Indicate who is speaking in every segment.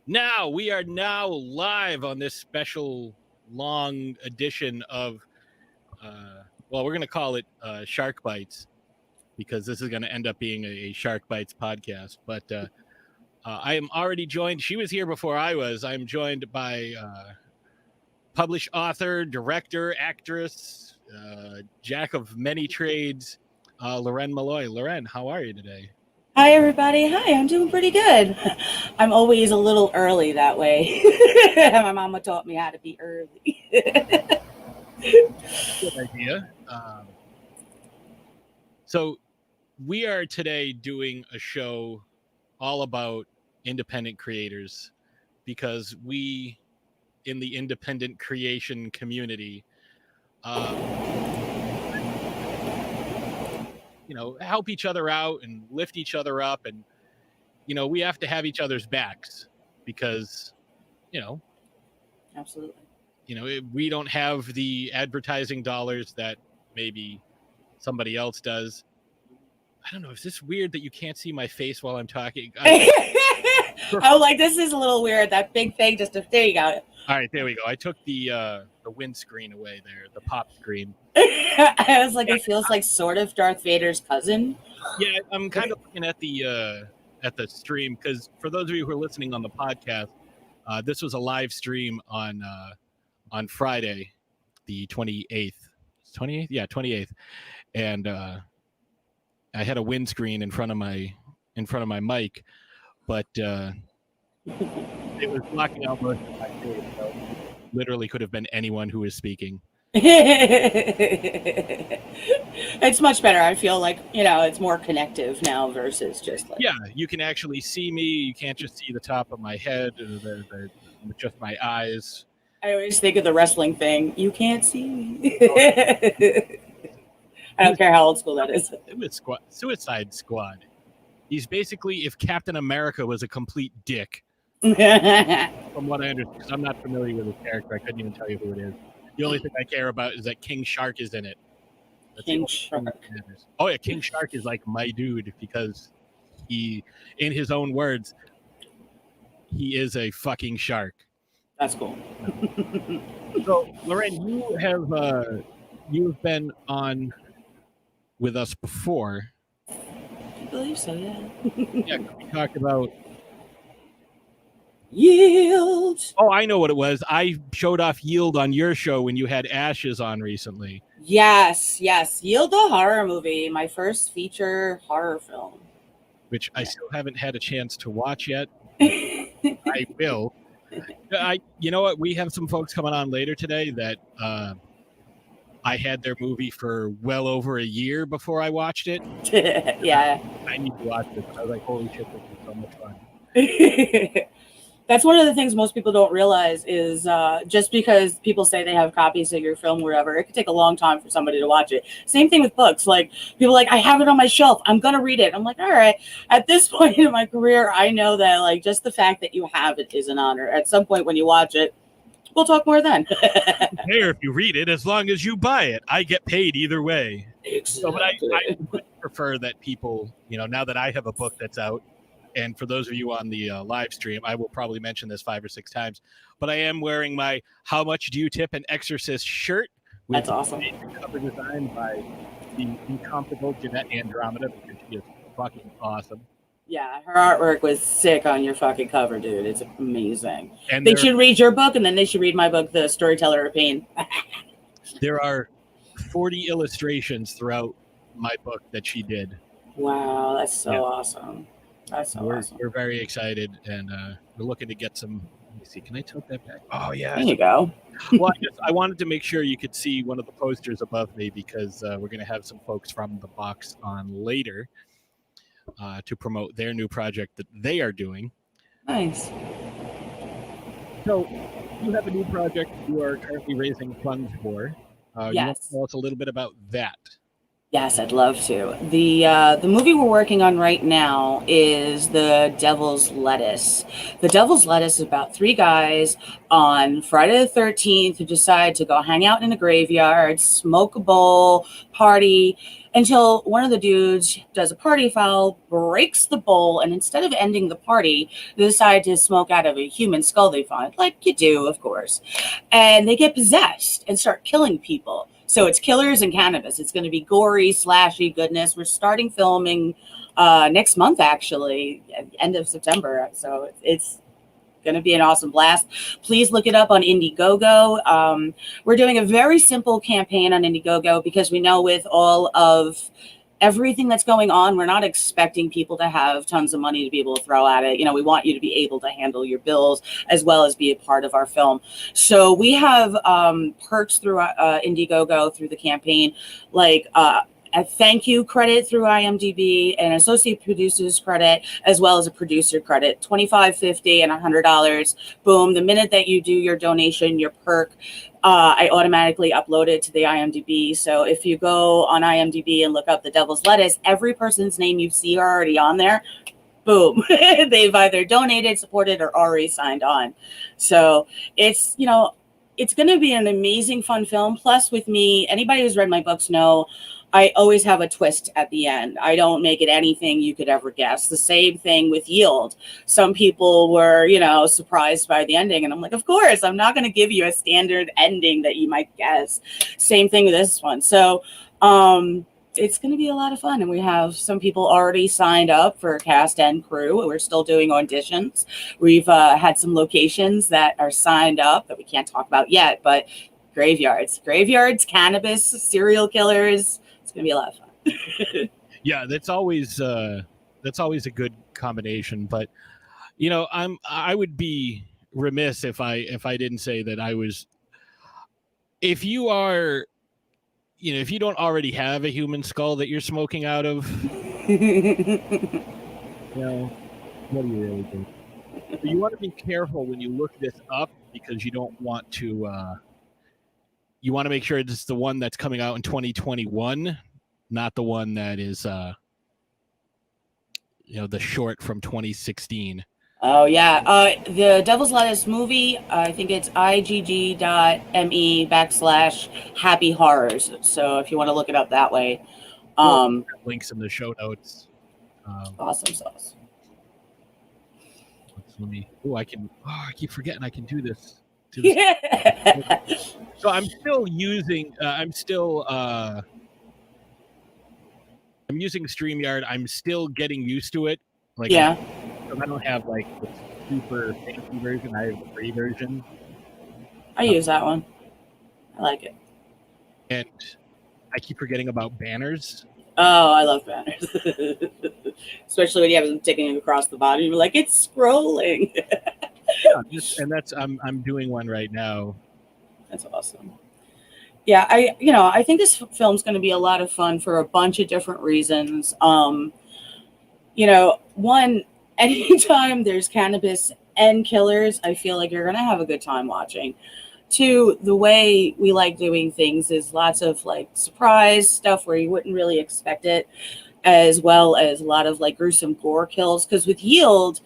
Speaker 1: Now we are now live on this special long edition of, well, we're going to call it Shark Bites because this is going to end up being a Shark Bites podcast. But I am already joined. She was here before I was. I'm joined by published author, director, actress, jack of many trades, LOREN MOLLOY. LOREN, how are you today?
Speaker 2: Hi, everybody. Hi, I'm doing pretty good. I'm always a little early that way. My mama taught me how to be early.
Speaker 1: Good idea. So we are today doing a show all about independent creators because we, in the independent creation community, help each other out and lift each other up. And, we have to have each other's backs because,
Speaker 2: Absolutely.
Speaker 1: We don't have the advertising dollars that maybe somebody else does. I don't know. Is this weird that you can't see my face while I'm talking?
Speaker 2: I'm like, this is a little weird. That big thing there you go.
Speaker 1: All right, there we go. I took the windscreen away there, the pop screen.
Speaker 2: I was like, it feels like sort of Darth Vader's cousin.
Speaker 1: Yeah, I'm kind of looking at the stream because for those of you who are listening on the podcast, this was a live stream on Friday, the 28th. 28th? Yeah, 28th. And I had a windscreen in front of my mic, but it was blocking out most of my face. So literally could have been anyone who was speaking.
Speaker 2: It's much better. I feel like, it's more connective now versus just like...
Speaker 1: Yeah, you can actually see me. You can't just see the top of my head or just my eyes.
Speaker 2: I always think of the wrestling thing. You can't see me. I don't care how old school that is.
Speaker 1: Suicide Squad. He's basically if Captain America was a complete dick. From what I understand, because I'm not familiar with his character. I couldn't even tell you who it is. The only thing I care about is that King Shark is in it.
Speaker 2: King Shark.
Speaker 1: Oh, yeah, King Shark is like my dude because he, in his own words, he is a fucking shark.
Speaker 2: That's cool.
Speaker 1: So, LOREN, you've been on with us before.
Speaker 2: I believe so, yeah.
Speaker 1: Yeah, we talked about
Speaker 2: Yield.
Speaker 1: Oh, I know what it was. I showed off Yield on your show when you had Ashes on recently.
Speaker 2: Yes. Yield, the horror movie, my first feature horror film.
Speaker 1: Which I still haven't had a chance to watch yet. I will. You know what? We have some folks coming on later today that I had their movie for well over a year before I watched it.
Speaker 2: Yeah.
Speaker 1: I need to watch this. I was like, holy shit, this is so much fun.
Speaker 2: That's one of the things most people don't realize is just because people say they have copies of your film or whatever, it could take a long time for somebody to watch it. Same thing with books. Like, people are like, I have it on my shelf. I'm going to read it. I'm like, all right. At this point in my career, I know that, like, just the fact that you have it is an honor. At some point when you watch it, we'll talk more then.
Speaker 1: There, if you read it, as long as you buy it. I get paid either way.
Speaker 2: Exactly.
Speaker 1: So, but I would prefer that people, now that I have a book that's out, and for those of you on the live stream, I will probably mention this 5 or 6 times, but I am wearing my How Much Do You Tip an Exorcist shirt.
Speaker 2: That's awesome.
Speaker 1: Cover design by the incomparable Jeanette Andromeda, because she is fucking awesome.
Speaker 2: Yeah, her artwork was sick on your fucking cover, dude. It's amazing.
Speaker 1: And
Speaker 2: they should read your book, and then they should read my book, The Storyteller of Pain.
Speaker 1: There are 40 illustrations throughout my book that she did.
Speaker 2: Wow, that's so awesome. That's so awesome.
Speaker 1: We're very excited, and we're looking to get some. Let me see. Can I tilt that back? Oh, yeah.
Speaker 2: There you go.
Speaker 1: Well, I wanted to make sure you could see one of the posters above me because we're going to have some folks from the box on later to promote their new project that they are doing.
Speaker 2: Nice.
Speaker 1: So you have a new project you are currently raising funds for.
Speaker 2: Yes.
Speaker 1: You want to tell us a little bit about that?
Speaker 2: Yes, I'd love to. The movie we're working on right now is The Devil's Lettuce. The Devil's Lettuce is about three guys on Friday the 13th who decide to go hang out in a graveyard, smoke a bowl, party, until one of the dudes does a party foul, breaks the bowl, and instead of ending the party, they decide to smoke out of a human skull they find, like you do, of course. And they get possessed and start killing people. So it's killers and cannabis. It's going to be gory, slashy goodness. We're starting filming next month, actually, end of September. So it's going to be an awesome blast. Please look it up on Indiegogo. We're doing a very simple campaign on Indiegogo because we know with all of everything that's going on, we're not expecting people to have tons of money to be able to throw at it. You know, we want you to be able to handle your bills as well as be a part of our film. So we have perks through Indiegogo through the campaign, like a thank you credit through IMDb, an associate producer's credit, as well as a producer credit, $25, $50, and $100. Boom. The minute that you do your donation, your perk, I automatically upload it to the IMDb. So if you go on IMDb and look up The Devil's Lettuce, every person's name you see already on there. Boom. They've either donated, supported, or already signed on. So it's, you know, it's going to be an amazing, fun film. Plus, with me, anybody who's read my books know I always have a twist at the end. I don't make it anything you could ever guess. The same thing with Yield. Some people were, you know, surprised by the ending. And I'm like, of course, I'm not going to give you a standard ending that you might guess. Same thing with this one. So it's going to be a lot of fun. And we have some people already signed up for cast and crew. We're still doing auditions. We've had some locations that are signed up that we can't talk about yet, but graveyards, cannabis, serial killers. It's gonna be a lot of fun.
Speaker 1: Yeah, that's always a good combination. But you know, I would be remiss if I didn't say that I was. If you are, you know, if you don't already have a human skull that you're smoking out of, you know, what do you really think? So you want to be careful when you look this up because you don't want to. You want to make sure it's the one that's coming out in 2021, not the one that is, you know, the short from 2016.
Speaker 2: Oh, yeah. The Devil's Lettuce movie, I think it's igg.me/happy horrors. So if you want to look it up that way.
Speaker 1: Links in the show notes.
Speaker 2: Awesome sauce.
Speaker 1: Let me. I keep forgetting I can do this.
Speaker 2: Yeah.
Speaker 1: So I'm still using. I'm using StreamYard. I'm still getting used to it. Like,
Speaker 2: yeah.
Speaker 1: I don't have like the super fancy version. I have the free version.
Speaker 2: I use that one. I like it.
Speaker 1: And I keep forgetting about banners.
Speaker 2: Oh, I love banners. Especially when you have them ticking across the bottom. You're like, it's scrolling.
Speaker 1: Yeah, and that's I'm doing one right now.
Speaker 2: That's awesome. Yeah, I think this film's going to be a lot of fun for a bunch of different reasons. One, anytime there's cannabis and killers, I feel like you're going to have a good time watching. Two, the way we like doing things is lots of like surprise stuff where you wouldn't really expect it, as well as a lot of like gruesome gore kills. Because with Yield,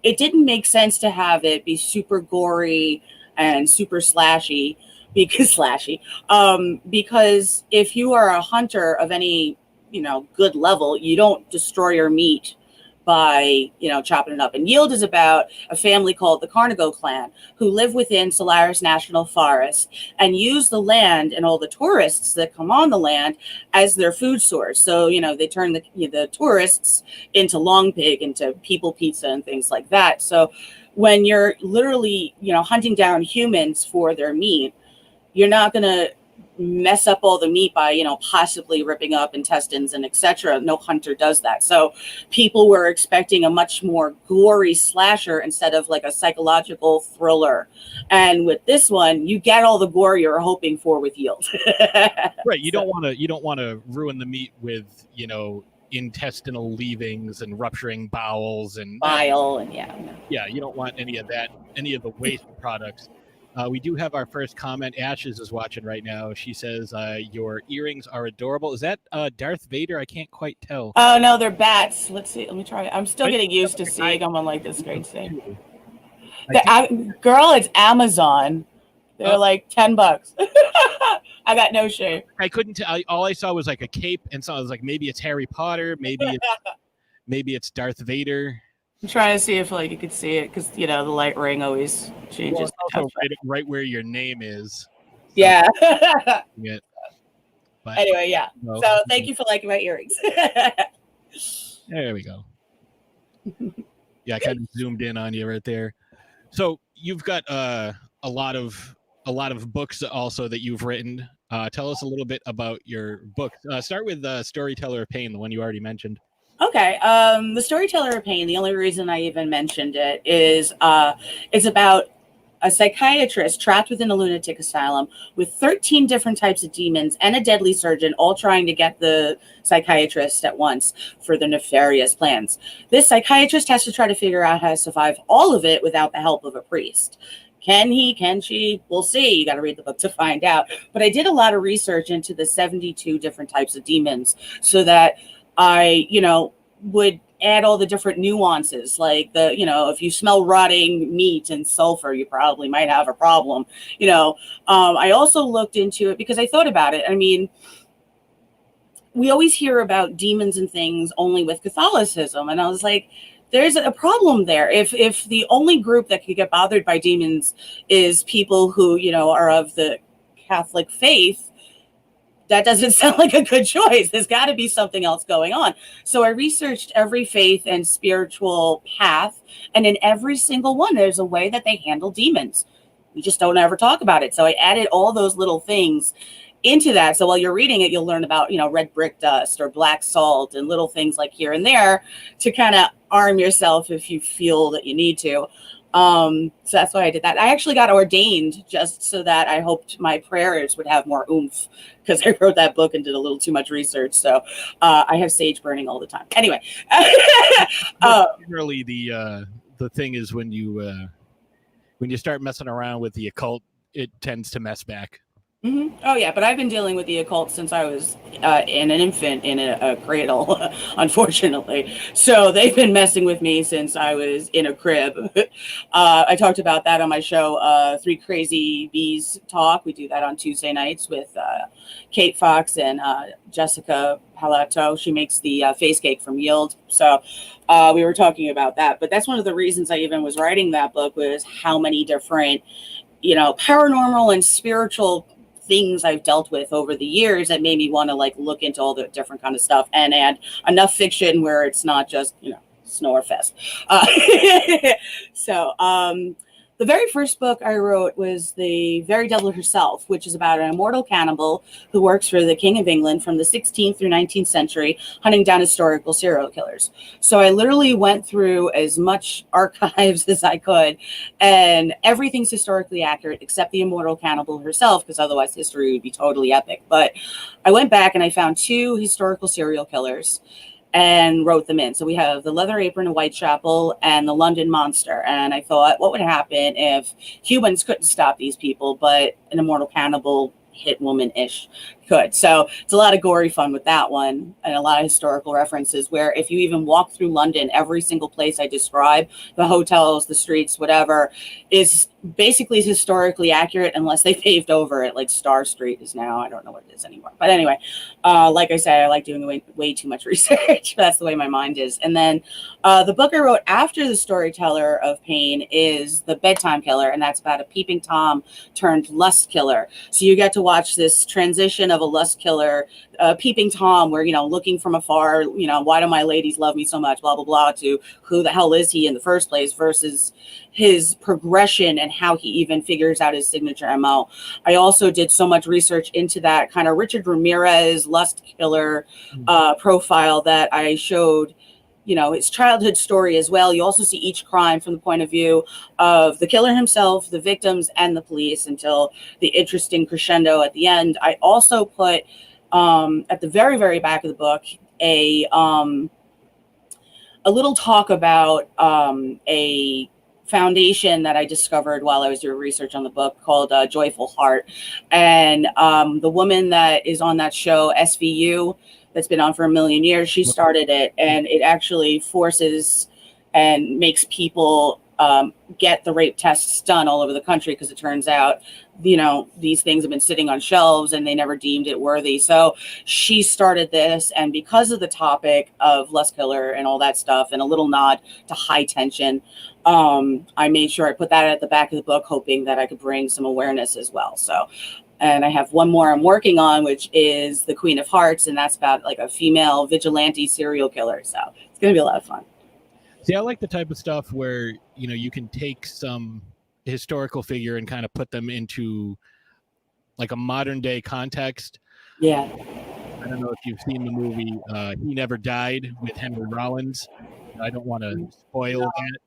Speaker 2: it didn't make sense to have it be super gory and super slashy because if you are a hunter of any, good level, you don't destroy your meat by, chopping it up. And Yield is about a family called the Carnigo clan who live within Solaris National Forest and use the land and all the tourists that come on the land as their food source. So, they turn the tourists into long pig, into people pizza and things like that. So when you're literally, hunting down humans for their meat, you're not going to mess up all the meat by, possibly ripping up intestines and etc. No hunter does that. So people were expecting a much more gory slasher instead of like a psychological thriller. And with this one, you get all the gore you're hoping for with Yield.
Speaker 1: Right. You don't want to ruin the meat with, intestinal leavings and rupturing bowels and
Speaker 2: bile and
Speaker 1: yeah, you don't want any of that, any of the waste products. We do have our first comment. Ashes is watching right now. She says, your earrings are adorable. Is that Darth Vader? I can't quite tell.
Speaker 2: Oh no, they're bats. Let's see. Let me try. I'm still
Speaker 1: Right?
Speaker 2: getting used to seeing them on like this great thing.
Speaker 1: I think-
Speaker 2: Girl, it's Amazon. They're like $10. I got no shame.
Speaker 1: I couldn't tell. All I saw was like a cape, and so I was like, maybe it's Harry Potter, maybe it's Darth Vader.
Speaker 2: I'm trying to see if like you could see it because the light ring always changes.
Speaker 1: Well, it's also right where your name is. So
Speaker 2: yeah.
Speaker 1: But,
Speaker 2: anyway, yeah.
Speaker 1: No.
Speaker 2: So thank you for liking my earrings.
Speaker 1: There we go. Yeah, I kind of zoomed in on you right there. So you've got a lot of books also that you've written. Tell us a little bit about your books. Start with Storyteller of Pain, the one you already mentioned.
Speaker 2: Okay. The Storyteller of Pain, the only reason I even mentioned it is it's about a psychiatrist trapped within a lunatic asylum with 13 different types of demons and a deadly surgeon all trying to get the psychiatrist at once for their nefarious plans. This psychiatrist has to try to figure out how to survive all of it without the help of a priest. Can he? Can she? We'll see. You got to read the book to find out. But I did a lot of research into the 72 different types of demons so that I, would add all the different nuances, like if you smell rotting meat and sulfur, you probably might have a problem. I also looked into it because I thought about it. I mean, we always hear about demons and things only with Catholicism, and I was like, there's a problem there. If the only group that could get bothered by demons is people who are of the Catholic faith, that doesn't sound like a good choice. There's got to be something else going on. So I researched every faith and spiritual path, and in every single one, there's a way that they handle demons. We just don't ever talk about it. So I added all those little things into that. So while you're reading it, you'll learn about, red brick dust or black salt and little things like here and there to kind of arm yourself if you feel that you need to. So that's why I did that. I actually got ordained just so that I hoped my prayers would have more oomph, because I wrote that book and did a little too much research. So I have sage burning all the time. Anyway,
Speaker 1: really the thing is when you start messing around with the occult, it tends to mess back.
Speaker 2: Mm-hmm. Oh, yeah. But I've been dealing with the occult since I was an infant in a cradle, unfortunately. So they've been messing with me since I was in a crib. I talked about that on my show, Three Crazy Bees Talk. We do that on Tuesday nights with Kate Fox and Jessica Palato. She makes the face cake from Yield. So we were talking about that. But that's one of the reasons I even was writing that book, was how many different, paranormal and spiritual things I've dealt with over the years that made me want to look into all the different kind of stuff and add enough fiction where it's not just, snore fest. So the very first book I wrote was The Very Devil Herself, which is about an immortal cannibal who works for the King of England from the 16th through 19th century, hunting down historical serial killers. So I literally went through as much archives as I could, and everything's historically accurate except the immortal cannibal herself, because otherwise history would be totally epic. But I went back and I found 2 historical serial killers and wrote them in. So we have the Leather Apron of Whitechapel and the London Monster. And I thought, what would happen if humans couldn't stop these people, but an immortal cannibal hit woman-ish could? So it's a lot of gory fun with that one, and a lot of historical references where if you even walk through London, every single place I describe, the hotels, the streets, whatever, is basically historically accurate unless they paved over it, like Star Street is now. I don't know what it is anymore. But anyway, like I said, I like doing way too much research. That's the way my mind is. And then the book I wrote after The Storyteller of Pain is The Bedtime Killer, and that's about a peeping Tom turned lust killer. So you get to watch this transition of a lust killer, peeping Tom, where, looking from afar, why do my ladies love me so much, blah, blah, blah, to who the hell is he in the first place, versus his progression and how he even figures out his signature MO. I also did so much research into that kind of Richard Ramirez lust killer profile that I showed, his childhood story as well. You also see each crime from the point of view of the killer himself, the victims, and the police, until the interesting crescendo at the end. I also put at the very, very back of the book a little talk about a foundation that I discovered while I was doing research on the book called Joyful Heart. And the woman that is on that show, SVU, that's been on for a million years, she started it, and it actually forces and makes people get the rape tests done all over the country, because it turns out, you know, these things have been sitting on shelves and they never deemed it worthy. So she started this, and because of the topic of lust killer and all that stuff, and a little nod to high tension, I made sure I put that at the back of the book, hoping that I could bring some awareness as well. So, and I have one more I'm working on, which is The Queen of Hearts, and that's about like a female vigilante serial killer. So it's going to be a lot of fun.
Speaker 1: See, I like the type of stuff where, you know, you can take some historical figure and kind of put them into like a modern day context.
Speaker 2: Yeah.
Speaker 1: I don't know if you've seen the movie He Never Died with Henry Rollins. I don't want to spoil that,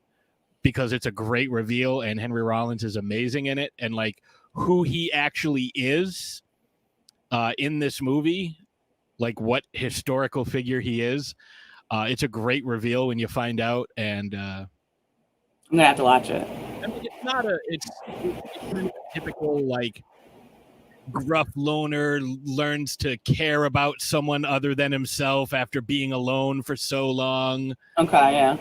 Speaker 1: because it's a great reveal and Henry Rollins is amazing in it. And like who he actually is in this movie, like what historical figure he is. It's a great reveal when you find out, and
Speaker 2: I'm gonna have to watch it.
Speaker 1: I mean, it's kind of a typical like gruff loner learns to care about someone other than himself after being alone for so long.
Speaker 2: Okay, yeah.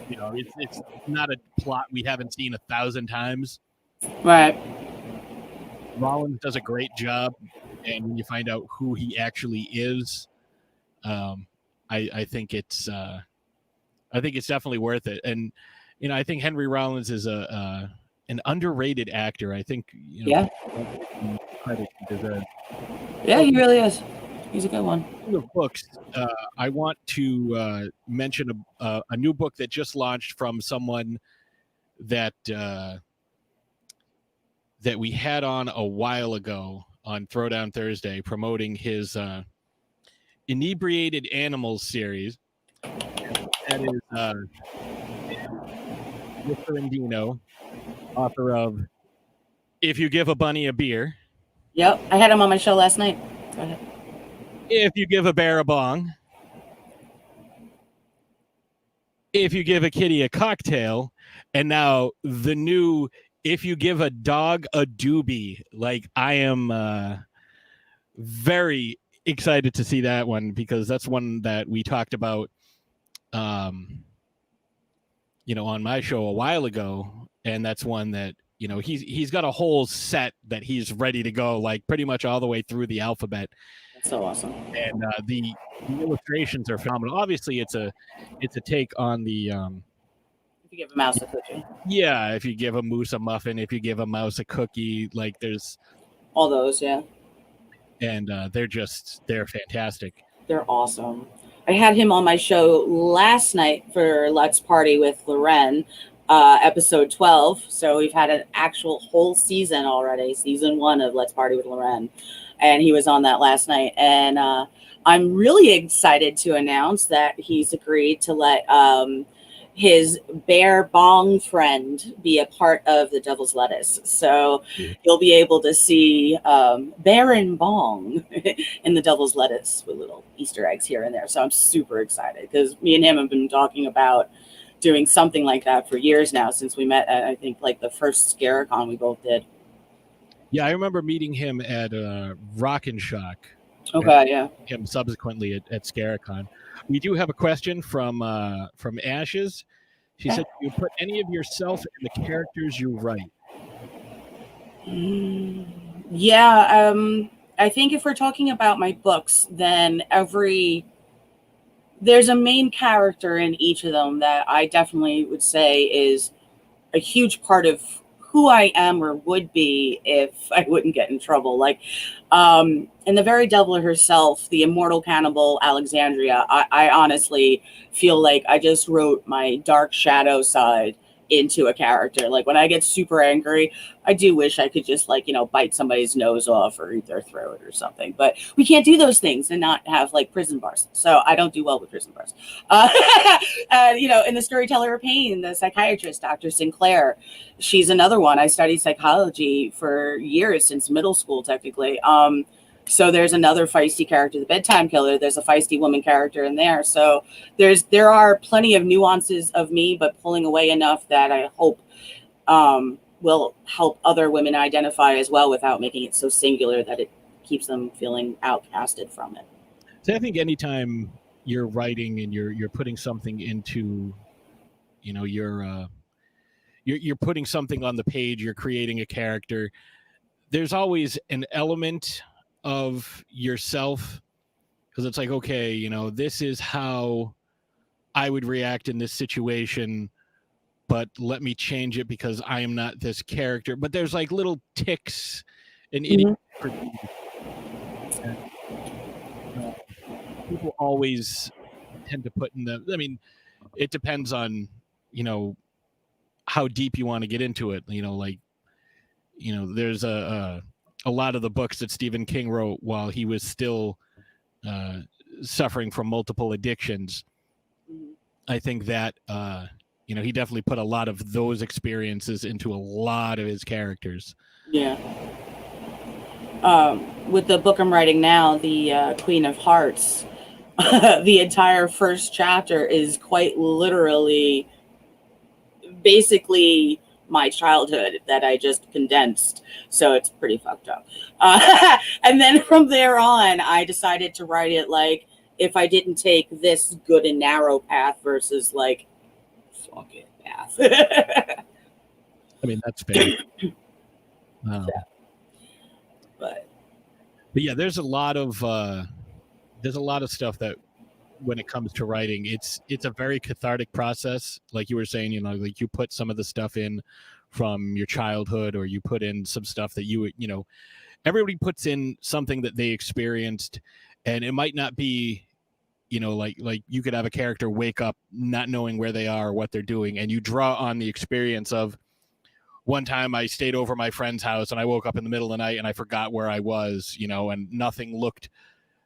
Speaker 1: You know, it's not a plot we haven't seen 1,000 times.
Speaker 2: Right.
Speaker 1: Rollins does a great job, and when you find out who he actually is, I think it's definitely worth it. And you know, I think Henry Rollins is an underrated actor. I think, you know, credit he deserves.
Speaker 2: Yeah, he really is. He's a good one.
Speaker 1: The books, I want to mention a new book that just launched from someone that that we had on a while ago on Throwdown Thursday, promoting his Inebriated Animals series. That is Mr. Indino, author of If You Give a Bunny a Beer.
Speaker 2: Yep, I had him on my show last night. Go ahead.
Speaker 1: If You Give a Bear a Bong. If You Give a Kitty a Cocktail. And now the new If You Give a Dog a Doobie. Like, I am very excited to see that one, because that's one that we talked about you know, on my show a while ago, and that's one that, you know, he's got a whole set that he's ready to go, like pretty much all the way through the alphabet.
Speaker 2: That's so awesome.
Speaker 1: And the illustrations are phenomenal. Obviously it's a take on the
Speaker 2: if you give a mouse a cookie.
Speaker 1: Yeah, if you give a moose a muffin, if you give a mouse a cookie, like there's
Speaker 2: all those, yeah.
Speaker 1: And they're fantastic.
Speaker 2: They're awesome. I had him on my show last night for Let's Party with LOREN, episode 12. So we've had an actual whole season already, season 1 of Let's Party with LOREN. And he was on that last night. And I'm really excited to announce that he's agreed to let his bear bong friend be a part of the Devil's Lettuce. So you'll be able to see bear and bong in the Devil's Lettuce with little Easter eggs here and there. So I'm super excited, because me and him have been talking about doing something like that for years now, since we met at, I think, like the first ScareCon we both did.
Speaker 1: Yeah, I remember meeting him at Rock and Shock.
Speaker 2: Okay, yeah.
Speaker 1: Him subsequently at ScareCon. We do have a question from Ashes. She said, "Do you put any of yourself in the characters you write?"
Speaker 2: Yeah, I think if we're talking about my books, then there's a main character in each of them that I definitely would say is a huge part of who I am, or would be if I wouldn't get in trouble. Like, in The Very Devil Herself, the immortal cannibal Alexandria, I honestly feel like I just wrote my dark shadow side into a character. Like, when I get super angry, I do wish I could just, like, you know, bite somebody's nose off or eat their throat or something. But we can't do those things and not have, like, prison bars. So I don't do well with prison bars. You know, in The Storyteller of Pain, the psychiatrist, Dr. Sinclair, she's another one. I studied psychology for years, since middle school, technically. So there's another feisty character, the bedtime killer. There's a feisty woman character in there. So there are plenty of nuances of me, but pulling away enough that I hope will help other women identify as well without making it so singular that it keeps them feeling outcasted from it.
Speaker 1: So I think anytime you're writing and you're putting something into, you know, you're putting something on the page, you're creating a character, there's always an element of yourself, because it's like, okay, you know, this is how I would react in this situation, but let me change it because I am not this character. But there's like little ticks and people always tend to put in the, I mean, it depends on, you know, how deep you want to get into it. You know, like, you know, there's a lot of the books that Stephen King wrote while he was still suffering from multiple addictions. I think that, you know, he definitely put a lot of those experiences into a lot of his characters.
Speaker 2: Yeah. With the book I'm writing now, the Queen of Hearts, the entire first chapter is quite literally basically my childhood that I just condensed. So it's pretty fucked up. And then from there on, I decided to write it like if I didn't take this good and narrow path versus like fuck it path.
Speaker 1: I mean, that's fair.
Speaker 2: Yeah. But
Speaker 1: yeah, there's a lot of stuff that when it comes to writing, it's a very cathartic process. Like you were saying, you know, like you put some of the stuff in from your childhood, or you put in some stuff that you know, everybody puts in something that they experienced, and it might not be, you know, like you could have a character wake up not knowing where they are or what they're doing, and you draw on the experience of, one time I stayed over my friend's house and I woke up in the middle of the night and I forgot where I was, you know, and nothing looked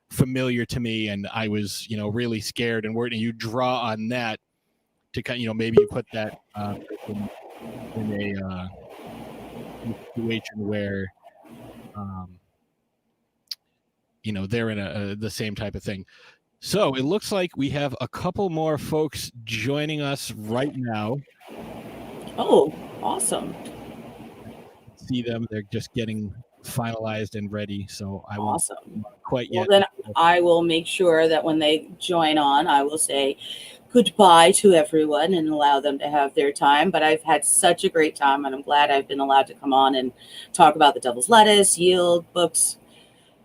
Speaker 1: familiar to me, and I was, you know, really scared and worried, and you draw on that to kind of, you know, maybe you put that in a situation where you know, they're in the same type of thing. So it looks like we have a couple more folks joining us right now.
Speaker 2: oh, awesome.
Speaker 1: See them, they're just getting finalized and ready, so I won't quite yet.
Speaker 2: Well, then I will make sure that when they join on, I will say goodbye to everyone and allow them to have their time. But I've had such a great time, and I'm glad I've been allowed to come on and talk about the Devil's Lettuce, Yield, books.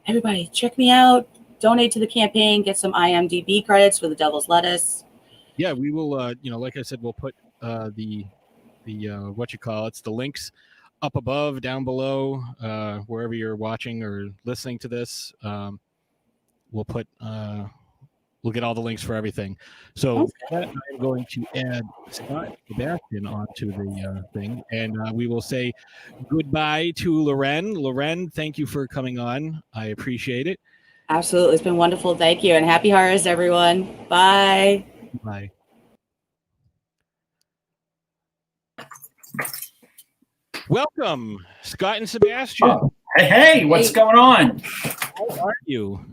Speaker 2: Everybody, check me out. Donate to the campaign. Get some IMDb credits for the Devil's Lettuce.
Speaker 1: Yeah, we will. You know, like I said, we'll put the what you call it's the links up above, down below, wherever you're watching or listening to this. We'll put we'll get all the links for everything. So I'm going to add Scott Sebastian onto the thing, and we will say goodbye to LOREN. LOREN, thank you for coming on. I appreciate it.
Speaker 2: Absolutely. It's been wonderful. Thank you. And happy horrors, everyone. Bye.
Speaker 1: Bye. Welcome, Scott and Sebastian.
Speaker 3: Oh, hey, what's going on?
Speaker 1: How are you?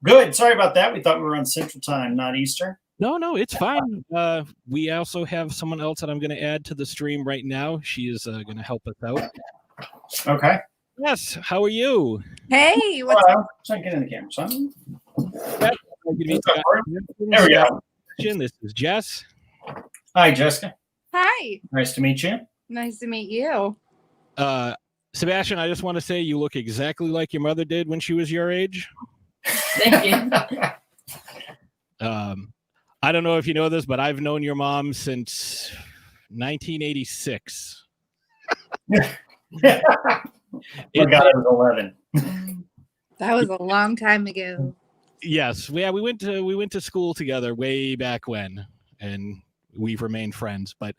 Speaker 3: Good. Sorry about that. We thought we were on Central Time, not Eastern.
Speaker 1: No, it's fine. We also have someone else that I'm going to add to the stream right now. She is going to help us out.
Speaker 3: Okay.
Speaker 1: Yes. How are you?
Speaker 4: Hey, what's
Speaker 3: Hello. So I get in the camera, son. There we go.
Speaker 1: This is Jess.
Speaker 3: Hi, Jessica.
Speaker 4: Hi.
Speaker 3: Nice to meet you.
Speaker 4: Nice to meet you.
Speaker 1: Sebastian, I just want to say you look exactly like your mother did when she was your age.
Speaker 2: Thank you.
Speaker 1: I don't know if you know this, but I've known your mom since 1986.
Speaker 3: I got it was 11.
Speaker 4: That was a long time ago.
Speaker 1: Yes, yeah, we went to school together way back when, and we've remained friends. But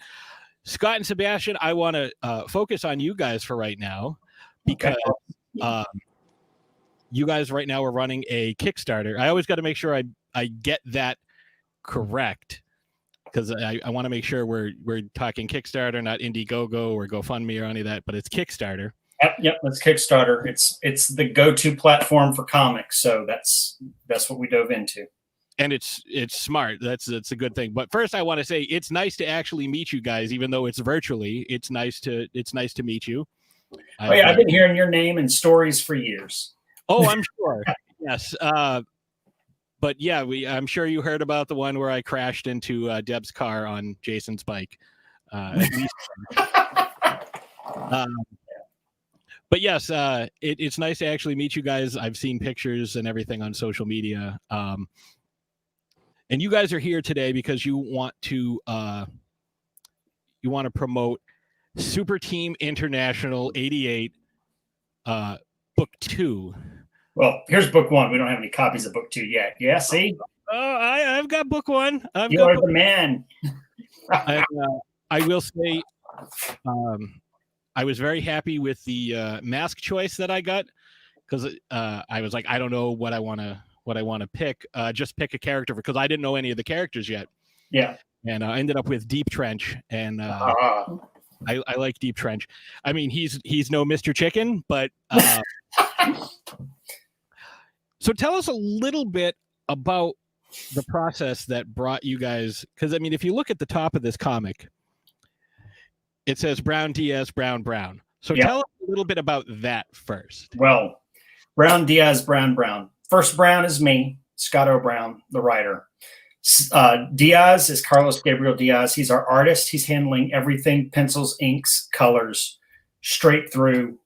Speaker 1: Scott and Sebastian, I want to focus on you guys for right now, because you guys right now are running a Kickstarter. I always got to make sure I get that correct, because I want to make sure we're talking Kickstarter, not Indiegogo or GoFundMe or any of that, but it's Kickstarter.
Speaker 3: Yep. That's Kickstarter. It's the go-to platform for comics. So that's what we dove into.
Speaker 1: And it's smart. That's a good thing. But first, I want to say it's nice to actually meet you guys, even though it's virtually. It's nice to meet you.
Speaker 3: Oh yeah, I've been hearing your name and stories for years.
Speaker 1: Oh, I'm sure. Yes. But yeah, I'm sure you heard about the one where I crashed into Deb's car on Jason's bike. At least. But yes, it's nice to actually meet you guys. I've seen pictures and everything on social media. And you guys are here today because you want to promote Super Team International 88 book 2.
Speaker 3: Well, here's book 1. We don't have any copies of book 2 yet. Yeah, see?
Speaker 1: Oh, I've got book 1.
Speaker 3: You are the man.
Speaker 1: I will say, I was very happy with the mask choice that I got, because I was like, I don't know what I want to pick. Just pick a character, because I didn't know any of the characters yet.
Speaker 3: Yeah. And
Speaker 1: I ended up with Deep Trench, and I like Deep Trench. I mean, he's no Mr. Chicken, but so tell us a little bit about the process that brought you guys, because I mean, if you look at the top of this comic, it says Brown Diaz, Brown, Brown. So tell us a little bit about that first.
Speaker 3: Well, Brown Diaz, Brown, Brown. First Brown is me, Scott O'Brown, the writer. Diaz is Carlos Gabriel Diaz. He's our artist. He's handling everything: pencils, inks, colors, straight through.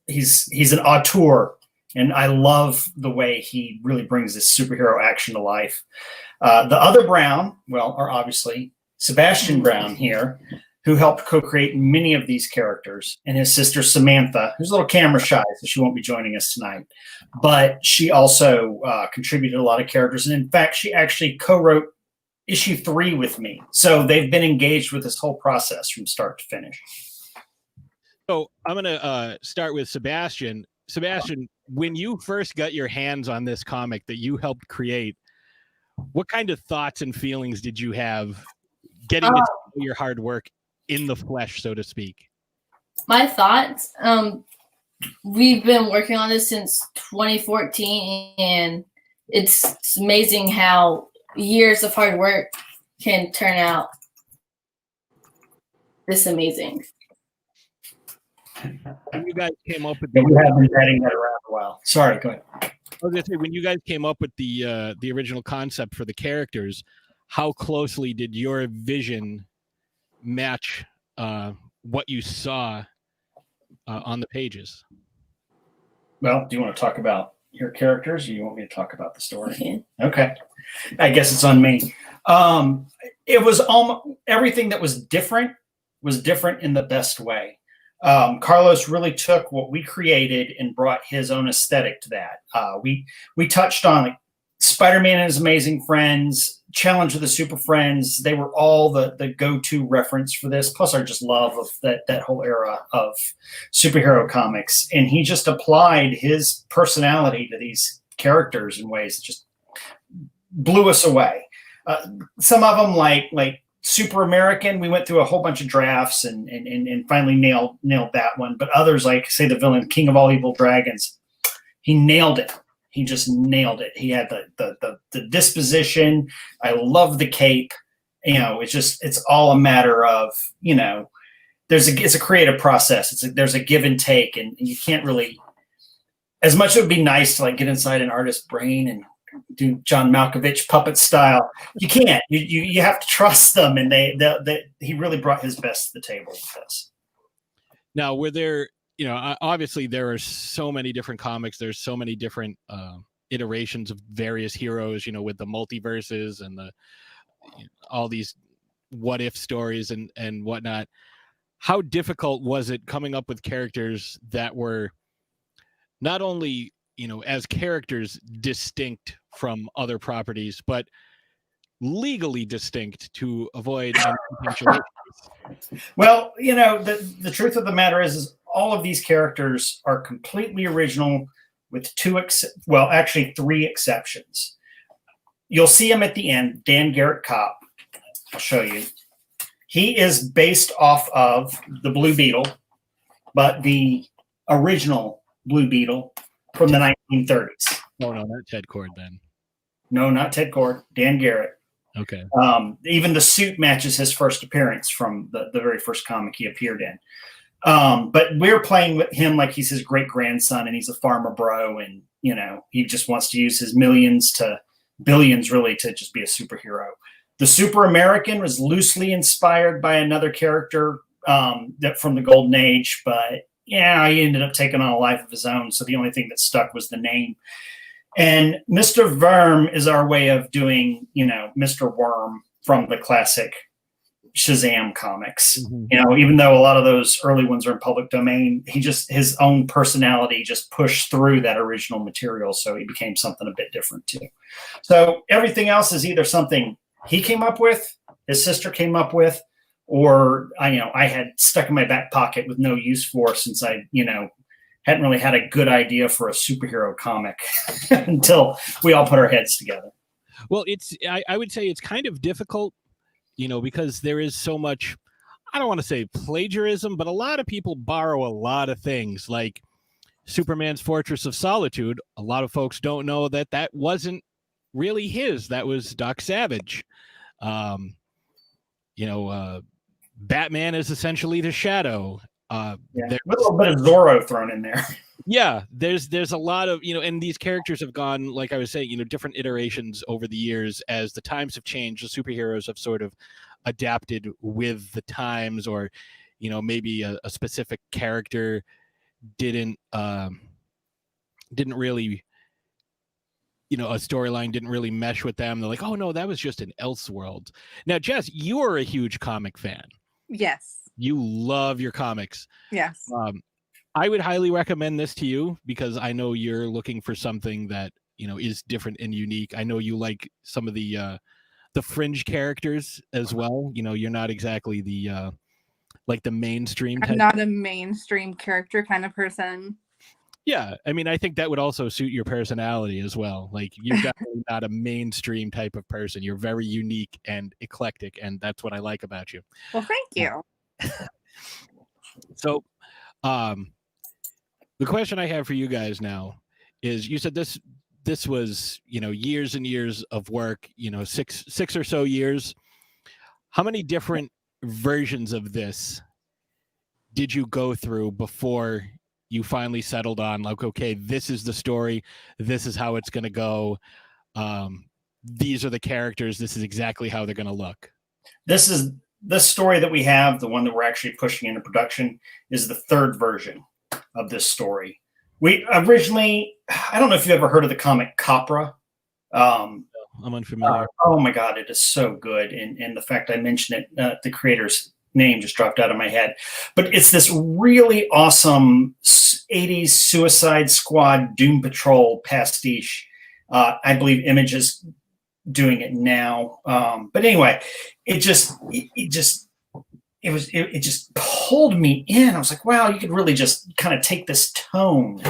Speaker 3: He's an auteur, and I love the way he really brings this superhero action to life. The other Brown, are obviously Sebastian Brown here, who helped co-create many of these characters, and his sister Samantha, who's a little camera shy, so she won't be joining us tonight. But she also contributed a lot of characters, and in fact, she actually co-wrote issue 3 with me. So they've been engaged with this whole process from start to finish.
Speaker 1: So I'm going to start with Sebastian. Sebastian, when you first got your hands on this comic that you helped create, what kind of thoughts and feelings did you have getting to see your hard work in the flesh, so to speak?
Speaker 5: My thoughts, we've been working on this since 2014, and it's amazing how years of hard work can turn out this amazing.
Speaker 1: When you guys came up with
Speaker 3: We have been batting that around a while. Sorry, go ahead.
Speaker 1: I was gonna say, when you guys came up with the original concept for the characters, how closely did your vision match what you saw on the pages?
Speaker 3: Well, do you want to talk about your characters, or you want me to talk about the story?
Speaker 5: Yeah.
Speaker 3: Okay. I guess it's on me. It was almost everything that was different in the best way. Carlos really took what we created and brought his own aesthetic to that. We touched on like Spider-Man and His Amazing Friends, Challenge of the Super Friends. They were all the go-to reference for this, plus our just love of that whole era of superhero comics. And he just applied his personality to these characters in ways that just blew us away. Some of them, like Super American, we went through a whole bunch of drafts and finally nailed that one. But others, like, say, the villain, King of All Evil Dragons, he nailed it. He just nailed it. He had the disposition. I love the cape. It's all a matter of, it's a creative process. There's a give and take, and you can't really, as much as it would be nice to like get inside an artist's brain and do John Malkovich puppet style, you can't. You have to trust them, and he really brought his best to the table with this.
Speaker 1: Now, were there, obviously there are so many different comics. There's so many different iterations of various heroes, with the multiverses and all these what if stories and whatnot. How difficult was it coming up with characters that were not only, as characters distinct from other properties, but legally distinct to avoid any potential issues? Well,
Speaker 3: the truth of the matter is all of these characters are completely original with three exceptions. You'll see him at the end, Dan Garrett Kopp. I'll show you. He is based off of the Blue Beetle, but the original Blue Beetle from the 1930s.
Speaker 1: Oh no, not Ted Cord then.
Speaker 3: No, not Ted Cord, Dan Garrett.
Speaker 1: Okay.
Speaker 3: Even the suit matches his first appearance from the very first comic he appeared in. But we're playing with him like he's his great grandson and he's a farmer bro. And, he just wants to use his millions to billions really to just be a superhero. The Super American was loosely inspired by another character that from the Golden Age. But yeah, he ended up taking on a life of his own. So the only thing that stuck was the name. And Mr. Worm is our way of doing, Mr. Worm from the classic Shazam comics.
Speaker 1: Mm-hmm.
Speaker 3: Even though a lot of those early ones are in public domain, his own personality just pushed through that original material. So he became something a bit different too. So everything else is either something he came up with, his sister came up with, or I had stuck in my back pocket with no use for since I, hadn't really had a good idea for a superhero comic until we all put our heads together.
Speaker 1: Well, I would say it's kind of difficult, because there is so much, I don't want to say plagiarism, but a lot of people borrow a lot of things like Superman's Fortress of Solitude. A lot of folks don't know that wasn't really his. That was Doc Savage. Batman is essentially the Shadow.
Speaker 3: A little bit of Zorro thrown in there.
Speaker 1: Yeah, there's a lot of, and these characters have gone, like I was saying, different iterations over the years as the times have changed. The superheroes have sort of adapted with the times, or, maybe a specific character didn't really, a storyline didn't really mesh with them. They're like, oh no, that was just an Elseworld. Now, Jess, you are a huge comic fan.
Speaker 4: Yes.
Speaker 1: You love your comics.
Speaker 4: Yes.
Speaker 1: I would highly recommend this to you because I know you're looking for something that, is different and unique. I know you like some of the fringe characters as well. You're not exactly the like the mainstream type.
Speaker 4: I'm not a mainstream character kind of person.
Speaker 1: Yeah, I mean, I think that would also suit your personality as well. Like, you're definitely not a mainstream type of person. You're very unique and eclectic, and that's what I like about you.
Speaker 4: Well, thank you.
Speaker 1: So, the question I have for you guys now is: you said this was years and years of work. Six or so years. How many different versions of this did you go through before you finally settled on, like, okay, this is the story, this is how it's going to go, these are the characters, this is exactly how they're going to look?
Speaker 3: This story that we have, the one that we're actually pushing into production, is the third version of this story. We originally, I don't know if you ever heard of the comic Copra.
Speaker 1: I'm unfamiliar.
Speaker 3: Oh my God, it is so good. And the fact I mentioned it, the creator's name just dropped out of my head. But it's this really awesome 80s Suicide Squad Doom Patrol pastiche. I believe Image is doing it now. But anyway, it just pulled me in. I was like, wow, you could really just kind of take this tone.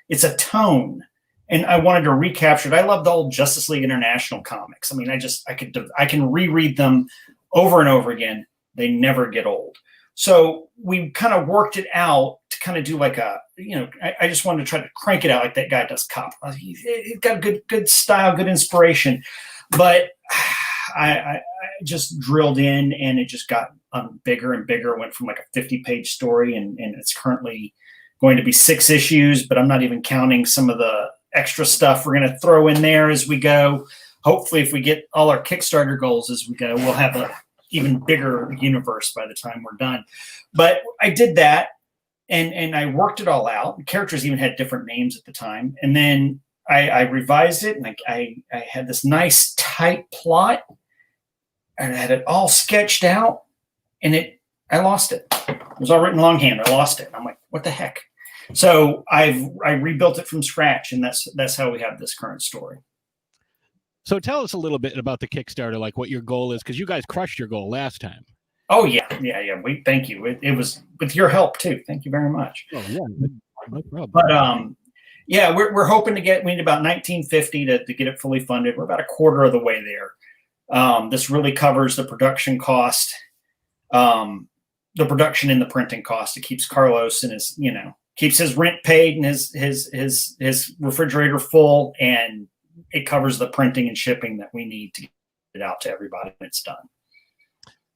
Speaker 3: It's a tone. And I wanted to recapture it. I love the old Justice League International comics. I mean, I can reread them over and over again. They never get old. So we kind of worked it out to kind of do like I just wanted to try to crank it out like that guy does Cop. He's got good style, good inspiration. But I just drilled in, and it just got bigger and bigger. It went from like a 50-page story, and it's currently going to be 6 issues, but I'm not even counting some of the extra stuff we're going to throw in there as we go. Hopefully, if we get all our Kickstarter goals as we go, we'll have a even bigger universe by the time we're done. But I did that, and I worked it all out. Characters even had different names at the time. And then I revised it, and I had this nice tight plot, and I had it all sketched out, and I lost it. It was all written longhand. I lost it. I'm like, what the heck? So I rebuilt it from scratch, and that's how we have this current story.
Speaker 1: So tell us a little bit about the Kickstarter, like what your goal is, because you guys crushed your goal last time.
Speaker 3: Oh yeah. We thank you. It was with your help too. Thank you very much.
Speaker 1: Oh yeah, no problem.
Speaker 3: But yeah, we're hoping we need about $1950 to get it fully funded. We're about a quarter of the way there. This really covers the production cost, the production and the printing cost. It keeps Carlos and his keeps his rent paid and his refrigerator full, and it covers the printing and shipping that we need to get it out to everybody when it's done.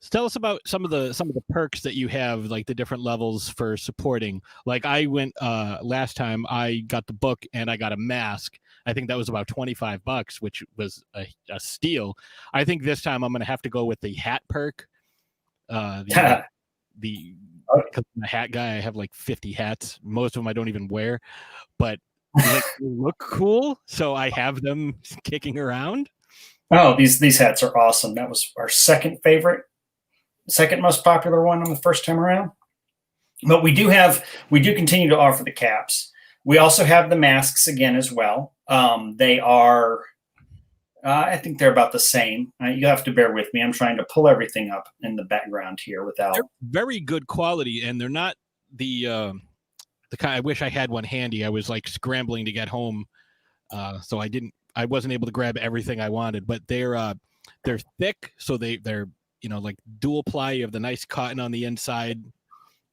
Speaker 1: So tell us about some of the perks that you have, like the different levels for supporting. Like I went last time, I got the book and I got a mask. I think that was about $25, which was a steal. I think this time I'm going to have to go with the hat perk. Because I'm a hat guy, I have like 50 hats. Most of them I don't even wear, but they look cool, so I have them kicking around.
Speaker 3: Oh, these hats are awesome. That was our second most popular one on the first time around. But we do continue to offer the caps. We also have the masks again as well. They are, I think they're about the same. You have to bear with me. I'm trying to pull everything up in the background here without.
Speaker 1: They're very good quality, and they're not the kind. I wish I had one handy. I was like scrambling to get home, so I wasn't able to grab everything I wanted. But they're thick, so they're like dual ply. You have the nice cotton on the inside.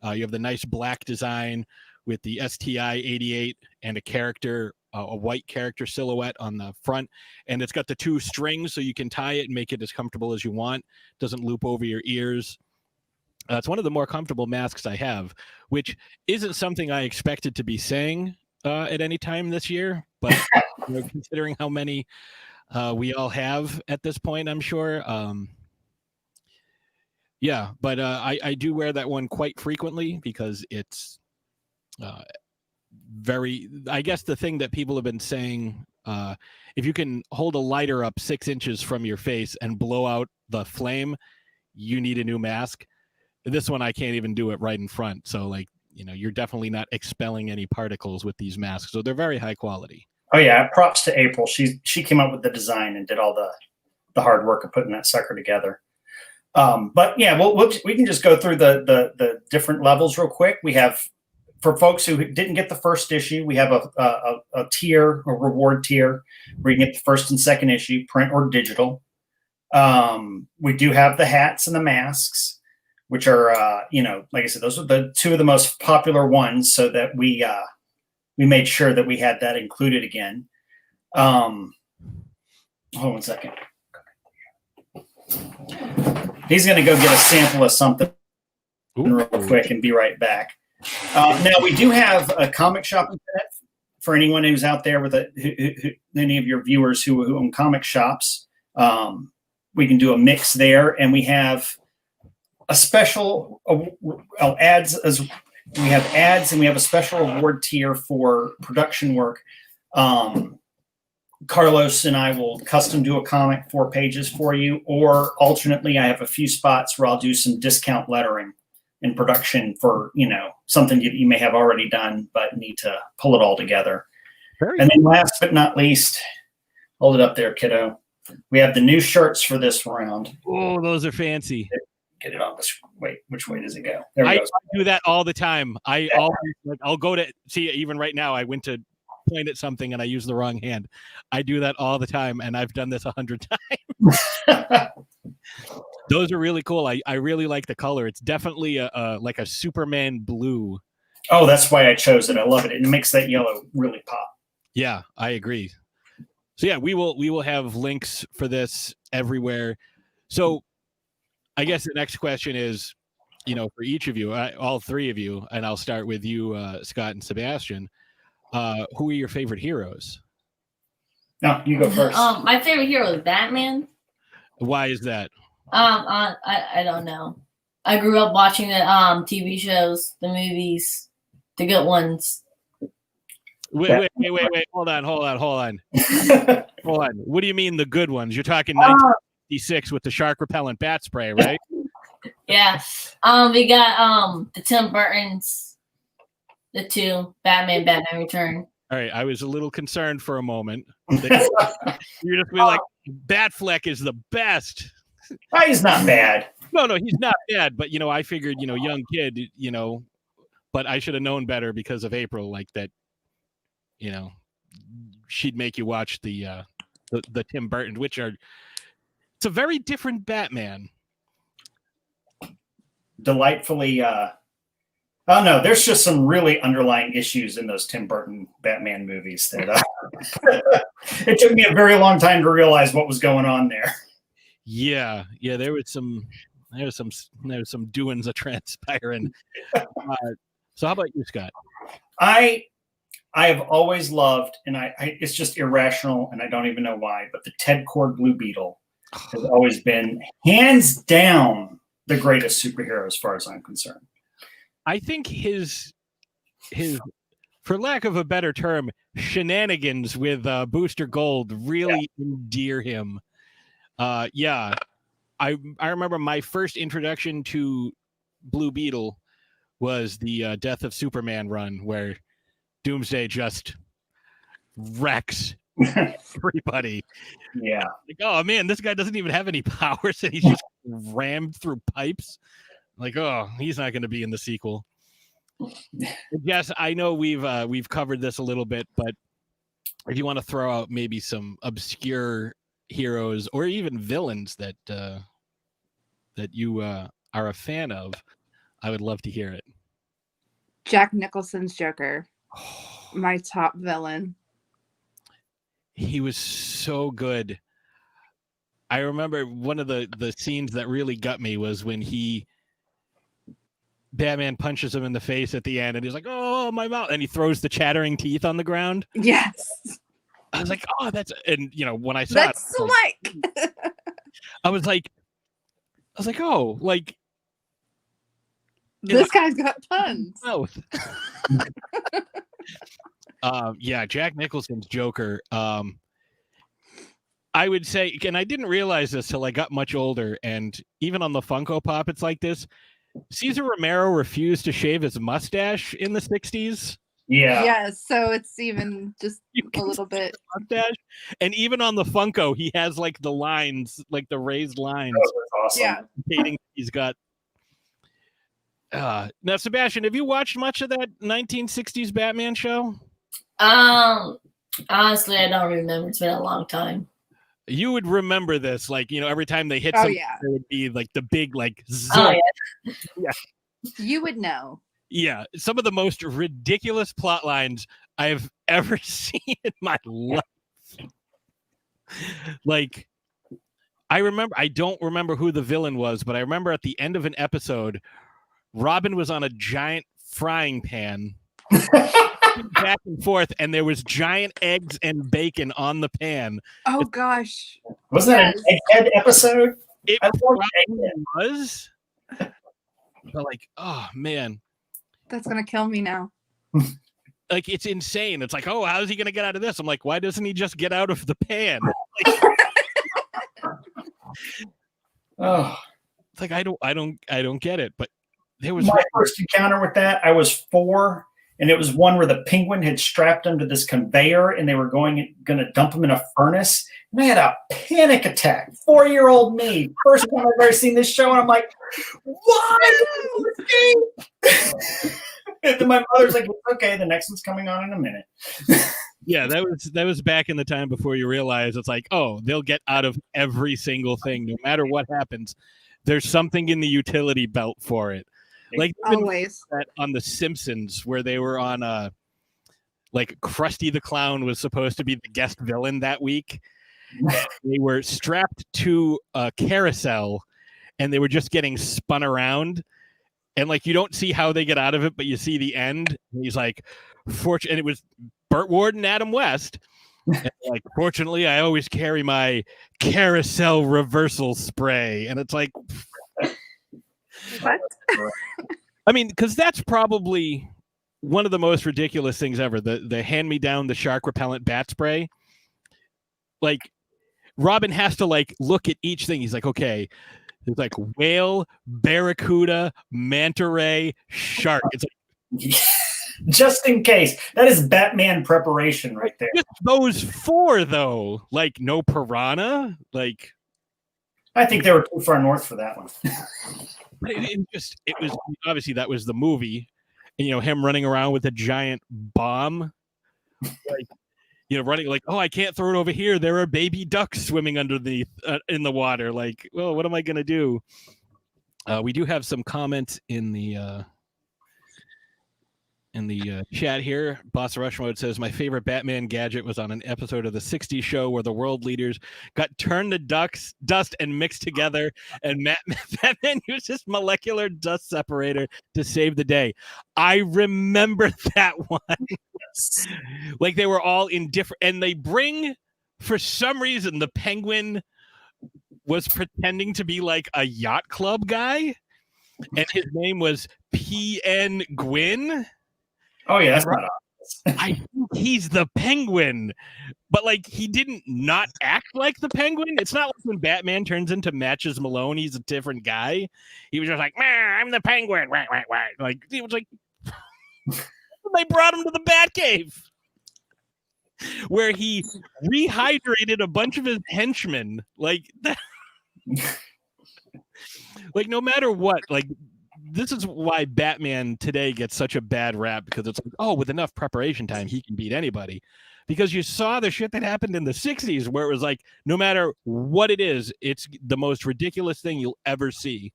Speaker 1: You have the nice black design with the STI 88 and a white character silhouette on the front, and it's got the 2 strings so you can tie it and make it as comfortable as you want. Doesn't loop over your ears. It's one of the more comfortable masks I have, which isn't something I expected to be saying at any time this year, but considering how many we all have at this point, I'm sure. But I do wear that one quite frequently because it's I guess the thing that people have been saying, if you can hold a lighter up 6 inches from your face and blow out the flame, you need a new mask. This one, I can't even do it right in front. So you're definitely not expelling any particles with these masks. So they're very high quality.
Speaker 3: Oh yeah. Props to April. She came up with the design and did all the hard work of putting that sucker together. But yeah, we can just go through the different levels real quick. We have, for folks who didn't get the first issue, we have a tier, a reward tier, where you can get the first and second issue, print or digital. We do have the hats and the masks, which are, like I said, those are the 2 of the most popular ones, so that we made sure that we had that included again. Hold on 1 second. He's going to go get a sample of something real quick and be right back. Now, we do have a comic shop for anyone who's out there with any of your viewers who own comic shops. We can do a mix there, and we have a special ads we have ads, and we have a special award tier for production work. Carlos and I will custom do a comic 4 pages for you, or alternately, I have a few spots where I'll do some discount lettering in production for, something you may have already done, but need to pull it all together. And then last but not least, hold it up there, kiddo. We have the new shirts for this round.
Speaker 1: Oh, those are fancy.
Speaker 3: Get it on this. Wait, which way does it go? There we go.
Speaker 1: I do that all the time. I'll go to see, even right now, I went to point at something and I used the wrong hand. I do that all the time, and I've done this 100 times. Those are really cool. I really like the color. It's definitely like a Superman blue.
Speaker 3: Oh, that's why I chose it. I love it. It makes that yellow really pop.
Speaker 1: Yeah, I agree. So yeah, we will have links for this everywhere. So I guess the next question is, for each of you, all 3 of you, and I'll start with you, Scott and Sebastian. Who are your favorite heroes?
Speaker 3: No, you go first.
Speaker 5: My favorite hero is Batman.
Speaker 1: Why is that?
Speaker 5: I don't know. I grew up watching the TV shows, the movies, the good ones.
Speaker 1: Wait. Hold on. Hold on. What do you mean the good ones? You're talking 1956 with the shark repellent bat spray, right?
Speaker 5: Yeah. We got the Tim Burtons, the 2, Batman Return.
Speaker 1: All right. I was a little concerned for a moment. You're just be like, Batfleck is the best.
Speaker 3: Oh, he's not bad.
Speaker 1: No, he's not bad. But I figured, young kid, but I should have known better because of April, like that. She'd make you watch the Tim Burton, which it's a very different Batman.
Speaker 3: Delightfully Oh no, there's just some really underlying issues in those Tim Burton Batman movies that it took me a very long time to realize what was going on there.
Speaker 1: Yeah, there was some doings a transpiring. So how about you, Scott?
Speaker 3: I have always loved, and I it's just irrational, and I don't even know why, but the Ted Kord Blue Beetle has always been hands down the greatest superhero as far as I'm concerned.
Speaker 1: I think his, for lack of a better term, shenanigans with Booster Gold really endear him. I remember my first introduction to Blue Beetle was the Death of Superman run, where Doomsday just wrecks everybody.
Speaker 3: Yeah.
Speaker 1: Like, oh man, this guy doesn't even have any powers, and he's just rammed through pipes. Like, oh, he's not going to be in the sequel. Yes, I know we've covered this a little bit, but if you want to throw out maybe some obscure heroes or even villains that you are a fan of, I would love to hear it.
Speaker 4: Jack Nicholson's Joker, my top villain.
Speaker 1: He was so good. I remember one of the scenes that really got me was when Batman punches him in the face at the end, and he's like, "Oh, my mouth!" and he throws the chattering teeth on the ground.
Speaker 4: Yes.
Speaker 1: I was like, "Oh, that's," and when I saw
Speaker 4: that's
Speaker 1: it,
Speaker 4: like
Speaker 1: I was like, "Oh, like
Speaker 4: this guy's got puns."
Speaker 1: Mouth." Jack Nicholson's Joker. I would say, and I didn't realize this till I got much older, and even on the Funko Pop, it's like this. Cesar Romero refused to shave his mustache in the 60s.
Speaker 3: Yeah.
Speaker 4: Yeah, so it's even just a little bit.
Speaker 1: Mustache. And even on the Funko, he has like the lines, like the raised lines.
Speaker 3: Oh, that's awesome.
Speaker 4: Yeah.
Speaker 1: He's got. Now, Sebastian, have you watched much of that 1960s Batman show?
Speaker 5: Honestly, I don't remember. It's been a long time.
Speaker 1: You would remember this, like, every time they hit something, there would be like the big, like,
Speaker 5: Oh,
Speaker 1: yeah.
Speaker 4: You would know.
Speaker 1: Yeah, some of the most ridiculous plot lines I've ever seen in my life. Like, I don't remember who the villain was, but I remember at the end of an episode, Robin was on a giant frying pan back and forth, and there was giant eggs and bacon on the pan.
Speaker 4: Oh gosh.
Speaker 3: Wasn't that an Egghead episode?
Speaker 1: It
Speaker 3: I
Speaker 1: probably was. But like, oh man.
Speaker 4: That's gonna kill me now.
Speaker 1: Like, it's insane. It's like, oh, how's he gonna get out of this? I'm like, why doesn't he just get out of the pan?
Speaker 3: Oh,
Speaker 1: it's like I don't get it. But there was
Speaker 3: my first encounter with that. I was 4, and it was one where the penguin had strapped him to this conveyor, and they were going to dump him in a furnace. And I had a panic attack. 4-year-old me, first time I've ever seen this show, and I'm like, "Why?" And then my mother's like, "It's okay. The next one's coming on in a minute."
Speaker 1: Yeah, that was back in the time before you realize it's like, oh, they'll get out of every single thing, no matter what happens. There's something in the utility belt for it. Like
Speaker 4: Always.
Speaker 1: that on The Simpsons, where they were on like Krusty the Clown was supposed to be the guest villain that week. They were strapped to a carousel, and they were just getting spun around. And like, you don't see how they get out of it, but you see the end. And he's like, and it was Burt Ward and Adam West. And like, fortunately, I always carry my carousel reversal spray. And it's like,
Speaker 4: What?
Speaker 1: I mean, because that's probably one of the most ridiculous things ever. The hand-me-down, the shark repellent bat spray. Like, Robin has to like look at each thing. He's like, okay, there's like whale, barracuda, manta ray, shark. It's like,
Speaker 3: just in case. That is Batman preparation right there.
Speaker 1: just those 4 though. Like, no piranha. Like,
Speaker 3: I think they were too far north for that one.
Speaker 1: but it was obviously that was the movie, and him running around with a giant bomb, like, running like, oh, I can't throw it over here. There are baby ducks swimming underneath in the water. Like, well, what am I gonna do? We do have some comments in the in the chat here. Boss Rush Mode says, my favorite Batman gadget was on an episode of the 60s show where the world leaders got turned to dust and mixed together, and Batman used his molecular dust separator to save the day. I remember that one. Like they were all in different, and they bring, for some reason, the Penguin was pretending to be like a yacht club guy, and his name was P.N. Gwyn.
Speaker 3: Oh yeah, that's not obvious.
Speaker 1: I think he's the Penguin, but like he didn't not act like the Penguin. It's not like when Batman turns into Matches Malone, he's a different guy. He was just like, man, I'm the Penguin. Like he was like, they brought him to the Batcave, where he rehydrated a bunch of his henchmen. Like that, like no matter what, like. This is why Batman today gets such a bad rap, because it's like, oh, with enough preparation time, he can beat anybody. Because you saw the shit that happened in the 60s where it was like, no matter what it is, it's the most ridiculous thing you'll ever see.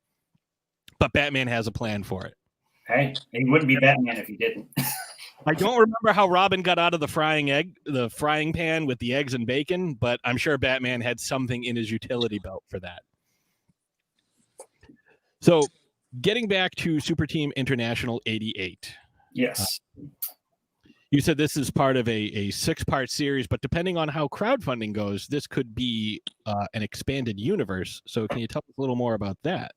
Speaker 1: But Batman has a plan for it.
Speaker 3: Hey, he wouldn't be Batman if he didn't.
Speaker 1: I don't remember how Robin got out of the frying pan with the eggs and bacon, but I'm sure Batman had something in his utility belt for that. So, getting back to Super Team International 88.
Speaker 3: Yes.
Speaker 1: You said this is part of a 6-part series, but depending on how crowdfunding goes, this could be an expanded universe. So can you tell us a little more about that?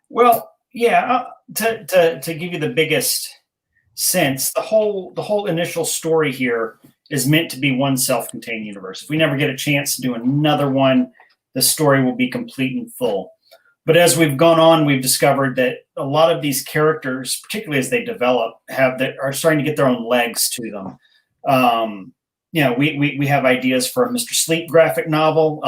Speaker 3: Well, yeah, to give you the biggest sense, the whole initial story here is meant to be one self-contained universe. If we never get a chance to do another one, the story will be complete and full. But as we've gone on, we've discovered that a lot of these characters, particularly as they develop, are starting to get their own legs to them. We have ideas for a Mr. Sleep graphic novel.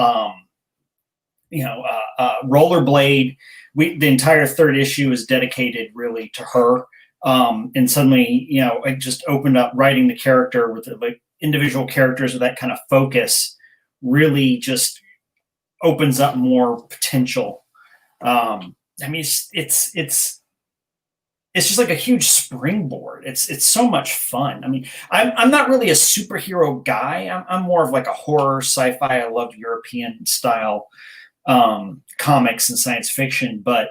Speaker 3: Rollerblade. The entire 3rd issue is dedicated really to her. And suddenly, it just opened up writing the character with like individual characters with that kind of focus. Really, just opens up more potential. It's just like a huge springboard. It's so much fun. I mean, I'm not really a superhero guy. I'm more of like a horror, sci-fi. I love European style comics and science fiction, but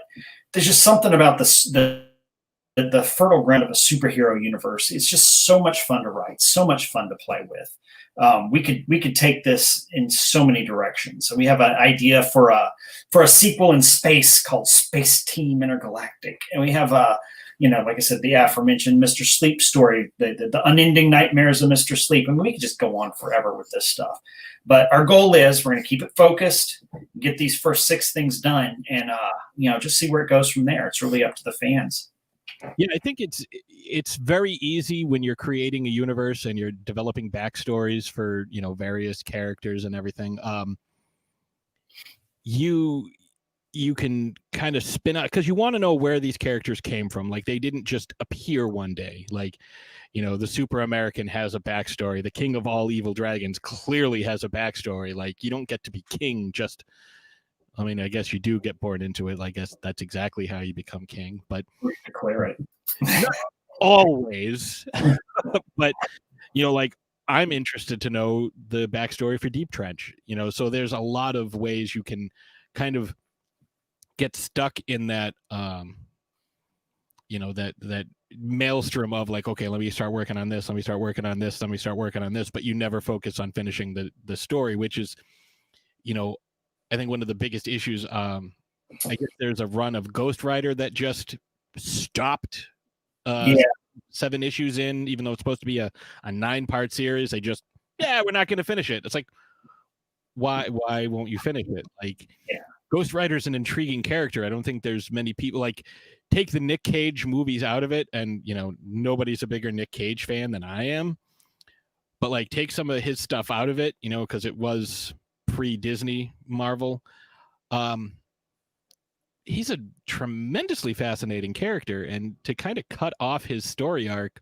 Speaker 3: there's just something about the fertile ground of a superhero universe. It's just so much fun to write, so much fun to play with. We could take this in so many directions. So we have an idea for a sequel in space called Space Team Intergalactic, and we have like I said, the aforementioned Mr. Sleep story, the unending nightmares of Mr. Sleep. I mean, we could just go on forever with this stuff. But our goal is we're going to keep it focused, get these first 6 things done, and just see where it goes from there. It's really up to the fans.
Speaker 1: Yeah, I think it's very easy when you're creating a universe and you're developing backstories for various characters and everything. You can kind of spin out because you want to know where these characters came from. Like they didn't just appear one day. Like the Super American has a backstory. The King of all evil dragons clearly has a backstory. Like you don't get to be king just. I mean, I guess you do get born into it. I guess that's exactly how you become king, but
Speaker 3: clear it.
Speaker 1: Not always. But like I'm interested to know the backstory for Deep Trench. So there's a lot of ways you can kind of get stuck in that that maelstrom of like, okay, let me start working on this, let me start working on this, let me start working on this, but you never focus on finishing the story, which is I think one of the biggest issues. I guess there's a run of Ghost Rider that just stopped 7 issues in, even though it's supposed to be a 9-part series. They just, we're not going to finish it. It's like, why won't you finish it? Like, Ghost Rider's an intriguing character. I don't think there's many people like take the Nick Cage movies out of it, and nobody's a bigger Nick Cage fan than I am. But like, take some of his stuff out of it, because it was pre-Disney Marvel. He's a tremendously fascinating character, and to kind of cut off his story arc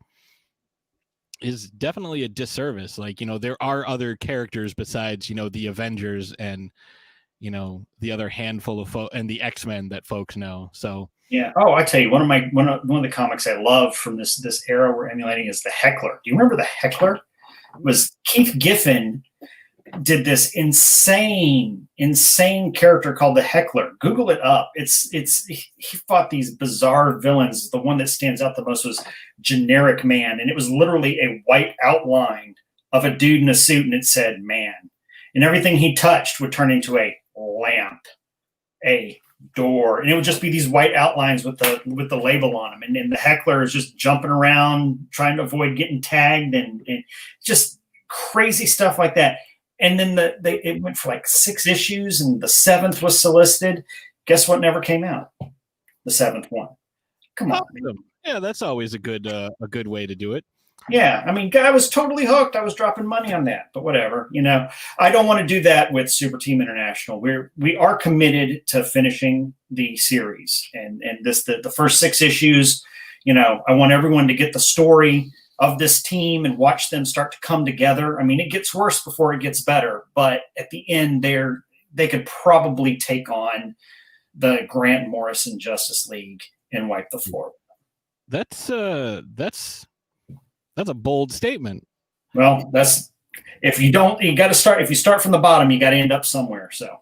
Speaker 1: is definitely a disservice. Like, there are other characters besides, the Avengers and, the other handful of and the X-Men that folks know. So
Speaker 3: Yeah. Oh, I tell you, one of the comics I love from this era we're emulating is the Heckler. Do you remember the Heckler? It was Keith Giffen did this insane character called the Heckler. Google it up. He fought these bizarre villains. The one that stands out the most was Generic Man, and it was literally a white outline of a dude in a suit, and it said "man," and everything he touched would turn into a lamp, a door, and it would just be these white outlines with the label on them, and then the Heckler is just jumping around trying to avoid getting tagged, and just crazy stuff like that. And then it went for like 6 issues, and the 7th was solicited. Guess what never came out? The 7th one. Come on. Man.
Speaker 1: Yeah, that's always a good way to do it.
Speaker 3: Yeah, I mean, I was totally hooked. I was dropping money on that, but whatever. I don't want to do that with Super Team International. We are committed to finishing the series, and the first 6 issues. I want everyone to get the story of this team and watch them start to come together. I mean, it gets worse before it gets better, but at the end, they could probably take on the Grant Morrison Justice League and wipe the floor.
Speaker 1: That's a bold statement.
Speaker 3: Well, if you start from the bottom, you got to end up somewhere. So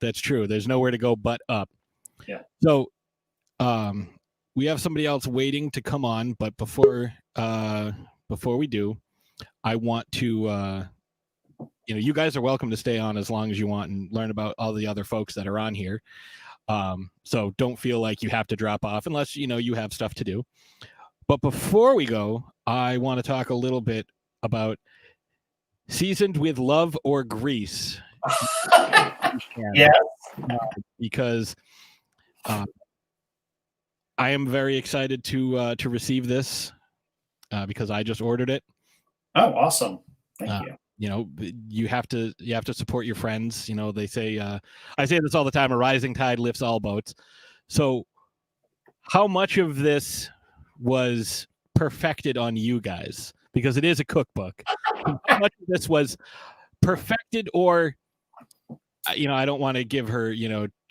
Speaker 1: That's true. There's nowhere to go but up.
Speaker 3: Yeah.
Speaker 1: So, we have somebody else waiting to come on, but before we do, I want to, you guys are welcome to stay on as long as you want and learn about all the other folks that are on here. So don't feel like you have to drop off unless, you have stuff to do. But before we go, I want to talk a little bit about Seasoned with Love or Grease.
Speaker 3: Yeah.
Speaker 1: Because I am very excited to receive this because I just ordered it.
Speaker 3: Oh, awesome! Thank you.
Speaker 1: You have to support your friends. They say I say this all the time: a rising tide lifts all boats. So, how much of this was perfected on you guys? Because it is a cookbook. How much of this was perfected, or I don't want to give her,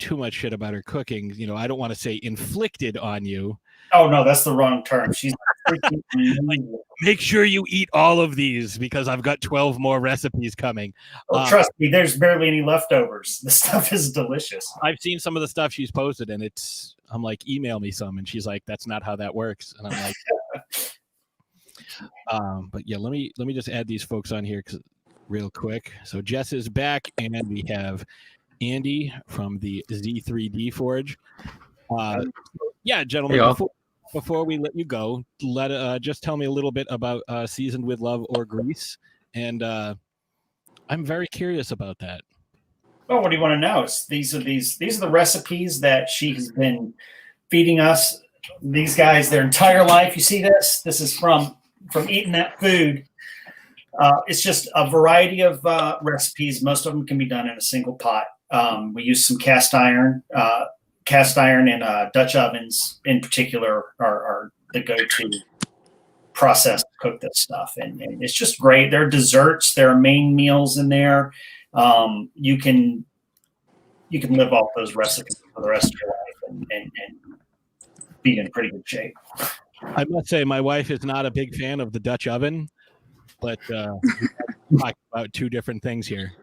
Speaker 1: too much shit about her cooking. I don't want to say inflicted on you.
Speaker 3: Oh no, that's the wrong term. She's freaking
Speaker 1: like, make sure you eat all of these because I've got 12 more recipes coming.
Speaker 3: Oh, trust me, there's barely any leftovers. The stuff is delicious.
Speaker 1: I've seen some of the stuff she's posted, and I'm like, email me some, and she's like, that's not how that works. And I'm like, but yeah, let me just add these folks on here real quick. So Jess is back, and we have Andy from the Z3D Forge. Yeah, gentlemen, before we let you go, just tell me a little bit about Seasoned with Love or Grease, and I'm very curious about that.
Speaker 3: Well, what do you want to know? These are the recipes that she has been feeding us, these guys, their entire life. You see this? This is from eating that food. It's just a variety of recipes. Most of them can be done in a single pot. We use some cast iron and Dutch ovens in particular are the go-to process to cook this stuff. And it's just great. There are desserts, there are main meals in there. You can live off those recipes for the rest of your life and be in pretty good shape.
Speaker 1: I must say my wife is not a big fan of the Dutch oven, but we're talking about 2 different things here.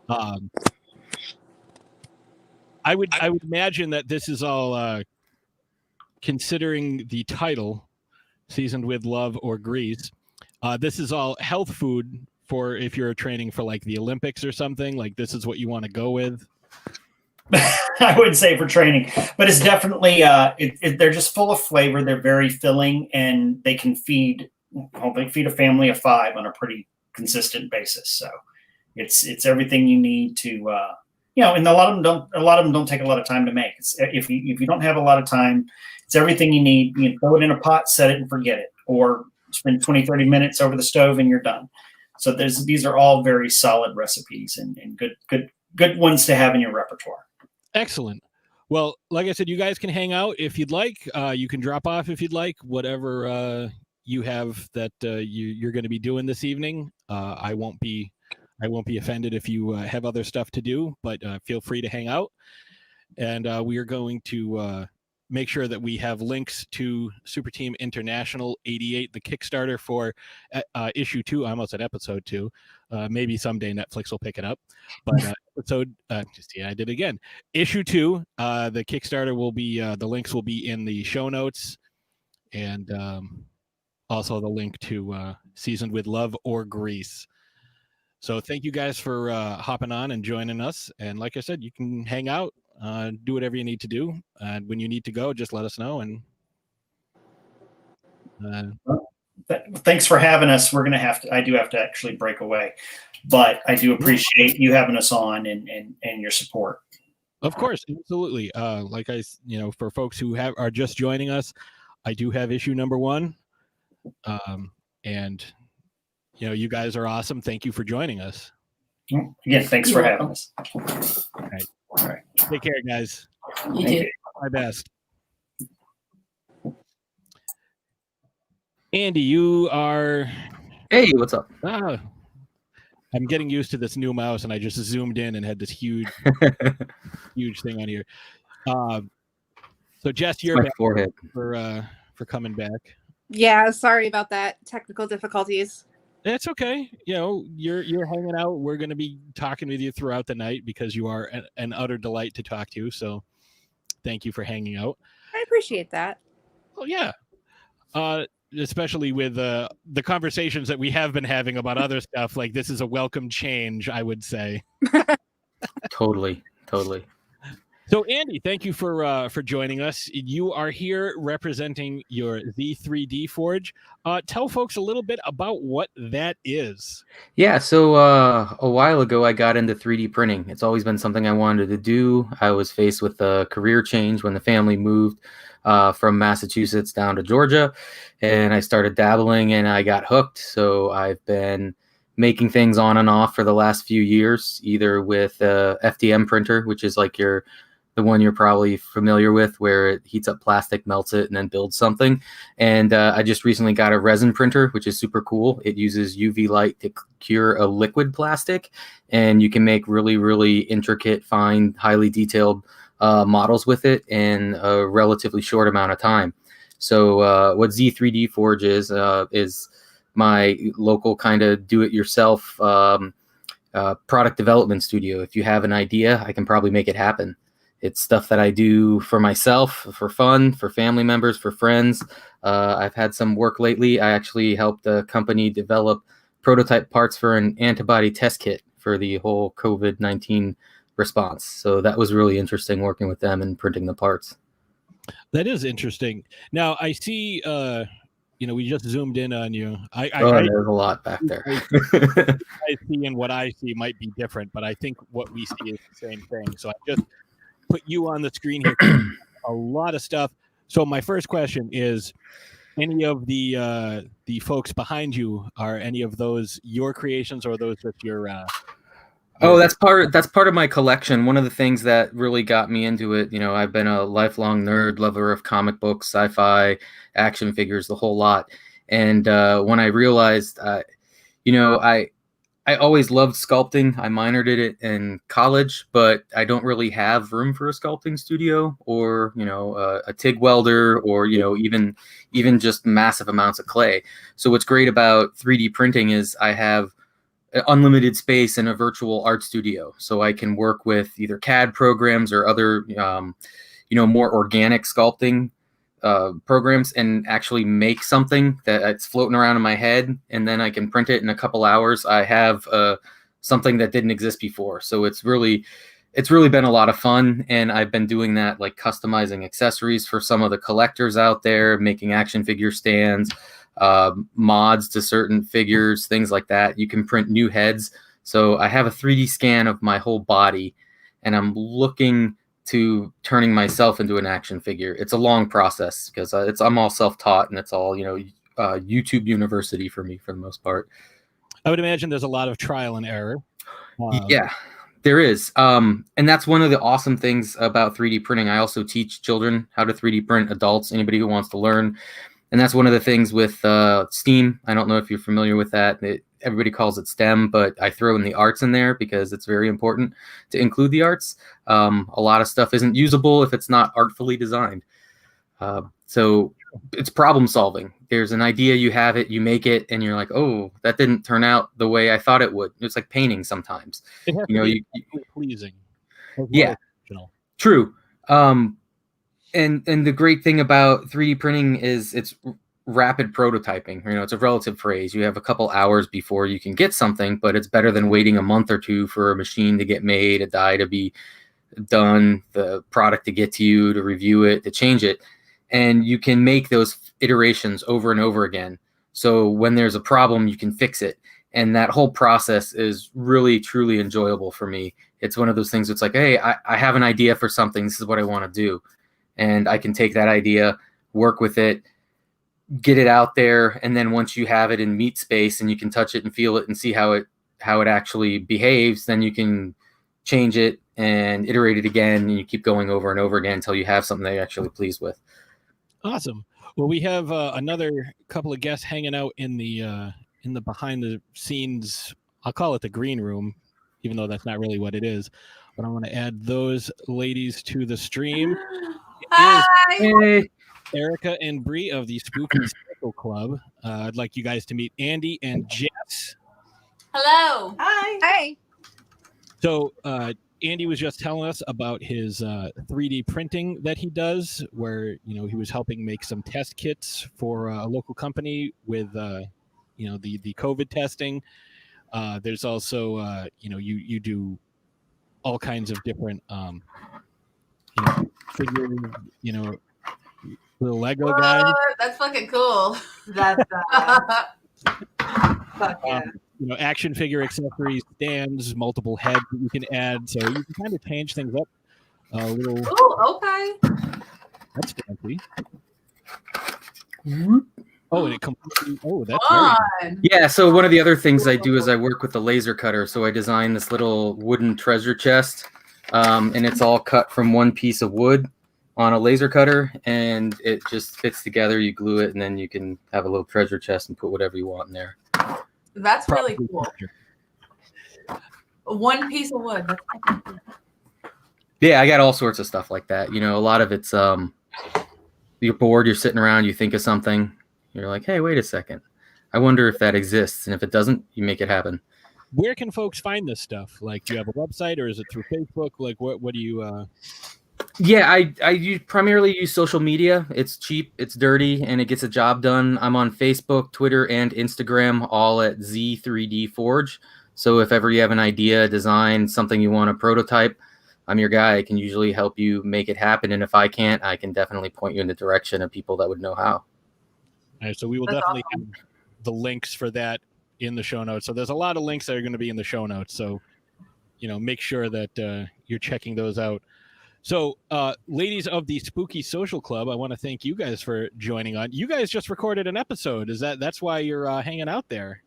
Speaker 1: I would imagine that this is all considering the title, Seasoned with Love or Grease. This is all health food for if you're training for like the Olympics or something. Like this is what you want to go with.
Speaker 3: I wouldn't say for training, but it's definitely they're just full of flavor. They're very filling, and they can feed a family of 5 on a pretty consistent basis. So it's everything you need to and a lot of them don't take a lot of time to make. If you don't have a lot of time, it's everything you need. You throw it in a pot, set it and forget it, or spend 20-30 minutes over the stove and you're done. So these are all very solid recipes and good ones to have in your repertoire.
Speaker 1: Excellent. Well, like I said, you guys can hang out if you'd like. You can drop off if you'd like. Whatever you have that you're going to be doing this evening. I won't be offended if you have other stuff to do, but feel free to hang out. and we are going to make sure that we have links to Super Team International 88, the Kickstarter for issue 2. I almost said episode 2. Maybe someday Netflix will pick it up. But I did it again. Issue 2, the Kickstarter will be, the links will be in the show notes, and also the link to Seasoned with Love or Grease. So thank you guys for hopping on and joining us. And like I said, you can hang out, do whatever you need to do. And when you need to go, just let us know. And
Speaker 3: thanks for having us. I do have to actually break away, but I do appreciate you having us on and your support.
Speaker 1: Of course, absolutely. Like for folks who are just joining us, I do have issue number 1. And you guys are awesome. Thank you for joining us.
Speaker 3: Again, thanks for having us.
Speaker 1: All right. Take care, guys.
Speaker 5: You too.
Speaker 1: My best. Andy, you are.
Speaker 6: Hey, what's up?
Speaker 1: I'm getting used to this new mouse, and I just zoomed in and had this huge, huge thing on here. So Jess, you're back
Speaker 6: forehead
Speaker 1: for coming back.
Speaker 4: Yeah, sorry about that. Technical difficulties.
Speaker 1: It's okay. You're hanging out. We're going to be talking with you throughout the night because you are an utter delight to talk to. So thank you for hanging out.
Speaker 4: I appreciate that.
Speaker 1: Well, yeah. Especially with the conversations that we have been having about other stuff. Like, this is a welcome change, I would say.
Speaker 6: Totally.
Speaker 1: So, Andy, thank you for joining us. You are here representing your Z3D Forge. Tell folks a little bit about what that is.
Speaker 6: Yeah, so a while ago, I got into 3D printing. It's always been something I wanted to do. I was faced with a career change when the family moved from Massachusetts down to Georgia, and I started dabbling, and I got hooked. So I've been making things on and off for the last few years, either with a FDM printer, which is like the one you're probably familiar with, where it heats up plastic, melts it, and then builds something. And I just recently got a resin printer, which is super cool. It uses UV light to cure a liquid plastic, and you can make really, really intricate, fine, highly detailed models with it in a relatively short amount of time. So what Z3D Forge is my local kind of do-it-yourself product development studio. If you have an idea, I can probably make it happen. It's stuff that I do for myself, for fun, for family members, for friends. I've had some work lately. I actually helped a company develop prototype parts for an antibody test kit for the whole COVID-19 response. So that was really interesting working with them and printing the parts.
Speaker 1: That is interesting. Now, I see, we just zoomed in on you.
Speaker 6: There's a lot back there.
Speaker 1: I see and what I see might be different, but I think what we see is the same thing. So I just put you on the screen here. A lot of stuff. So my first question is, any of the folks behind you, are any of those your creations or those with your
Speaker 6: that's part of my collection. One of the things that really got me into it, I've been a lifelong nerd, lover of comic books, sci-fi, action figures, the whole lot. And when I realized, I always loved sculpting. I minored in it in college, but I don't really have room for a sculpting studio or, a TIG welder or, even just massive amounts of clay. So what's great about 3D printing is I have unlimited space in a virtual art studio. So I can work with either CAD programs or other, more organic sculpting programs and actually make something that's floating around in my head, and then I can print it in a couple hours. I have something that didn't exist before. So it's really been a lot of fun, and I've been doing that, like customizing accessories for some of the collectors out there, making action figure stands, mods to certain figures, things like that. You can print new heads. So I have a 3D scan of my whole body, and I'm looking to turning myself into an action figure. It's a long process because I'm all self-taught, and it's all, YouTube university for me for the most part.
Speaker 1: I would imagine there's a lot of trial and error.
Speaker 6: Yeah, there is. And that's one of the awesome things about 3D printing. I also teach children how to 3D print, adults, anybody who wants to learn. And that's one of the things with Steam. I don't know if you're familiar with that. everybody calls it STEM, but I throw in the arts in there because it's very important to include the arts. A lot of stuff isn't usable if it's not artfully designed. So it's problem solving. There's an idea, you have it, you make it, and you're like, oh, that didn't turn out the way I thought it would. It's like painting sometimes.
Speaker 1: It has to be pleasing.
Speaker 6: Yeah, true. And the great thing about 3D printing is it's rapid prototyping. It's a relative phrase. You have a couple hours before you can get something, but it's better than waiting a month or two for a machine to get made, a die to be done, the product to get to you, to review it, to change it. And you can make those iterations over and over again. So when there's a problem, you can fix it. And that whole process is really, truly enjoyable for me. It's one of those things that's like, hey, I have an idea for something. This is what I want to do. And I can take that idea, work with it, get it out there. And then once you have it in meat space and you can touch it and feel it and see how it actually behaves, then you can change it and iterate it again. And you keep going over and over again until you have something that you're actually pleased with.
Speaker 1: Awesome. Well, we have another couple of guests hanging out in the behind the scenes. I'll call it the green room, even though that's not really what it is. But I want to add those ladies to the stream.
Speaker 7: Hi.
Speaker 6: Hey.
Speaker 1: Erica and Bree of the Spooky Circle Club. I'd like you guys to meet Andy and Jess.
Speaker 7: Hello.
Speaker 4: Hi. Hi.
Speaker 1: So Andy was just telling us about his 3D printing that he does, where he was helping make some test kits for a local company with the COVID testing. There's also you do all kinds of different figures, little Lego guys.
Speaker 7: That's fucking cool.
Speaker 4: That's fuck yeah.
Speaker 1: Action figure accessories, stands, multiple heads that you can add, so you can kind of change things up a little.
Speaker 7: Oh, okay.
Speaker 1: That's fancy. Oh, and it completely. Oh, that's
Speaker 7: Fun.
Speaker 6: Yeah, so one of the other things I do is I work with the laser cutter. So I design this little wooden treasure chest, and it's all cut from one piece of wood on a laser cutter, and it just fits together. You glue it, and then you can have a little treasure chest and put whatever you want in there.
Speaker 7: That's really cool. One piece of wood. That's fucking cool.
Speaker 6: Yeah, I got all sorts of stuff like that. A lot of it's you're bored, you're sitting around, you think of something, you're like, hey, wait a second, I wonder if that exists, and if it doesn't, you make it happen.
Speaker 1: Where can folks find this stuff? Like, do you have a website, or is it through Facebook? Like, what do you?
Speaker 6: Yeah, I primarily use social media. It's cheap, it's dirty, and it gets a job done. I'm on Facebook, Twitter, and Instagram, all at Z3D Forge. So if ever you have an idea, design, something you want to prototype, I'm your guy. I can usually help you make it happen. And if I can't, I can definitely point you in the direction of people that would know how.
Speaker 1: All right, so we will definitely have the links for that in the show notes. So there's a lot of links that are going to be in the show notes. So, make sure that you're checking those out. So, ladies of the Spooky Social Club, I want to thank you guys for joining on. You guys just recorded an episode. That's why you're hanging out there?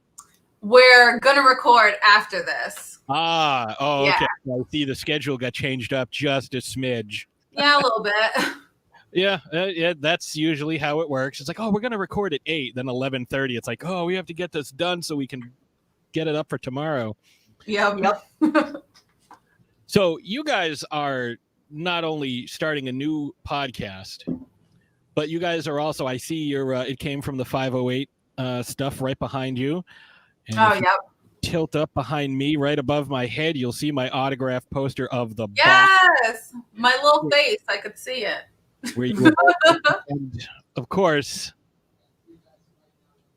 Speaker 7: We're gonna record after this.
Speaker 1: Oh,
Speaker 7: Yeah.
Speaker 1: Okay. I see the schedule got changed up just a smidge.
Speaker 7: Yeah, a little bit.
Speaker 1: Yeah, that's usually how it works. It's like, oh, we're gonna record at 8, then 11:30. It's like, oh, we have to get this done so we can get it up for tomorrow.
Speaker 7: Yep.
Speaker 1: So you guys are not only starting a new podcast, but you guys are also, I see your it came from the 508 stuff right behind you. And
Speaker 7: Yep.
Speaker 1: Tilt up behind me, right above my head, you'll see my autograph poster of the box.
Speaker 7: Yes, my little face. I could see it.
Speaker 1: Where you were. And of course,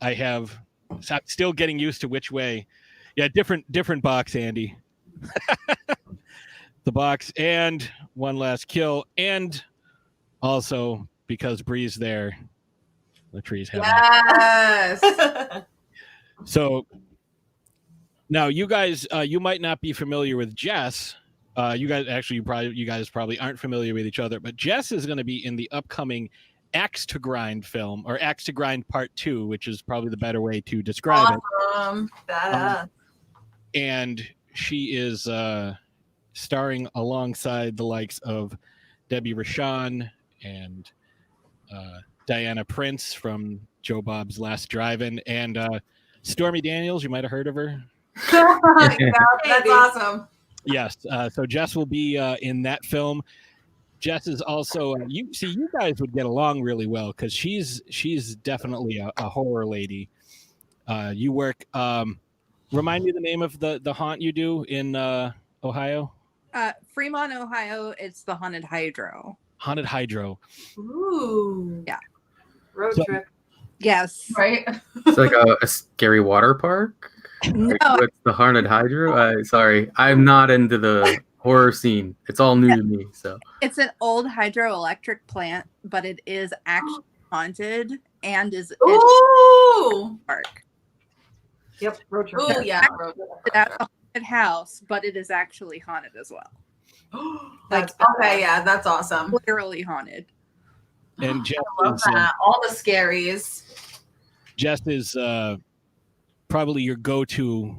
Speaker 1: I'm still getting used to which way. Yeah, different box, Andy. The box and One Last Kill, and also because Bree's there, the trees have.
Speaker 7: Yes.
Speaker 1: So now you guys, you might not be familiar with Jess. You guys probably aren't familiar with each other, but Jess is going to be in the upcoming Axe to Grind film, or Axe to Grind Part 2, which is probably the better way to describe
Speaker 7: Awesome. Badass.
Speaker 1: and she is starring alongside the likes of Debbie Rashawn and Diana Prince from Joe Bob's Last Drive-In, and Stormy Daniels, you might have heard of her.
Speaker 7: Yeah, that's awesome.
Speaker 1: Yes. So Jess will be in that film. Jess is also you guys would get along really well because she's definitely a horror lady. You work. Remind me the name of the haunt you do in Ohio.
Speaker 4: Fremont, Ohio. It's the Haunted Hydro.
Speaker 1: Haunted Hydro.
Speaker 7: Ooh.
Speaker 4: Yeah.
Speaker 7: Road
Speaker 1: So-
Speaker 7: trip.
Speaker 4: Yes.
Speaker 7: Right?
Speaker 6: It's like a scary water park.
Speaker 4: No,
Speaker 6: What's the Haunted Hydro? Sorry, I'm not into the horror scene. It's all new to me. So
Speaker 4: it's an old hydroelectric plant, but it is actually haunted and is in
Speaker 7: Ooh.
Speaker 4: a park.
Speaker 8: Yep, road trip.
Speaker 7: Ooh, yeah. Road
Speaker 4: That's a haunted house, but it is actually haunted as well.
Speaker 7: Like, okay, yeah, that's awesome.
Speaker 4: Literally haunted.
Speaker 1: And Jess
Speaker 7: I love
Speaker 1: is,
Speaker 7: that. All the scaries.
Speaker 1: Jess is probably your go-to,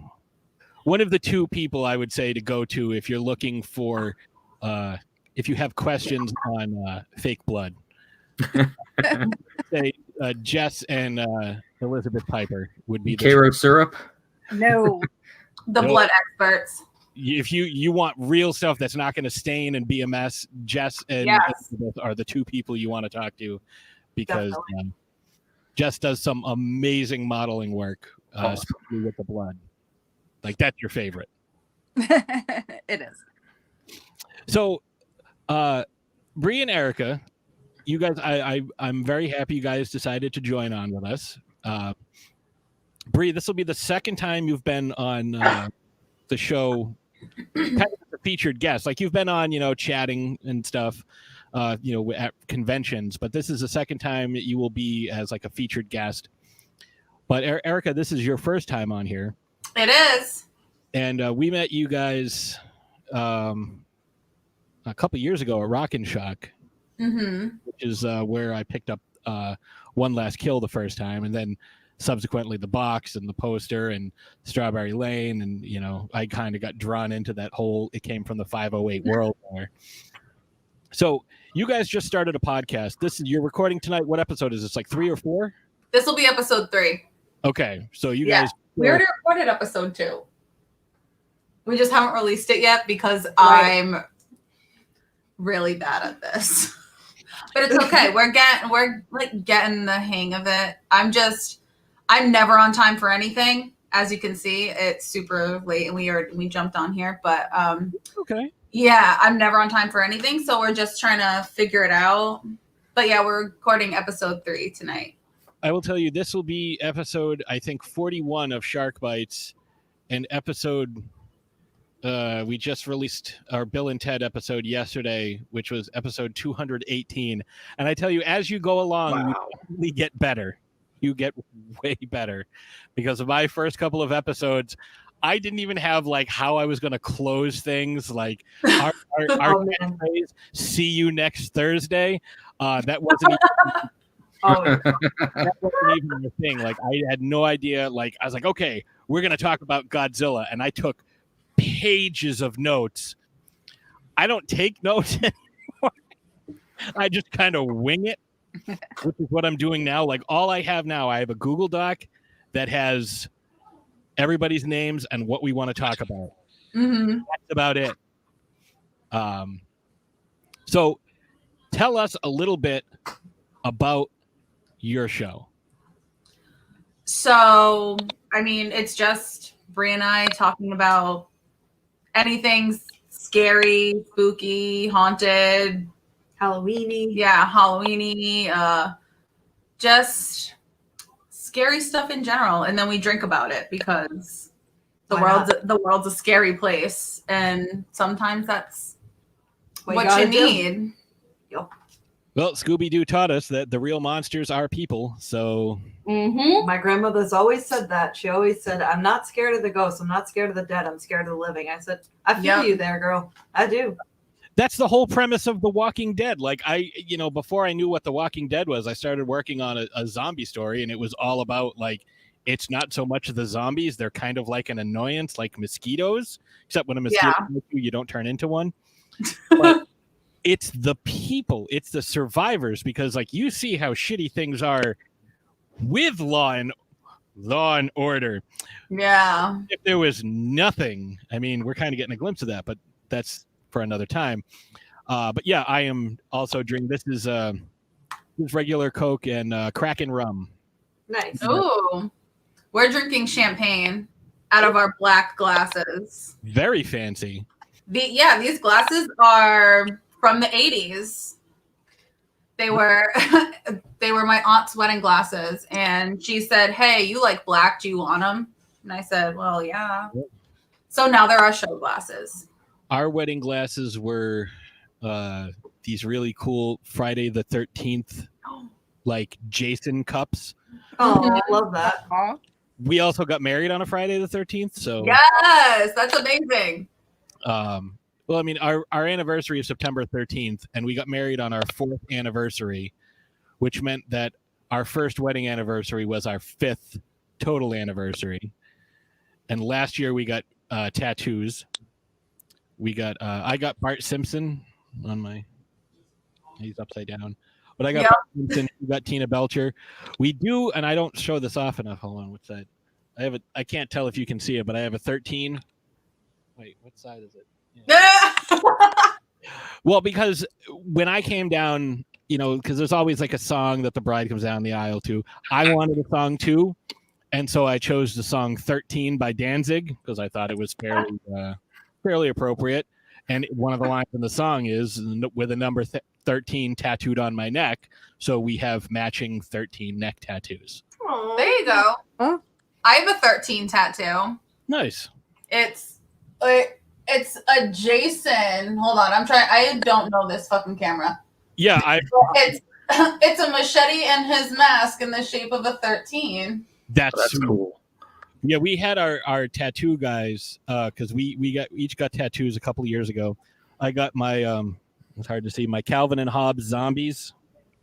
Speaker 1: one of the two people I would say to go to if you're looking for, if you have questions on fake blood. Say Jess and Elizabeth Piper would be the
Speaker 6: Cairo syrup.
Speaker 4: No.
Speaker 7: The
Speaker 1: Nope.
Speaker 7: blood experts.
Speaker 1: if you want real stuff that's not going to stain and be a mess, Jess and
Speaker 7: Yes.
Speaker 1: Elizabeth are the two people you want to talk to because Jess does some amazing modeling work, especially with the blood. Like that's your favorite.
Speaker 4: It is.
Speaker 1: So, Bree and Erica, you guys, I'm very happy you guys decided to join on with us. Bree, this will be the second time you've been on the show, kind of as a featured guest. Like you've been on, chatting and stuff, at conventions, but this is the second time that you will be as like a featured guest. But Erica, this is your first time on here.
Speaker 7: It is.
Speaker 1: And we met you guys a couple years ago at Rock and Shock, which is where I picked up One Last Kill the first time, and then subsequently the box and the poster and Strawberry Lane, and I kind of got drawn into that whole. It came from the 508 world there. So you guys just started a podcast. You're recording tonight. What episode is this? Like 3 or 4?
Speaker 7: This will be episode 3.
Speaker 1: Okay, so you
Speaker 7: Yeah.
Speaker 1: guys.
Speaker 7: We already recorded episode 2. We just haven't released it yet because I'm really bad at this. But it's okay. We're getting the hang of it. I'm never on time for anything. As you can see, it's super late and we jumped on here, but
Speaker 1: Okay.
Speaker 7: yeah, I'm never on time for anything, so we're just trying to figure it out. But yeah, we're recording episode 3 tonight.
Speaker 1: I will tell you, this will be episode, I think, 41 of Shark Bites, and episode. We just released our Bill and Ted episode yesterday, which was episode 218. And I tell you, as you go along, you definitely get better. You get way better, because of my first couple of episodes, I didn't even have like how I was going to close things. Like our catchphrase, "See you next Thursday." That wasn't. That wasn't even a thing. Like I had no idea. Like I was like, okay, we're going to talk about Godzilla, and I took pages of notes. I don't take notes anymore. I just kind of wing it, which is what I'm doing now. Like all I have now, I have a Google Doc that has everybody's names and what we want to talk about. That's about it. So tell us a little bit about your show.
Speaker 7: So, I mean, it's just Brie and I talking about anything scary, spooky, haunted,
Speaker 8: Halloweeny.
Speaker 7: yeah, Halloweeny, just scary stuff in general, and then we drink about it because the world's a scary place, and sometimes that's what you need.
Speaker 1: Well, Scooby-Doo taught us that the real monsters are people. So
Speaker 8: My grandmother's always said that. She always said, "I'm not scared of the ghosts. I'm not scared of the dead. I'm scared of the living." I said, "I feel you there, girl. I do."
Speaker 1: that's the whole premise of The Walking Dead. Like before I knew what The Walking Dead was, I started working on a zombie story, and it was all about like, it's not so much the zombies. They're kind of like an annoyance, like mosquitoes, except when a mosquito hits you, you don't turn into one. But it's the people, it's the survivors, because like you see how shitty things are with law and Law and Order.
Speaker 7: Yeah.
Speaker 1: If there was nothing, I mean, we're kind of getting a glimpse of that, but that's for another time. But yeah, I am also drinking. This is regular Coke and Kraken rum.
Speaker 8: Nice.
Speaker 7: Ooh. We're drinking champagne out of our black glasses.
Speaker 1: Very fancy.
Speaker 7: These glasses are from the 80s. They were my aunt's wedding glasses, and she said, "Hey, you like black? Do you want them?" And I said, "Well, yeah." So now they're our show glasses.
Speaker 1: Our wedding glasses were these really cool Friday the 13th, like Jason cups.
Speaker 8: Oh, I love that.
Speaker 1: We also got married on a Friday the 13th, so
Speaker 7: Yes, that's amazing.
Speaker 1: Well, I mean, our anniversary is September 13th, and we got married on our 4th anniversary, which meant that our first wedding anniversary was our 5th total anniversary. And last year we got tattoos. We got I got Bart Simpson on my. He's upside down, but I got Bart Simpson. We got Tina Belcher. We do, and I don't show this off enough. Hold on, what's that? I can't tell if you can see it, but I have a 13. Wait, what side is it? Yeah. Well, because when I came down, because there's always like a song that the bride comes down the aisle to. I wanted a song too, and so I chose the song 13 by Danzig because I thought it was fairly appropriate. And one of the lines in the song is with a number 13 tattooed on my neck, so we have matching 13 neck tattoos.
Speaker 8: Aww.
Speaker 7: There you go.
Speaker 2: Huh?
Speaker 7: I have a 13 tattoo.
Speaker 1: Nice.
Speaker 7: It's a Jason. Hold on, I don't know this fucking camera.
Speaker 1: Yeah,
Speaker 7: It's a machete and his mask in the shape of a 13.
Speaker 1: That's
Speaker 6: cool.
Speaker 1: Yeah, we had our tattoo guys because we each got tattoos a couple of years ago. I got my it's hard to see, my Calvin and Hobbes zombies.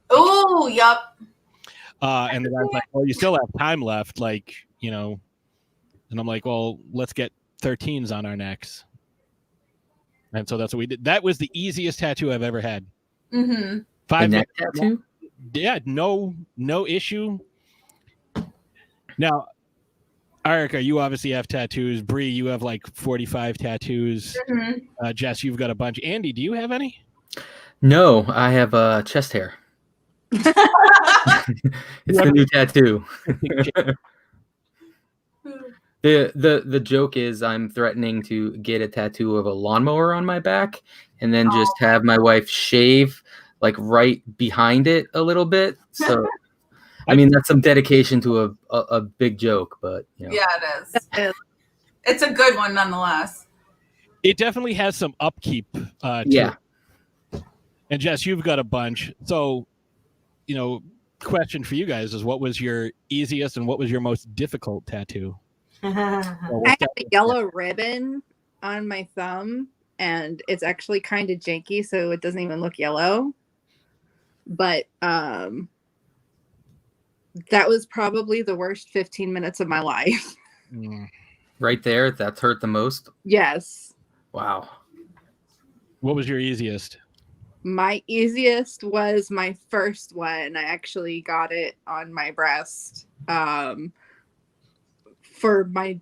Speaker 7: Oh, yup.
Speaker 1: And the guy's like, "Well, you still have time left, and I'm like, "Well, let's get 13s on our necks." And so that's what we did. That was the easiest tattoo I've ever had.
Speaker 7: Mm-hmm.
Speaker 1: 5
Speaker 6: neck
Speaker 1: minutes.
Speaker 6: tattoo?
Speaker 1: Yeah, no issue. Now, Erica, you obviously have tattoos. Bree, you have like 45 tattoos.
Speaker 7: Mm-hmm.
Speaker 1: Jess, you've got a bunch. Andy, do you have any?
Speaker 6: No, I have chest hair. It's the new tattoo. The joke is I'm threatening to get a tattoo of a lawnmower on my back and then just have my wife shave like right behind it a little bit. So I mean that's some dedication to a big joke, but
Speaker 7: Yeah, it is. It's a good one nonetheless.
Speaker 1: It definitely has some upkeep to
Speaker 6: yeah.
Speaker 1: it. And Jess, you've got a bunch. So, question for you guys is, what was your easiest and what was your most difficult tattoo?
Speaker 4: I have a yellow ribbon on my thumb, and it's actually kind of janky, so it doesn't even look yellow. But that was probably the worst 15 minutes of my life.
Speaker 6: Right there, that's hurt the most.
Speaker 4: Yes.
Speaker 6: Wow.
Speaker 1: What was your easiest?
Speaker 4: My easiest was my first one. I actually got it on my breast. For my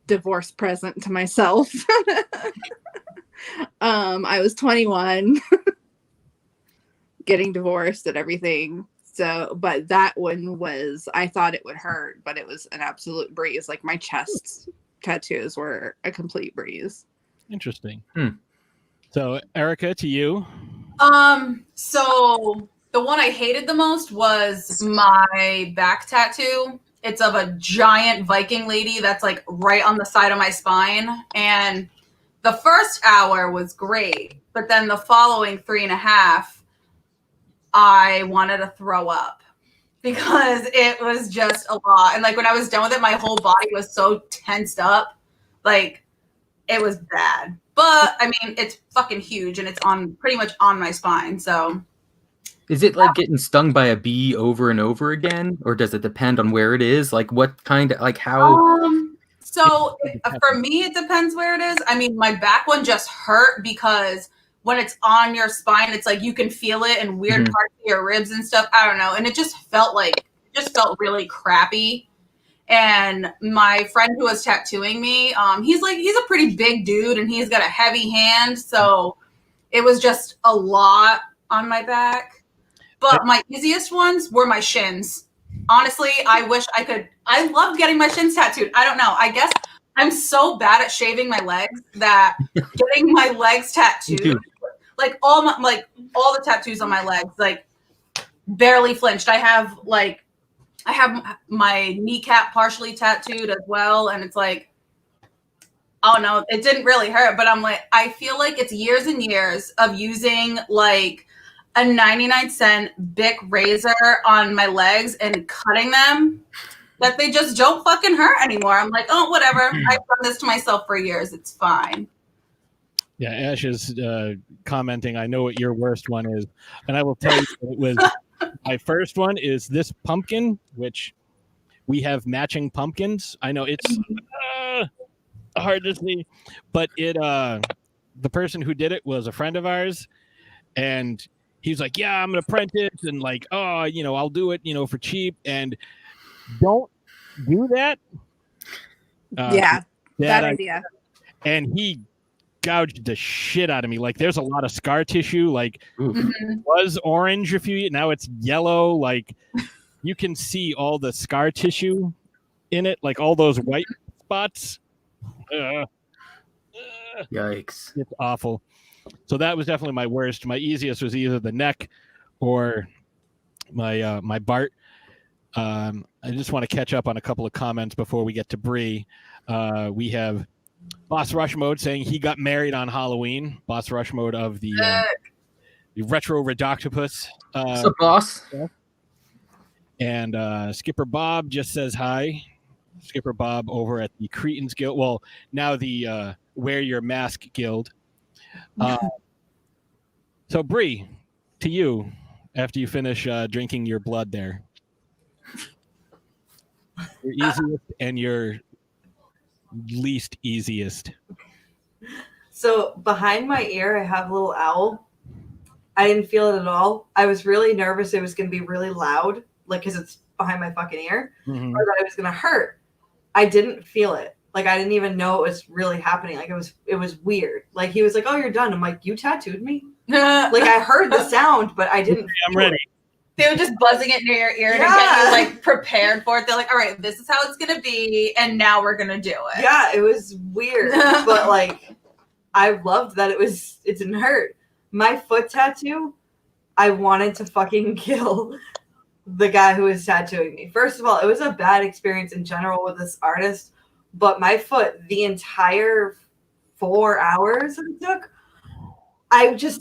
Speaker 4: divorce present to myself. I was 21, getting divorced and everything. So, but that one was, I thought it would hurt, but it was an absolute breeze. Like my chest tattoos were a complete breeze.
Speaker 1: Interesting. So, Erica, to you.
Speaker 7: So the one I hated the most was my back tattoo. It's of a giant Viking lady that's like right on the side of my spine. And the first hour was great, but then the following 3.5, I wanted to throw up because it was just a lot. And like when I was done with it, my whole body was so tensed up. Like it was bad. But I mean, it's fucking huge and it's pretty much on my spine. So
Speaker 6: is it like getting stung by a bee over and over again, or does it depend on where it is? Like what kind of, like how?
Speaker 7: So for me, it depends where it is. I mean, my back one just hurt because when it's on your spine, it's like you can feel it in weird parts of your ribs and stuff. I don't know. And it just felt really crappy. And my friend who was tattooing me, he's a pretty big dude and he's got a heavy hand. So it was just a lot on my back. But my easiest ones were my shins. Honestly, I wish I could. I love getting my shins tattooed. I don't know. I guess I'm so bad at shaving my legs that getting my legs tattooed, like all the tattoos on my legs, like barely flinched. I have my kneecap partially tattooed as well, and it's like, oh no, it didn't really hurt, but I'm like, I feel like it's years and years of using like a 99-cent Bic razor on my legs and cutting them that they just don't fucking hurt anymore. I'm like, oh, whatever. I've done this to myself for years. It's fine.
Speaker 1: Yeah, Ash is commenting, I know what your worst one is. And I will tell you, it was my first one is this pumpkin, which we have matching pumpkins. I know it's hard to see, but the person who did it was a friend of ours. And he's like, yeah, I'm an apprentice. And like, oh, I'll do it, for cheap. And don't do that.
Speaker 4: Bad idea.
Speaker 1: And he gouged the shit out of me. Like, there's a lot of scar tissue. Like, it was orange a few years. Now it's yellow. Like, you can see all the scar tissue in it. Like, all those white spots.
Speaker 6: Yikes.
Speaker 1: It's awful. So that was definitely my worst. My easiest was either the neck or my Bart. I just want to catch up on a couple of comments before we get to Bree. We have Boss Rush Mode saying he got married on Halloween. Boss Rush Mode of the Retro Redoctopus.
Speaker 6: What's up, boss?
Speaker 1: And Skipper Bob just says hi. Skipper Bob over at the Cretans Guild. Well, now the Wear Your Mask Guild. So Bree, to you, after you finish drinking your blood there, your easiest and your least easiest.
Speaker 8: So behind my ear, I have a little owl. I didn't feel it at all. I was really nervous it was going to be really loud, like because it's behind my fucking ear, or that it was going to hurt. I didn't feel it. Like, I didn't even know it was really happening. Like, it was weird. Like, he was like, oh, you're done. I'm like, you tattooed me? Like, I heard the sound, but I didn't.
Speaker 1: I'm ready.
Speaker 7: They were just buzzing it near your ear to get you, like, prepared for it. They're like, all right, this is how it's going to be, and now we're going to do it.
Speaker 8: Yeah, it was weird. But, like, I loved that it didn't hurt. My foot tattoo, I wanted to fucking kill the guy who was tattooing me. First of all, it was a bad experience in general with this artist. But my foot, the entire 4 hours it took,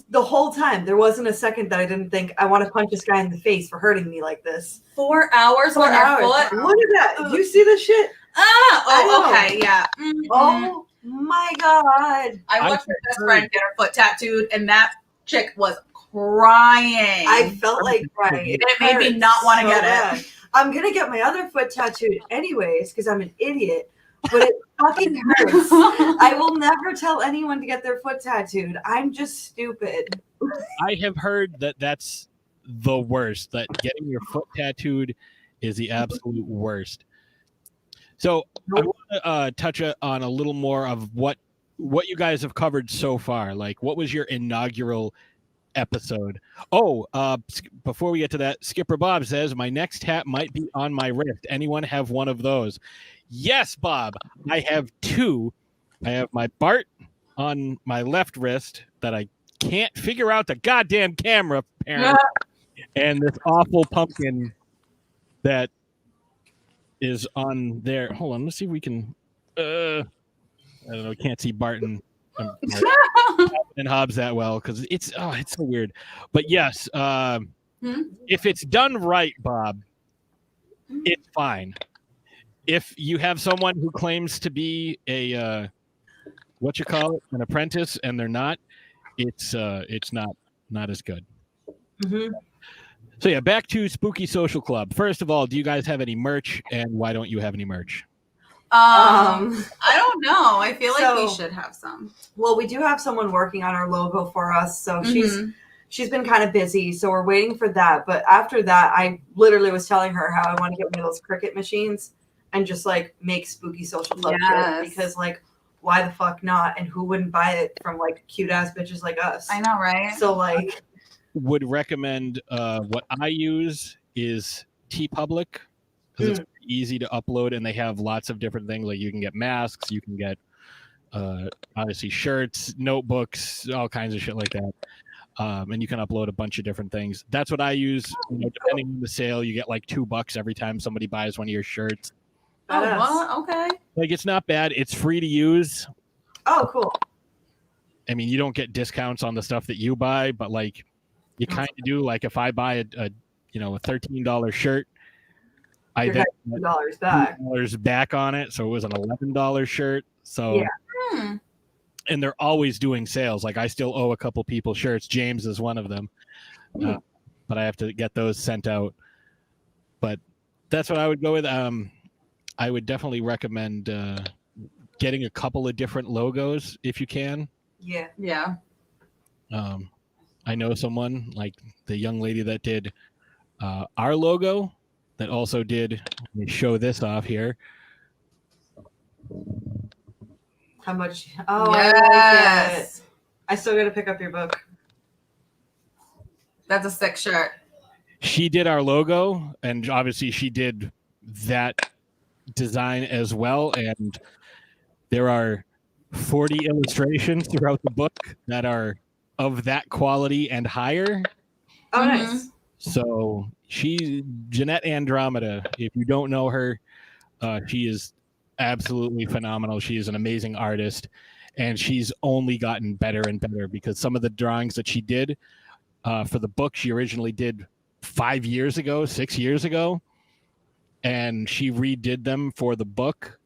Speaker 8: the whole time, there wasn't a second that I didn't think, I want to punch this guy in the face for hurting me like this.
Speaker 7: 4 hours on your foot?
Speaker 8: Look at that. You see this shit?
Speaker 7: Okay, yeah. Mm-hmm.
Speaker 8: Oh, my God.
Speaker 7: I watched my best friend get her foot tattooed, and that chick was crying.
Speaker 8: I felt like crying.
Speaker 7: It made me not want to get it.
Speaker 8: I'm going to get my other foot tattooed anyways because I'm an idiot. But it fucking hurts. I will never tell anyone to get their foot tattooed. I'm just stupid.
Speaker 1: I have heard that that's the worst, that getting your foot tattooed is the absolute worst. So I want to touch on a little more of what you guys have covered so far. Like, what was your inaugural episode? Before we get to that, Skipper Bob says, my next hat might be on my wrist. Anyone have one of those? Yes, Bob. I have two. I have my Bart on my left wrist that I can't figure out the goddamn camera, apparently. And this awful pumpkin that is on there. Hold on, let's see if we can. I don't know. Can't see Barton and Hobbs that well because it's so weird. But yes, if it's done right, Bob, it's fine. If you have someone who claims to be a an apprentice, and they're not, it's not as good. So yeah, back to Spooky Social Club. First of all, do you guys have any merch, and why don't you have any merch?
Speaker 7: I don't know. I feel like we should have some.
Speaker 8: Well, we do have someone working on our logo for us, so she's been kind of busy, so we're waiting for that. But after that, I literally was telling her how I want to get one of those Cricut machines and just like make spooky social club
Speaker 7: Yes.
Speaker 8: shit because like why the fuck not? And who wouldn't buy it from like cute ass bitches like us?
Speaker 7: I know, right?
Speaker 8: So like
Speaker 1: would recommend what I use is TeePublic because it's easy to upload and they have lots of different things. Like you can get masks, you can get obviously shirts, notebooks, all kinds of shit like that. And you can upload a bunch of different things. That's what I use. You know, depending on the sale, you get like $2 every time somebody buys one of your shirts.
Speaker 7: Oh,
Speaker 8: badass.
Speaker 7: what? Okay.
Speaker 1: Like it's not bad. It's free to use.
Speaker 8: Oh, cool.
Speaker 1: I mean, you don't get discounts on the stuff that you buy, but like you kind of do. Like if I buy a $13 shirt, I
Speaker 8: You're
Speaker 1: then
Speaker 8: getting
Speaker 1: get
Speaker 8: $2 back.
Speaker 1: $2 back on it, so it was an $11 shirt. So
Speaker 8: Yeah.
Speaker 1: and they're always doing sales. Like I still owe a couple people shirts. James is one of them, but I have to get those sent out. But that's what I would go with. I would definitely recommend getting a couple of different logos if you can.
Speaker 8: Yeah.
Speaker 7: Yeah.
Speaker 1: I know someone like the young lady that did our logo that also did. Let me show this off here.
Speaker 8: How much? Oh, I like it. I still got to pick up your book.
Speaker 7: That's a sick shirt.
Speaker 1: She did our logo, and obviously she did that design as well. And there are 40 illustrations throughout the book that are of that quality and higher.
Speaker 8: Oh,
Speaker 7: Mhm.
Speaker 8: nice.
Speaker 1: So Jeanette Andromeda, if you don't know her, she is absolutely phenomenal. She is an amazing artist, and she's only gotten better and better because some of the drawings that she did for the book, she originally did 6 years ago, and she redid them for the book,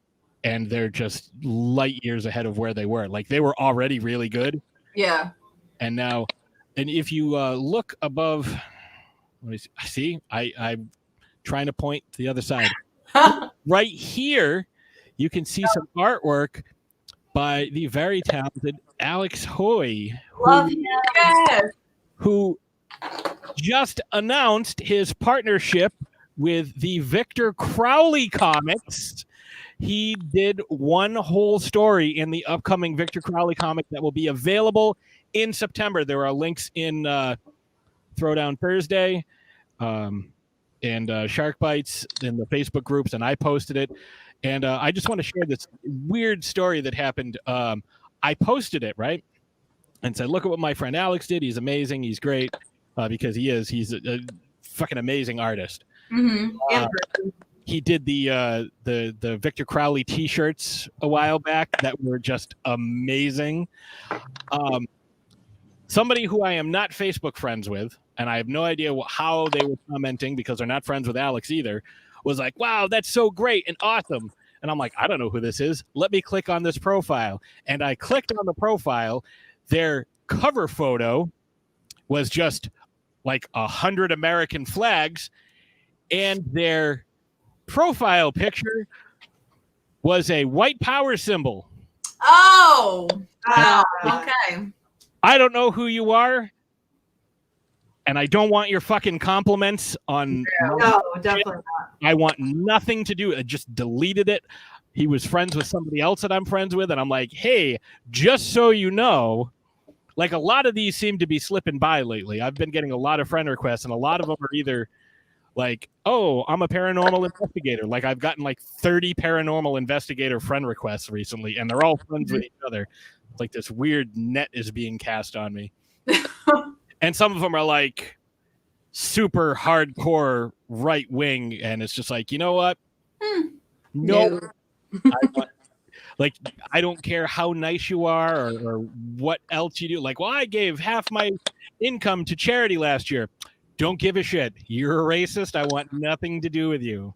Speaker 1: and they're just light years ahead of where they were. Like they were already really good,
Speaker 7: Yeah.
Speaker 1: and now, and if you look above, I'm trying to point to the other side. Right here, you can see some artwork by the very talented Alex Hoy,
Speaker 8: Love him.
Speaker 7: Yes.
Speaker 1: who just announced his partnership with the Victor Crowley comics. He did one whole story in the upcoming Victor Crowley comic that will be available in September. There are links in Throwdown Thursday and Shark Bites in the Facebook groups, and I posted it. And I just want to share this weird story that happened. I posted it, right? And said, look at what my friend Alex did. He's amazing. He's great because he's a fucking amazing artist.
Speaker 7: Mm-hmm.
Speaker 1: He did the Victor Crowley T-shirts a while back that were just amazing. Somebody who I am not Facebook friends with, and I have no idea how they were commenting because they're not friends with Alex either, was like, wow, that's so great and awesome. And I'm like, I don't know who this is. Let me click on this profile. And I clicked on the profile. Their cover photo was just like 100 American flags, and their profile picture was a white power symbol.
Speaker 7: Oh.
Speaker 8: Ah.
Speaker 7: Okay.
Speaker 1: I don't know who you are, and I don't want your fucking compliments on.
Speaker 8: No, definitely not.
Speaker 1: I want nothing to do. I just deleted it. He was friends with somebody else that I'm friends with, and I'm like, hey, just so you know, like a lot of these seem to be slipping by lately. I've been getting a lot of friend requests, and a lot of them are either like, oh, I'm a paranormal investigator. Like I've gotten like 30 paranormal investigator friend requests recently, and they're all friends with each other. It's like this weird net is being cast on me. And some of them are like super hardcore right wing, and it's just like, you know what? No. I don't care how nice you are or what else you do. Like, well, I gave half my income to charity last year. Don't give a shit. You're a racist. I want nothing to do with you.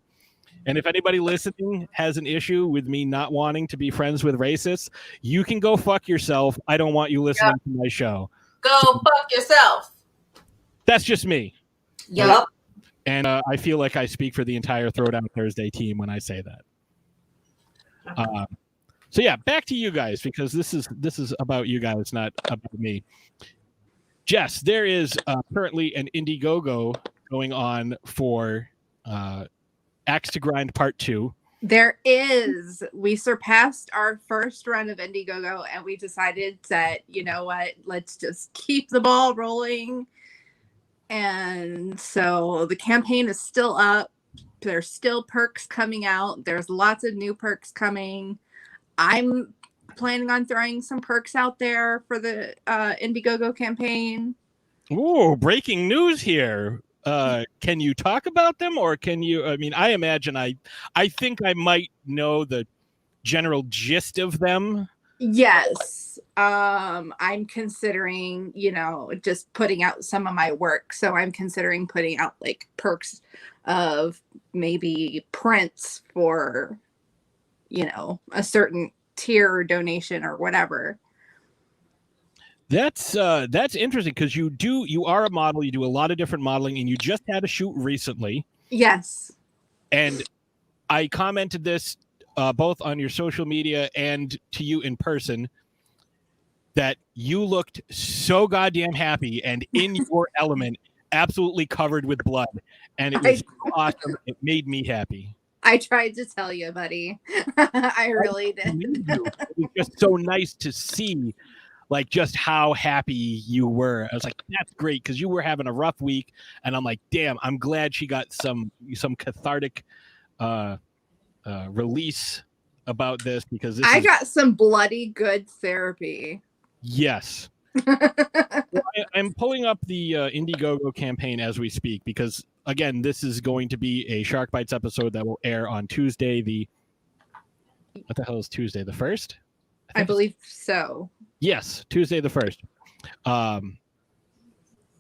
Speaker 1: And if anybody listening has an issue with me not wanting to be friends with racists, you can go fuck yourself. I don't want you listening to my show.
Speaker 7: Go fuck yourself.
Speaker 1: That's just me.
Speaker 7: Yep.
Speaker 1: And I feel like I speak for the entire Throwdown Thursday team when I say that. So yeah, back to you guys, because this is about you guys, not about me. Jess, there is currently an Indiegogo going on for Axe to Grind Part 2.
Speaker 4: There is. We surpassed our first run of Indiegogo, and we decided that, you know what, let's just keep the ball rolling. And so the campaign is still up. There's still perks coming out. There's lots of new perks coming. I'm planning on throwing some perks out there for the Indiegogo campaign.
Speaker 1: Ooh, breaking news here. Can you talk about them, or can you? I mean, I imagine I think I might know the general gist of them.
Speaker 4: Yes. I'm considering, just putting out some of my work. So I'm considering putting out like perks of maybe prints for, a certain tier or donation or whatever.
Speaker 1: That's interesting because you are a model, you do a lot of different modeling, and you just had a shoot recently.
Speaker 4: Yes.
Speaker 1: And I commented this both on your social media and to you in person, that you looked so goddamn happy and in your element, absolutely covered with blood. And it was so awesome. It made me happy.
Speaker 4: I tried to tell you, buddy. I really did.
Speaker 1: It was just so nice to see, like, just how happy you were. I was like, that's great, because you were having a rough week, and I'm like, damn, I'm glad she got some cathartic release about this, because I
Speaker 4: got some bloody good therapy.
Speaker 1: Yes. I'm pulling up the Indiegogo campaign as we speak, because again, this is going to be a Shark Bites episode that will air on Tuesday. What the hell is Tuesday? The 1st?
Speaker 4: I believe so.
Speaker 1: Yes, Tuesday the 1st.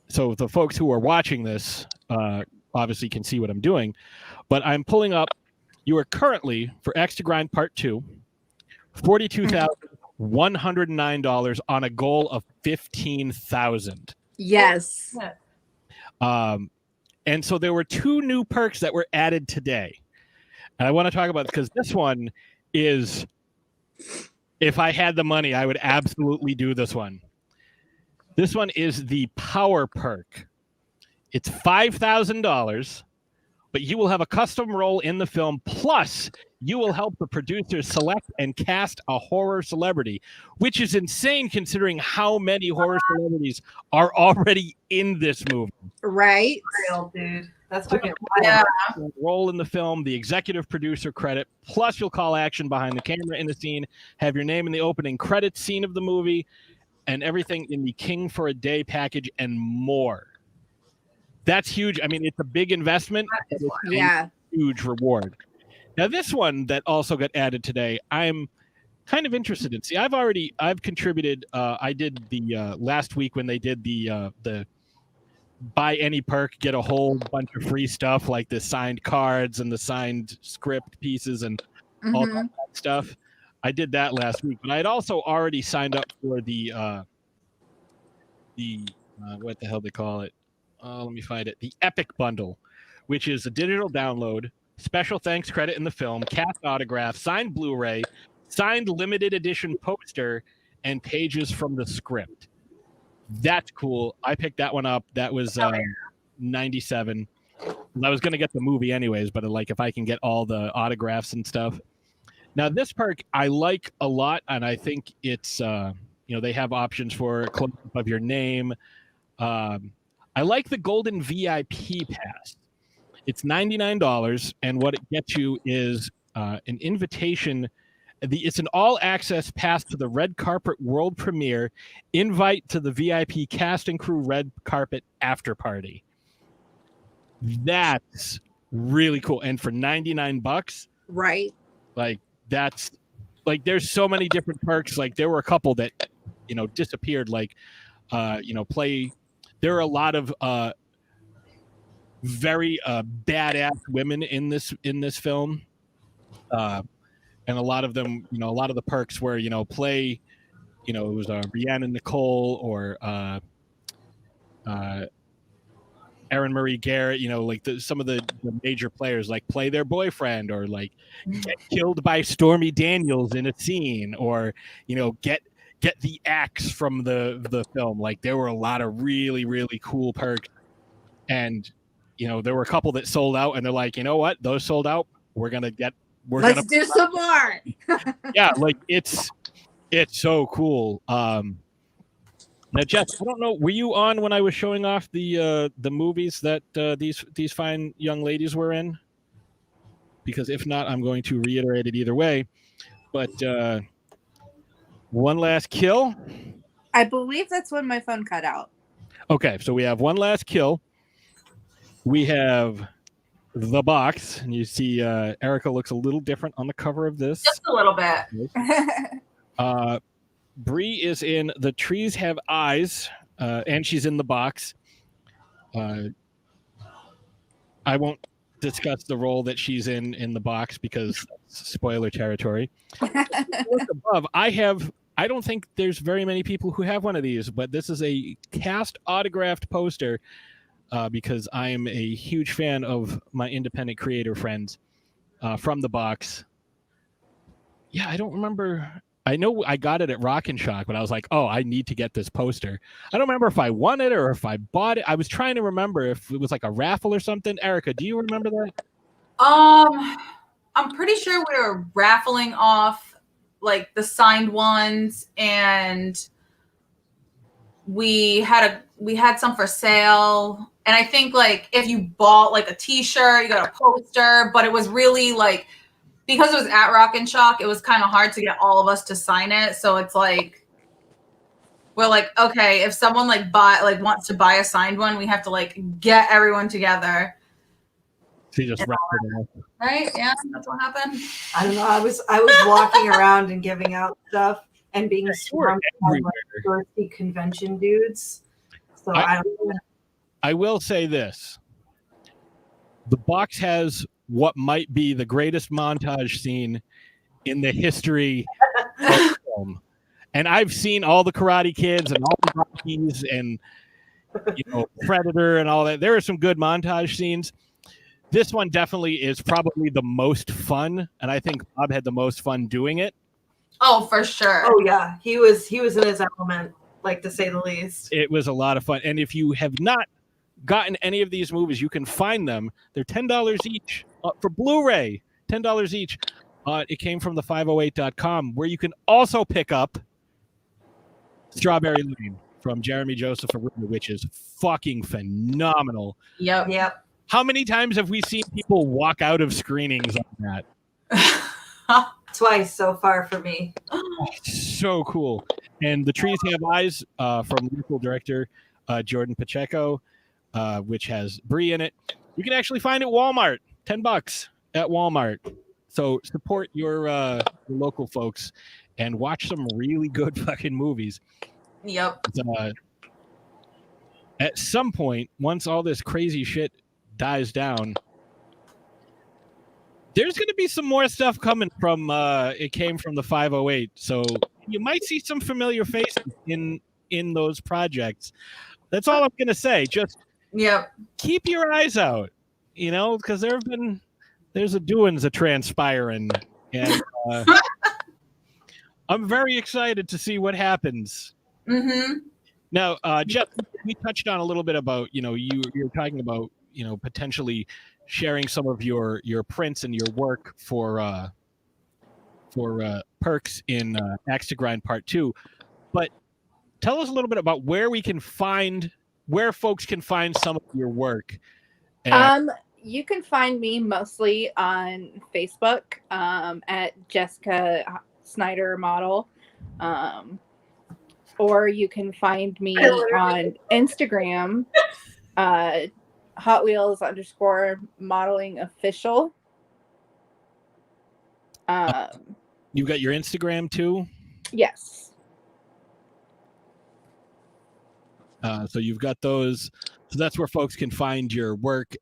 Speaker 1: So the folks who are watching this obviously can see what I'm doing, but I'm pulling up. You are currently, for X to Grind Part 2, $42,109 on a goal of $15,000.
Speaker 4: Yes.
Speaker 1: And so there were 2 new perks that were added today. And I want to talk about, because this one is, if I had the money, I would absolutely do this one. This one is the Power Perk. It's $5,000, but you will have a custom role in the film, plus you will help the producers select and cast a horror celebrity, which is insane considering how many horror celebrities are already in this movie.
Speaker 4: Right?
Speaker 8: Real, dude. That's fucking
Speaker 5: Yeah.
Speaker 1: Role in the film, the executive producer credit, plus you'll call action behind the camera in the scene, have your name in the opening credits scene of the movie, and everything in the King for a Day package and more. That's huge. I mean, it's a big investment. But it's a huge reward. Now, this one that also got added today, I'm kind of interested in. See, I've contributed. I did the last week when they did the buy any perk, get a whole bunch of free stuff, like the signed cards and the signed script pieces and all that stuff. I did that last week, but I had also already signed up for the what the hell they call it? Let me find it. The Epic Bundle, which is a digital download, special thanks credit in the film, cast autograph, signed Blu-ray, signed limited edition poster, and pages from the script. That's cool. I picked that one up. That was $97. I was going to get the movie anyways, but like if I can get all the autographs and stuff. Now this perk I like a lot, and I think it's they have options for close-up of your name. I like the Golden VIP Pass. It's $99, and what it gets you is an invitation. It's an all-access pass to the red carpet world premiere, invite to the VIP cast and crew red carpet after party. That's really cool, and for $99,
Speaker 4: right?
Speaker 1: Like that's like there's so many different perks. Like there were a couple that disappeared. Like play. There are a lot of very badass women in this film. And a lot of them, a lot of the perks were, play, it was Rhiannon Nicole or Erin Marie Garrett, like some of the major players, like play their boyfriend or like get killed by Stormy Daniels in a scene or, get the axe from the film. Like there were a lot of really, really cool perks. And, there were a couple that sold out and they're like, you know what? Those sold out. We're going to get
Speaker 4: Let's do some more.
Speaker 1: Yeah, like it's so cool. Now, Jeff, I don't know, were you on when I was showing off the movies that these fine young ladies were in? Because if not, I'm going to reiterate it either way. But One Last Kill.
Speaker 4: I believe that's when my phone cut out.
Speaker 1: Okay, so we have One Last Kill. We have The Box, and you see Erica looks a little different on the cover of this.
Speaker 7: Just a little bit.
Speaker 1: Bree is in The Trees Have Eyes, and she's in The Box. I won't discuss the role that she's in The Box because that's spoiler territory. Look above, I don't think there's very many people who have one of these, but this is a cast autographed poster because I am a huge fan of my independent creator friends from The Box. Yeah, I don't remember. I know I got it at Rock and Shock, but I was like, oh, I need to get this poster. I don't remember if I won it or if I bought it. I was trying to remember if it was like a raffle or something. Erica, do you remember that?
Speaker 7: I'm pretty sure we were raffling off like the signed ones, and we had some for sale. And I think like if you bought like a t-shirt, you got a poster, but it was really like, because it was at Rock and Shock, it was kind of hard to get all of us to sign it. So it's like, we're like, okay, if someone wants to buy a signed one, we have to like get everyone together.
Speaker 1: So you just wrapped it up.
Speaker 7: Right? Yeah, that's what happened.
Speaker 8: I don't know. I was walking around and giving out stuff and being swarmed by like thirsty convention dudes. So I don't know.
Speaker 1: I will say this. The Box has what might be the greatest montage scene in the history of film. And I've seen all the Karate Kids and all the Rockies and Predator and all that. There are some good montage scenes. This one definitely is probably the most fun, and I think Bob had the most fun doing it.
Speaker 7: Oh, for sure.
Speaker 8: Oh yeah, he was in his element, like, to say the least.
Speaker 1: It was a lot of fun. And if you have not gotten any of these movies, you can find them. They're $10 each for Blu-ray. $10 each. It came from the 508.com, where you can also pick up Strawberry Lane from Jeremy Joseph, which is fucking phenomenal.
Speaker 7: Yep.
Speaker 1: How many times have we seen people walk out of screenings on that?
Speaker 8: Twice so far for me.
Speaker 1: Oh, so cool. And The Trees Have Eyes from local director Jordan Pacheco, which has Bree in it. You can actually find it at Walmart. $10 at Walmart. So support your local folks and watch some really good fucking movies.
Speaker 7: Yep.
Speaker 1: At some point, once all this crazy shit dies down, there's going to be some more stuff coming from it came from the 508. So you might see some familiar faces in those projects. That's all I'm going to say. Just keep your eyes out, because there's a doings a transpiring, and I'm very excited to see what happens.
Speaker 7: Mm-hmm.
Speaker 1: Now, Jeff, we touched on a little bit about, you're talking about, potentially sharing some of your prints and your work for perks in Axe to Grind Part 2. But tell us a little bit about where folks can find some of your work.
Speaker 4: You can find me mostly on Facebook at Jessica Snyder Model. Or you can find me on Instagram, Hot Wheels _modeling official.
Speaker 1: You've got your Instagram too?
Speaker 4: Yes.
Speaker 1: So you've got those. So that's where folks can find your work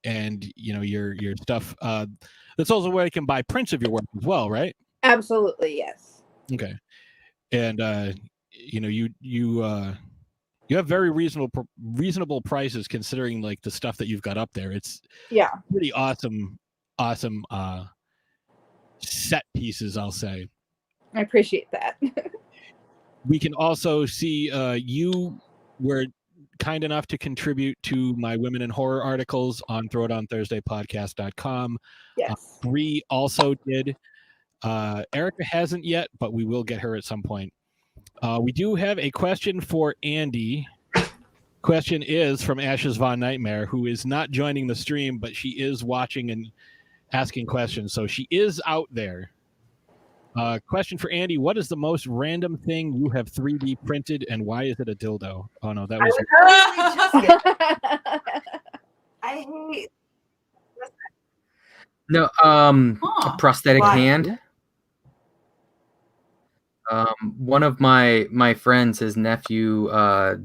Speaker 1: and your stuff. That's also where they can buy prints of your work as well, right?
Speaker 4: Absolutely, yes.
Speaker 1: Okay. And you have very reasonable prices considering like the stuff that you've got up there. It's pretty awesome set pieces, I'll say.
Speaker 4: I appreciate that.
Speaker 1: We can also see you where kind enough to contribute to my Women in Horror articles on throwitonthursdaypodcast.com.
Speaker 2: Yes.
Speaker 1: Bree also did. Erica hasn't yet, but we will get her at some point. We do have a question for Andy. Question is from Ashes Von Nightmare, who is not joining the stream, but she is watching and asking questions. So she is out there. Question for Andy: what is the most random thing you have 3D printed, and why is it a dildo? Oh no, that was.
Speaker 8: I hate.
Speaker 6: No, a prosthetic
Speaker 8: Why?
Speaker 6: hand. One of my friends, his nephew,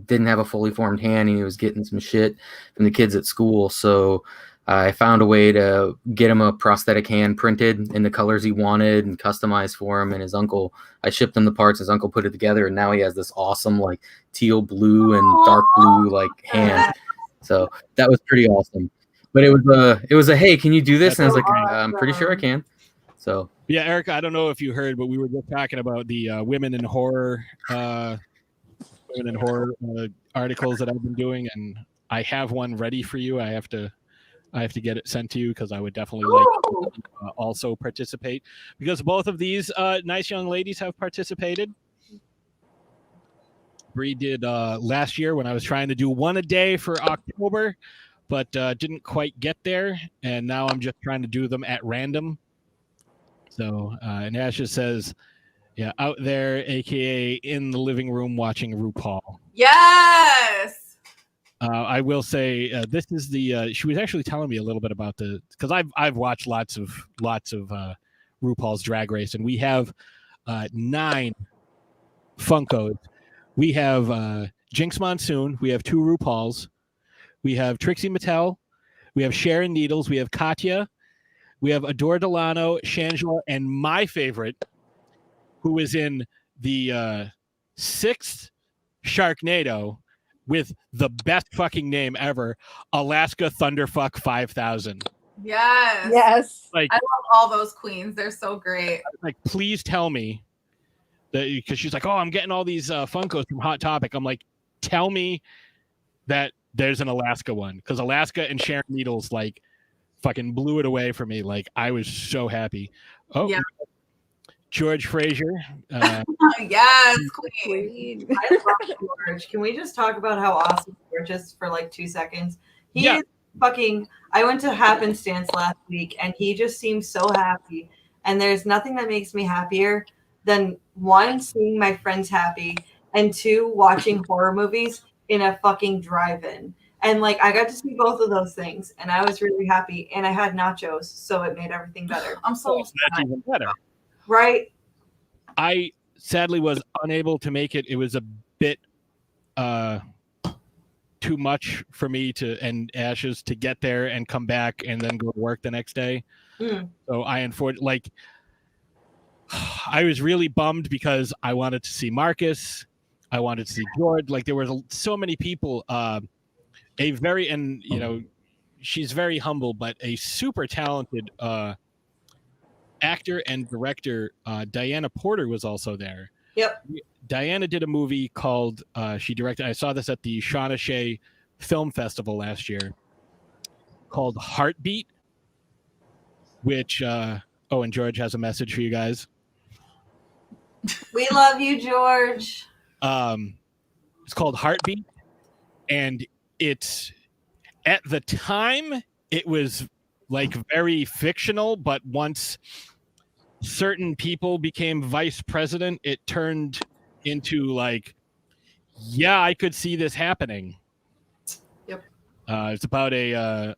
Speaker 6: didn't have a fully formed hand, and he was getting some shit from the kids at school. So I found a way to get him a prosthetic hand printed in the colors he wanted and customized for him. And his uncle, I shipped him the parts. His uncle put it together, and now he has this awesome like teal blue and dark blue like hand. So that was pretty awesome. But it was a hey, can you do this? And I was like, I'm pretty sure I can. So
Speaker 1: yeah, Erica, I don't know if you heard, but we were just talking about the women in horror articles that I've been doing, and I have one ready for you. I have to get it sent to you because I would definitely like to also participate, because both of these nice young ladies have participated. Bree did last year when I was trying to do one a day for October, but didn't quite get there, and now I'm just trying to do them at random. So, and Asha says, yeah, out there, aka in the living room watching RuPaul.
Speaker 7: Yes.
Speaker 1: I will say this is the. She was actually telling me a little bit about because I've watched lots of RuPaul's Drag Race, and we have 9 Funkos. We have Jinx Monsoon. We have 2 RuPauls. We have Trixie Mattel. We have Sharon Needles. We have Katya. We have Adore Delano, Shangela, and my favorite, who is in the 6th Sharknado with the best fucking name ever, Alaska Thunderfuck 5000.
Speaker 7: Yes.
Speaker 2: Yes.
Speaker 1: Like,
Speaker 7: I love all those queens. They're so great.
Speaker 1: Like, please tell me that, because she's like, oh, I'm getting all these Funkos from Hot Topic. I'm like, tell me that there's an Alaska one, because Alaska and Sharon Needles like fucking blew it away for me. Like, I was so happy. Oh, yeah. George Fraser.
Speaker 7: Yes, queen.
Speaker 8: I love George. Can we just talk about how awesome George is for like 2 seconds? He is fucking. I went to Happenstance last week, and he just seems so happy. And there's nothing that makes me happier than 1, seeing my friends happy, and 2, watching horror movies in a fucking drive-in. And like, I got to see both of those things, and I was really happy. And I had nachos, so it made everything better.
Speaker 7: I'm so
Speaker 1: that's even better.
Speaker 8: Right.
Speaker 1: I sadly was unable to make it. It was a bit too much for me and Ashes to get there and come back and then go to work the next day. So I was really bummed because I wanted to see Marcus. I wanted to see George. Like, there were so many people. She's very humble, but a super talented actor and director, Diana Porter, was also there.
Speaker 8: Yep.
Speaker 1: Diana did a movie called, she directed, I saw this at the Shawnee Film Festival last year, called Heartbeat, which, and George has a message for you guys.
Speaker 8: We love you, George.
Speaker 1: It's called Heartbeat, and it's, at the time, it was like very fictional, but once certain people became vice president, it turned into like, yeah, I could see this happening.
Speaker 8: Yep.
Speaker 1: It's about I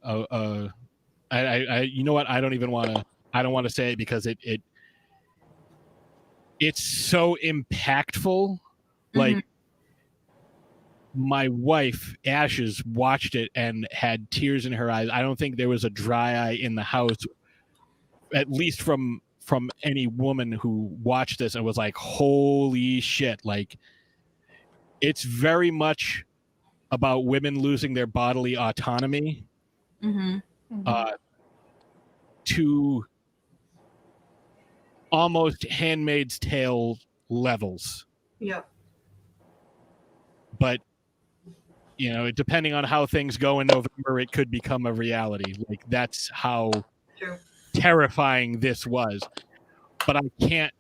Speaker 1: you know what? I don't want to say it because it's so impactful. Like, my wife, Ashes, watched it and had tears in her eyes. I don't think there was a dry eye in the house, at least from any woman who watched this and was like, holy shit. Like, it's very much about women losing their bodily autonomy to almost Handmaid's Tale levels.
Speaker 8: Yep.
Speaker 1: But you know, depending on how things go in November, it could become a reality. Like that's how
Speaker 8: True.
Speaker 1: terrifying this was. But I can't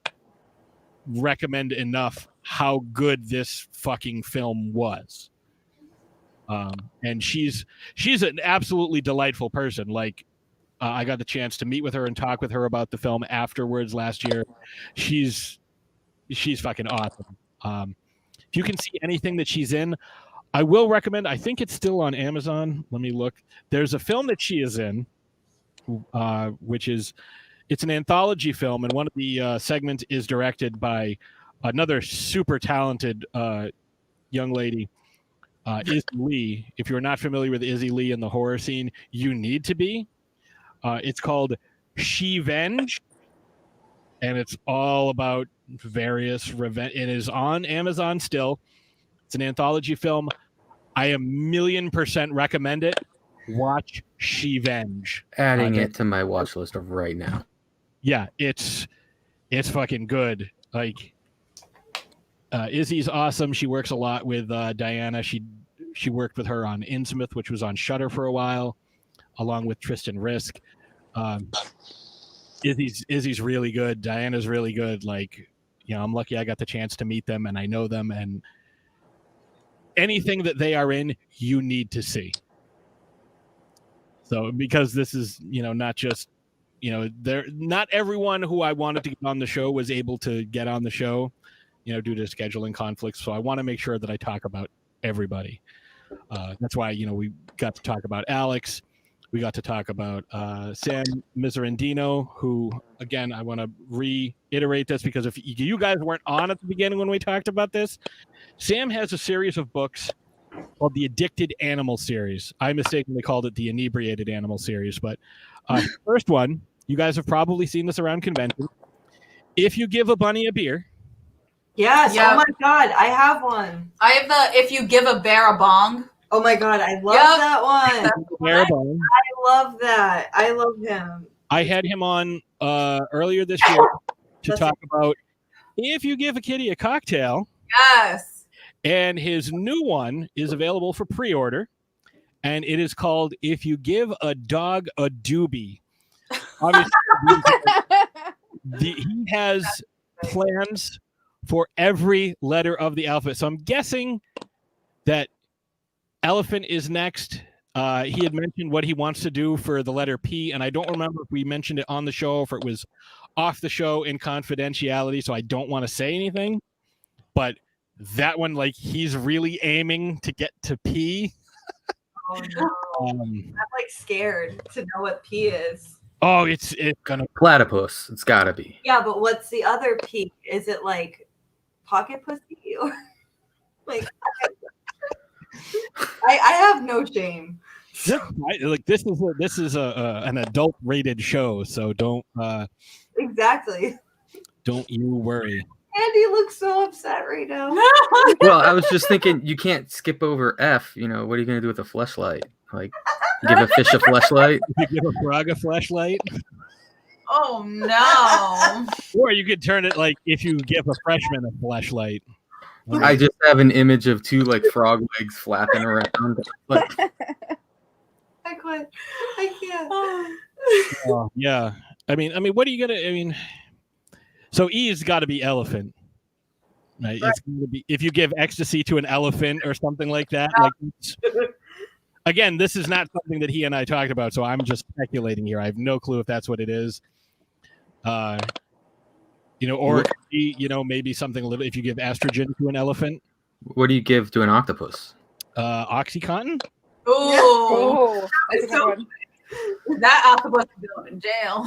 Speaker 1: recommend enough how good this fucking film was. And she's an absolutely delightful person. Like I got the chance to meet with her and talk with her about the film afterwards last year. She's fucking awesome. If you can see anything that she's in, I will recommend. I think it's still on Amazon. Let me look. There's a film that she is in, which is it's an anthology film, and one of the segments is directed by another super talented young lady, Izzy Lee. If you're not familiar with Izzy Lee in the horror scene, you need to be. It's called She-Venge, and it's all about various revenge. It is on Amazon still. It's an anthology film. I 1,000,000% recommend it. Watch She-Venge.
Speaker 6: Adding it to my watch list of right now.
Speaker 1: Yeah, it's fucking good. Like Izzy's awesome. She works a lot with Diana. She worked with her on Innsmouth, which was on Shudder for a while, along with Tristan Risk. Izzy's really good. Diana's really good. Like, you know, I'm lucky I got the chance to meet them and I know them, and anything that they are in, you need to see. So, because this is, you know, not just, you know, not everyone who I wanted to get on the show was able to get on the show, you know, due to scheduling conflicts. So I want to make sure that I talk about everybody. That's why, you know, we got to talk about Alex. We got to talk about Sam Miserandino, who, again, I want to reiterate this because if you guys weren't on at the beginning when we talked about this, Sam has a series of books called the Addicted Animal series. I mistakenly called it the Inebriated Animal series, but first one, you guys have probably seen this around convention. If you give a bunny a beer.
Speaker 8: Yes.
Speaker 7: Yep.
Speaker 8: Oh my God, I have one.
Speaker 7: I have the if you give a bear a bong.
Speaker 8: Oh my God, I love
Speaker 7: Yep.
Speaker 8: that one. I love that. I love him.
Speaker 1: I had him on earlier this year to talk about if you give a kitty a cocktail.
Speaker 7: Yes.
Speaker 1: And his new one is available for pre-order, and it is called If You Give a Dog a Doobie. Obviously, he has plans for every letter of the alphabet. So I'm guessing that elephant is next. He had mentioned what he wants to do for the letter P, and I don't remember if we mentioned it on the show or if it was off the show in confidentiality, so I don't want to say anything. But that one, like, he's really aiming to get to P.
Speaker 8: Oh no. I'm like scared to know what P is.
Speaker 1: Oh, it's gonna
Speaker 6: Platypus. It's gotta be.
Speaker 8: Yeah, but what's the other P? Is it like pocket pussy or like? I have no shame.
Speaker 1: This is an adult rated show, so don't
Speaker 8: Exactly.
Speaker 1: don't you worry.
Speaker 8: Andy looks so upset right now.
Speaker 6: Well, I was just thinking you can't skip over F. You know, what are you gonna do with a fleshlight? Like, give a fish a fleshlight?
Speaker 1: You give a frog a flashlight.
Speaker 7: Oh no.
Speaker 1: Or you could turn it like if you give a freshman a flashlight.
Speaker 6: I just have an image of two like frog legs flapping around. Like,
Speaker 8: I quit. I can't.
Speaker 1: Oh, yeah. I mean, what are you gonna? I mean, so E's got to be elephant, right? It's going to be if you give ecstasy to an elephant or something like that. Like, again, this is not something that he and I talked about, so I'm just speculating here. I have no clue if that's what it is. You know, or it could be, you know, maybe something a little. If you give estrogen to an elephant,
Speaker 6: what do you give to an octopus?
Speaker 1: OxyContin.
Speaker 7: Ooh.
Speaker 4: Oh, that's a good one.
Speaker 7: That octopus is going in jail.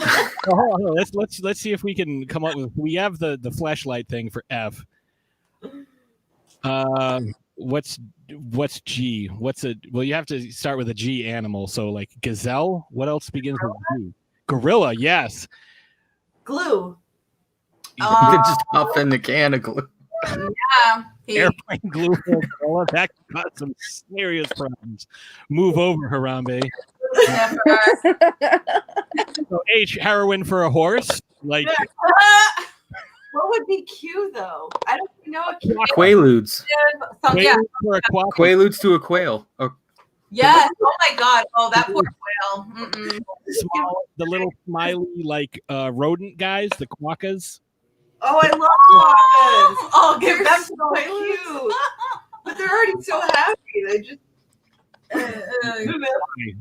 Speaker 1: Oh, let's see if we can come up with. We have the flashlight thing for F. What's G? Well, you have to start with a G animal. So like gazelle. What else begins with G? Gorilla. Yes.
Speaker 8: Glue.
Speaker 6: You can just hop in the can of glue.
Speaker 7: Yeah.
Speaker 1: Airplane glue for a gorilla. That could cause some serious problems. Move over, Harambe. So H, heroin for a horse. Like,
Speaker 8: What would be Q though? I don't think No,
Speaker 6: Quaaludes.
Speaker 7: Yeah.
Speaker 1: For a quack.
Speaker 6: Quaaludes to a quail. Oh,
Speaker 7: Yes. Oh my God. Oh, that poor whale. Mm-mm.
Speaker 1: The little smiley like rodent guys, the quokkas.
Speaker 8: Oh, I love quokkas.
Speaker 7: Oh, give
Speaker 8: They're
Speaker 7: them
Speaker 8: so cute. But they're already so happy. They just.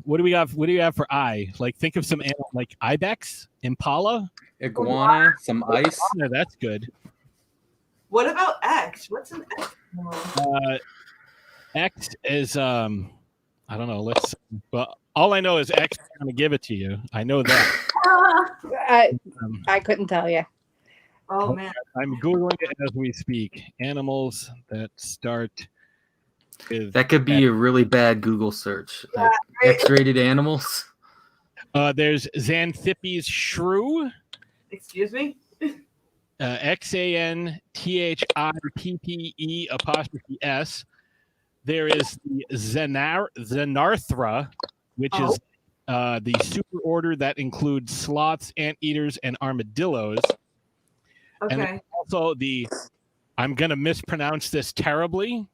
Speaker 1: What do we got? What do you have for eye? Like, think of some animal, like ibex, impala.
Speaker 6: iguana, some ice.
Speaker 1: Yeah, that's good.
Speaker 8: What about X? What's an X?
Speaker 1: X is I don't know. Let's. Well, all I know is X is going to give it to you. I know that.
Speaker 4: I couldn't tell you.
Speaker 8: Oh man.
Speaker 1: I'm googling it as we speak. Animals that start with
Speaker 6: That could be a really bad Google search. Like X-rated animals.
Speaker 1: There's Xanthippe's shrew.
Speaker 8: Excuse me.
Speaker 1: XANTHIPPE''S. There is the Xenarthra, which is the super order that includes sloths, anteaters, and armadillos.
Speaker 8: Okay.
Speaker 1: And also I'm going to mispronounce this terribly,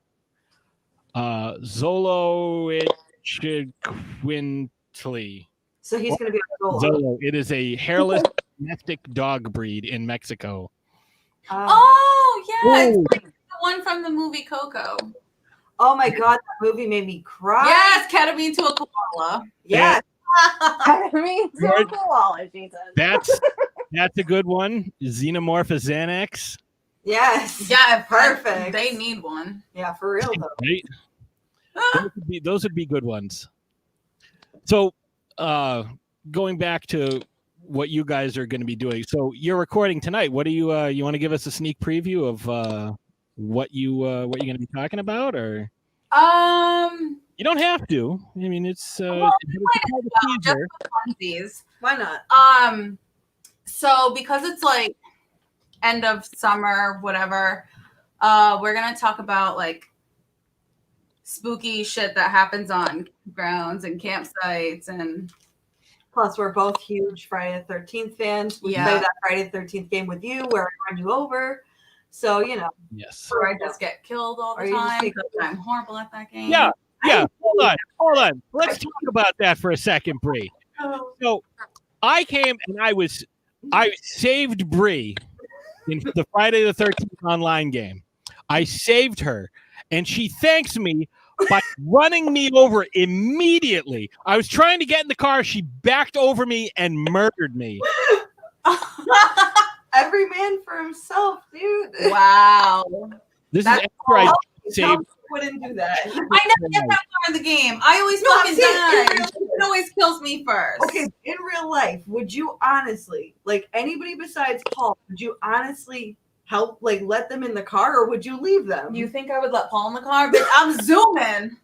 Speaker 1: Xoloitzcuintli.
Speaker 8: So he's going to be a Zolo.
Speaker 1: Zolo. It is a hairless domestic dog breed in Mexico.
Speaker 7: Oh, yeah.
Speaker 1: Ooh.
Speaker 7: It's like the one from the movie Coco.
Speaker 8: Oh my God, that movie made me cry.
Speaker 7: Yes, ketamine to a koala.
Speaker 8: Yes.
Speaker 4: I mean,
Speaker 1: George-
Speaker 4: koala, she said.
Speaker 1: That's a good one. Xenomorph Xanax.
Speaker 8: Yes.
Speaker 7: Yeah,
Speaker 8: Perfect.
Speaker 7: They need one.
Speaker 8: Yeah, for real though.
Speaker 1: Right? Those would be good ones. So, going back to what you guys are going to be doing. So you're recording tonight. What do you want to give us a sneak preview of what you're going to be talking about, or you don't have to. I mean, it's
Speaker 7: Well,
Speaker 1: it's
Speaker 7: just for funsies.
Speaker 8: Why not?
Speaker 7: So because it's like end of summer, whatever, we're gonna talk about like spooky shit that happens on grounds and campsites, and
Speaker 8: Plus, we're both huge Friday the 13th fans. We play that Friday the 13th game with you where I run you over. So, you know.
Speaker 1: yes.
Speaker 7: or I just get killed all the time because I'm horrible at that game.
Speaker 1: Yeah. Hold on. Let's talk about that for a second, Bree. So I came and I saved Bree in the Friday the 13th online game. I saved her, and she thanks me by running me over immediately. I was trying to get in the car. She backed over me and murdered me.
Speaker 8: Every man for himself, dude.
Speaker 7: Wow.
Speaker 1: This
Speaker 8: That's
Speaker 1: is after I saved.
Speaker 8: Wouldn't do that.
Speaker 7: I never get that far in the game. I always
Speaker 8: No, I'm
Speaker 7: fucking
Speaker 8: saying,
Speaker 7: die. It always kills me first.
Speaker 8: Okay, in real life, would you honestly, like anybody besides Paul, would you honestly help, like let them in the car, or would you leave them?
Speaker 7: You think I would let Paul in the car? But I'm zooming.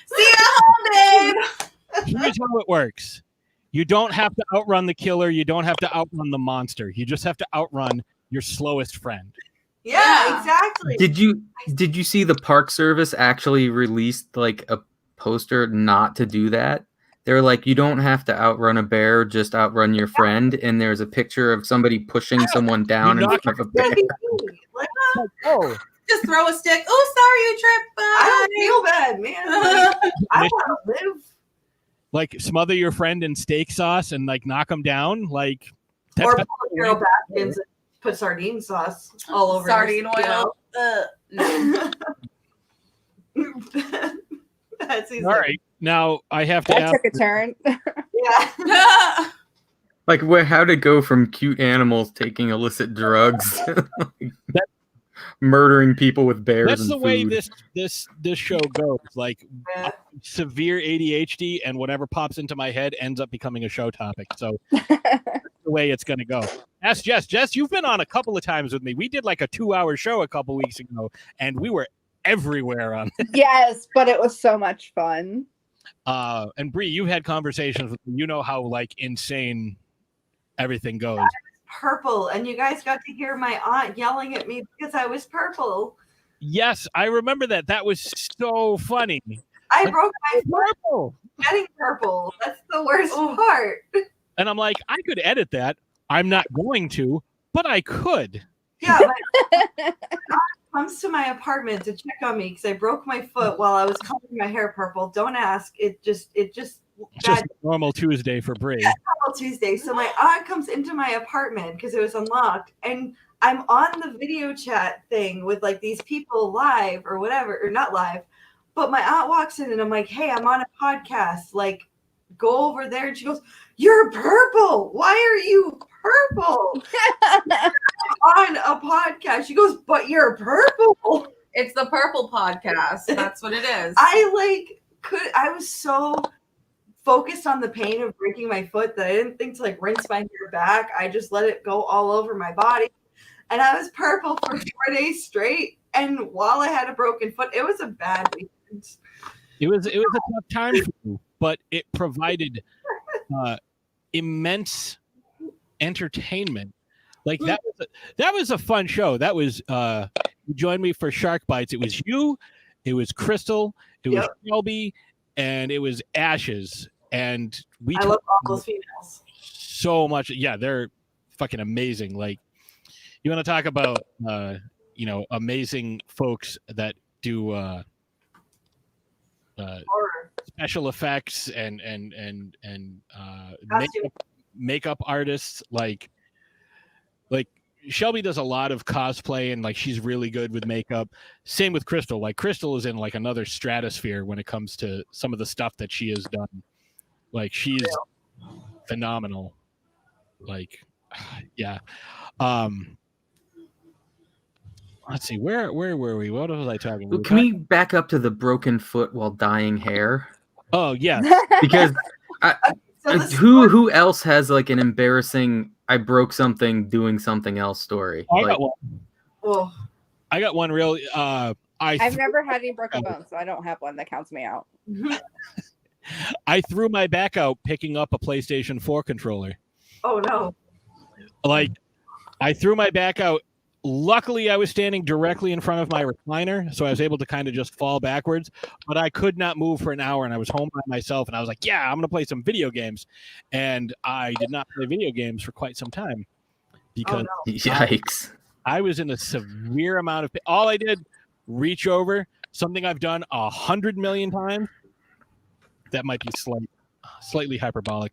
Speaker 7: See you at home, babe.
Speaker 1: Here's how it works. You don't have to outrun the killer. You don't have to outrun the monster. You just have to outrun your slowest friend.
Speaker 8: Yeah, exactly.
Speaker 6: Did you see the Park Service actually released like a poster not to do that? They're like, you don't have to outrun a bear, just outrun your friend. And there's a picture of somebody pushing someone down in front of a bear.
Speaker 1: Oh,
Speaker 7: Just throw a stick. Oh, sorry, you tripped. Bye.
Speaker 8: I don't feel bad, man. I want to live.
Speaker 1: like smother your friend in steak sauce and like knock him down, like
Speaker 8: Or pull Carol Baskins and put sardine sauce all over
Speaker 7: Sardine
Speaker 8: your,
Speaker 7: oil. No.
Speaker 8: That's easy.
Speaker 1: All right, now I have to
Speaker 4: That
Speaker 1: ask.
Speaker 4: took a turn.
Speaker 8: Yeah.
Speaker 6: Like, how'd it go from cute animals taking illicit drugs, like, murdering people with bears?
Speaker 1: That's
Speaker 6: and
Speaker 1: the way
Speaker 6: food?
Speaker 1: this show goes. Like
Speaker 8: Yeah.
Speaker 1: severe ADHD, and whatever pops into my head ends up becoming a show topic. So that's the way it's going to go. Ask Jess. Jess, you've been on a couple of times with me. We did like a 2-hour show a couple weeks ago, and we were everywhere on it.
Speaker 4: Yes, but it was so much fun.
Speaker 1: And Bree, you've had conversations with me. You know how like insane everything goes.
Speaker 8: Purple, and you guys got to hear my aunt yelling at me because I was purple.
Speaker 1: Yes, I remember that. That was so funny.
Speaker 8: I broke my foot
Speaker 1: Purple.
Speaker 8: getting purple. That's the worst part.
Speaker 1: And I'm like, I could edit that. I'm not going to, but I could.
Speaker 8: Yeah, my comes to my apartment to check on me because I broke my foot while I was coloring my hair purple. Don't ask. It just
Speaker 1: Just a normal Tuesday for Brie.
Speaker 8: normal Tuesday. So my aunt comes into my apartment because it was unlocked, and I'm on the video chat thing with like these people live or whatever, or not live. But my aunt walks in and I'm like, hey, I'm on a podcast. Like, go over there. And she goes, you're purple. Why are you purple? On a podcast. She goes, but you're purple.
Speaker 7: It's the Purple Podcast. That's what it is.
Speaker 8: I was so focused on the pain of breaking my foot that I didn't think to like rinse my hair back. I just let it go all over my body. And I was purple for 4 days straight. And while I had a broken foot, it was a bad weekend.
Speaker 1: It was a tough time for you, but it provided immense entertainment. Like that was a fun show. That was you joined me for Shark Bites. It was you, it was Crystal, it was Shelby, and it was Ashes. And
Speaker 8: I love all those females
Speaker 1: so much. Yeah, they're fucking amazing. Like, you want to talk about amazing folks that do special effects and makeup artists, like Shelby does a lot of cosplay, and like she's really good with makeup. Same with Crystal. Like, Crystal is in like another stratosphere when it comes to some of the stuff that she has done. Like, she's phenomenal. Like, yeah. Let's see, where were we? What was I talking about?
Speaker 6: Can we back up to the broken foot while dyeing hair?
Speaker 1: Oh yeah,
Speaker 6: because who else has like an embarrassing I broke something doing something else story?
Speaker 1: I got one.
Speaker 8: Oh.
Speaker 1: I got one real.
Speaker 4: I've never had any broken bones, so I don't have one that counts me out.
Speaker 1: I threw my back out picking up a PlayStation 4 controller.
Speaker 8: Oh no!
Speaker 1: Like, I threw my back out. Luckily, I was standing directly in front of my recliner, so I was able to kind of just fall backwards. But I could not move for an hour, and I was home by myself. And I was like, "Yeah, I'm going to play some video games." And I did not play video games for quite some time because
Speaker 6: yikes,
Speaker 1: I was in a severe amount of pain. All I did, reach over, something I've done 100 million times. That might be slightly hyperbolic,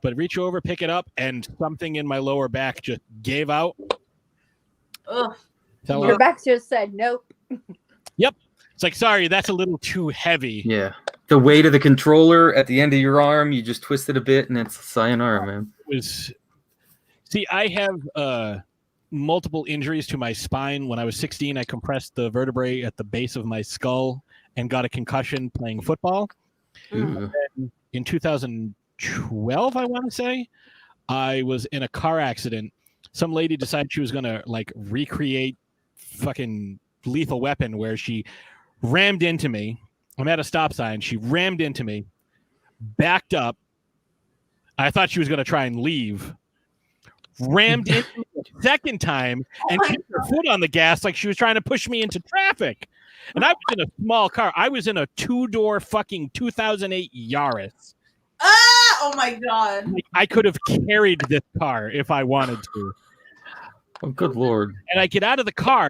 Speaker 1: but reach over, pick it up, and something in my lower back just gave out.
Speaker 7: Ugh.
Speaker 4: Your back just said nope.
Speaker 1: Yep. It's like, sorry, that's a little too heavy.
Speaker 6: Yeah. The weight of the controller at the end of your arm, you just twist it a bit, and it's sayonara, man.
Speaker 1: See, I have multiple injuries to my spine. When I was 16, I compressed the vertebrae at the base of my skull and got a concussion playing football. In 2012, I want to say, I was in a car accident. Some lady decided she was going to like recreate fucking Lethal Weapon, where she rammed into me. I'm at a stop sign. She rammed into me, backed up. I thought she was going to try and leave. Rammed into me a second time and kept her foot on the gas like she was trying to push me into traffic. And I was in a small car. I was in a 2-door fucking 2008 Yaris.
Speaker 7: Ah! Oh my god!
Speaker 1: Like, I could have carried this car if I wanted to.
Speaker 6: Oh, good lord!
Speaker 1: And I get out of the car,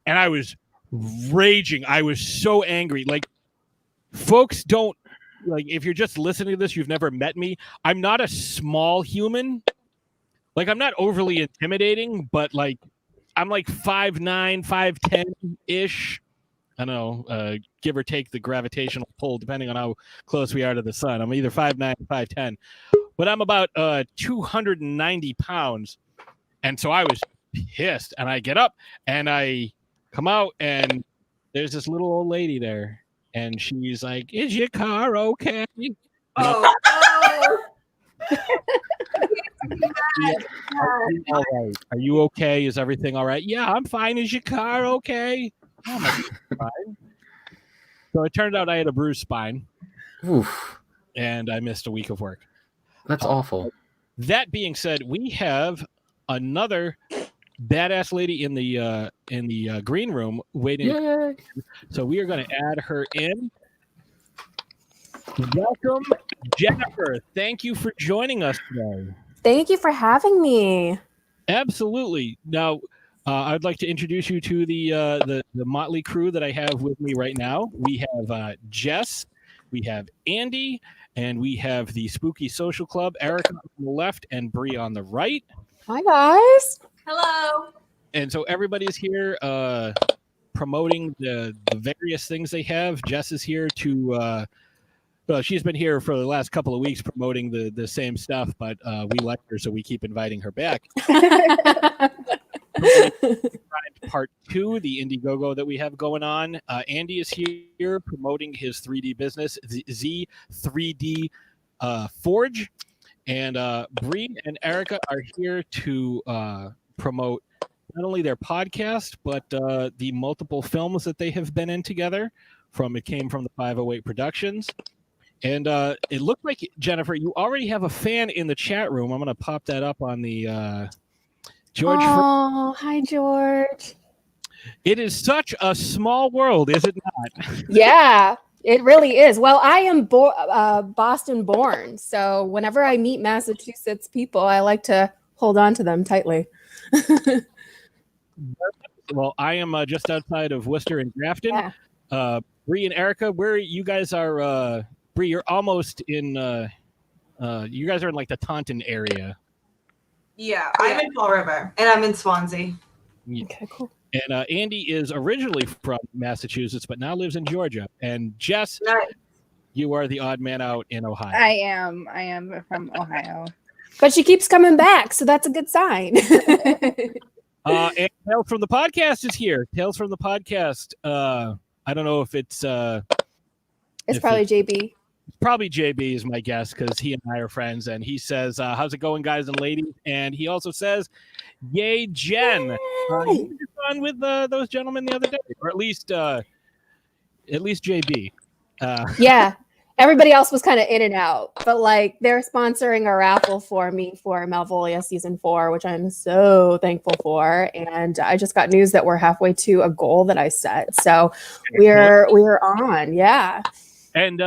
Speaker 1: and I was raging. I was so angry. Like, folks don't like. If you're just listening to this, you've never met me. I'm not a small human. Like, I'm not overly intimidating, but like, I'm like 5'9", 5'10" ish. I don't know, give or take the gravitational pull, depending on how close we are to the sun. I'm either 5'9", 5'10", but I'm about 290 pounds. And so I was pissed. And I get up and I come out, and there's this little old lady there. And she's like, "Is your car okay?"
Speaker 8: Oh,
Speaker 1: all right. Are you okay? Is everything all right? Yeah, I'm fine. Is your car okay? Oh, my spine. So it turned out I had a bruised spine.
Speaker 6: Oof.
Speaker 1: And I missed a week of work.
Speaker 6: That's awful.
Speaker 1: That being said, we have another badass lady in the green room waiting.
Speaker 6: Yay.
Speaker 1: So we are going to add her in. Welcome, Jennifer. Thank you for joining us today.
Speaker 9: Thank you for having me.
Speaker 1: Absolutely. Now, I'd like to introduce you to the motley crew that I have with me right now. We have Jess, we have Andy, and we have the Spooky Social Club, Erica on the left and Bree on the right.
Speaker 9: Hi, guys.
Speaker 7: Hello.
Speaker 1: And so everybody's here promoting the various things they have. Jess is here to well, she's been here for the last couple of weeks promoting the same stuff, but we like her, so we keep inviting her back. Part 2, the Indiegogo that we have going on. Andy is here promoting his 3D business, Z 3D Forge. And Bree and Erica are here to promote not only their podcast, but the multiple films that they have been in together. It came from the 508 Productions. And it looked like, Jennifer, you already have a fan in the chat room. I'm going to pop that up on the George.
Speaker 9: Oh, hi, George.
Speaker 1: It is such a small world, is it not?
Speaker 9: Yeah, it really is. Well, I am Boston born. So whenever I meet Massachusetts people, I like to hold on to them tightly.
Speaker 1: Well, I am just outside of Worcester and Grafton.
Speaker 9: Yeah.
Speaker 1: Bree and Erica, where you guys are, Bree, you're almost in, you guys are in like the Taunton area.
Speaker 8: Yeah, I'm in Fall River, and I'm in Swansea.
Speaker 9: Okay, cool.
Speaker 1: And Andy is originally from Massachusetts, but now lives in Georgia. And Jess, you are the odd man out in Ohio.
Speaker 4: I am from Ohio.
Speaker 9: But she keeps coming back, so that's a good sign.
Speaker 1: And Tales from the Podcast is here. Tales from the Podcast. I don't know if it's...
Speaker 9: It's probably JB.
Speaker 1: Probably JB is my guess, because he and I are friends, and he says, how's it going, guys and ladies? And he also says, yay, Jen.
Speaker 9: Yay!
Speaker 1: You were on with those gentlemen the other day, or at least JB.
Speaker 9: Yeah. Everybody else was kind of in and out, but like they're sponsoring a raffle for me for Malvolia season 4, which I'm so thankful for. And I just got news that we're halfway to a goal that I set. So we're on. Yeah.
Speaker 1: And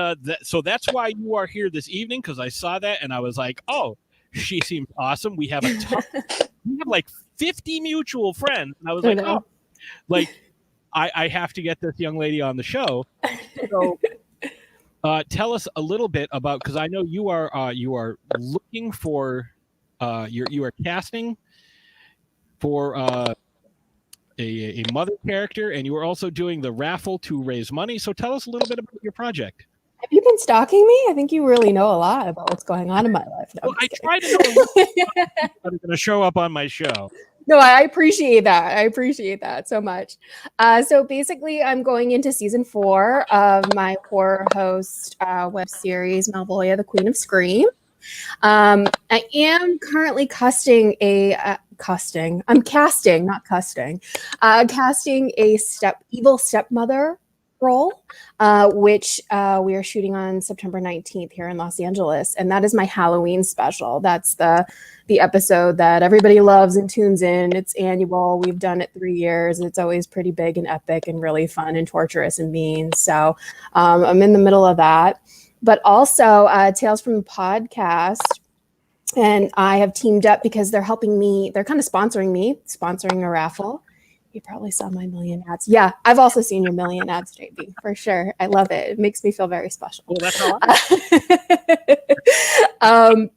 Speaker 1: so that's why you are here this evening, because I saw that and I was like, oh, she seems awesome. We have we have like 50 mutual friends. And I was like, oh, like I have to get this young lady on the show. So tell us a little bit about, because I know you are looking for you are casting for a mother character, and you are also doing the raffle to raise money. So tell us a little bit about your project.
Speaker 9: Have you been stalking me? I think you really know a lot about what's going on in my life. No,
Speaker 1: well, I try to know that are going to show up on my show.
Speaker 9: No, I appreciate that. I appreciate that so much. So basically, I'm going into season 4 of my horror host web series, Malvolia, the Queen of Scream. I am currently casting a evil stepmother role, which we are shooting on September 19th here in Los Angeles, and that is my Halloween special. That's the episode that everybody loves and tunes in. It's annual. We've done it 3 years, and it's always pretty big and epic and really fun and torturous and mean. So I'm in the middle of that, but also Tales from the Podcast. And I have teamed up because they're helping me. They're kind of sponsoring a raffle. You probably saw my million ads. Yeah, I've also seen your million ads, JB, for sure. I love it. It makes me feel very special.
Speaker 1: Well, that's all.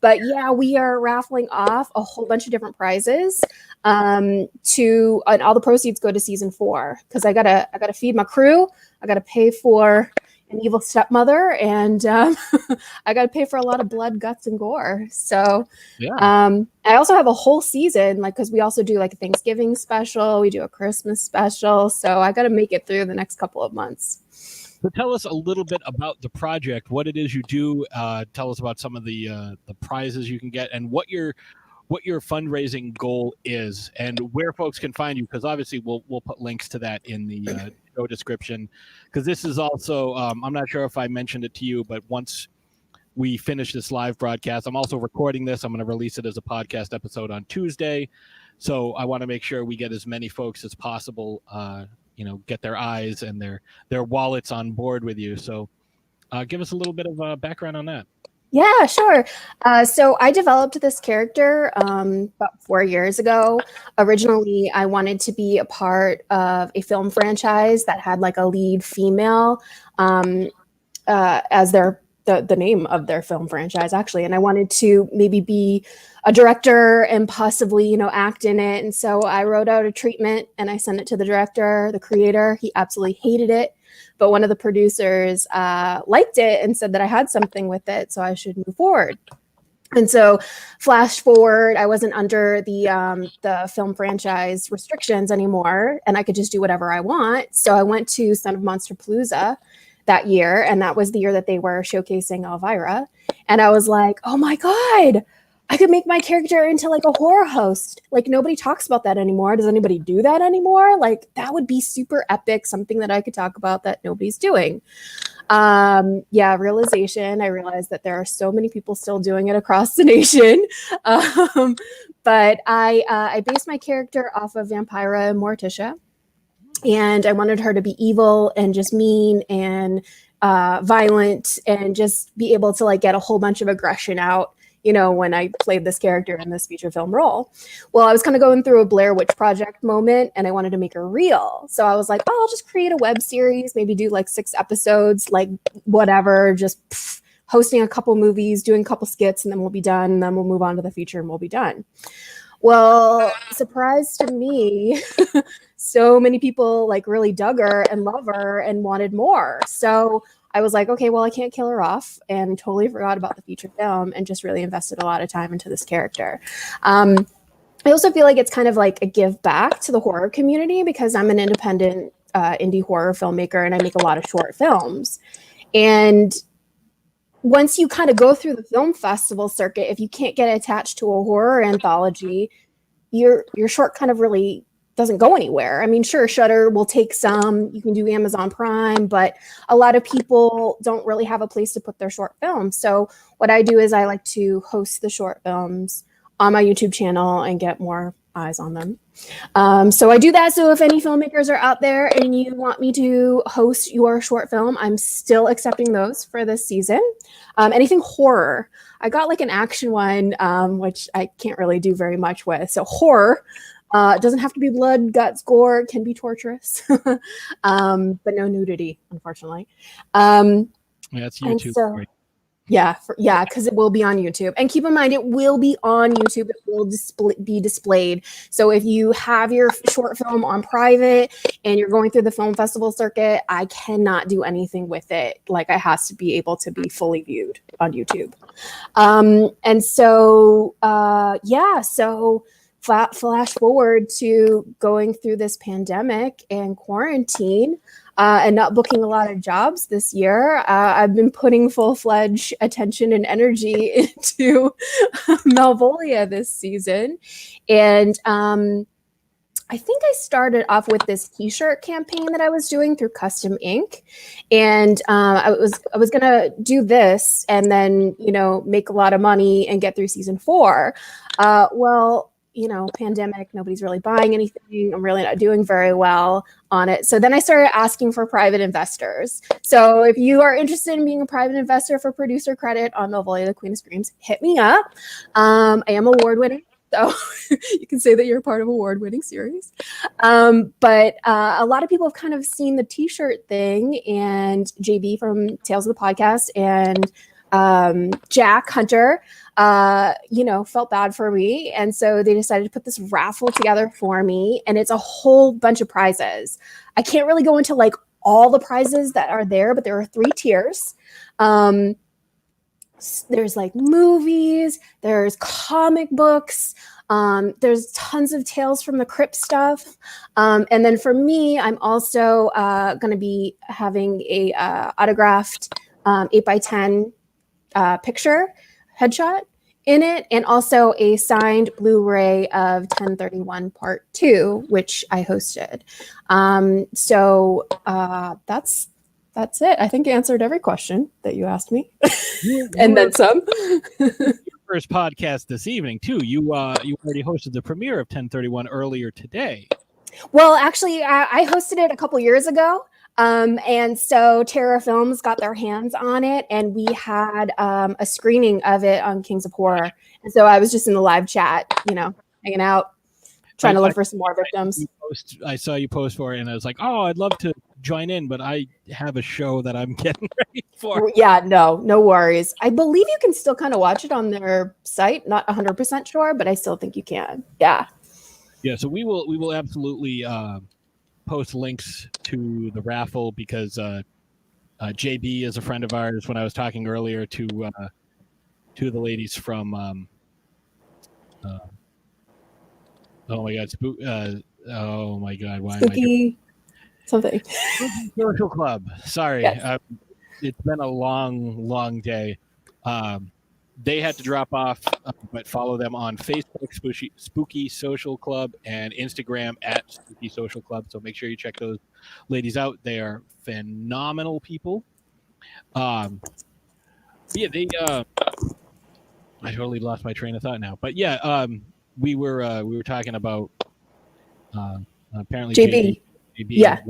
Speaker 9: But yeah, we are raffling off a whole bunch of different prizes. And all the proceeds go to season 4, because I gotta feed my crew. I gotta pay for an evil stepmother, and I got to pay for a lot of blood, guts, and gore. So I also have a whole season, like, because we also do like a Thanksgiving special, we do a Christmas special, so I got to make it through the next couple of months.
Speaker 1: So tell us a little bit about the project, what it is you do. Tell us about some of the prizes you can get, and what your fundraising goal is, and where folks can find you, because obviously we'll put links to that in the show description, because this is also I'm not sure if I mentioned it to you, but once we finish this live broadcast, I'm also recording this. I'm going to release it as a podcast episode on Tuesday, so I want to make sure we get as many folks as possible get their eyes and their wallets on board with you. So give us a little bit of background on that.
Speaker 9: Yeah, sure. So I developed this character about 4 years ago. Originally, I wanted to be a part of a film franchise that had like a lead female as the name of their film franchise, actually. And I wanted to maybe be a director and possibly, act in it. And so I wrote out a treatment and I sent it to the director, the creator. He absolutely hated it. But one of the producers liked it and said that I had something with it, so I should move forward. And so, flash forward, I wasn't under the film franchise restrictions anymore, and I could just do whatever I want. So I went to Son of Monsterpalooza that year, and that was the year that they were showcasing Elvira. And I was like, oh my God, I could make my character into like a horror host. Like nobody talks about that anymore. Does anybody do that anymore? Like that would be super epic, something that I could talk about that nobody's doing. Realization. I realized that there are so many people still doing it across the nation. But I based my character off of Vampira and Morticia. And I wanted her to be evil and just mean and violent and just be able to like get a whole bunch of aggression out, when I played this character in this feature film role. Well, I was kind of going through a Blair Witch Project moment and I wanted to make her real. So I was like, I'll just create a web series, maybe do like 6 episodes, like whatever, just hosting a couple movies, doing a couple skits, and then we'll be done. And then we'll move on to the feature and we'll be done. Well, surprise to me, so many people like really dug her and love her and wanted more. So I was like, okay, well, I can't kill her off, and totally forgot about the feature film and just really invested a lot of time into this character. I also feel like it's kind of like a give back to the horror community because I'm an independent indie horror filmmaker and I make a lot of short films. And once you kind of go through the film festival circuit, if you can't get attached to a horror anthology, your short kind of really doesn't go anywhere. I mean, sure, Shudder will take some, you can do Amazon Prime, but a lot of people don't really have a place to put their short films. So what I do is I like to host the short films on my YouTube channel and get more eyes on them. So I do that. So if any filmmakers are out there and you want me to host your short film, I'm still accepting those for this season. Anything horror. I got like an action one, which I can't really do very much with. So horror. It doesn't have to be blood, guts, gore. It can be torturous, but no nudity, unfortunately.
Speaker 1: That's YouTube.
Speaker 9: So, yeah, because it will be on YouTube. And keep in mind, it will be on YouTube. It will be displayed. So if you have your short film on private and you're going through the film festival circuit, I cannot do anything with it. Like it has to be able to be fully viewed on YouTube. And so, so flash forward to going through this pandemic and quarantine and not booking a lot of jobs this year. I've been putting full-fledged attention and energy into Malvolia this season. And I think I started off with this t-shirt campaign that I was doing through Custom Ink. And I was going to do this and then, make a lot of money and get through season 4. Pandemic, nobody's really buying anything. I'm really not doing very well on it. So then I started asking for private investors. So if you are interested in being a private investor for producer credit on Malvolia, the Queen of Screams, hit me up. I am award-winning, so you can say that you're part of an award-winning series. But a lot of people have kind of seen the t-shirt thing, and JB from Tales of the Podcast and Jack Hunter, felt bad for me. And so they decided to put this raffle together for me. And it's a whole bunch of prizes. I can't really go into like all the prizes that are there, but there are 3 tiers. There's like movies, there's comic books, there's tons of Tales from the Crypt stuff. And then for me, I'm also going to be having a autographed 8x10 picture headshot in it, and also a signed Blu-ray of 1031 Part 2, which I hosted. So that's it. I think I answered every question that you asked me, and then some.
Speaker 1: First podcast this evening too. You already hosted the premiere of 1031 earlier today.
Speaker 9: Well, actually, I hosted it a couple years ago. And so Terra Films got their hands on it, and we had a screening of it on Kings of Horror. And so I was just in the live chat, hanging out, trying to look for some more victims.
Speaker 1: I saw you post for it, and I was like, oh, I'd love to join in, but I have a show that I'm getting ready for.
Speaker 9: Yeah, no worries. I believe you can still kind of watch it on their site. Not 100% sure, but I still think you can. Yeah.
Speaker 1: Yeah, so we will absolutely post links to the raffle because JB is a friend of ours. When I was talking earlier to the ladies from oh my god, why
Speaker 9: Spooky something.
Speaker 1: Social Club. Sorry,
Speaker 9: Yes.
Speaker 1: It's been a long day. They had to drop off, but follow them on Facebook, Spooky Social Club, and Instagram at Spooky Social Club. So make sure you check those ladies out. They are phenomenal people. Yeah, they. I totally lost my train of thought now, but yeah, we were talking about apparently
Speaker 9: JB. Yeah.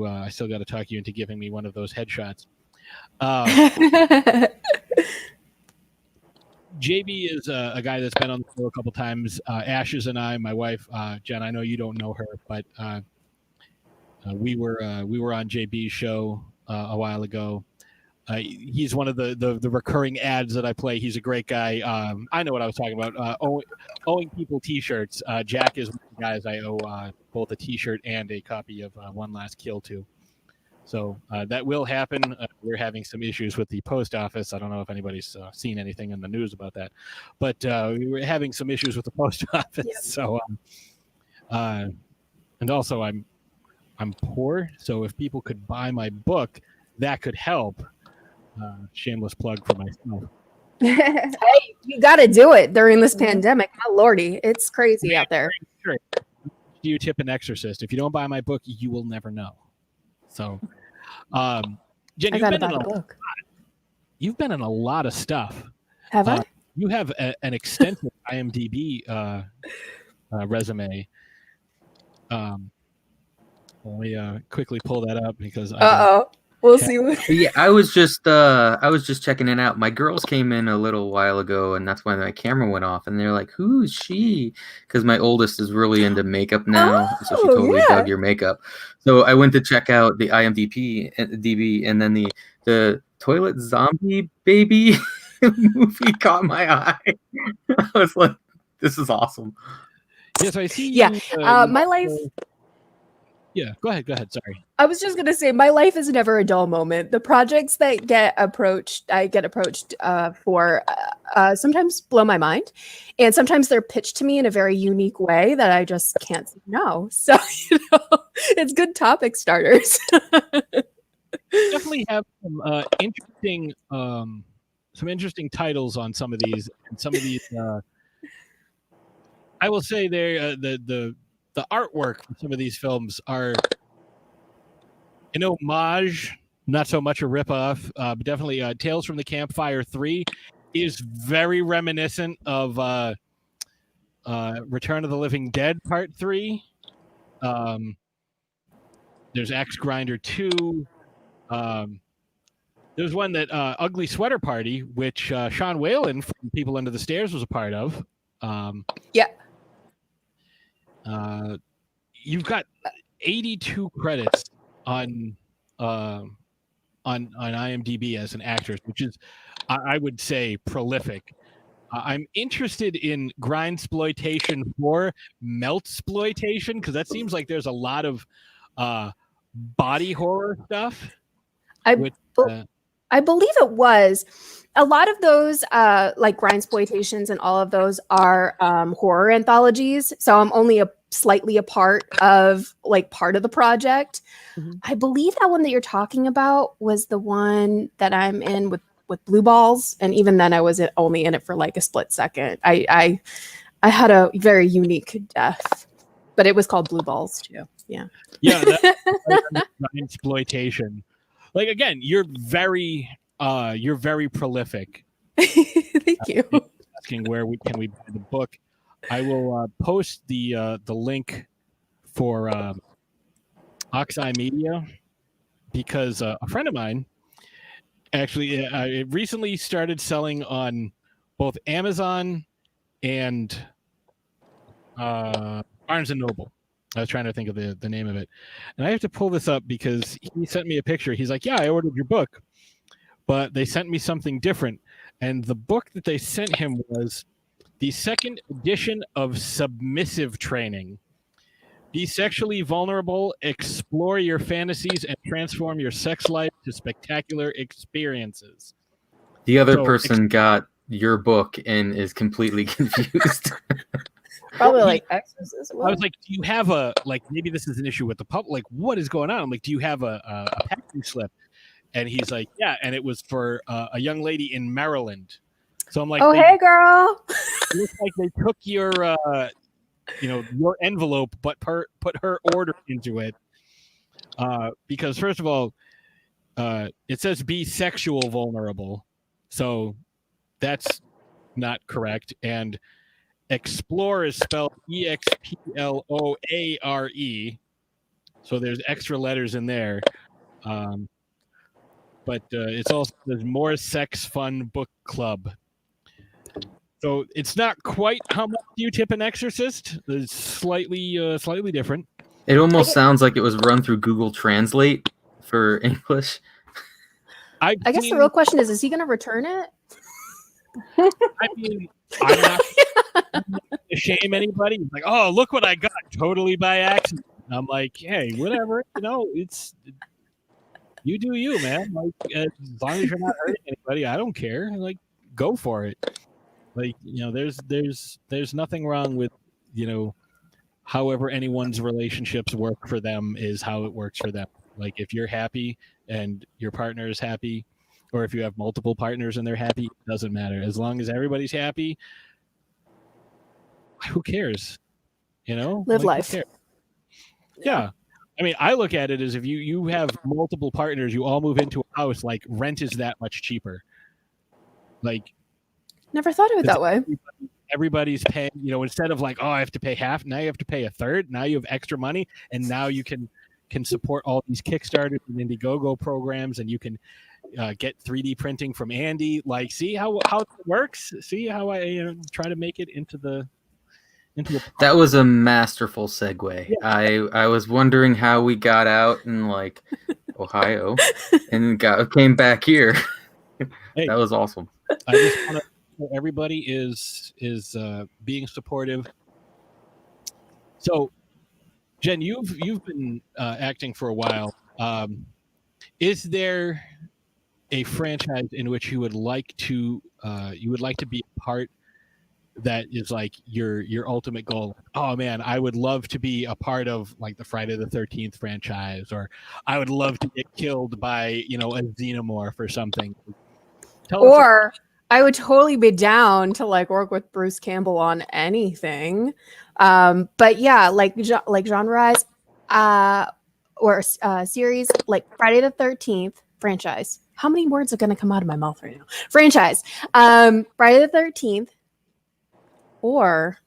Speaker 1: I still got to talk you into giving me one of those headshots. JB is a guy that's been on the show a couple times. Ashes and I, my wife, Jen, I know you don't know her, but we were on JB's show a while ago. He's one of the recurring ads that I play. He's a great guy. I know what I was talking about. Owing people T-shirts. Jack is one of the guys I owe both a T-shirt and a copy of One Last Kill to. So that will happen. We're having some issues with the post office. I don't know if anybody's seen anything in the news about that, but we were having some issues with the post office. Yep. So, and also I'm poor, so if people could buy my book, that could help. Shameless plug for myself.
Speaker 9: Hey, you got to do it during this pandemic. My lordy, it's crazy out there.
Speaker 1: Do you tip an exorcist? If you don't buy my book, you will never know. So, Jen, you've been in a lot of stuff.
Speaker 9: Have I?
Speaker 1: You have an extensive IMDb resume. Let me quickly pull that up because
Speaker 9: we'll see.
Speaker 6: Yeah, I was just checking it out. My girls came in a little while ago, and that's why my camera went off. And they're like, "Who's she?" Because my oldest is really into makeup now, so she totally dug your makeup. So I went to check out the IMDb, and then the Toilet Zombie Baby movie caught my eye. I was like, "This is awesome."
Speaker 1: Yes, I see.
Speaker 9: Yeah, my life.
Speaker 1: Yeah, go ahead. Sorry.
Speaker 9: I was just gonna say my life is never a dull moment. The projects that I get approached for, sometimes blow my mind, and sometimes they're pitched to me in a very unique way that I just can't say no. So it's good topic starters.
Speaker 1: Definitely have some interesting titles on some of these, and some of these. I will say they're the artwork for some of these films are an homage, not so much a ripoff, but definitely Tales from the Campfire 3 is very reminiscent of Return of the Living Dead Part 3. There's Axe Grinder 2. There's one that Ugly Sweater Party, which Sean Whalen from People Under the Stairs was a part of.
Speaker 9: Yeah.
Speaker 1: You've got 82 credits on IMDb as an actress, which is, I would say, prolific. I'm interested in grindsploitation for meltsploitation because that seems like there's a lot of body horror stuff.
Speaker 9: I believe it was. A lot of those, like grindsploitations and all of those are horror anthologies. So I'm only slightly a part of the project. Mm-hmm. I believe that one that you're talking about was the one that I'm in with Blue Balls. And even then I was only in it for like a split second. I had a very unique death, but it was called Blue Balls too. Yeah.
Speaker 1: Yeah. That's exploitation. Like, again, you're very prolific.
Speaker 9: Thank you.
Speaker 1: Asking where can we buy the book? I will post the link for Oxeye Media. because a friend of mine actually it recently started selling on both Amazon and Barnes and Noble. I was trying to think of the name of it, and I have to pull this up because he sent me a picture. He's like, "Yeah, I ordered your book, but they sent me something different." And the book that they sent him was the second edition of Submissive Training. Be sexually vulnerable, explore your fantasies, and transform your sex life to spectacular experiences.
Speaker 6: The other person got your book and is completely confused.
Speaker 9: Probably like exorcism.
Speaker 1: I was like, do you have a, like, maybe this is an issue with the public. Like, what is going on? I'm like, do you have a packing slip? And he's like, yeah. And it was for a young lady in Maryland. So I'm like,
Speaker 9: oh, hey, girl.
Speaker 1: It looks like they took your, your envelope, but put her order into it. Because first of all, it says be sexual vulnerable. So that's not correct. And explore is spelled EXPLOARE. So there's extra letters in there. But it's also there's more sex fun book club. So it's not quite how much you tip an exorcist. It's slightly different.
Speaker 6: It almost sounds like it was run through Google Translate for English.
Speaker 9: I guess the real question is he going to return it?
Speaker 1: I mean, I'm not to shame anybody. It's like, oh, look what I got totally by accident. I'm like, hey, whatever. It's you do you, man. Like, as long as you're not hurting anybody, I don't care. Like, go for it. Like, there's nothing wrong with, however anyone's relationships work for them is how it works for them. Like, if you're happy and your partner is happy, or if you have multiple partners and they're happy, it doesn't matter. As long as everybody's happy, who cares?
Speaker 9: Live life.
Speaker 1: Yeah. I mean, I look at it as if you have multiple partners, you all move into a house, like, rent is that much cheaper. Like,
Speaker 9: never thought of it that way.
Speaker 1: Everybody's paying, instead of like, oh, I have to pay half, now you have to pay a third. Now you have extra money, and now you can support all these Kickstarters and Indiegogo programs, and you can get 3D printing from Andy. Like, see how it works? See how I try to make it into the
Speaker 6: That was a masterful segue. Yeah. I was wondering how we got out in like Ohio and came back here.
Speaker 1: Hey,
Speaker 6: that was awesome.
Speaker 1: I just want to everybody is being supportive. So, Jen, you've been acting for a while. Is there a franchise in which you would like to be a part that is like your ultimate goal? Oh man, I would love to be a part of like the Friday the 13th franchise, or I would love to get killed by a xenomorph or something.
Speaker 9: Or I would totally be down to like work with Bruce Campbell on anything. But yeah, like genre-wise, or series like Friday the 13th franchise. How many words are going to come out of my mouth right now? Franchise. Friday the 13th. Or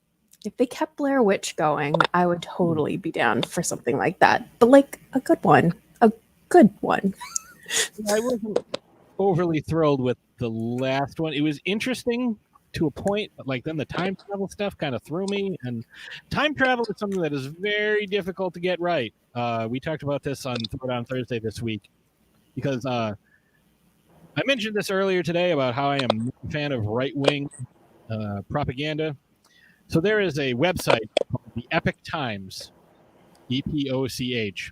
Speaker 9: if they kept Blair Witch going, I would totally be down for something like that. But like a good one. A good one.
Speaker 1: I wasn't overly thrilled with the last one. It was interesting to a point, but like then the time travel stuff kind of threw me. And time travel is something that is very difficult to get right. We talked about this on Thursday this week because I mentioned this earlier today about how I am a fan of right-wing propaganda. So there is a website called the Epoch Times, EPOCH.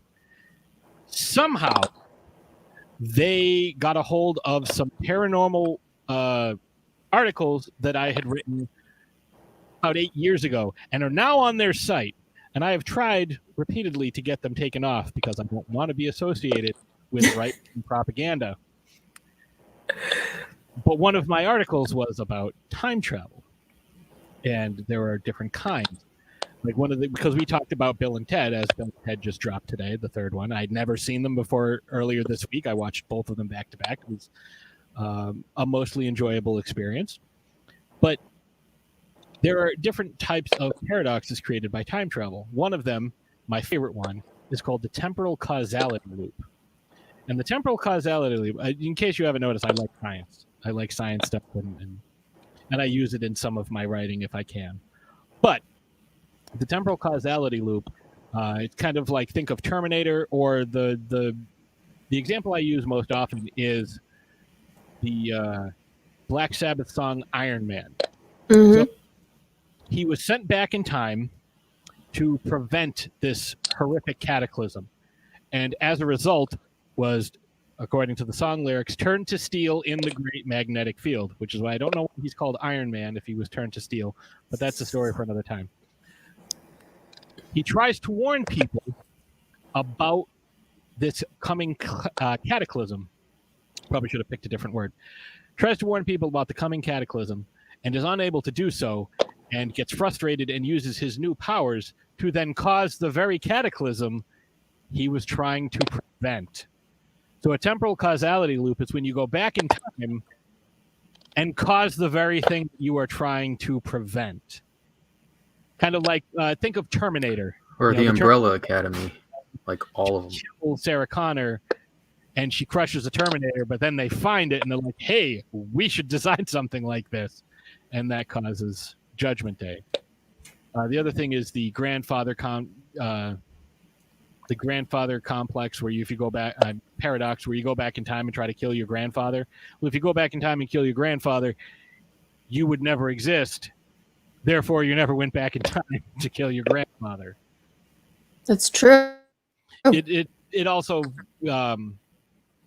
Speaker 1: Somehow they got a hold of some paranormal articles that I had written about 8 years ago and are now on their site. And I have tried repeatedly to get them taken off because I don't want to be associated with right-wing propaganda. But one of my articles was about time travel. And there are different kinds. Like because we talked about Bill and Ted, as Bill and Ted just dropped today, the third one. I'd never seen them before earlier this week. I watched both of them back to back. It was a mostly enjoyable experience. But there are different types of paradoxes created by time travel. One of them, my favorite one, is called the temporal causality loop. And the temporal causality loop, in case you haven't noticed, I like science. I like science stuff, and I use it in some of my writing if I can. But the temporal causality loop, it's kind of like, think of Terminator, or the example I use most often is the Black Sabbath song Iron Man. So he was sent back in time to prevent this horrific cataclysm, and as a result was, according to the song lyrics, turned to steel in the great magnetic field, which is why I don't know why he's called Iron Man if he was turned to steel, but that's a story for another time. He tries to warn people about this coming cataclysm. Probably should have picked a different word. Tries to warn people about the coming cataclysm and is unable to do so, and gets frustrated and uses his new powers to then cause the very cataclysm he was trying to prevent. So a temporal causality loop is when you go back in time and cause the very thing you are trying to prevent. Kind of like, think of Terminator.
Speaker 6: Or the Umbrella Academy, like all of them.
Speaker 1: Kill Sarah Connor, and she crushes the Terminator, but then they find it and they're like, hey, we should design something like this. And that causes Judgment Day. The other thing is the grandfather complex, where if you go back, paradox, where you go back in time and try to kill your grandfather. Well, if you go back in time and kill your grandfather, you would never exist. Therefore, you never went back in time to kill your grandmother.
Speaker 9: That's true.
Speaker 1: It also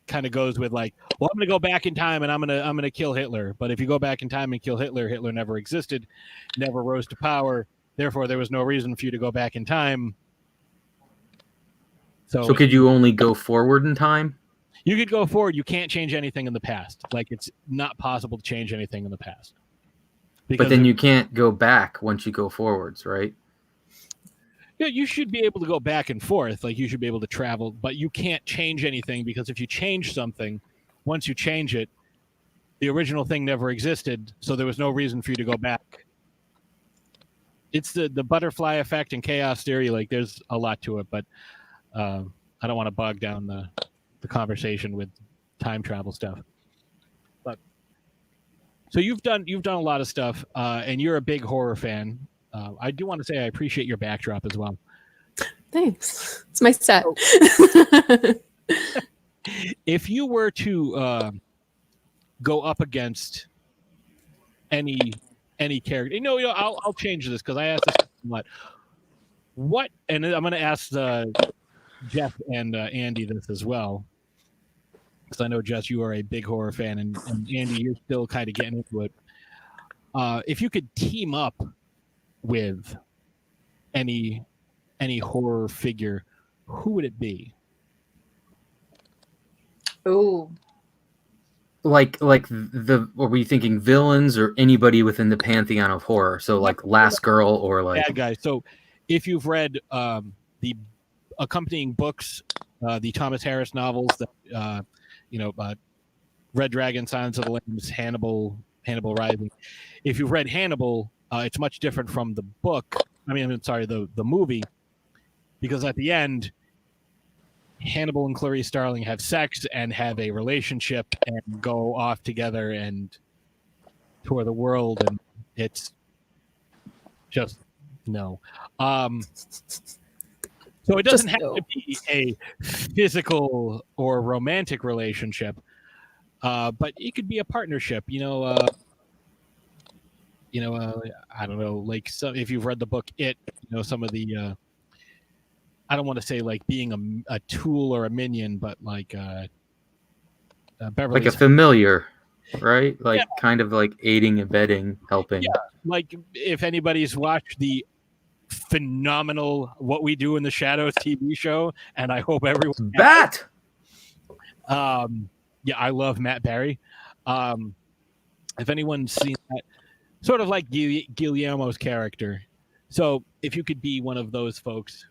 Speaker 1: kind of goes with like, well, I'm going to go back in time and I'm going to kill Hitler. But if you go back in time and kill Hitler, Hitler never existed, never rose to power. Therefore, there was no reason for you to go back in time. So
Speaker 6: could you only go forward in time?
Speaker 1: You could go forward. You can't change anything in the past. Like, it's not possible to change anything in the past.
Speaker 6: But then you can't go back once you go forwards, right?
Speaker 1: Yeah, you should be able to go back and forth. Like, you should be able to travel, but you can't change anything, because if you change something, once you change it, the original thing never existed, so there was no reason for you to go back. It's the butterfly effect and chaos theory. Like, there's a lot to it, but I don't want to bog down the conversation with time travel stuff. But so you've done a lot of stuff, and you're a big horror fan. I do want to say I appreciate your backdrop as well.
Speaker 9: Thanks. It's my set.
Speaker 1: If you were to go up against any character, I'll change this because I asked this a lot. What, and I'm going to ask Jeff and Andy this as well, because I know, Jess, you are a big horror fan, and Andy, you're still kind of getting into it. If you could team up with any horror figure, who would it be?
Speaker 4: Oh,
Speaker 6: were we thinking villains or anybody within the pantheon of horror? So like Last Girl or like
Speaker 1: bad guys. So if you've read the accompanying books, the Thomas Harris novels, that Red Dragon, Silence of the Lambs, Hannibal Rising. If you've read Hannibal, it's much different from the book. The movie, because at the end, Hannibal and Clarice Starling have sex and have a relationship and go off together and tour the world, and it's just no. So it doesn't have to be a physical or romantic relationship, but it could be a partnership. I don't know, like, so if you've read the book It, some of the I don't want to say like being a tool or a minion, but like Beverly,
Speaker 6: like a familiar, right? Like kind of like aiding, abetting, helping.
Speaker 1: Yeah, like if anybody's watched the phenomenal What We Do in the Shadows TV show, and I hope everyone
Speaker 6: that.
Speaker 1: I love Matt Berry. If anyone's seen that, sort of like Guillermo's character. So if you could be one of those folks,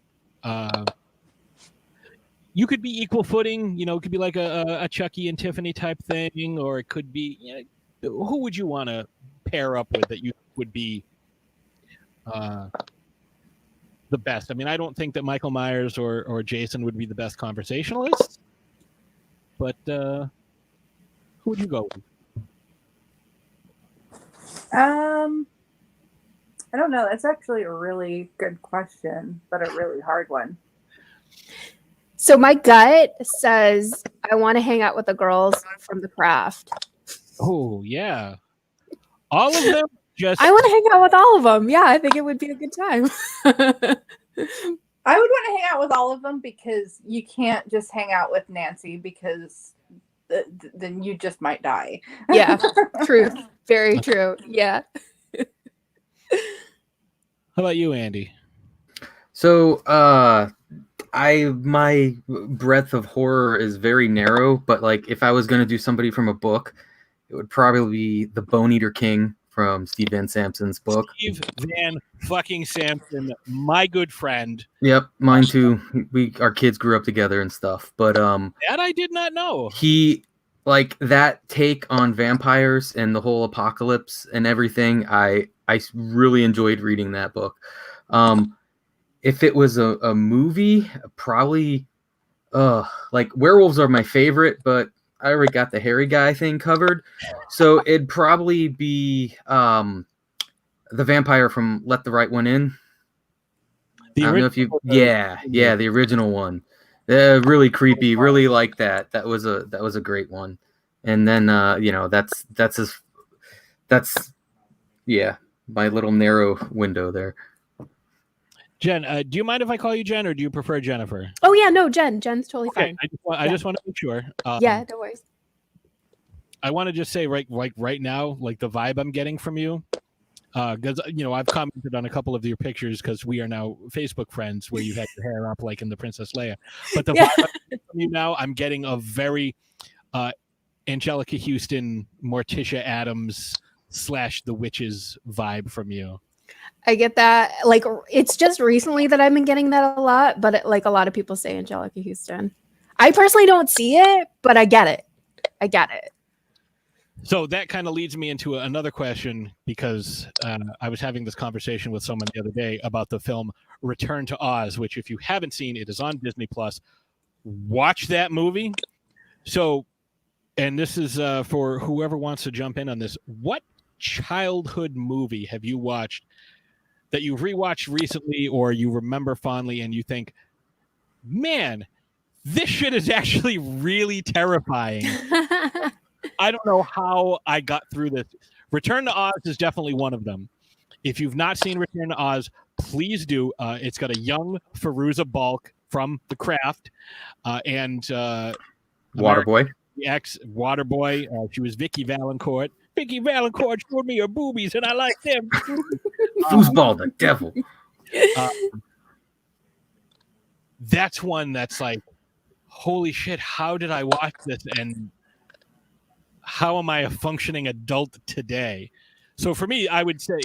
Speaker 1: you could be equal footing. It could be like a Chucky and Tiffany type thing, or it could be, who would you want to pair up with that you would be the best? I mean, I don't think that Michael Myers or Jason would be the best conversationalists, but who would you go with?
Speaker 4: I don't know. That's actually a really good question, but a really hard one.
Speaker 9: So my gut says I want to hang out with the girls from The Craft.
Speaker 1: Oh yeah, all of them. Just
Speaker 9: I want to hang out with all of them. Yeah, I think it would be a good time.
Speaker 4: I would want to hang out with all of them because you can't just hang out with Nancy because then you just might die.
Speaker 9: Yeah, truth. Very true. Yeah.
Speaker 1: How about you, Andy?
Speaker 6: So, my breadth of horror is very narrow, but like if I was gonna do somebody from a book, it would probably be the Bone Eater King from Steve Van Sampson's book.
Speaker 1: Steve Van fucking Sampson, my good friend.
Speaker 6: Yep, mine too. Our kids grew up together and stuff, but
Speaker 1: that I did not know.
Speaker 6: He like that take on vampires and the whole apocalypse and everything. I really enjoyed reading that book. If it was a movie, probably like werewolves are my favorite, but I already got the hairy guy thing covered. So it'd probably be the vampire from Let the Right One In. I don't know if you the original one. Really creepy, really like that. That was a great one. And then that's my little narrow window there.
Speaker 1: Jen, do you mind if I call you Jen, or do you prefer Jennifer?
Speaker 9: Oh yeah, no, Jen. Jen's totally fine.
Speaker 1: I just want to make sure.
Speaker 9: Yeah, no worries.
Speaker 1: I want to just say right now, like the vibe I'm getting from you, because I've commented on a couple of your pictures because we are now Facebook friends where you had your hair up like in the Princess Leia. But the vibe I'm getting from you now, I'm getting a very Angelica Houston, Morticia Adams / The Witches vibe from you.
Speaker 9: I get that. Like, it's just recently that I've been getting that a lot, but like a lot of people say Angelica Houston. I personally don't see it, but I get it. I get it.
Speaker 1: So that kind of leads me into another question, because I was having this conversation with someone the other day about the film Return to Oz, which if you haven't seen, it is on Disney Plus. Watch that movie. So, and this is for whoever wants to jump in on this. What childhood movie have you watched that you've rewatched recently or you remember fondly and you think, man, this shit is actually really terrifying? I don't know how I got through this. Return to Oz is definitely one of them. If you've not seen Return to Oz, please do. It's got a young Fairuza Balk from The Craft and
Speaker 6: Waterboy.
Speaker 1: The ex Waterboy. She was Vicky Valancourt. Vicky Valancourt showed me her boobies, and I like them.
Speaker 6: Foosball the devil.
Speaker 1: That's one that's like, holy shit, how did I watch this? And how am I a functioning adult today? So for me, I would say,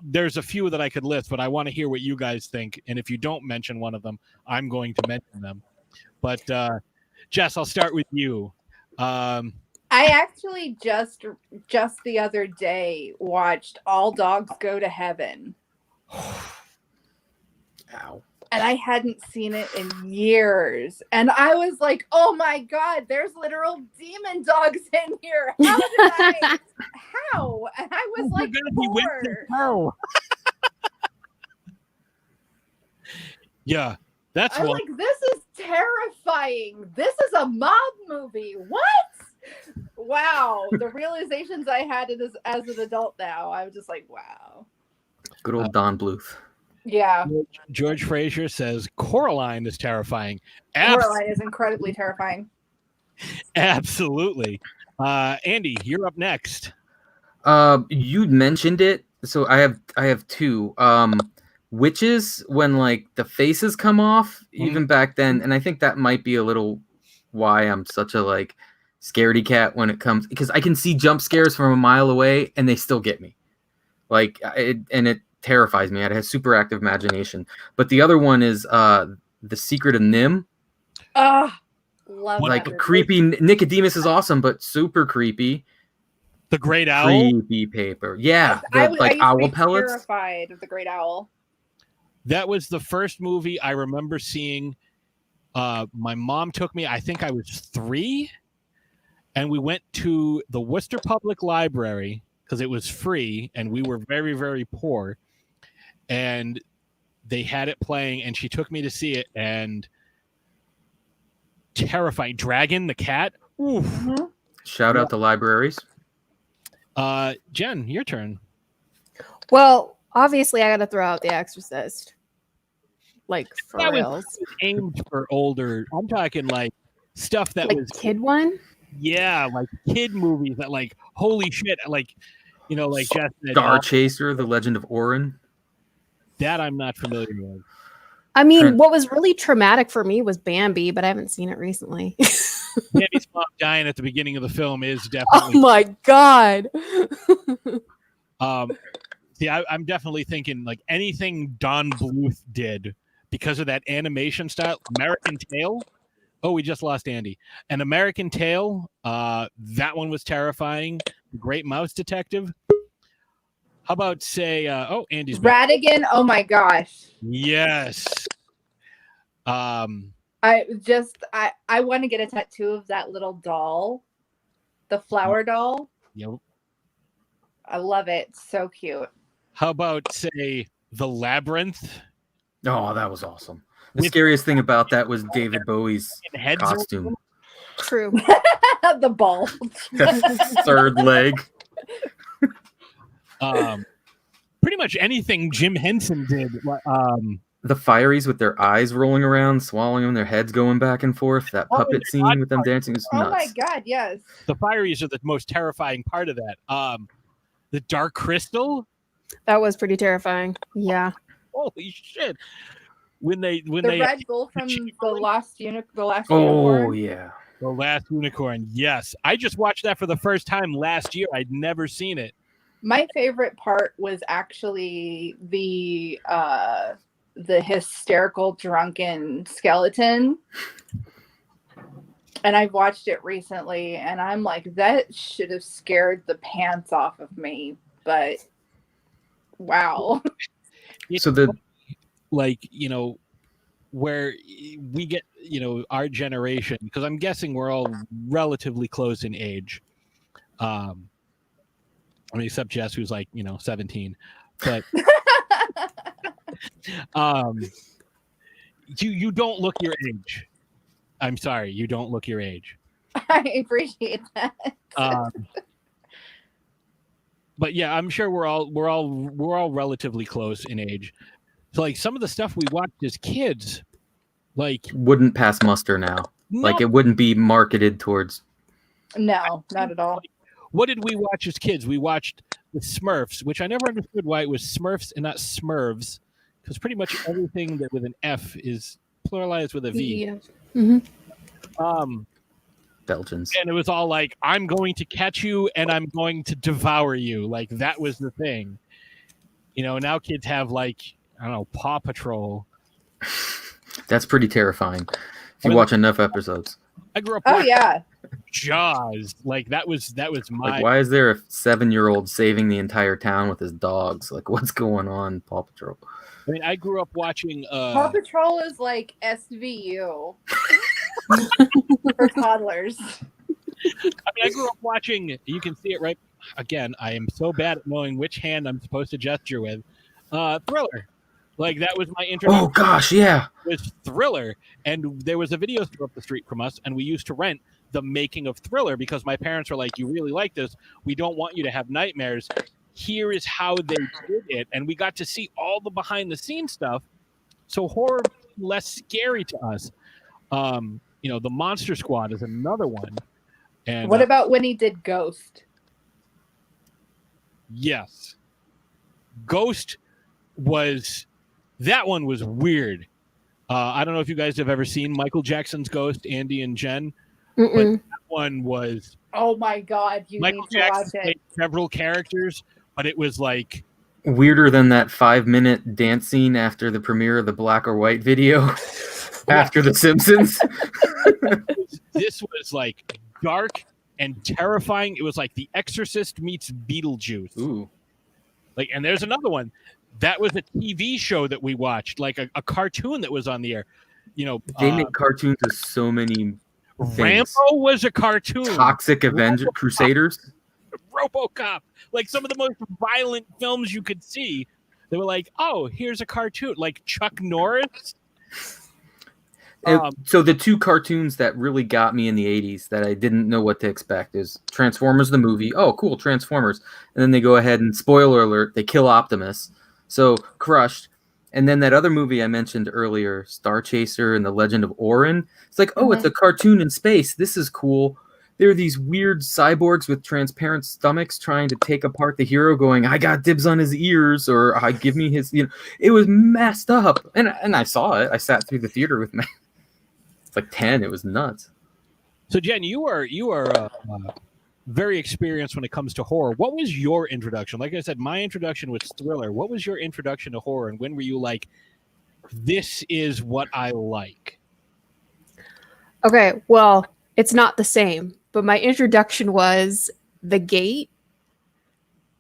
Speaker 1: there's a few that I could list, but I want to hear what you guys think. And if you don't mention one of them, I'm going to mention them. But Jess, I'll start with you.
Speaker 4: I actually just the other day watched All Dogs Go to Heaven.
Speaker 6: Ow.
Speaker 4: And I hadn't seen it in years. And I was like, oh my God, there's literal demon dogs in here. How? And I was like, 4.
Speaker 1: Yeah, that's
Speaker 4: I'm
Speaker 1: one.
Speaker 4: like, this is terrifying. This is a mob movie. What? Wow. The realizations I had as an adult now, I was just like, wow.
Speaker 6: Good old Don Bluth.
Speaker 4: Yeah.
Speaker 1: George Frazier says Coraline is terrifying.
Speaker 4: Coraline is incredibly terrifying.
Speaker 1: Absolutely. Andy, you're up next.
Speaker 6: You mentioned it, so I have two. Witches, when like the faces come off, even back then, and I think that might be a little why I'm such a like scaredy cat when it comes, because I can see jump scares from a mile away and they still get me. Like it terrifies me. I have super active imagination. But the other one is The Secret of Nim.
Speaker 4: Love
Speaker 6: like
Speaker 4: that.
Speaker 6: Creepy. Nicodemus is awesome, but super creepy.
Speaker 1: The Great Owl.
Speaker 6: Creepy paper. Yeah,
Speaker 4: I used
Speaker 6: owl
Speaker 4: to be
Speaker 6: pellets.
Speaker 4: terrified of the Great Owl.
Speaker 1: That was the first movie I remember seeing. My mom took me. I think I was 3, and we went to the Worcester Public Library because it was free and we were very, very poor. And they had it playing, and she took me to see it, and terrifying. Dragon, the cat. Oof.
Speaker 2: Mm-hmm.
Speaker 6: Shout out to libraries.
Speaker 1: Jen, your turn.
Speaker 9: Well, obviously, I got to throw out The Exorcist. Like, for
Speaker 1: That
Speaker 9: reals.
Speaker 1: was aimed for older. I'm talking like stuff that
Speaker 9: Like,
Speaker 1: was
Speaker 9: kid one?
Speaker 1: yeah, like kid movies that like holy shit, like like Jess said,
Speaker 6: Star Chaser, The Legend of Oren.
Speaker 1: that I'm not familiar with.
Speaker 9: I mean,
Speaker 6: Trent.
Speaker 9: what was really traumatic for me was Bambi, but I haven't seen it recently.
Speaker 1: Bambi's mom dying at the beginning of the film is
Speaker 9: Oh
Speaker 1: definitely.
Speaker 9: my God.
Speaker 1: See, I'm definitely thinking like anything Don Bluth did because of that animation style. American Tail. Oh, we just lost Andy. An American Tail. That one was terrifying. The Great Mouse Detective. How about say? Andy's back.
Speaker 4: Radigan. Oh my gosh.
Speaker 1: Yes.
Speaker 4: I want to get a tattoo of that little doll, the flower doll.
Speaker 1: Yep.
Speaker 4: I love it. It's so cute.
Speaker 1: How about say The Labyrinth?
Speaker 6: Oh, that was awesome. The scariest thing about that was David Bowie's
Speaker 1: Heads
Speaker 6: costume.
Speaker 9: True.
Speaker 4: The ball.
Speaker 6: Third leg.
Speaker 1: Pretty much anything Jim Henson did.
Speaker 6: The Fireys with their eyes rolling around, swallowing them, their heads going back and forth. That
Speaker 1: Oh,
Speaker 6: puppet
Speaker 1: they're
Speaker 6: scene with them dancing is
Speaker 4: Oh
Speaker 6: nuts.
Speaker 4: my God. Yes.
Speaker 1: The Fireys are the most terrifying part of that. The Dark Crystal.
Speaker 9: That was pretty terrifying. Yeah.
Speaker 1: Holy shit! When
Speaker 4: The
Speaker 1: they
Speaker 4: red bull from the last unicorn.
Speaker 6: Oh, yeah.
Speaker 1: The Last Unicorn. Yes, I just watched that for the first time last year. I'd never seen it.
Speaker 4: My favorite part was actually the hysterical drunken skeleton. And I've watched it recently and I'm like, that should have scared the pants off of me. But wow.
Speaker 1: It's
Speaker 6: So the
Speaker 1: like where we get our generation, because I'm guessing we're all relatively close in age. I mean, except Jess, who's like 17, but you don't look your age. I'm sorry, you don't look your age.
Speaker 4: I appreciate that.
Speaker 1: But yeah, I'm sure we're all relatively close in age. So like some of the stuff we watched as kids, like
Speaker 6: wouldn't pass muster now. Like it wouldn't be marketed towards.
Speaker 4: No, not at all.
Speaker 1: What did we watch as kids? We watched the Smurfs, which I never understood why it was Smurfs and not Smurvs, because pretty much everything that with an F is pluralized with a V.
Speaker 9: Yeah. Mm-hmm.
Speaker 6: Belgians.
Speaker 1: And it was all like, I'm going to catch you and I'm going to devour you. Like that was the thing. Now kids have like, I don't know, Paw Patrol.
Speaker 6: That's pretty terrifying if you watch enough episodes.
Speaker 1: I grew up
Speaker 4: Oh
Speaker 1: watching
Speaker 4: yeah.
Speaker 1: Jaws. Like that was my
Speaker 6: Like, why is there a 7-year-old saving the entire town with his dogs? Like, what's going on, Paw Patrol?
Speaker 1: I mean, I grew up watching
Speaker 4: Paw Patrol is like SVU for toddlers.
Speaker 1: I mean, I grew up watching, you can see it right again, I am so bad at knowing which hand I'm supposed to gesture with. Thriller. Like that was my introduction.
Speaker 6: Oh gosh, yeah.
Speaker 1: Was Thriller, and there was a video store up the street from us, and we used to rent the making of Thriller because my parents were like, "You really like this? We don't want you to have nightmares. Here is how they did it," and we got to see all the behind-the-scenes stuff. So horror less scary to us. The Monster Squad is another one. And
Speaker 4: What about when he did Ghost?
Speaker 1: Yes, Ghost that one was weird. I don't know if you guys have ever seen Michael Jackson's Ghost, Andy and Jen, but that one was.
Speaker 4: Oh my God! You
Speaker 1: Michael
Speaker 4: need to
Speaker 1: Jackson
Speaker 4: watch it.
Speaker 1: played several characters, but it was like
Speaker 6: Weirder than that 5-minute dance scene after the premiere of the black or white video after The Simpsons.
Speaker 1: this was like dark and terrifying. It was like The Exorcist meets Beetlejuice.
Speaker 6: Ooh.
Speaker 1: Like, and there's another one. That was a TV show that we watched, like a cartoon that was on the air.
Speaker 6: They make cartoons with so many
Speaker 1: Rambo was a cartoon.
Speaker 6: Toxic Avenger Crusaders.
Speaker 1: RoboCop, like some of the most violent films you could see. They were like, oh, here's a cartoon, like Chuck Norris.
Speaker 6: So the two cartoons that really got me in the 80s that I didn't know what to expect is Transformers the movie. Oh, cool, Transformers. And then they go ahead and, spoiler alert, they kill Optimus. So crushed. And then that other movie I mentioned earlier, Star Chaser and the Legend of Orin. It's like, oh, it's a cartoon in space. This is cool. There are these weird cyborgs with transparent stomachs trying to take apart the hero, going, I got dibs on his ears, or I give me his, it was messed up. And I saw it. I sat through the theater with me. It's like 10. It was nuts.
Speaker 1: So Jen, you are very experienced when it comes to horror. What was your introduction? Like I said, my introduction was thriller. What was your introduction to horror, and when were you like, this is what I like?
Speaker 9: Okay, well, it's not the same, but my introduction was The Gate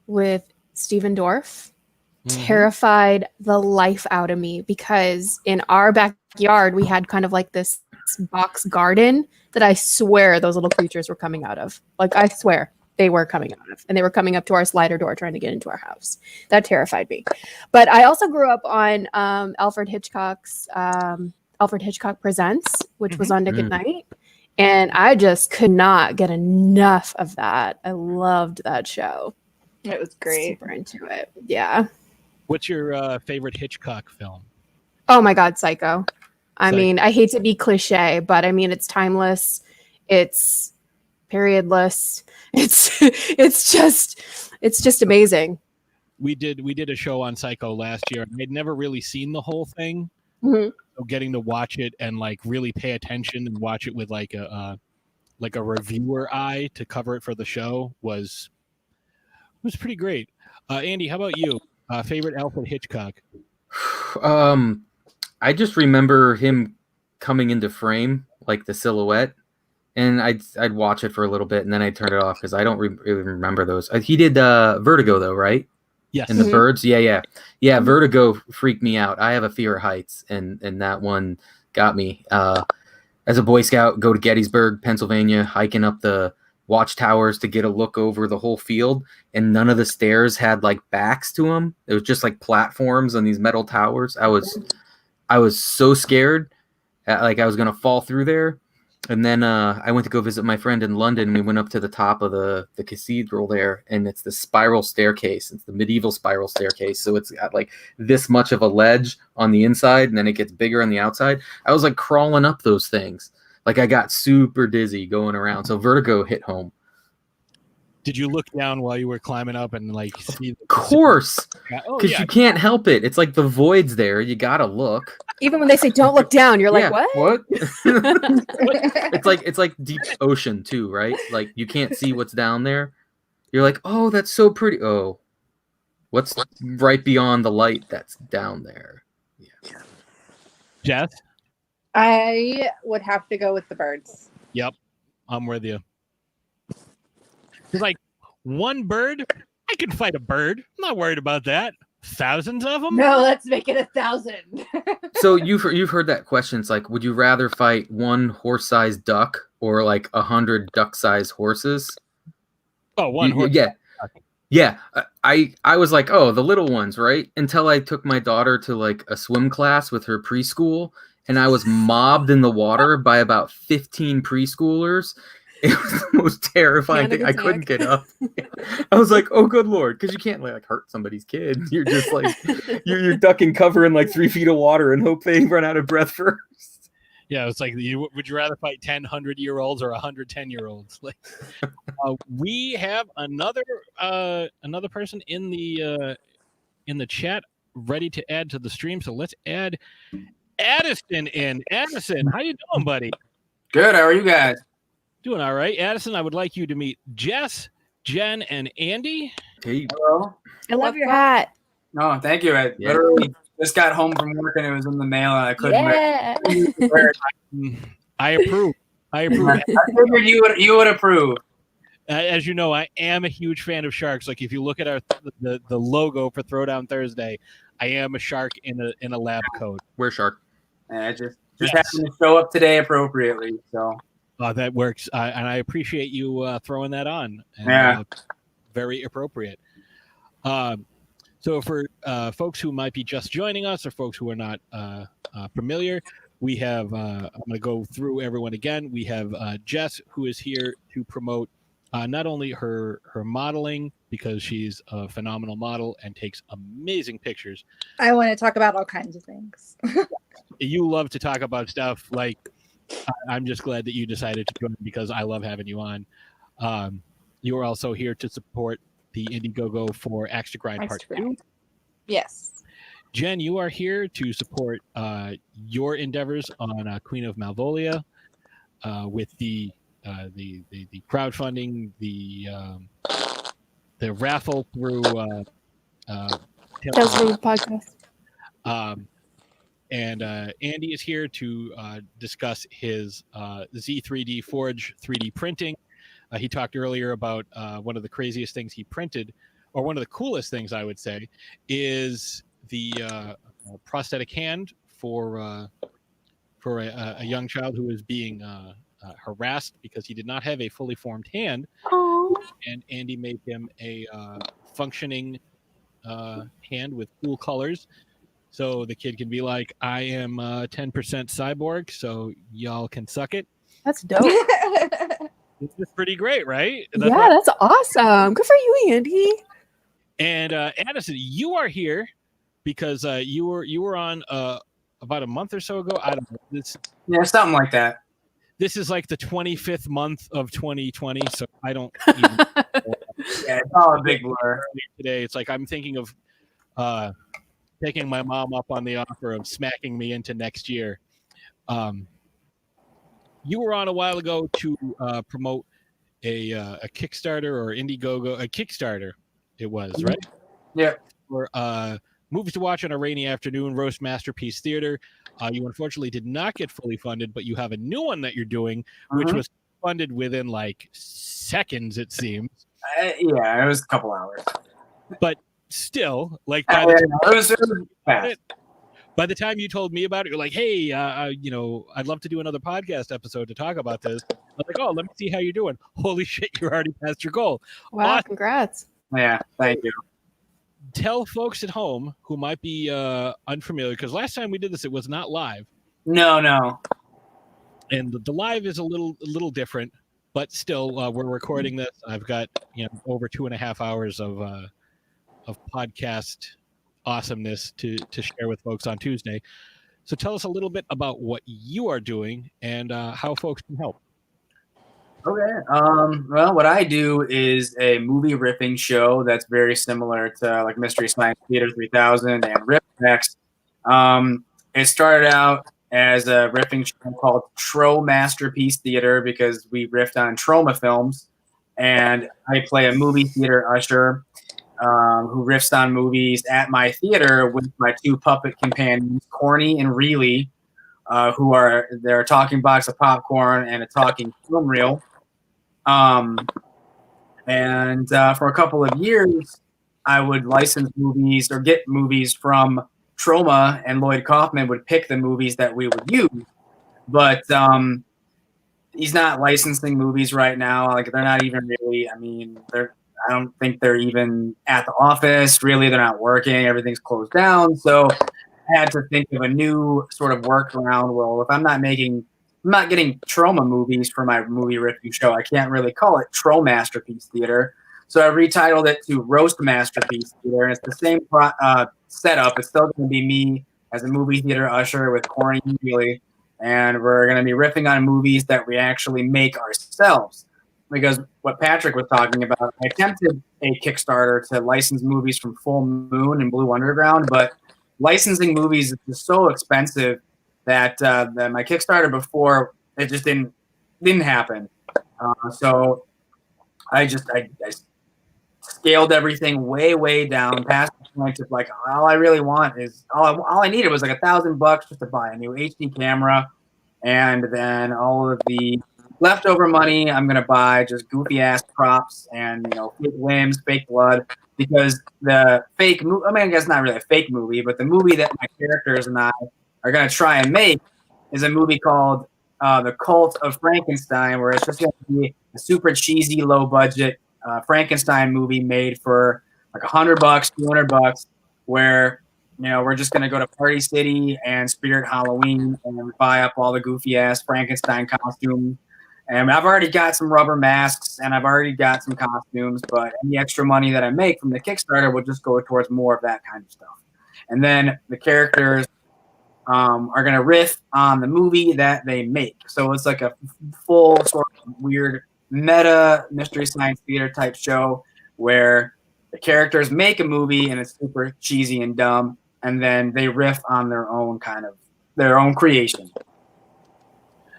Speaker 9: with Stephen Dorff. Terrified the life out of me because in our backyard we had kind of like this box garden that I swear those little creatures were coming out of. Like, I swear they were coming out of, and they were coming up to our slider door trying to get into our house. That terrified me. But I also grew up on Alfred Hitchcock Presents, which was on Nick at Night. And I just could not get enough of that. I loved that show.
Speaker 4: It was great.
Speaker 9: Super into it. Yeah.
Speaker 1: What's your favorite Hitchcock film?
Speaker 9: Oh my God, Psycho. I mean, I hate to be cliche, but I mean, it's timeless. It's periodless. It's just amazing.
Speaker 1: We did a show on Psycho last year. I'd never really seen the whole thing. So getting to watch it and like really pay attention and watch it with like a reviewer eye to cover it for the show was pretty great. Andy, how about you? Favorite Alfred Hitchcock?
Speaker 6: I just remember him coming into frame, like the silhouette, and I'd watch it for a little bit and then I'd turn it off because I don't even remember those. He did Vertigo though, right?
Speaker 1: Yes.
Speaker 6: And the birds, yeah. Vertigo freaked me out. I have a fear of heights, and that one got me. As a Boy Scout, go to Gettysburg, Pennsylvania, hiking up the watchtowers to get a look over the whole field, and none of the stairs had like backs to them. It was just like platforms on these metal towers. I was so scared, like I was gonna fall through there. And then I went to go visit my friend in London, and we went up to the top of the cathedral there, and it's the spiral staircase. It's the medieval spiral staircase. So it's got like this much of a ledge on the inside, and then it gets bigger on the outside. I was like crawling up those things. Like I got super dizzy going around. So Vertigo hit home.
Speaker 1: Did you look down while you were climbing up and like see?
Speaker 6: Of course, because you can't help it. It's like the void's there. You gotta look.
Speaker 9: Even when they say don't look down, you're like,
Speaker 6: what? It's like deep ocean too, right? Like you can't see what's down there. You're like, oh, that's so pretty. Oh, what's right beyond the light that's down there? Yeah.
Speaker 1: Jess?
Speaker 4: I would have to go with the birds.
Speaker 1: Yep, I'm with you. It's like one bird, I can fight a bird. I'm not worried about that. Thousands of them?
Speaker 4: No, let's make it 1,000.
Speaker 6: So you've heard that question. It's like, would you rather fight one horse-sized duck or like 100 duck-sized horses?
Speaker 1: Oh, one horse.
Speaker 6: Yeah. I was like, oh, the little ones, right? Until I took my daughter to like a swim class with her preschool, and I was mobbed in the water by about 15 preschoolers. It was the most terrifying thing. I couldn't get up. I was like, "Oh, good Lord!" Because you can't like hurt somebody's kid. You're just like you're ducking cover in like 3 feet of water and hope they run out of breath first.
Speaker 1: Yeah, it's like, would you rather fight 10 100-year-olds or 110-year-olds? Like, we have another person in the chat ready to add to the stream. So let's add Addison in. Addison, how you doing, buddy?
Speaker 10: Good. How are you guys?
Speaker 1: Doing all right. Addison, I would like you to meet Jess, Jen, and Andy.
Speaker 6: Hey.
Speaker 10: Hello.
Speaker 9: I love your hat.
Speaker 10: No, thank you. I literally just got home from work and it was in the mail and I couldn't wear it.
Speaker 1: I approve. I figured
Speaker 10: you would approve.
Speaker 1: As you know, I am a huge fan of sharks. Like if you look at the logo for Throwdown Thursday, I am a shark in a lab coat.
Speaker 6: We're shark.
Speaker 10: And I just happened to show up today appropriately. So
Speaker 1: That works, and I appreciate you throwing that on. And,
Speaker 10: Yeah.
Speaker 1: Very appropriate. So for folks who might be just joining us, or folks who are not familiar, we have. I'm going to go through everyone again. We have Jess, who is here to promote not only her modeling, because she's a phenomenal model and takes amazing pictures.
Speaker 4: I want to talk about all kinds of things.
Speaker 1: You love to talk about stuff. Like, I'm just glad that you decided to join because I love having you on. You are also here to support the Indiegogo for Axe to Grind Part 2.
Speaker 4: Yes.
Speaker 1: Jen, you are here to support your endeavors on Queen of Malvolia with the crowdfunding, the raffle through
Speaker 9: That's the podcast.
Speaker 1: And Andy is here to discuss his Z3D Forge 3D printing. He talked earlier about one of the craziest things he printed, or one of the coolest things, I would say, is the prosthetic hand for a young child who was being harassed because he did not have a fully formed hand.
Speaker 9: Oh.
Speaker 1: And Andy made him a functioning hand with cool colors. So the kid can be like, I am 10% cyborg, so y'all can suck it.
Speaker 9: That's dope.
Speaker 1: It's pretty great, right?
Speaker 9: That's awesome. Good for you, Andy.
Speaker 1: And Addison, you are here because you were on about a month or so ago. I don't know.
Speaker 10: Yeah, something like that.
Speaker 1: This is like the 25th month of 2020, so I don't even
Speaker 10: Yeah, it's all a big blur.
Speaker 1: today. It's like I'm thinking of taking my mom up on the offer of smacking me into next year. You were on a while ago to promote a Kickstarter or Indiegogo, a Kickstarter. It was right.
Speaker 10: Yeah.
Speaker 1: For Movies to Watch on a Rainy Afternoon, Roast Masterpiece Theater. You unfortunately did not get fully funded, but you have a new one that you're doing, which was funded within like seconds, it seems.
Speaker 10: Yeah, it was a couple hours.
Speaker 1: But still, like
Speaker 10: it was fast.
Speaker 1: By the time you told me about it, you're like, hey, I'd love to do another podcast episode to talk about this. I was like, oh, let me see how you're doing. Holy shit, you're already past your goal.
Speaker 9: Wow, congrats.
Speaker 10: Yeah, thank you.
Speaker 1: Tell folks at home who might be unfamiliar, because last time we did this, it was not live.
Speaker 10: No.
Speaker 1: And the live is a little different, but still, we're recording this. I've got over 2.5 hours of podcast awesomeness to share with folks on Tuesday. So tell us a little bit about what you are doing and how folks can help.
Speaker 10: Okay. Well, what I do is a movie riffing show that's very similar to like Mystery Science Theater 3000 and Riffx. It started out as a riffing show called Tro Masterpiece Theater because we riffed on trauma films, and I play a movie theater usher who riffs on movies at my theater with my two puppet companions, Corny and Reilly, who are their talking box of popcorn and a talking film reel. And for a couple of years, I would license movies or get movies from Troma, and Lloyd Kaufman would pick the movies that we would use. But he's not licensing movies right now. Like, they're not even really, I don't think they're even at the office. Really, they're not working. Everything's closed down. So I had to think of a new sort of workaround. Well, if I'm not getting Troma movies for my movie review show, I can't really call it Tro Masterpiece Theater. So I retitled it to Roast Masterpiece Theater. And it's the same setup. It's still going to be me as a movie theater usher with Corey and Julie. And we're going to be riffing on movies that we actually make ourselves. Because what Patrick was talking about, I attempted a Kickstarter to license movies from Full Moon and Blue Underground, but licensing movies is just so expensive that my Kickstarter before, it just didn't happen. So I scaled everything way down past the point of like, all I really want is all I needed was like $1,000 just to buy a new HD camera, and then all of the leftover money I'm gonna buy just goofy ass props and fake limbs, fake blood, because the fake movie, I guess not really a fake movie, but the movie that my characters and I are gonna try and make is a movie called The Cult of Frankenstein, where it's just going to be a super cheesy, low budget Frankenstein movie made for like $100, $200, where we're just going to go to Party City and Spirit Halloween and buy up all the goofy ass Frankenstein costumes. And I've already got some rubber masks and I've already got some costumes, but any extra money that I make from the Kickstarter will just go towards more of that kind of stuff. And then the characters are going to riff on the movie that they make. So it's like a full sort of weird meta Mystery Science Theater type show where the characters make a movie and it's super cheesy and dumb, and then they riff on their own creation.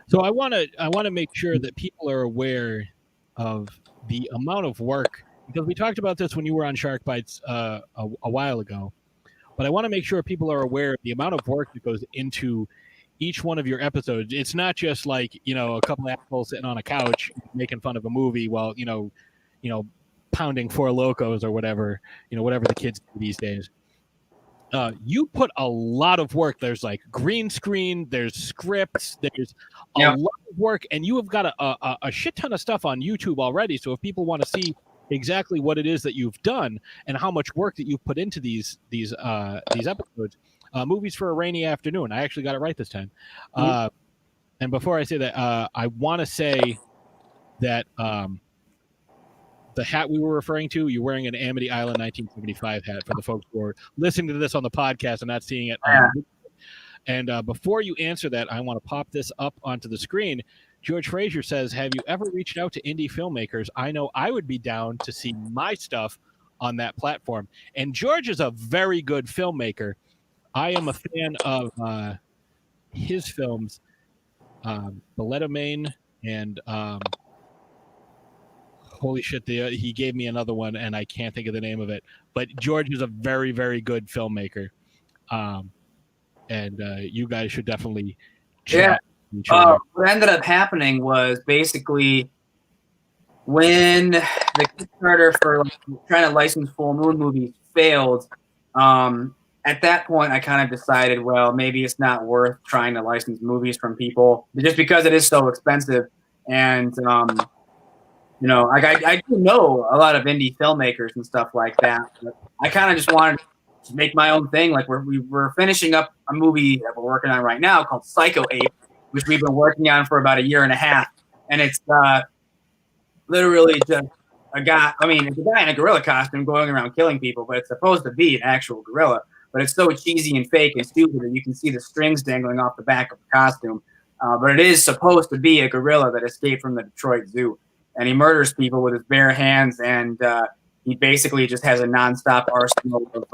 Speaker 1: So I want to make sure that people are aware of the amount of work, because we talked about this when you were on Shark Bites a while ago. But I want to make sure people are aware of the amount of work that goes into each one of your episodes. It's not just like, a couple of assholes sitting on a couch making fun of a movie while, pounding Four Locos or whatever, whatever the kids do these days. You put a lot of work. There's like green screen, there's scripts, there's a lot of work, and you have got a shit ton of stuff on YouTube already. So if people want to see exactly what it is that you've done and how much work that you've put into these episodes, Movies for a Rainy Afternoon. I actually got it right this time. And before I say that, I want to say that the hat we were referring to, you're wearing an Amity Island 1975 hat for the folks who are listening to this on the podcast and not seeing it. And before you answer that, I want to pop this up onto the screen. George Frazier says, have you ever reached out to indie filmmakers? I know I would be down to see my stuff on that platform. And George is a very good filmmaker. I am a fan of his films, Ballet Main, and holy shit, he gave me another one, and I can't think of the name of it. But George is a very, very good filmmaker. And you guys should definitely chat.
Speaker 10: What ended up happening was basically when the Kickstarter for trying to license Full Moon movies failed, at that point I kind of decided, well, maybe it's not worth trying to license movies from people just because it is so expensive. And, I do know a lot of indie filmmakers and stuff like that. But I kind of just wanted to make my own thing. Like we're finishing up a movie that we're working on right now called Psycho Ape, which we've been working on for about a year and a half. And it's literally just it's a guy in a gorilla costume going around killing people, but it's supposed to be an actual gorilla. But it's so cheesy and fake and stupid that you can see the strings dangling off the back of the costume. But it is supposed to be a gorilla that escaped from the Detroit Zoo. And he murders people with his bare hands, and he basically just has a nonstop arsenal of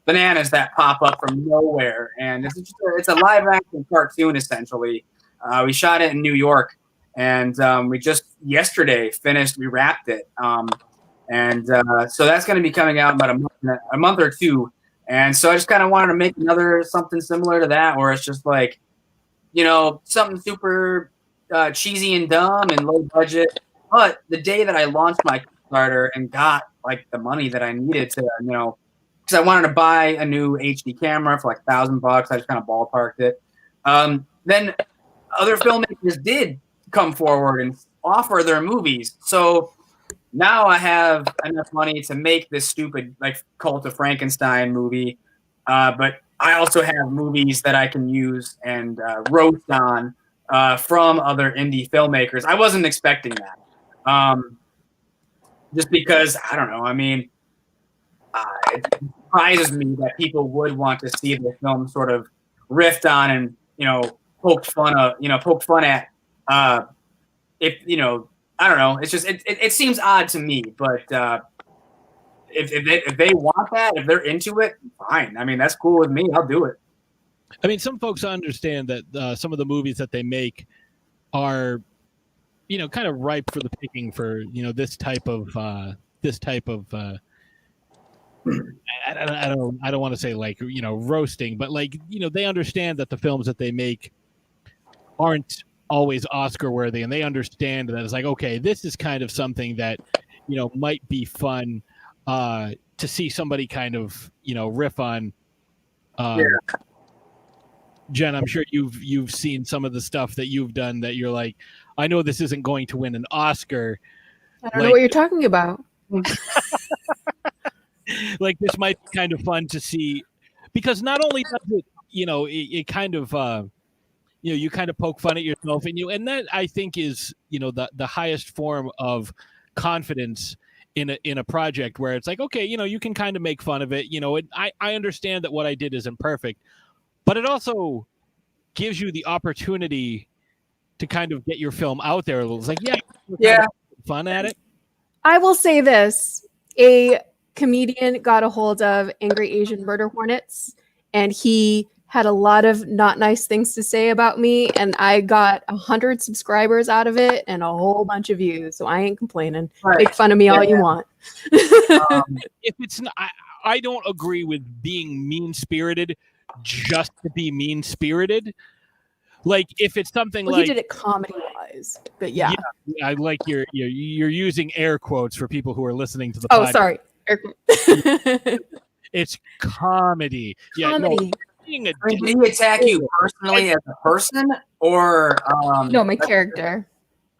Speaker 10: bananas that pop up from nowhere. And it's a live-action cartoon, essentially. We shot it in New York, and we just yesterday we wrapped it. So that's going to be coming out in about a month or two. And so I just kind of wanted to make something similar to that, where it's just like, something super cheesy and dumb and low budget. But the day that I launched my Kickstarter and got like the money that I needed to, because I wanted to buy a new HD camera for like $1,000, I just kind of ballparked it. Then other filmmakers did come forward and offer their movies. So now I have enough money to make this stupid like Cult of Frankenstein movie. But I also have movies that I can use and roast on from other indie filmmakers. I wasn't expecting that. Just because, I don't know, it surprises me that people would want to see the film sort of riffed on and, poked fun at. I don't know. It's just, it seems odd to me, but if they want that, if they're into it, fine. That's cool with me. I'll do it.
Speaker 1: Some folks understand that some of the movies that they make are, kind of ripe for the picking for, this type of I don't want to say like, roasting, but like, they understand that the films that they make aren't always Oscar worthy, and they understand that it's like, okay, this is kind of something that, might be fun to see somebody kind of, riff on. Jen, I'm sure you've seen some of the stuff that you've done that you're like, I know this isn't going to win an Oscar.
Speaker 9: I don't know what you're talking about.
Speaker 1: Like this might be kind of fun to see, because not only does it, it kind of you kind of poke fun at yourself, and that I think is the highest form of confidence in a project, where it's like, okay, you can kind of make fun of it, I understand that what I did isn't perfect, but it also gives you the opportunity to kind of get your film out there a little. It's like, yeah, fun at it.
Speaker 9: I will say this: a comedian got a hold of Angry Asian Murder Hornets, and he had a lot of not nice things to say about me, and I got 100 subscribers out of it and a whole bunch of views. So I ain't complaining.
Speaker 10: Right.
Speaker 9: Make fun of me all you want.
Speaker 1: If it's not, I don't agree with being mean-spirited just to be mean-spirited. Like if it's something
Speaker 9: Well,
Speaker 1: like
Speaker 9: he did it comedy-wise, but yeah.
Speaker 1: I like you're using air quotes for people who are listening to the
Speaker 9: Oh,
Speaker 1: podcast.
Speaker 9: sorry.
Speaker 1: It's comedy.
Speaker 9: Comedy.
Speaker 1: Being a
Speaker 10: Did he attack you personally as a person, or
Speaker 9: No, my character.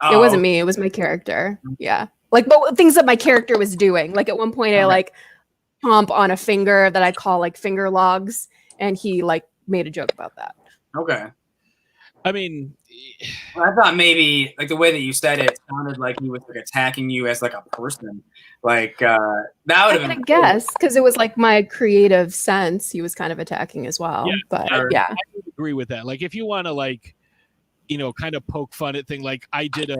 Speaker 10: Oh,
Speaker 9: It wasn't me. It was my character. Yeah. Like, but things that my character was doing. Like at one point, I like chomp on a finger that I call like finger logs, and he like made a joke about that.
Speaker 10: Okay.
Speaker 1: I mean,
Speaker 10: I thought maybe like the way that you said it sounded like he was like attacking you as like a person. Like that would have been.
Speaker 9: I guess because it was like my creative sense. He was kind of attacking as well.
Speaker 1: Yeah,
Speaker 9: but
Speaker 10: sure.
Speaker 9: yeah.
Speaker 1: I would agree with that. Like if you want to like, kind of poke fun at thing. Like I did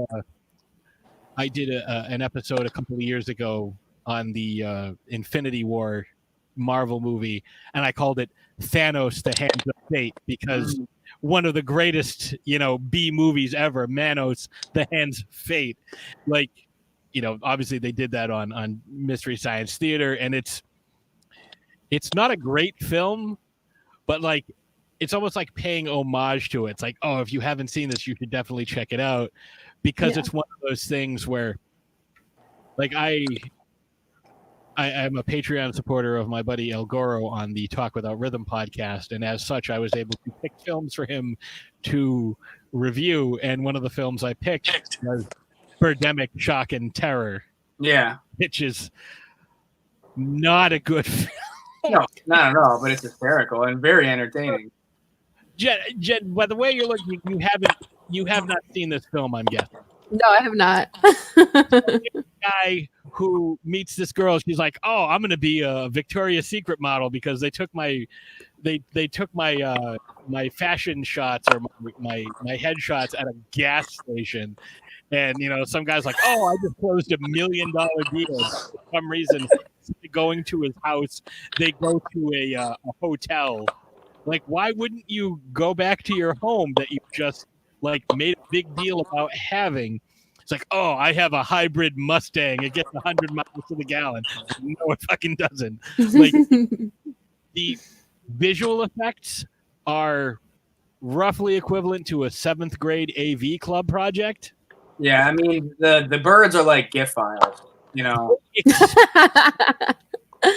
Speaker 1: an episode a couple of years ago on the Infinity War Marvel movie, and I called it Thanos: The Hands of Fate, because one of the greatest, B movies ever, Manos: The Hands of Fate. Like, obviously they did that on Mystery Science Theater, and it's not a great film, but like it's almost like paying homage to it. It's like, oh, if you haven't seen this, you should definitely check it out, because it's one of those things where, like, I'm a Patreon supporter of my buddy El Goro on the Talk Without Rhythm podcast, and as such, I was able to pick films for him to review, and one of the films I picked was Birdemic: Shock and Terror.
Speaker 10: Yeah.
Speaker 1: Which is not a good film.
Speaker 10: No, not at all, but it's hysterical and very entertaining.
Speaker 1: Jen, by the way you're looking, you have not seen this film, I'm guessing.
Speaker 9: No, I have not.
Speaker 1: Guy who meets this girl, she's like, oh, I'm gonna be a Victoria's Secret model because they took my my fashion shots or my headshots at a gas station. And some guy's like, oh, I just closed $1 million deal. For some reason, going to his house, they go to a hotel. Like, why wouldn't you go back to your home that you just like made a big deal about having? It's like, oh, I have a hybrid Mustang. It gets 100 miles to the gallon. No, it fucking doesn't. Like, the visual effects are roughly equivalent to a 7th grade AV club project.
Speaker 10: Yeah, I mean the birds are like GIF files,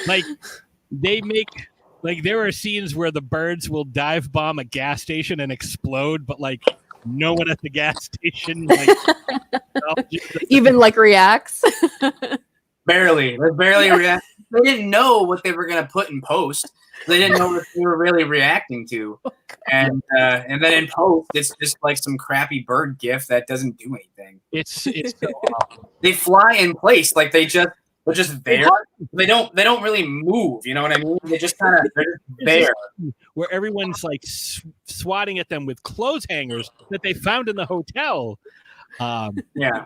Speaker 1: Like they make, like, there are scenes where the birds will dive bomb a gas station and explode, but like no one at the gas station like
Speaker 9: even like reacts.
Speaker 10: barely react. They didn't know what they were gonna put in post. They didn't know what they were really reacting to. And then in post, it's just like some crappy bird GIF that doesn't do anything.
Speaker 1: It's so awful.
Speaker 10: They fly in place, like they're just there. They don't really move. You know what I mean? They're just there.
Speaker 1: Where everyone's like swatting at them with clothes hangers that they found in the hotel.
Speaker 10: Yeah.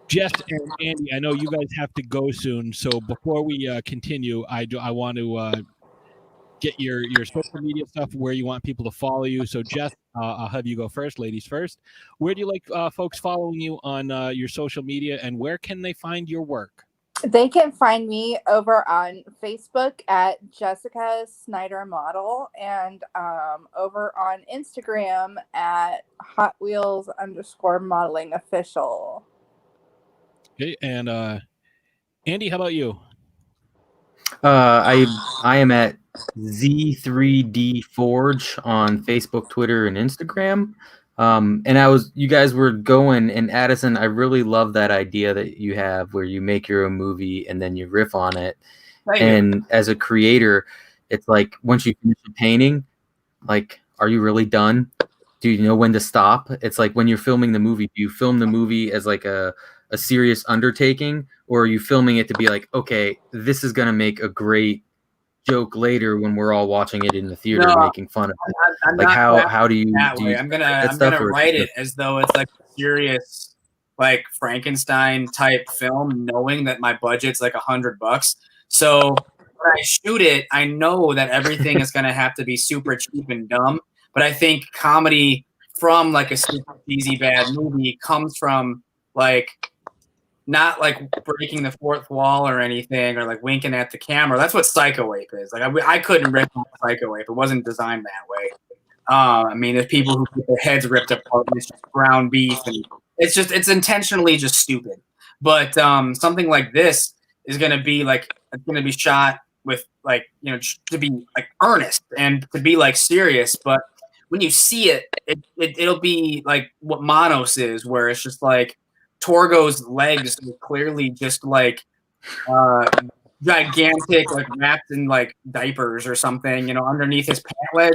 Speaker 1: Jess and Andy, I know you guys have to go soon, so before we continue, I want to get your social media stuff, where you want people to follow you. So Jess, I'll have you go first, ladies first. Where do you like folks following you on your social media, and where can they find your work?
Speaker 4: They can find me over on Facebook at Jessica Snyder Model, and over on Instagram at Hot Wheels _modeling official.
Speaker 1: Okay, and Andy, how about you?
Speaker 6: I am at Z3D Forge on Facebook, Twitter, and Instagram. And you guys were going, and Addison, I really love that idea that you have where you make your own movie and then you riff on it. And as a creator, it's like once you finish a painting, like, are you really done? Do you know when to stop? It's like when you're filming the movie, do you film the movie as like a serious undertaking, or are you filming it to be like, okay, this is gonna make a great joke later when we're all watching it in the theater, making fun of it?
Speaker 10: I'm
Speaker 6: like how do you
Speaker 10: that
Speaker 6: do
Speaker 10: way?
Speaker 6: you
Speaker 10: I'm gonna write it as though it's like a serious, like Frankenstein type film, knowing that my budget's like $100. So when I shoot it, I know that everything is gonna have to be super cheap and dumb. But I think comedy from like a super cheesy bad movie comes from like not like breaking the fourth wall or anything, or like winking at the camera. That's what Psycho Ape is. Like I couldn't rip on Psycho Ape. It wasn't designed that way. I mean, there's people who get their heads ripped apart and it's just ground beef, and it's intentionally just stupid. But something like this is gonna be like, it's gonna be shot with like, you know, to be like earnest and to be like serious. But when you see it, it'll be like what Manos is, where it's just like Torgo's legs are clearly just like gigantic, like wrapped in like diapers or something, you know, underneath his pant leg.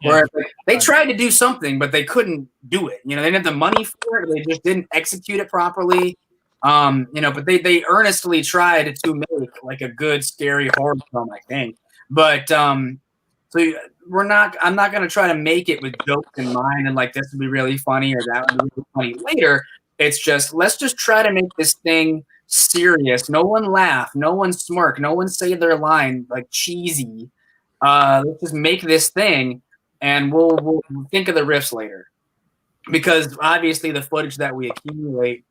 Speaker 10: Where they tried to do something, but they couldn't do it. You know, they didn't have the money for it. They just didn't execute it properly. You know, but they earnestly tried to make like a good scary horror film, I think. But I'm not going to try to make it with jokes in mind and like this would be really funny or that would be really funny later. It's just, let's just try to make this thing serious. No one laugh, no one smirk, no one say their line like cheesy. Let's just make this thing, and we'll think of the riffs later. Because obviously the footage that we accumulate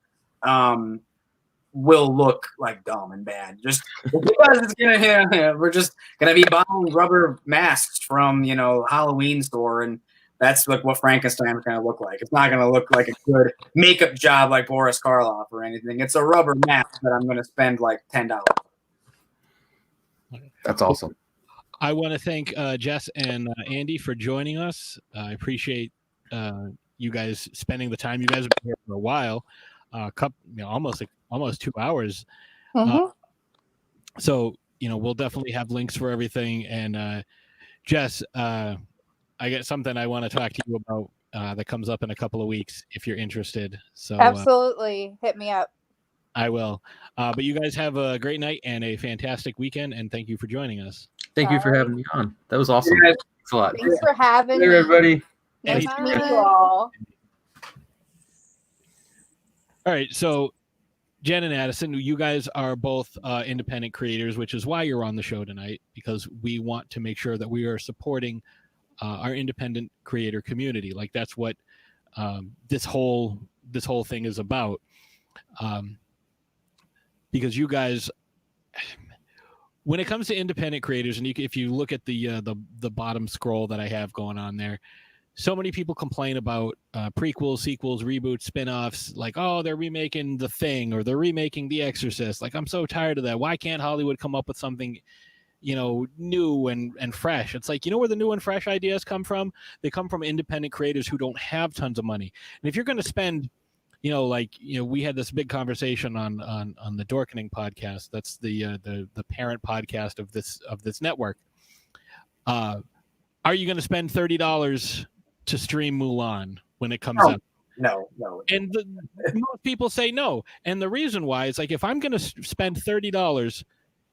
Speaker 10: will look like dumb and bad. Just because it's we're just gonna be buying rubber masks from, you know, Halloween store, and that's like what Frankenstein is gonna look like. It's not gonna look like a good makeup job like Boris Karloff or anything. It's a rubber mask that I'm gonna spend like $10.
Speaker 6: That's awesome.
Speaker 1: I want to thank Jess and Andy for joining us. I appreciate you guys spending the time. You guys have been here for a while, almost 2 hours. So, you know, we'll definitely have links for everything. And Jess, I got something I want to talk to you about that comes up in a couple of weeks if you're interested. So
Speaker 4: absolutely, hit me up.
Speaker 1: I will. But you guys have a great night and a fantastic weekend, and thank you for joining us.
Speaker 6: Thank you for having me on. That was awesome.
Speaker 10: Yeah.
Speaker 6: Thanks a lot.
Speaker 4: Thanks for having me.
Speaker 6: Everybody.
Speaker 4: Nice to meet you all.
Speaker 1: All right, so Jen and Addison, you guys are both independent creators, which is why you're on the show tonight, because we want to make sure that we are supporting our independent creator community. Like that's what this whole thing is about. Because you guys, when it comes to independent creators, and if you look at the bottom scroll that I have going on there, so many people complain about prequels, sequels, reboots, spin-offs, like, oh, they're remaking The Thing or they're remaking The Exorcist. Like, I'm so tired of that. Why can't Hollywood come up with something, you know, new and fresh? It's like, you know where the new and fresh ideas come from? They come from independent creators who don't have tons of money. And if you're going to spend, you know, like, you know, we had this big conversation on the Dorkening podcast. That's the parent podcast of this network. Are you going to spend $30 to stream Mulan when it comes out?
Speaker 10: No.
Speaker 1: And most people say no. And the reason why is like, if I'm going to spend $30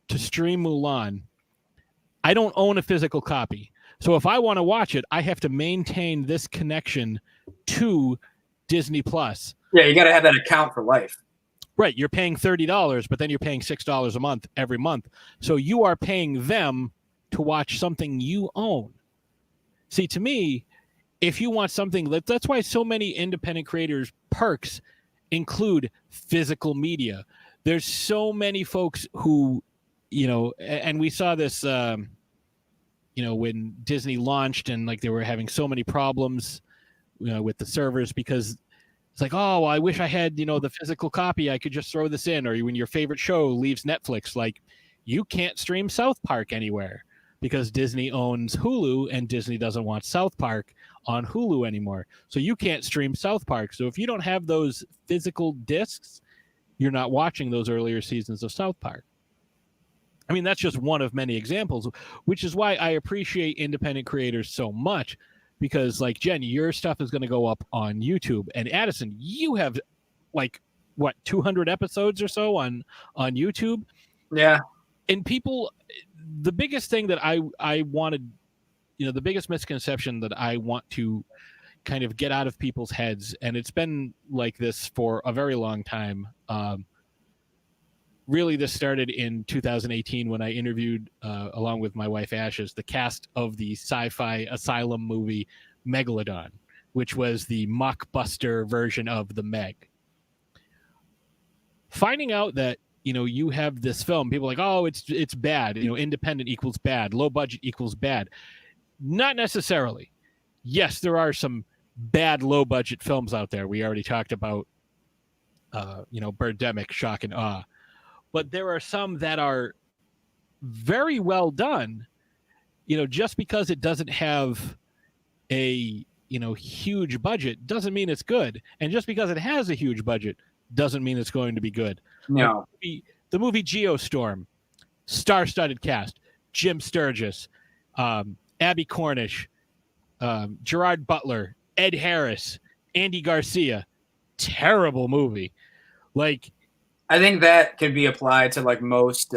Speaker 1: to stream Mulan, I don't own a physical copy. So if I want to watch it, I have to maintain this connection to Disney Plus.
Speaker 10: Yeah, you got to have that account for life.
Speaker 1: Right. You're paying $30, but then you're paying $6 a month every month. So you are paying them to watch something you own. See, to me, if you want something, that's why so many independent creators' perks include physical media. There's so many folks who, you know, and we saw this, you know, when Disney launched and like they were having so many problems, you know, with the servers, because it's like, oh, well, I wish I had, you know, the physical copy. I could just throw this in. Or when your favorite show leaves Netflix, like, you can't stream South Park anywhere because Disney owns Hulu and Disney doesn't want South Park on Hulu anymore. So you can't stream South Park. So if you don't have those physical discs, you're not watching those earlier seasons of South Park. I mean, that's just one of many examples, which is why I appreciate independent creators so much, because like Jen, your stuff is going to go up on YouTube, and Addison, you have like what 200 episodes or so on YouTube.
Speaker 10: Yeah.
Speaker 1: And people, the biggest thing that I wanted, the biggest misconception that I want to kind of get out of people's heads, and it's been like this for a very long time. Really, this started in 2018 when I interviewed, along with my wife Ashes, the cast of the sci-fi asylum movie Megalodon, which was the mockbuster version of The Meg. Finding out that you have this film, people are like, oh, it's bad. Independent equals bad. Low budget equals bad. Not necessarily. Yes, there are some bad low budget films out there. We already talked about, Birdemic, Shock and Awe. But there are some that are very well done, just because it doesn't have a, huge budget doesn't mean it's good. And just because it has a huge budget doesn't mean it's going to be good.
Speaker 10: No.
Speaker 1: The movie Geostorm, star-studded cast, Jim Sturgis, Abby Cornish, Gerard Butler, Ed Harris, Andy Garcia. Terrible movie. Like,
Speaker 10: I think that could be applied to like most.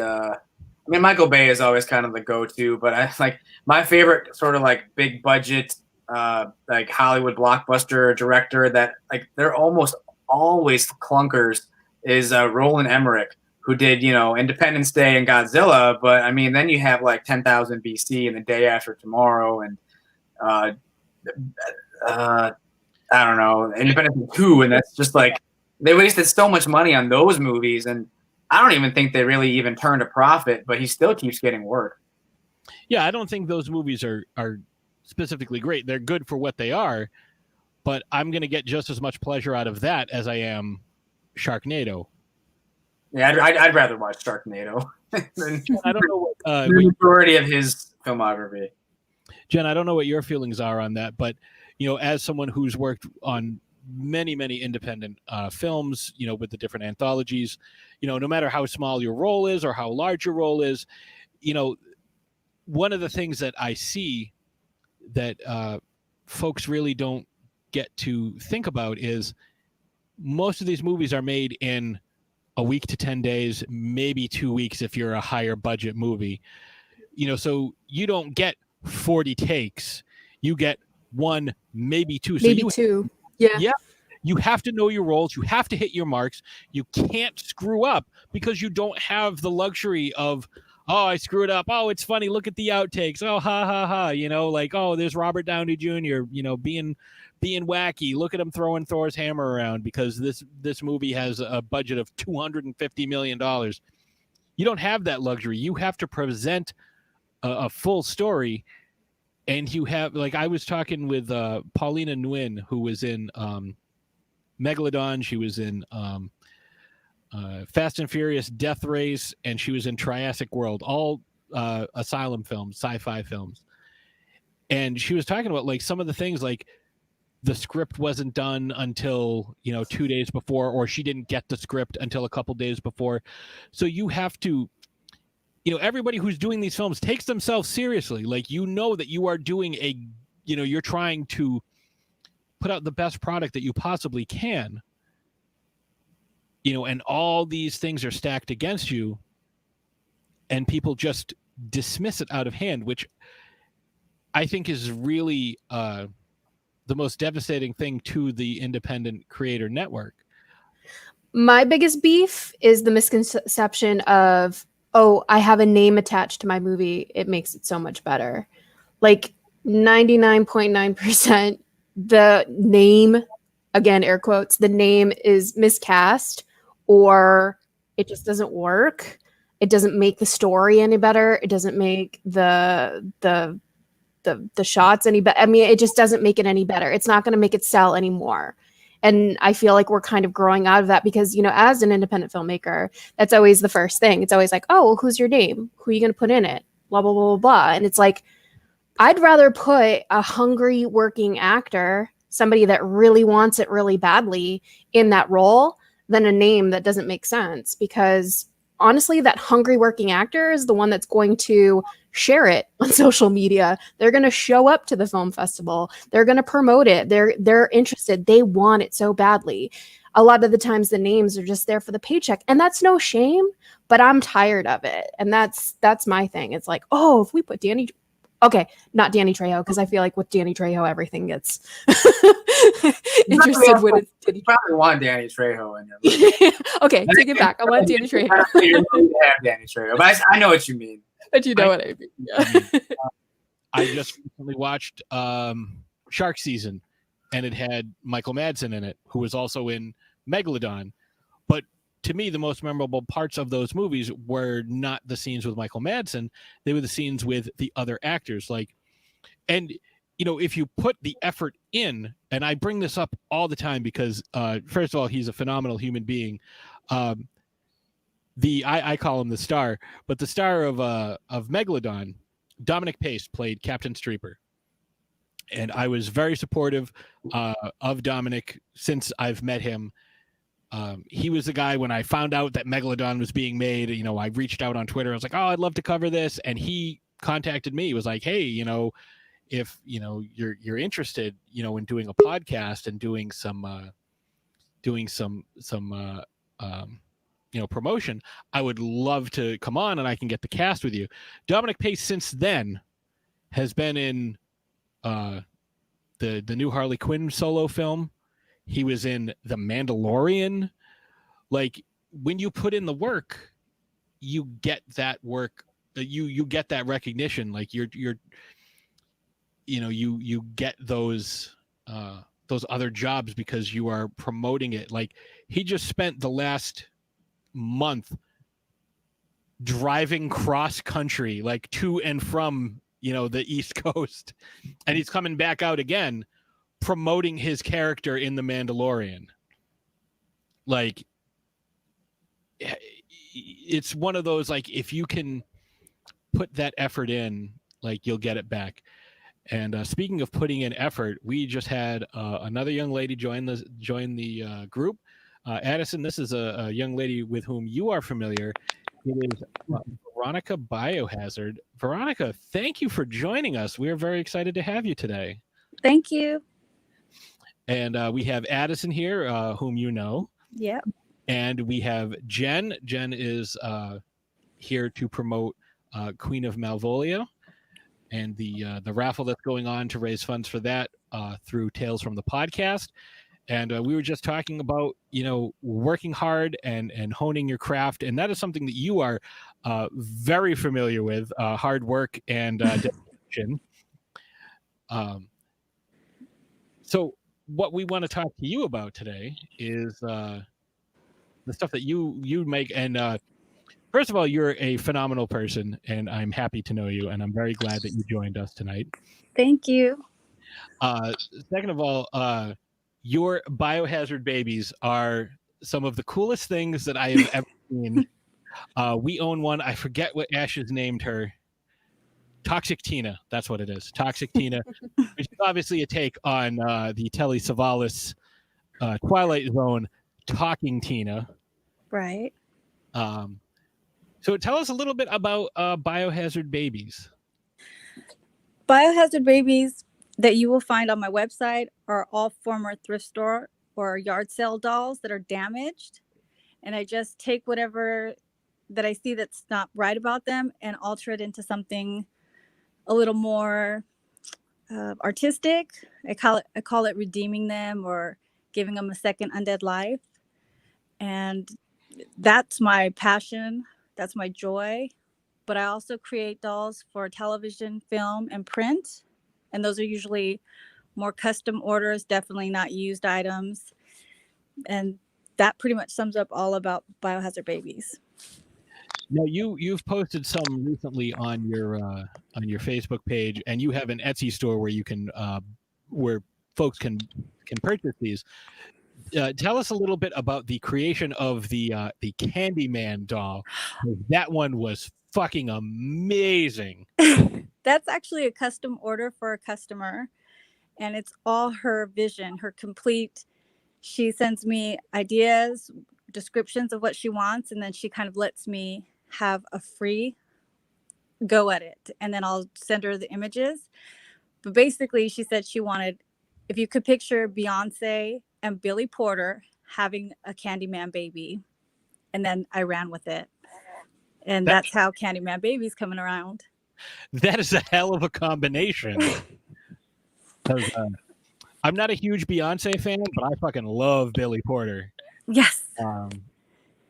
Speaker 10: Michael Bay is always kind of the go-to, but I like my favorite sort of like big budget, like Hollywood blockbuster director that like they're almost always clunkers is Roland Emmerich, who did Independence Day and Godzilla. But I mean, then you have like 10,000 BC and The Day After Tomorrow and I don't know, Independence Day 2, and that's just like. They wasted so much money on those movies, and I don't even think they really even turned a profit, but he still keeps getting work.
Speaker 1: Yeah, I don't think those movies are specifically great. They're good for what they are, but I'm going to get just as much pleasure out of that as I am Sharknado.
Speaker 10: Yeah, I'd rather watch Sharknado than
Speaker 1: I don't know what,
Speaker 10: the majority of his filmography.
Speaker 1: Jen, I don't know what your feelings are on that, but as someone who's worked on many independent films, with the different anthologies, no matter how small your role is or how large your role is, one of the things that I see that folks really don't get to think about is most of these movies are made in a week to 10 days, maybe 2 weeks if you're a higher budget movie, so you don't get 40 takes, you get one, maybe two.
Speaker 9: Maybe two. Yeah.
Speaker 1: You have to know your roles. You have to hit your marks. You can't screw up because you don't have the luxury of, oh, I screwed up. Oh, it's funny. Look at the outtakes. Oh, ha, ha, ha. Like, oh, there's Robert Downey Jr., being wacky. Look at him throwing Thor's hammer around because this movie has a budget of $250 million. You don't have that luxury. You have to present a full story. And you have, like, I was talking with Paulina Nguyen, who was in Megalodon. She was in Fast and Furious Death Race, and she was in Triassic World, all asylum films, sci-fi films. And she was talking about, like, some of the things, like, the script wasn't done until, 2 days before, or she didn't get the script until a couple days before. So you have to, everybody who's doing these films takes themselves seriously. Like, that you are doing you're trying to put out the best product that you possibly can, and all these things are stacked against you, and people just dismiss it out of hand, which I think is really the most devastating thing to the independent creator network.
Speaker 9: My biggest beef is the misconception of, oh, I have a name attached to my movie, it makes it so much better. Like 99.9%, the name, again, air quotes, the name is miscast, or it just doesn't work. It doesn't make the story any better. It doesn't make the shots any better. I mean, it just doesn't make it any better. It's not going to make it sell anymore. And I feel like we're kind of growing out of that because, you know, as an independent filmmaker, that's always the first thing. It's always like, oh, well, who's your name? Who are you going to put in it? Blah, blah, blah, blah, blah. And it's like, I'd rather put a hungry working actor, somebody that really wants it really badly in that role than a name that doesn't make sense. Because honestly, that hungry working actor is the one that's going to share it on social media. They're going to show up to the film festival. They're going to promote it. They're interested. They want it so badly. A lot of the times the names are just there for the paycheck, and that's no shame, but I'm tired of it. And that's my thing. It's like, oh, if we put not Danny Trejo, because I feel like with Danny Trejo, everything gets interested when it's Danny.
Speaker 10: You probably want Danny Trejo in your movie.
Speaker 9: Okay, take it back. I want Danny Trejo.
Speaker 10: I don't think your movie have Danny Trejo, but I know what you mean.
Speaker 9: But you know what I mean. Yeah.
Speaker 1: I just recently watched Shark Season, and it had Michael Madsen in it, who was also in Megalodon. But to me, the most memorable parts of those movies were not the scenes with Michael Madsen. They were the scenes with the other actors. And you know, if you put the effort in, and I bring this up all the time because, first of all, he's a phenomenal human being. I call him the star, but the star of Megalodon, Dominic Pace, played Captain Streeper. And I was very supportive of Dominic since I've met him. He was the guy when I found out that Megalodon was being made. You know, I reached out on Twitter. I was like, "Oh, I'd love to cover this," and he contacted me. He was like, "Hey, you know, if you know you're interested, you know, in doing a podcast and doing some you know, promotion, I would love to come on and I can get the cast with you." Dominic Pace since then has been in the new Harley Quinn solo film. He was in The Mandalorian. Like, when you put in the work, you get that work. You get that recognition. Like you get those other jobs because you are promoting it. Like, he just spent the last month driving cross country, like to and from, you know, the East Coast, and he's coming back out again promoting his character in The Mandalorian. Like, it's one of those, like, if you can put that effort in, like, you'll get it back. And speaking of putting in effort, we just had another young lady join the group. Addison, this is a young lady with whom you are familiar. It is Veronica Biohazard. Veronica, thank you for joining us. We are very excited to have you today.
Speaker 11: Thank you.
Speaker 1: And we have Addison here, whom you know.
Speaker 11: Yep.
Speaker 1: And we have Jen. Jen is here to promote Queen of Malvolio and the raffle that's going on to raise funds for that through Tales from the Podcast. And we were just talking about, you know, working hard and honing your craft. And that is something that you are very familiar with, hard work and dedication. So what we want to talk to you about today is the stuff that you make. And first of all, you're a phenomenal person, and I'm happy to know you. And I'm very glad that you joined us tonight.
Speaker 11: Thank you.
Speaker 1: Second of all, your biohazard babies are some of the coolest things that I have ever seen. We own one. I forget what Ashes named her. Toxic Tina. That's what it is. Toxic Tina, which is obviously a take on the Telly Savalas Twilight Zone Talking Tina.
Speaker 11: Right.
Speaker 1: So tell us a little bit about biohazard babies.
Speaker 11: Biohazard babies that you will find on my website are all former thrift store or yard sale dolls that are damaged. And I just take whatever that I see that's not right about them and alter it into something a little more artistic. I call it redeeming them or giving them a second undead life. And that's my passion. That's my joy. But I also create dolls for television, film, and print. And those are usually more custom orders, definitely not used items. And that pretty much sums up all about biohazard babies.
Speaker 1: Now, you've posted some recently on your Facebook page, and you have an Etsy store where you can where folks can purchase these. tell us a little bit about the creation of the Candyman doll. That one was fucking amazing.
Speaker 11: That's actually a custom order for a customer, and it's all her vision, her complete. She sends me ideas, descriptions of what she wants, and then she kind of lets me have a free go at it, and then I'll send her the images. But basically, she said she wanted, if you could picture Beyonce and Billy Porter having a Candyman baby, and then I ran with it, and that's how Candyman baby's coming around.
Speaker 1: That is a hell of a combination. I'm not a huge Beyonce fan, but I fucking love Billy Porter.
Speaker 11: Yes.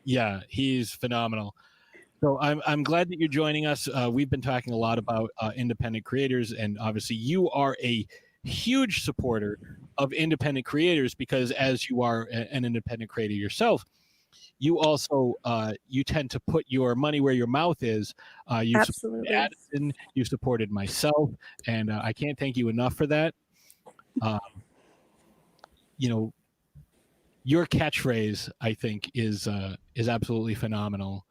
Speaker 1: Yeah, he's phenomenal. So I'm glad that you're joining us. We've been talking a lot about independent creators, and obviously you are a huge supporter of independent creators because as you are an independent creator yourself, you also you tend to put your money where your mouth is. You
Speaker 11: Absolutely.
Speaker 1: supported Addison, you supported myself, and I can't thank you enough for that. You know, your catchphrase, I think, is absolutely phenomenal.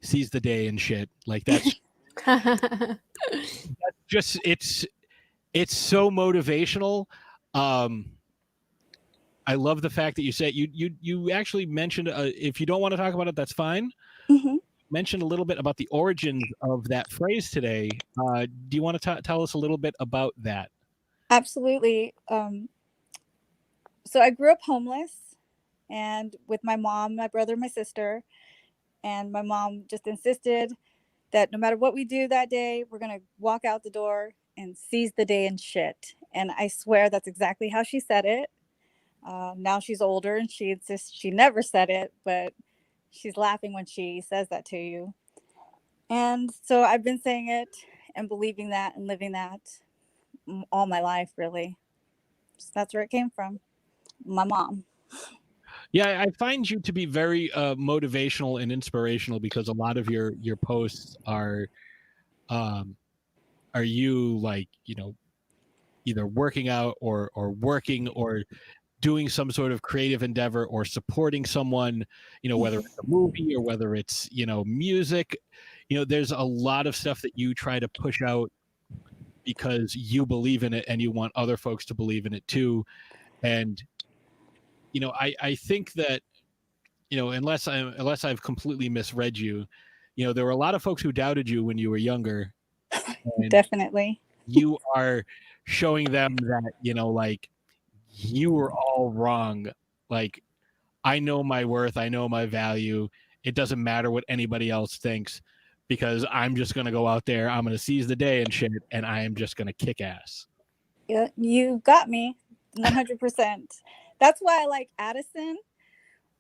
Speaker 1: Seize the day and shit. Like that's just it's so motivational. I love the fact that you said you actually mentioned if you don't want to talk about it, that's fine.
Speaker 11: Mm-hmm.
Speaker 1: Mentioned a little bit about the origins of that phrase today. Do you want to tell us a little bit about that?
Speaker 11: Absolutely. So I grew up homeless, and with my mom, my brother, my sister, and my mom just insisted that no matter what we do that day, we're going to walk out the door and seize the day and shit. And I swear that's exactly how she said it. Now she's older and she insists she never said it, but she's laughing when she says that to you. And so I've been saying it and believing that and living that all my life, really. So that's where it came from. My mom.
Speaker 1: Yeah, I find you to be very motivational and inspirational because a lot of your posts are you like, you know, either working out or working or doing some sort of creative endeavor or supporting someone, you know, whether it's a movie or whether it's, you know, music. You know, there's a lot of stuff that you try to push out because you believe in it and you want other folks to believe in it too. And you know, I think that, you know, unless I've completely misread you, you know, there were a lot of folks who doubted you when you were younger.
Speaker 11: Definitely.
Speaker 1: You are showing them that, you know, like you were all wrong. Like, I know my worth. I know my value. It doesn't matter what anybody else thinks because I'm just going to go out there. I'm going to seize the day and shit. And I am just going to kick ass.
Speaker 11: Yeah, you got me 100%. That's why I like Addison,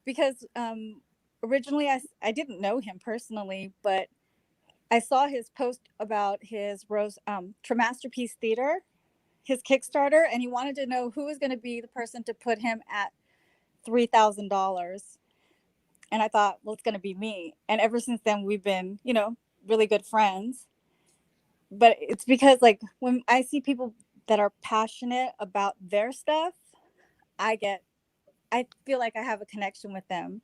Speaker 11: because originally I didn't know him personally, but I saw his post about his Masterpiece Theater, his Kickstarter, and he wanted to know who was going to be the person to put him at $3,000. And I thought, well, it's going to be me. And ever since then, we've been, you know, really good friends. But it's because, like, when I see people that are passionate about their stuff, I feel like I have a connection with them.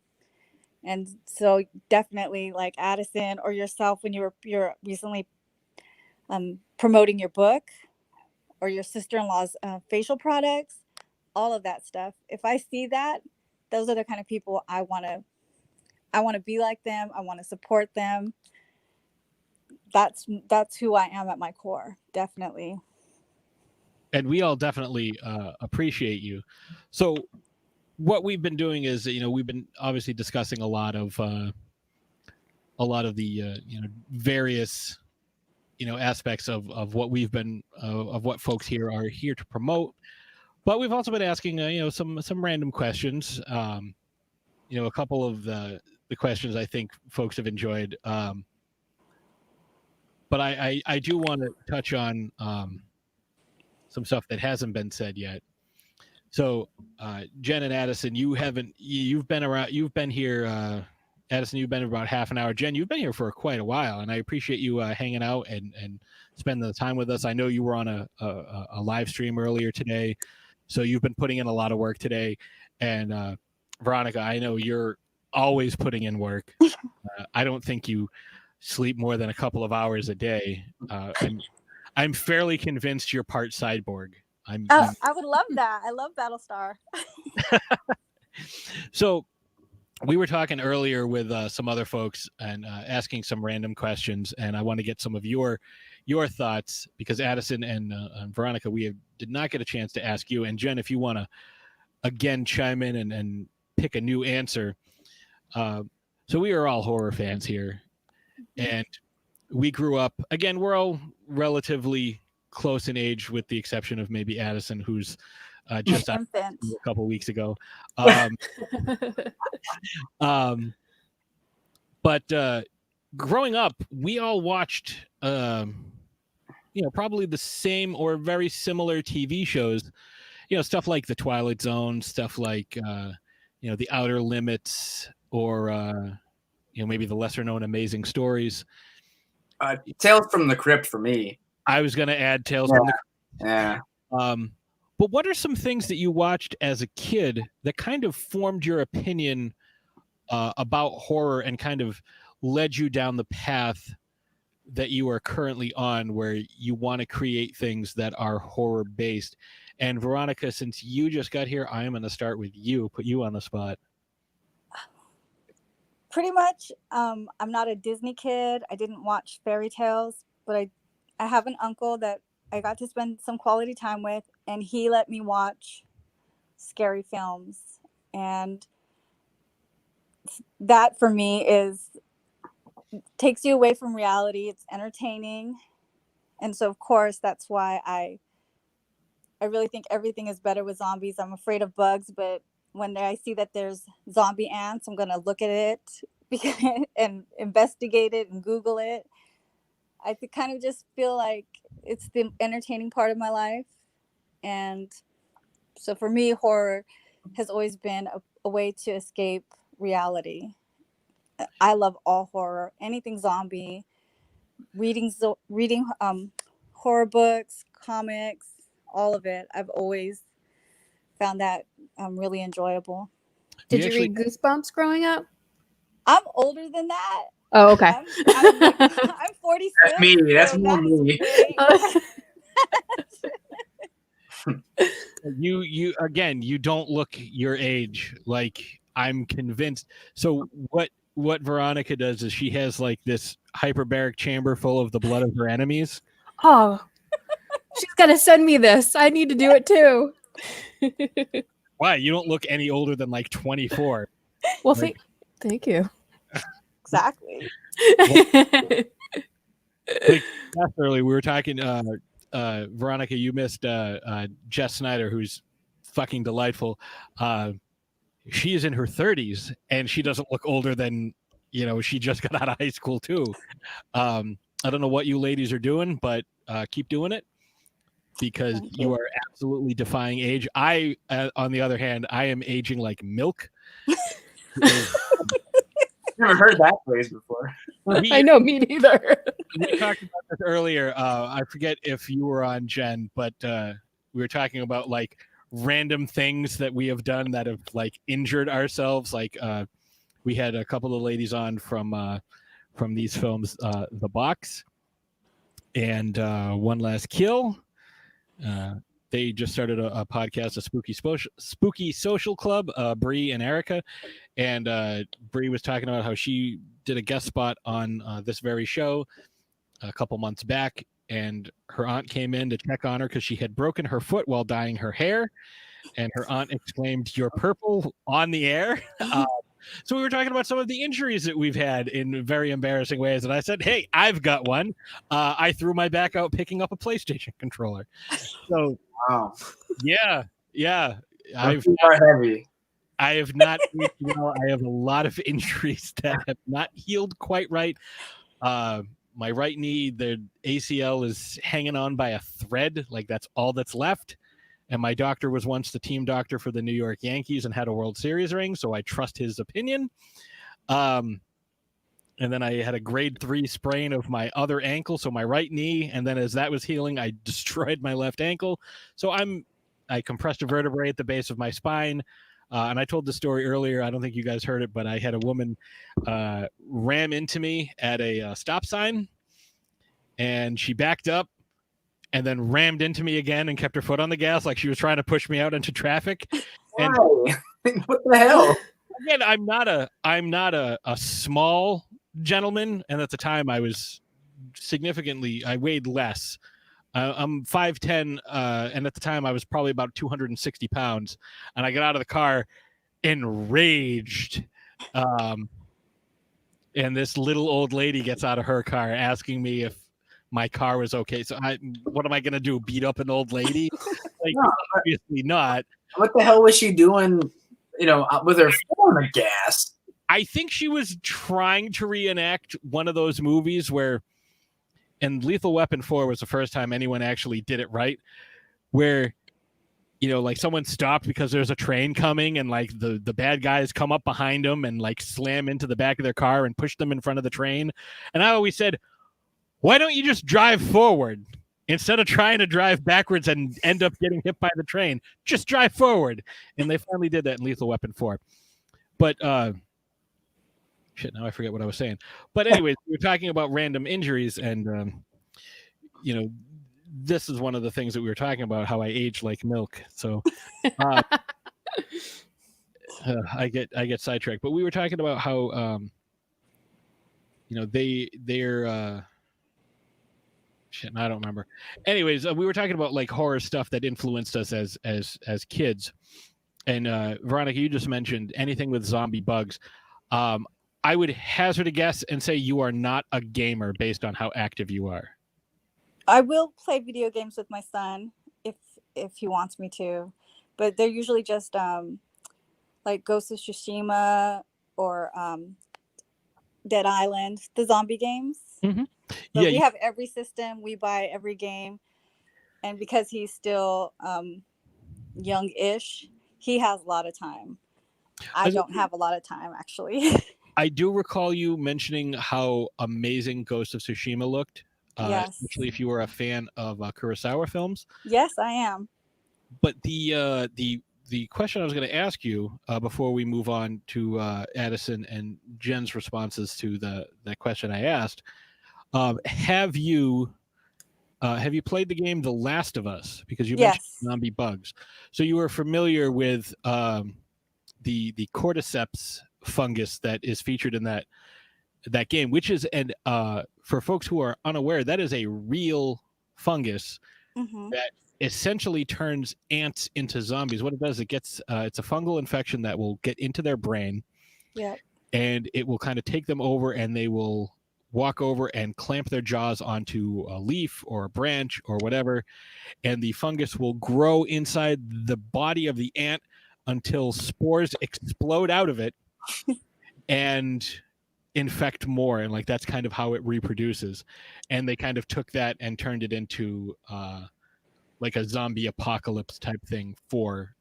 Speaker 11: And so definitely like Addison or yourself when you're recently promoting your book or your sister-in-law's facial products, all of that stuff. If I see that, those are the kind of people I want to be like them. I want to support them. That's who I am at my core, definitely.
Speaker 1: And we all definitely appreciate you. So what we've been doing is, you know, we've been obviously discussing a lot of the you know, various, you know, aspects of what we've been of what folks here are here to promote. But we've also been asking you know, some random questions. You know, a couple of the questions I think folks have enjoyed. But I do want to touch on some stuff that hasn't been said yet. So, Jen and Addison, you've been here. Addison, you've been about half an hour. Jen, you've been here for quite a while, and I appreciate you hanging out and spending the time with us. I know you were on a live stream earlier today, So you've been putting in a lot of work today, and Veronica, I know you're always putting in work. I don't think you sleep more than a couple of hours a day. I'm fairly convinced you're part cyborg.
Speaker 11: I would love that. I love Battlestar.
Speaker 1: So we were talking earlier with some other folks and asking some random questions, and I want to get some of your thoughts, because Addison and Veronica, did not get a chance to ask you. And Jen, if you want to again chime in and pick a new answer. So we are all horror fans here, and we grew up, again, we're all relatively close in age, with the exception of maybe Addison, who's just a couple weeks ago. But growing up, we all watched, probably the same or very similar TV shows, stuff like The Twilight Zone, stuff like, The Outer Limits, or, maybe the lesser known Amazing Stories.
Speaker 10: Tales from the Crypt for me.
Speaker 1: I was going to add Tales from the Crypt.
Speaker 10: Yeah.
Speaker 1: But what are some things that you watched as a kid that kind of formed your opinion about horror and kind of led you down the path that you are currently on, where you want to create things that are horror based? And Veronica, since you just got here, I am going to start with you, put you on the spot.
Speaker 11: Pretty much, I'm not a Disney kid. I didn't watch fairy tales, but I have an uncle that I got to spend some quality time with, and he let me watch scary films. And that for me takes you away from reality. It's entertaining. And so, of course, that's why I really think everything is better with zombies. I'm afraid of bugs, but when I see that there's zombie ants, I'm going to look at it and investigate it and Google it. I kind of just feel like it's the entertaining part of my life. And so for me, horror has always been a way to escape reality. I love all horror, anything zombie, reading horror books, comics, all of it. I've always found that really enjoyable.
Speaker 9: Did you read Goosebumps growing up?
Speaker 11: I'm older than that.
Speaker 9: Oh, okay.
Speaker 11: I'm 46.
Speaker 10: That's me. That's more me.
Speaker 1: You again, you don't look your age. Like, I'm convinced. So what Veronica does is she has like this hyperbaric chamber full of the blood of her enemies.
Speaker 9: Oh, she's gonna send me this. I need to do it too.
Speaker 1: Why? You don't look any older than like 24.
Speaker 9: Well, thank you.
Speaker 11: Exactly.
Speaker 1: Like, earlier we were talking. Veronica, you missed Jess Snyder, who's fucking delightful. She is in her 30s, and she doesn't look older than, she just got out of high school too. I don't know what you ladies are doing, but keep doing it, because you are absolutely defying age. I, on the other hand, I am aging like milk.
Speaker 10: Never heard that phrase before.
Speaker 9: I know, me neither.
Speaker 1: We talked about this earlier. I forget if you were on, Jen, but we were talking about like random things that we have done that have like injured ourselves. Like we had a couple of ladies on from these films, The Box and One Last Kill. They just started a podcast, a spooky social club, Bree and Erica. And Bree was talking about how she did a guest spot on this very show a couple months back, and her aunt came in to check on her because she had broken her foot while dyeing her hair. And her aunt exclaimed, "You're purple," on the air. So we were talking about some of the injuries that we've had in very embarrassing ways. And I said, hey, I've got one. I threw my back out picking up a PlayStation controller. So,
Speaker 10: wow.
Speaker 1: Yeah.
Speaker 10: Heavy.
Speaker 1: I have not, I have a lot of injuries that have not healed quite right. My right knee, the ACL is hanging on by a thread. Like, that's all that's left. And my doctor was once the team doctor for the New York Yankees and had a World Series ring, so I trust his opinion. And then I had a grade 3 sprain of my other ankle, so my right knee. And then as that was healing, I destroyed my left ankle. So I'm I compressed a vertebrae at the base of my spine. And I told the story earlier. I don't think you guys heard it, but I had a woman ram into me at a stop sign, and she backed up and then rammed into me again and kept her foot on the gas like she was trying to push me out into traffic.
Speaker 10: Why?
Speaker 1: And
Speaker 10: What the hell?
Speaker 1: again, I'm not a small gentleman, and at the time I was I weighed less. I'm 5'10", and at the time I was probably about 260 pounds. And I got out of the car enraged. And this little old lady gets out of her car asking me if my car was okay. So what am I going to do? Beat up an old lady? Like,
Speaker 10: No.
Speaker 1: obviously not.
Speaker 10: What the hell was she doing, with her foot on the gas?
Speaker 1: I think she was trying to reenact one of those movies where, and Lethal Weapon 4 was the first time anyone actually did it right, where, like someone stopped because there's a train coming and like the bad guys come up behind them and like slam into the back of their car and push them in front of the train. And I always said, why don't you just drive forward instead of trying to drive backwards and end up getting hit by the train? Just drive forward. And they finally did that in Lethal Weapon 4. But, shit, now I forget what I was saying. But anyways, we were talking about random injuries, and this is one of the things that we were talking about, how I age like milk. So I get sidetracked. But we were talking about how they're shit, I don't remember. Anyways, we were talking about like horror stuff that influenced us as kids. And Veronica, you just mentioned anything with zombie bugs. I would hazard a guess and say you are not a gamer based on how active you are.
Speaker 11: I will play video games with my son if he wants me to, but they're usually just like Ghost of Tsushima or Dead Island, the zombie games.
Speaker 1: Mm-hmm.
Speaker 11: But we have every system, we buy every game, and because he's still young-ish, he has a lot of time. I don't have a lot of time, actually.
Speaker 1: I do recall you mentioning how amazing Ghost of Tsushima looked.
Speaker 11: Yes.
Speaker 1: Especially if you were a fan of Kurosawa films.
Speaker 11: Yes, I am.
Speaker 1: But the question I was going to ask you before we move on to Addison and Jen's responses to that question I asked, have you played the game The Last of Us? Because you mentioned zombie bugs, so you were familiar with the cordyceps fungus that is featured in that game, which is, and for folks who are unaware, that is a real fungus that essentially turns ants into zombies. What it does, it gets it's a fungal infection that will get into their brain, and it will kind of take them over, and they will walk over and clamp their jaws onto a leaf or a branch or whatever, and the fungus will grow inside the body of the ant until spores explode out of it and infect more. And like that's kind of how it reproduces. And they kind of took that and turned it into like a zombie apocalypse type thing for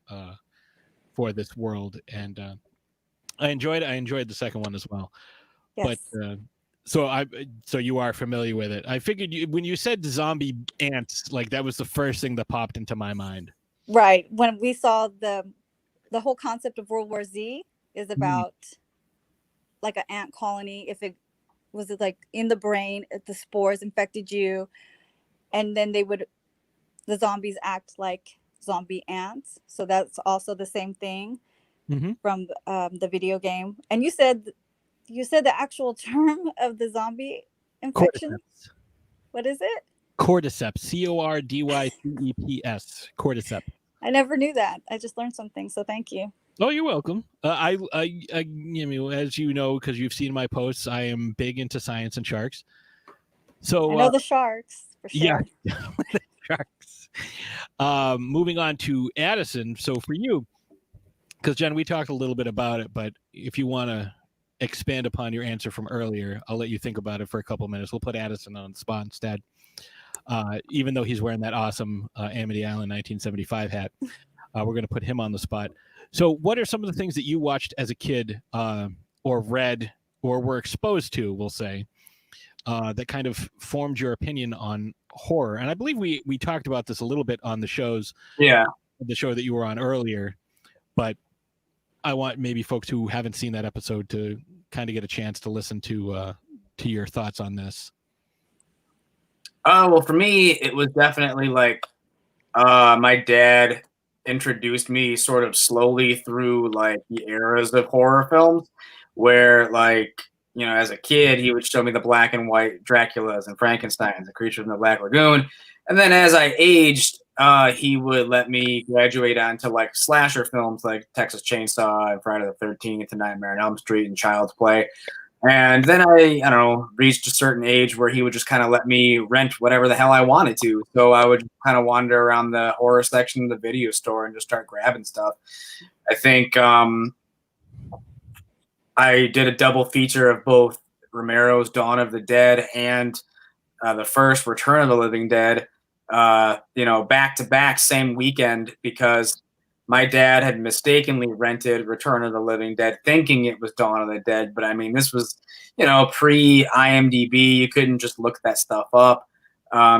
Speaker 1: this world. And I enjoyed the second one as well. Yes. But so you are familiar with it. I figured when you said zombie ants, like that was the first thing that popped into my mind.
Speaker 11: Right. When we saw the whole concept of World War Z is about like an ant colony. If it was like in the brain, if the spores infected you, and then the zombies act like zombie ants. So that's also the same thing from the video game. And you said the actual term of the zombie infection. Cordyceps. What is it?
Speaker 1: Cordyceps. Cordyceps. Cordyceps.
Speaker 11: I never knew that. I just learned something. So thank you.
Speaker 1: Oh, you're welcome. I as you know, because you've seen my posts, I am big into science and sharks. So
Speaker 11: I know the sharks for sure.
Speaker 1: Yeah, sharks. Moving on to Addison. So for you, because Jen, we talked a little bit about it, but if you want to expand upon your answer from earlier, I'll let you think about it for a couple minutes. We'll put Addison on the spot instead. Even though he's wearing that awesome Amity Island 1975 hat, we're going to put him on the spot. So what are some of the things that you watched as a kid or read or were exposed to, we'll say, that kind of formed your opinion on horror? And I believe we talked about this a little bit on the shows.
Speaker 10: Yeah.
Speaker 1: the show that you were on earlier, but I want maybe folks who haven't seen that episode to kind of get a chance to listen to your thoughts on this.
Speaker 10: Well, for me, it was definitely like my dad introduced me sort of slowly through like the eras of horror films, where like, you know, as a kid, he would show me the black and white Draculas and Frankensteins, the Creature from the Black Lagoon. And then as I aged, he would let me graduate onto like slasher films like Texas Chainsaw and Friday the 13th and Nightmare on Elm Street and Child's Play. And then I don't know, reached a certain age where he would just kind of let me rent whatever the hell I wanted to. So I would kind of wander around the horror section of the video store and just start grabbing stuff. I think I did a double feature of both Romero's Dawn of the Dead and the first Return of the Living Dead, you know, back to back, same weekend, because my dad had mistakenly rented Return of the Living Dead thinking it was Dawn of the Dead. But I mean, this was, you know, pre-IMDb. You couldn't just look that stuff up.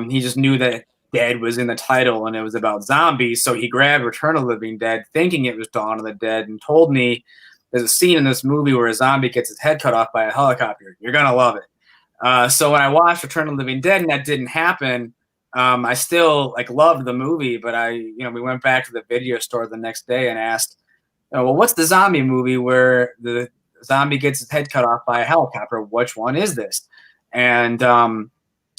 Speaker 10: He just knew that Dead was in the title and it was about zombies. So he grabbed Return of the Living Dead thinking it was Dawn of the Dead and told me there's a scene in this movie where a zombie gets his head cut off by a helicopter. You're going to love it. So when I watched Return of the Living Dead and that didn't happen, I still like loved the movie, but we went back to the video store the next day and asked, well, what's the zombie movie where the zombie gets his head cut off by a helicopter? Which one is this? And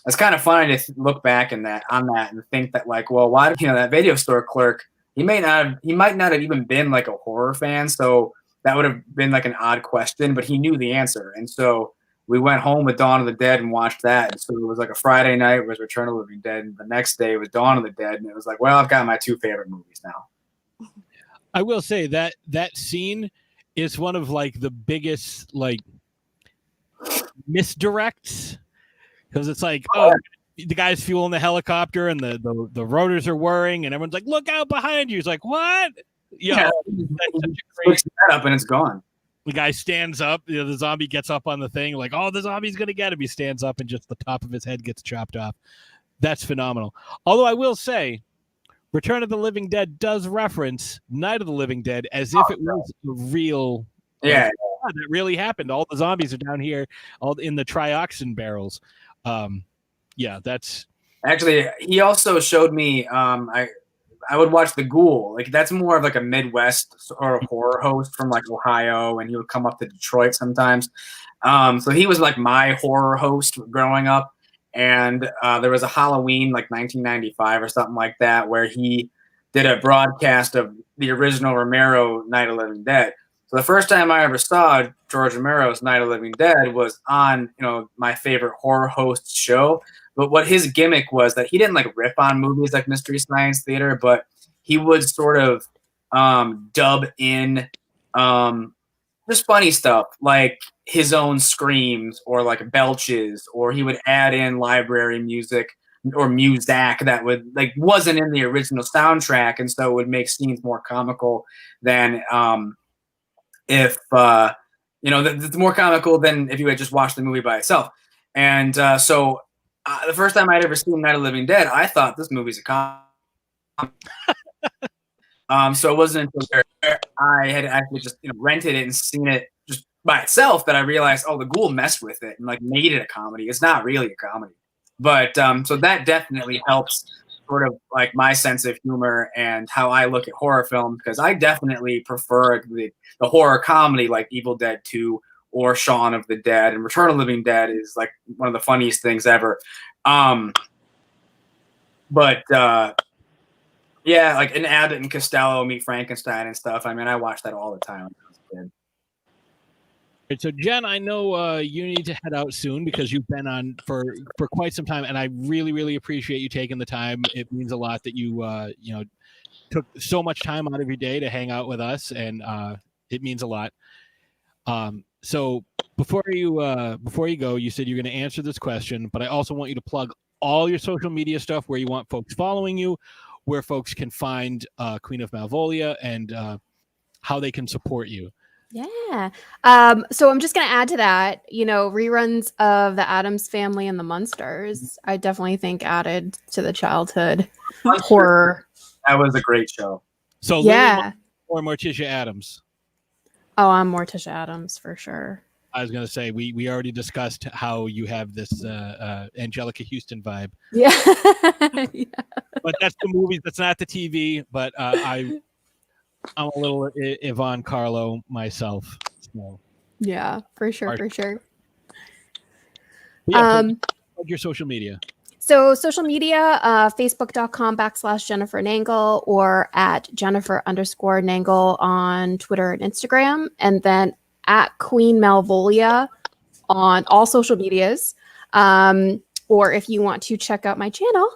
Speaker 10: it's kind of funny to look back on that and think that like, well, why did, that video store clerk, he might not have even been like a horror fan. So that would have been like an odd question, but he knew the answer. And so we went home with Dawn of the Dead and watched that. And so it was like a Friday night was Return of the Living Dead. And the next day was Dawn of the Dead. And it was like, well, I've got my two favorite movies now.
Speaker 1: I will say that scene is one of like the biggest like misdirects, because it's like, oh, the guy's fueling the helicopter and the rotors are whirring and everyone's like, look out behind you. It's like, what?
Speaker 10: Yeah, that up and it's gone.
Speaker 1: The guy stands up, the zombie gets up on the thing, like, oh, the zombie's gonna get him. He stands up and just the top of his head gets chopped off. That's phenomenal. Although I will say, Return of the Living Dead does reference Night of the Living Dead as if it was a real,
Speaker 10: that
Speaker 1: really happened. All the zombies are down here, all in the trioxin barrels. That's
Speaker 10: actually, he also showed me. I would watch The Ghoul. Like that's more of like a Midwest sort of horror host from like Ohio, and he would come up to Detroit sometimes. So he was like my horror host growing up. And there was a Halloween like 1995 or something like that where he did a broadcast of the original Romero Night of the Living Dead. So the first time I ever saw George Romero's Night of the Living Dead was on, my favorite horror host show. But what his gimmick was that he didn't like riff on movies like Mystery Science Theater, but he would sort of dub in just funny stuff like his own screams or like belches, or he would add in library music or music that would like wasn't in the original soundtrack, and so it would make scenes more comical than if it's more comical than if you had just watched the movie by itself. And so the first time I'd ever seen Night of the Living Dead, I thought this movie's a comedy. So it wasn't until I had actually just rented it and seen it just by itself that I realized, oh, the Ghoul messed with it and like made it a comedy. It's not really a comedy, but so that definitely helps sort of like my sense of humor and how I look at horror films, because I definitely prefer the horror comedy like Evil Dead 2 or Shaun of the Dead, and Return of the Living Dead is like one of the funniest things ever. Yeah, like an Abbott and Costello meet Frankenstein and stuff. I mean, I watched that all the time when I was a kid.
Speaker 1: Right, so Jen, I know you need to head out soon because you've been on for quite some time, and I really, really appreciate you taking the time. It means a lot that you took so much time out of your day to hang out with us, and it means a lot. So before you go, you said you're going to answer this question, but I also want you to plug all your social media stuff, where you want folks following you, where folks can find Queen of Malvolia, and how they can support you.
Speaker 9: Yeah. So I'm just going to add to that, reruns of the Addams Family and the Munsters. I definitely think added to the childhood horror.
Speaker 10: That was a great show.
Speaker 1: So
Speaker 9: Yeah.
Speaker 1: Lily or Morticia Adams?
Speaker 9: Oh, I'm Morticia Adams for sure.
Speaker 1: I was going to say, we already discussed how you have this Angelica Houston vibe.
Speaker 9: Yeah. Yeah.
Speaker 1: But that's the movies. That's not the TV. But I'm a little Yvonne Carlo myself. So.
Speaker 9: Yeah, for sure, for sure.
Speaker 1: Yeah, plug your social media.
Speaker 9: So social media, facebook.com/Jennifer Nangle or at Jennifer_Nangle on Twitter and Instagram. And then at Queen Malvolia on all social medias. Or if you want to check out my channel,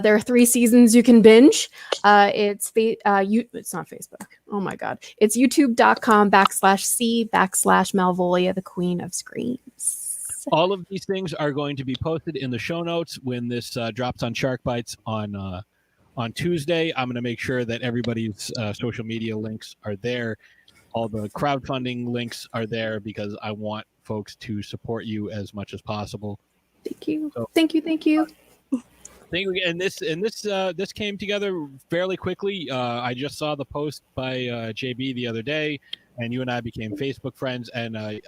Speaker 9: there are 3 seasons you can binge. It's not Facebook. Oh my God. It's youtube.com/C/Malvolia, the Queen of Screams.
Speaker 1: All of these things are going to be posted in the show notes when this drops on Shark Bites on Tuesday. I'm going to make sure that everybody's social media links are there. All the crowdfunding links are there because I want folks to support you as much as possible.
Speaker 9: Thank you.
Speaker 1: So,
Speaker 9: thank you.
Speaker 1: And this came together fairly quickly. I just saw the post by JB the other day, and you and I became Facebook friends, and I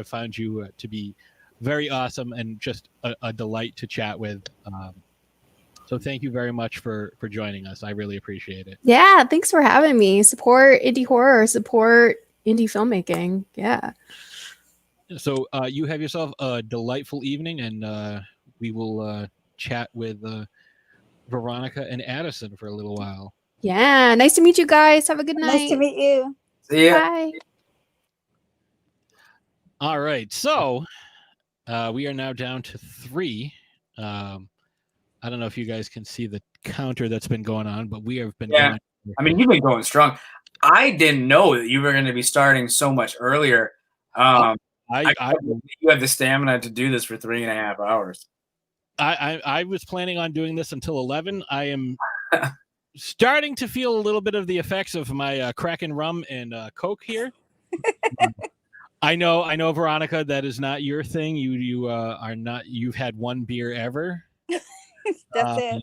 Speaker 1: found you to be very awesome and just a delight to chat with. So thank you very much for joining us. I really appreciate it.
Speaker 9: Yeah, thanks for having me. Support indie horror, support indie filmmaking. Yeah.
Speaker 1: So you have yourself a delightful evening, and we will chat with Veronica and Addison for a little while.
Speaker 9: Yeah, nice to meet you guys. Have a good night.
Speaker 11: Nice to meet you.
Speaker 10: See ya.
Speaker 9: Bye.
Speaker 1: All right, so we are now down to 3. I don't know if you guys can see the counter that's been going on, but we have been going.
Speaker 10: I mean, you've been going strong. I didn't know that you were going to be starting so much earlier. You have the stamina to do this for 3.5 hours.
Speaker 1: I was planning on doing this until 11. I am starting to feel a little bit of the effects of my Kraken rum and Coke here. I know, Veronica, that is not your thing. You are not. You've had 1 beer ever.
Speaker 11: That's it.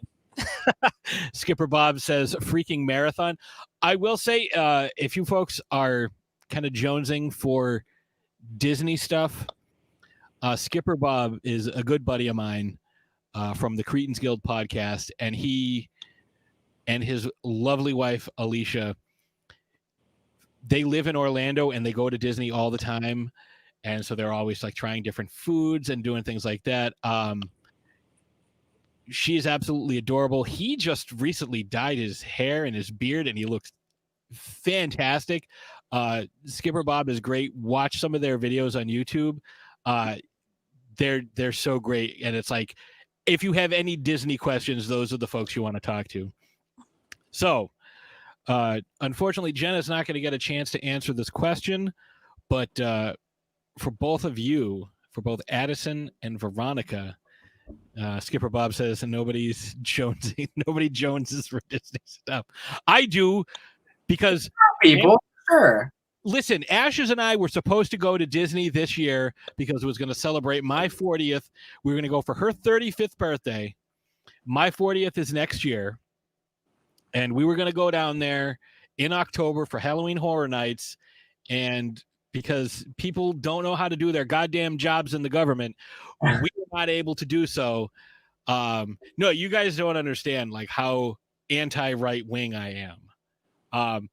Speaker 1: Skipper Bob says freaking marathon. I will say, if you folks are kind of jonesing for Disney stuff, Skipper Bob is a good buddy of mine from the Cretans Guild podcast, and he and his lovely wife Alicia, they live in Orlando and they go to Disney all the time, and so they're always like trying different foods and doing things like that. She is absolutely adorable. He just recently dyed his hair and his beard, and he looks fantastic. Skipper Bob is great. Watch some of their videos on YouTube. They're so great, and it's like if you have any Disney questions, those are the folks you want to talk to. So, unfortunately, Jenna's not going to get a chance to answer this question, but for both of you, for both Addison and Veronica, Skipper Bob says nobody's jonesing. Nobody joneses for Disney stuff. I do, because
Speaker 10: people. Sure.
Speaker 1: Listen, Ashes and I were supposed to go to Disney this year because it was going to celebrate my 40th. We were going to go for her 35th birthday. My 40th is next year. And we were going to go down there in October for Halloween Horror Nights. And because people don't know how to do their goddamn jobs in the government, we were not able to do so. No, you guys don't understand like how anti-right wing I am.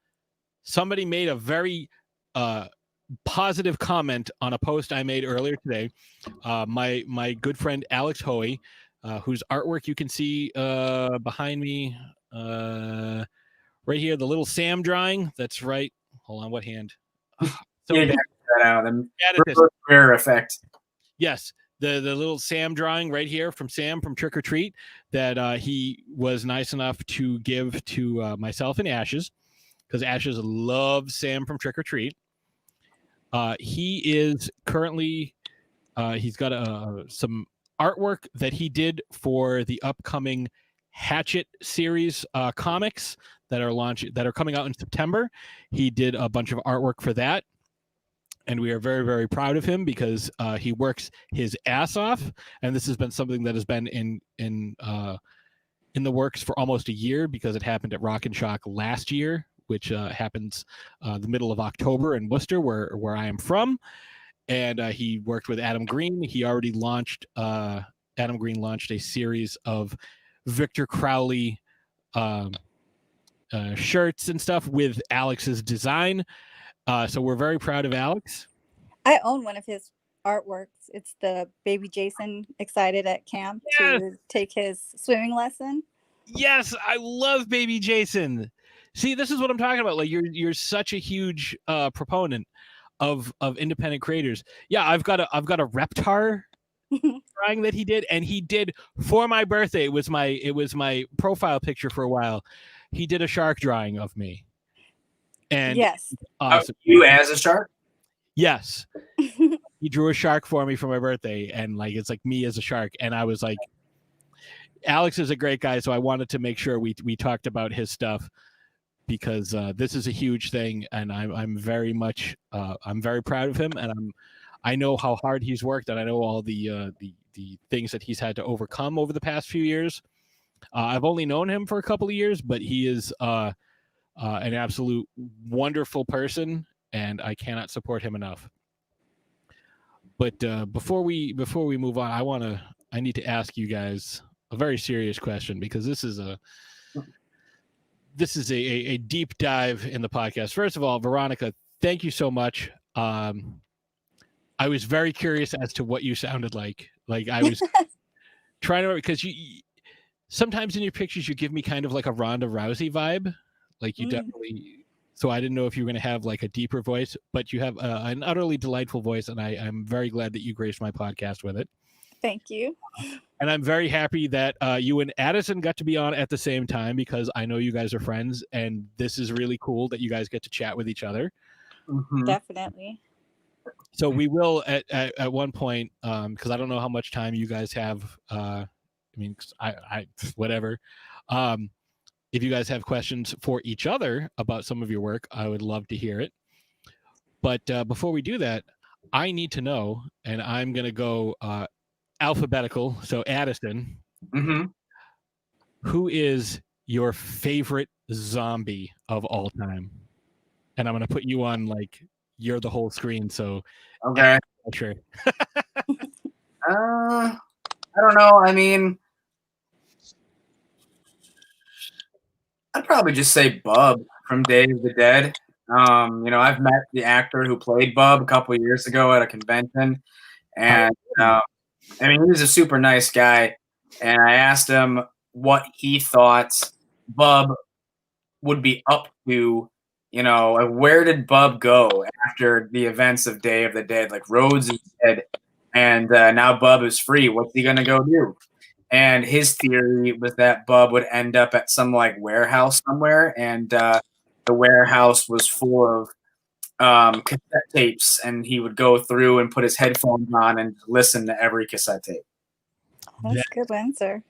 Speaker 1: Somebody made a very positive comment on a post I made earlier today. My good friend Alex Hoey, whose artwork you can see behind me right here, the little Sam drawing. That's right. Hold on, what hand? So
Speaker 10: that out. Rare effect.
Speaker 1: Yes, the little Sam drawing right here from Sam from Trick or Treat that he was nice enough to give to myself and Ashes, because Ashes loves Sam from Trick or Treat. He is currently he's got some artwork that he did for the upcoming Hatchet series comics that are coming out in September. He did a bunch of artwork for that, and we are very, very proud of him because he works his ass off, and this has been something that has been in the works for almost a year because it happened at Rock and Shock last year which happens the middle of October in Worcester, where I am from. And he worked with Adam Green. He already launched, Adam Green launched a series of Victor Crowley shirts and stuff with Alex's design. So we're very proud of Alex.
Speaker 11: I own one of his artworks. It's the baby Jason excited at camp to take his swimming lesson.
Speaker 1: Yes, I love baby Jason. See, this is what I'm talking about. Like you're such a huge proponent of independent creators. Yeah, I've got a Reptar drawing that he did, and he did for my birthday. It was my profile picture for a while. He did a shark drawing of me. And
Speaker 11: yes.
Speaker 1: Awesome.
Speaker 10: You as a shark?
Speaker 1: Yes. He drew a shark for me for my birthday, and like it's like me as a shark. And I was like, Alex is a great guy, so I wanted to make sure we talked about his stuff, because this is a huge thing, and I'm very much I'm very proud of him, and I know how hard he's worked, and I know all the things that he's had to overcome over the past few years. I've only known him for a couple of years, but he is an absolute wonderful person, and I cannot support him enough. But before we move on, I need to ask you guys a very serious question, because this is a deep dive in the podcast. First of all, Veronica, thank you so much. I was very curious as to what you sounded like. Like I was trying to, because you sometimes in your pictures you give me kind of like a Ronda Rousey vibe. Like you definitely. So I didn't know if you were going to have like a deeper voice, but you have an utterly delightful voice, and I'm very glad that you graced my podcast with it.
Speaker 11: Thank you.
Speaker 1: And I'm very happy that you and Addison got to be on at the same time, because I know you guys are friends, and this is really cool that you guys get to chat with each other.
Speaker 10: Mm-hmm.
Speaker 11: Definitely.
Speaker 1: So we will at one point, because I don't know how much time you guys have. I mean, I whatever. If you guys have questions for each other about some of your work, I would love to hear it. But before we do that, I need to know, and I'm going to go alphabetical. So Addison, who is your favorite zombie of all time? And I'm going to put you on like you're the whole screen. So
Speaker 10: okay,
Speaker 1: sure.
Speaker 10: I don't know. I mean, I'd probably just say Bub from Day of the Dead. I've met the actor who played Bub a couple of years ago at a convention, and I mean, he was a super nice guy. And I asked him what he thought Bub would be up to. Where did Bub go after the events of Day of the Dead? Like Rhodes is dead, and now Bub is free. What's he gonna go do? And his theory was that Bub would end up at some like warehouse somewhere, and the warehouse was full of cassette tapes, and he would go through and put his headphones on and listen to every cassette tape.
Speaker 11: That's a good answer.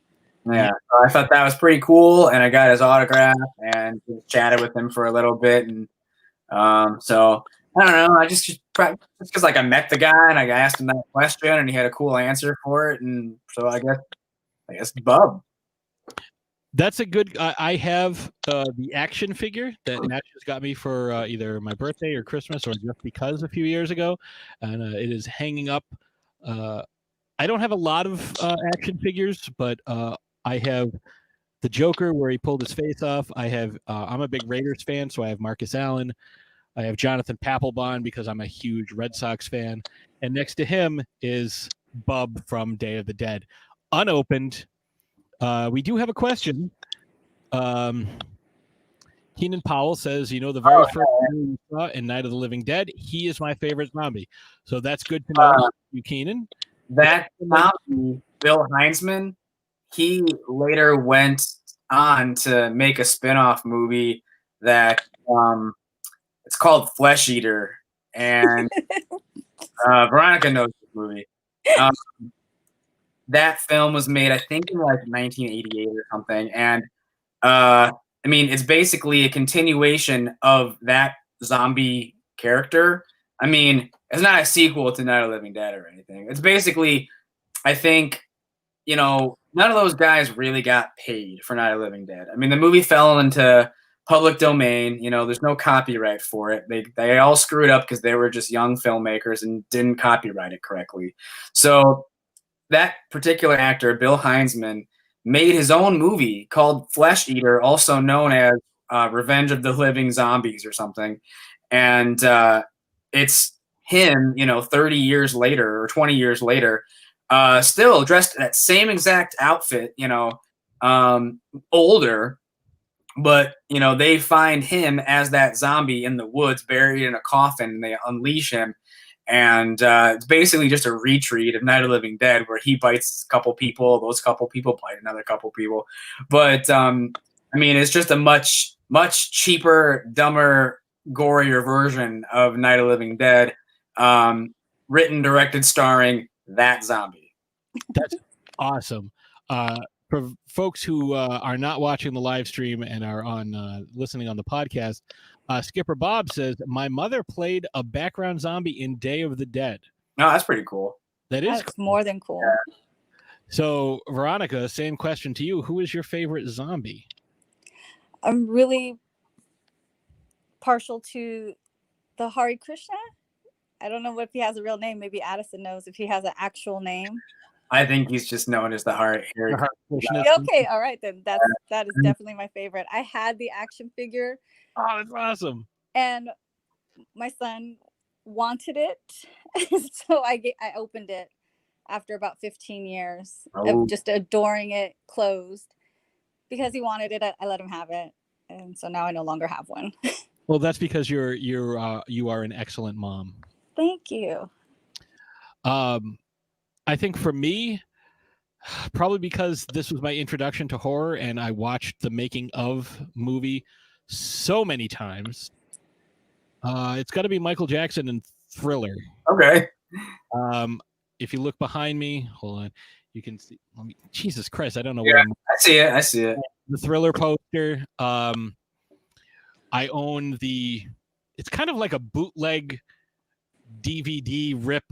Speaker 10: Yeah, so I thought that was pretty cool, and I got his autograph and chatted with him for a little bit, and so I don't know. I just because like I met the guy and I asked him that question, and he had a cool answer for it, and so I guess Bub.
Speaker 1: That's a good. I have the action figure that Nash has got me for either my birthday or Christmas, or just because a few years ago, and it is hanging up. I don't have a lot of action figures, but I have the Joker where he pulled his face off. I have. I'm a big Raiders fan, so I have Marcus Allen. I have Jonathan Papelbon because I'm a huge Red Sox fan, and next to him is Bub from Day of the Dead, unopened. We do have a question. Keenan Powell says, the very first movie we saw in Night of the Living Dead, he is my favorite zombie. So that's good to know, you Keenan.
Speaker 10: That zombie, Bill Heinzman, he later went on to make a spin-off movie that it's called Flesh Eater, and Veronica knows this movie. That film was made, I think, in like 1988 or something. And I mean, it's basically a continuation of that zombie character. I mean, it's not a sequel to Night of the Living Dead or anything. It's basically, I think, none of those guys really got paid for Night of the Living Dead. I mean, the movie fell into public domain. You know, there's no copyright for it. They all screwed up because they were just young filmmakers and didn't copyright it correctly. So that particular actor, Bill Heinzman, made his own movie called Flesh Eater, also known as Revenge of the Living Zombies or something. And it's him, you know, 30 years later or 20 years later, still dressed in that same exact outfit, you know, older. But, you know, they find him as that zombie in the woods, buried in a coffin, and they unleash him. And it's basically just a retreat of Night of the Living Dead, where he bites a couple people, those couple people bite another couple people. But, I mean, it's just a much, much cheaper, dumber, gorier version of Night of the Living Dead, written, directed, starring that zombie.
Speaker 1: That's awesome. For folks who are not watching the live stream and are on listening on the podcast, Skipper Bob says, my mother played a background zombie in Day of the Dead.
Speaker 10: No, that's pretty cool.
Speaker 1: That's
Speaker 11: cool. More than cool.
Speaker 10: Yeah.
Speaker 1: So, Veronica, same question to you. Who is your favorite zombie?
Speaker 11: I'm really partial to the Hare Krishna. I don't know if he has a real name. Maybe Addison knows if he has an actual name.
Speaker 10: I think he's just known as the Hare Krishna.
Speaker 11: Okay, all right then. That is definitely my favorite. I had the action figure.
Speaker 1: Oh, that's awesome.
Speaker 11: And my son wanted it, so I opened it after about 15 years of just adoring it closed. Because he wanted it, I let him have it, and so now I no longer have one.
Speaker 1: Well, that's because you are an excellent mom.
Speaker 11: Thank you.
Speaker 1: I think for me, probably because this was my introduction to horror, and I watched the making of movie so many times. It's got to be Michael Jackson and Thriller.
Speaker 10: Okay.
Speaker 1: If you look behind me, hold on, you can see. Jesus Christ, I don't know
Speaker 10: yeah,
Speaker 1: where
Speaker 10: I see it.
Speaker 1: The Thriller poster. I own it's kind of like a bootleg DVD rip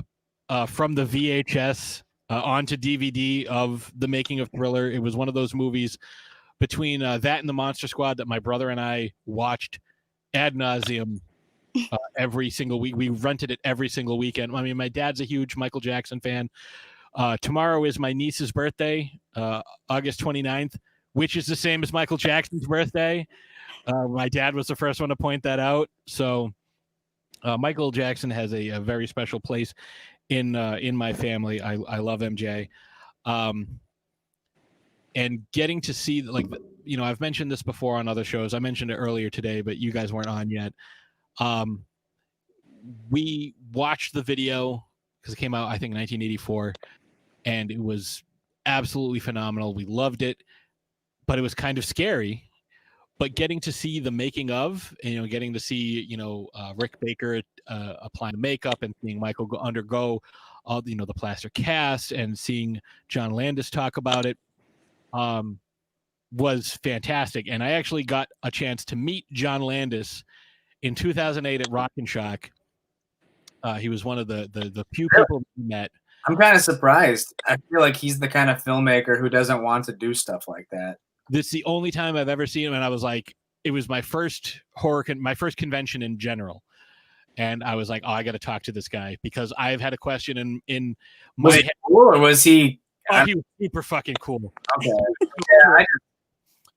Speaker 1: from the VHS onto DVD of the making of Thriller. It was one of those movies between that and the Monster Squad that my brother and I watched ad nauseum every single week. We rented it every single weekend. I mean, my dad's a huge Michael Jackson fan. Tomorrow is my niece's birthday, August 29th, which is the same as Michael Jackson's birthday. My dad was the first one to point that out. So Michael Jackson has a very special place in my family. I love MJ. And getting to see, like, you know, I've mentioned this before on other shows. I mentioned it earlier today, but you guys weren't on yet. We watched the video because it came out, I think, in 1984, and it was absolutely phenomenal. We loved it, but it was kind of scary. But getting to see the making of, you know, getting to see, you know, Rick Baker applying makeup and seeing Michael undergo all, you know, the plaster cast, and seeing John Landis talk about it was fantastic. And I actually got a chance to meet John Landis in 2008 at Rock and Shock. He was one of the few people we met.
Speaker 10: I'm kind of surprised. I feel like he's the kind of filmmaker who doesn't want to do stuff like that.
Speaker 1: This is the only time I've ever seen him, and I was like, it was my first my first convention in general, and I was like, oh, I got to talk to this guy because I've had a question in my
Speaker 10: was
Speaker 1: head.
Speaker 10: He cool, or was he?
Speaker 1: Oh, he was super fucking cool.
Speaker 10: Okay. Yeah,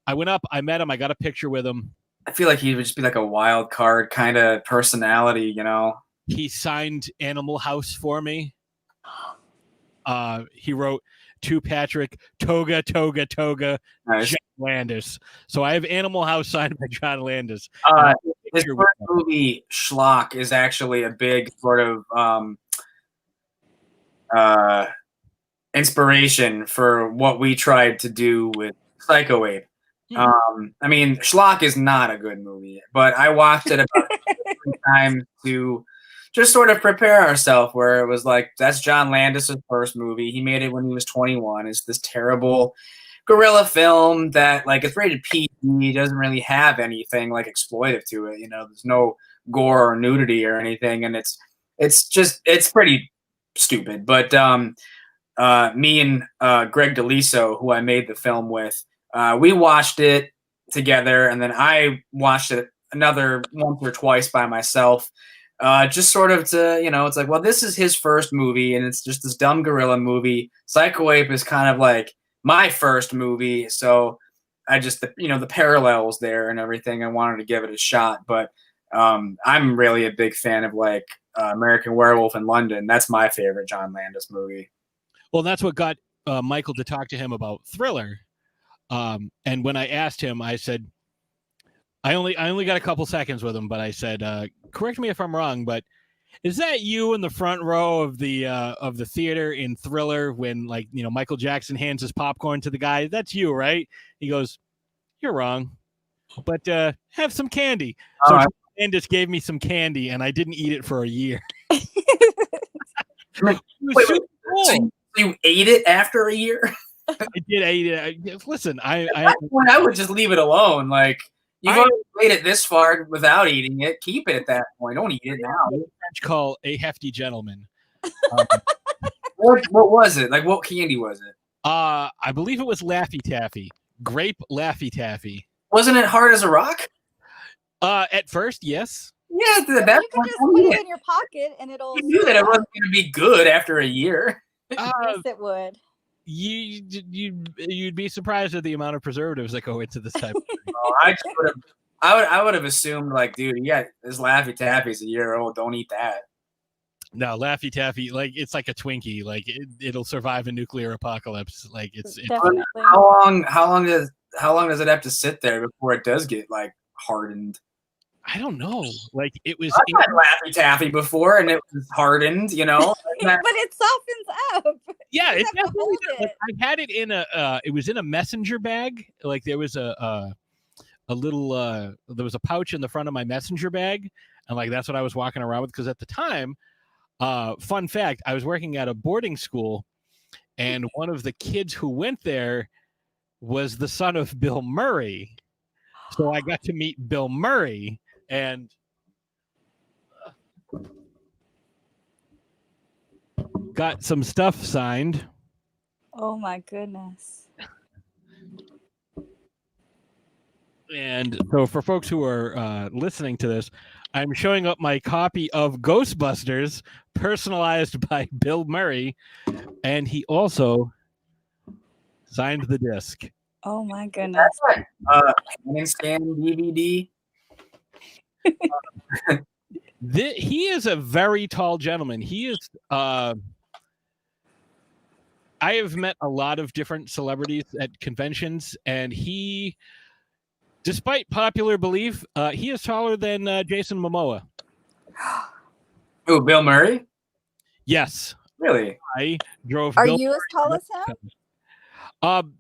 Speaker 1: I went up, I met him, I got a picture with him.
Speaker 10: I feel like he would just be like a wild card kind of personality, you know.
Speaker 1: He signed Animal House for me. He wrote to Patrick, Toga, Toga, Toga,
Speaker 10: nice.
Speaker 1: John Landis. So I have Animal House signed by John Landis.
Speaker 10: His first movie, Schlock, is actually a big sort of inspiration for what we tried to do with Psycho Ape. I mean, Schlock is not a good movie, but I watched it about 3 times to just sort of prepare ourselves, where it was like, that's John Landis' first movie. He made it when he was 21. It's this terrible guerrilla film that, like, it's rated PG, doesn't really have anything like exploitive to it. You know, there's no gore or nudity or anything, and it's pretty stupid. But me and Greg DeLiso, who I made the film with, we watched it together, and then I watched it another once or twice by myself. Just sort of to, it's like, well, this is his first movie, and it's just this dumb gorilla movie. Psycho Ape is kind of like my first movie, so I just, the parallels there and everything, I wanted to give it a shot. But I'm really a big fan of like American Werewolf in London. That's my favorite John Landis movie.
Speaker 1: Well, that's what got Michael to talk to him about Thriller. And when I asked him, I said, I only got a couple seconds with him, but I said, correct me if I'm wrong, but is that you in the front row of the theater in Thriller when, like, Michael Jackson hands his popcorn to the guy? That's you, right? He goes, you're wrong, but have some candy. So Landis gave me some candy, and I didn't eat it for a year.
Speaker 10: Wait, so you ate it after a year?
Speaker 1: I did eat it. Listen,
Speaker 10: at that point, I would just leave it alone. Like, you've already made it this far without eating it. Keep it at that point. Don't eat it now.
Speaker 1: French call a hefty gentleman.
Speaker 10: What was it? Like, what candy was it?
Speaker 1: I believe it was Laffy Taffy. Grape Laffy Taffy.
Speaker 10: Wasn't it hard as a rock?
Speaker 1: At first, yes.
Speaker 10: Yeah,
Speaker 11: you can just put it in your pocket and it'll.
Speaker 10: You knew that it wasn't going to be good after a year.
Speaker 11: Yes, it would.
Speaker 1: You'd be surprised at the amount of preservatives that go into this type of thing.
Speaker 10: I would have assumed, like, dude, this Laffy Taffy's a year old. Don't eat that.
Speaker 1: No, Laffy Taffy, like, it's like a Twinkie. Like, it'll survive a nuclear apocalypse. Like, it's
Speaker 10: how long does it have to sit there before it does get like hardened?
Speaker 1: I don't know. Like, it was.
Speaker 10: I've had Laffy Taffy before, and it was hardened.
Speaker 11: But it softens up.
Speaker 1: Yeah, it definitely. Like, I had it in it was in a messenger bag. Like, there was a little there was a pouch in the front of my messenger bag, and like that's what I was walking around with, because at the time, fun fact, I was working at a boarding school, and one of the kids who went there was the son of Bill Murray. So I got to meet Bill Murray and got some stuff signed.
Speaker 11: Oh my goodness.
Speaker 1: And so for folks who are listening to this, I'm showing up my copy of Ghostbusters, personalized by Bill Murray, and he also signed the disc.
Speaker 11: Oh my goodness.
Speaker 10: Hand scan DVD.
Speaker 1: He is a very tall gentleman. He is. I have met a lot of different celebrities at conventions, and he, despite popular belief, he is taller than Jason Momoa.
Speaker 10: Oh, Bill Murray?
Speaker 1: Yes.
Speaker 10: Really?
Speaker 1: I drove.
Speaker 11: Are
Speaker 1: Bill
Speaker 11: you
Speaker 1: Murray
Speaker 11: as tall as him?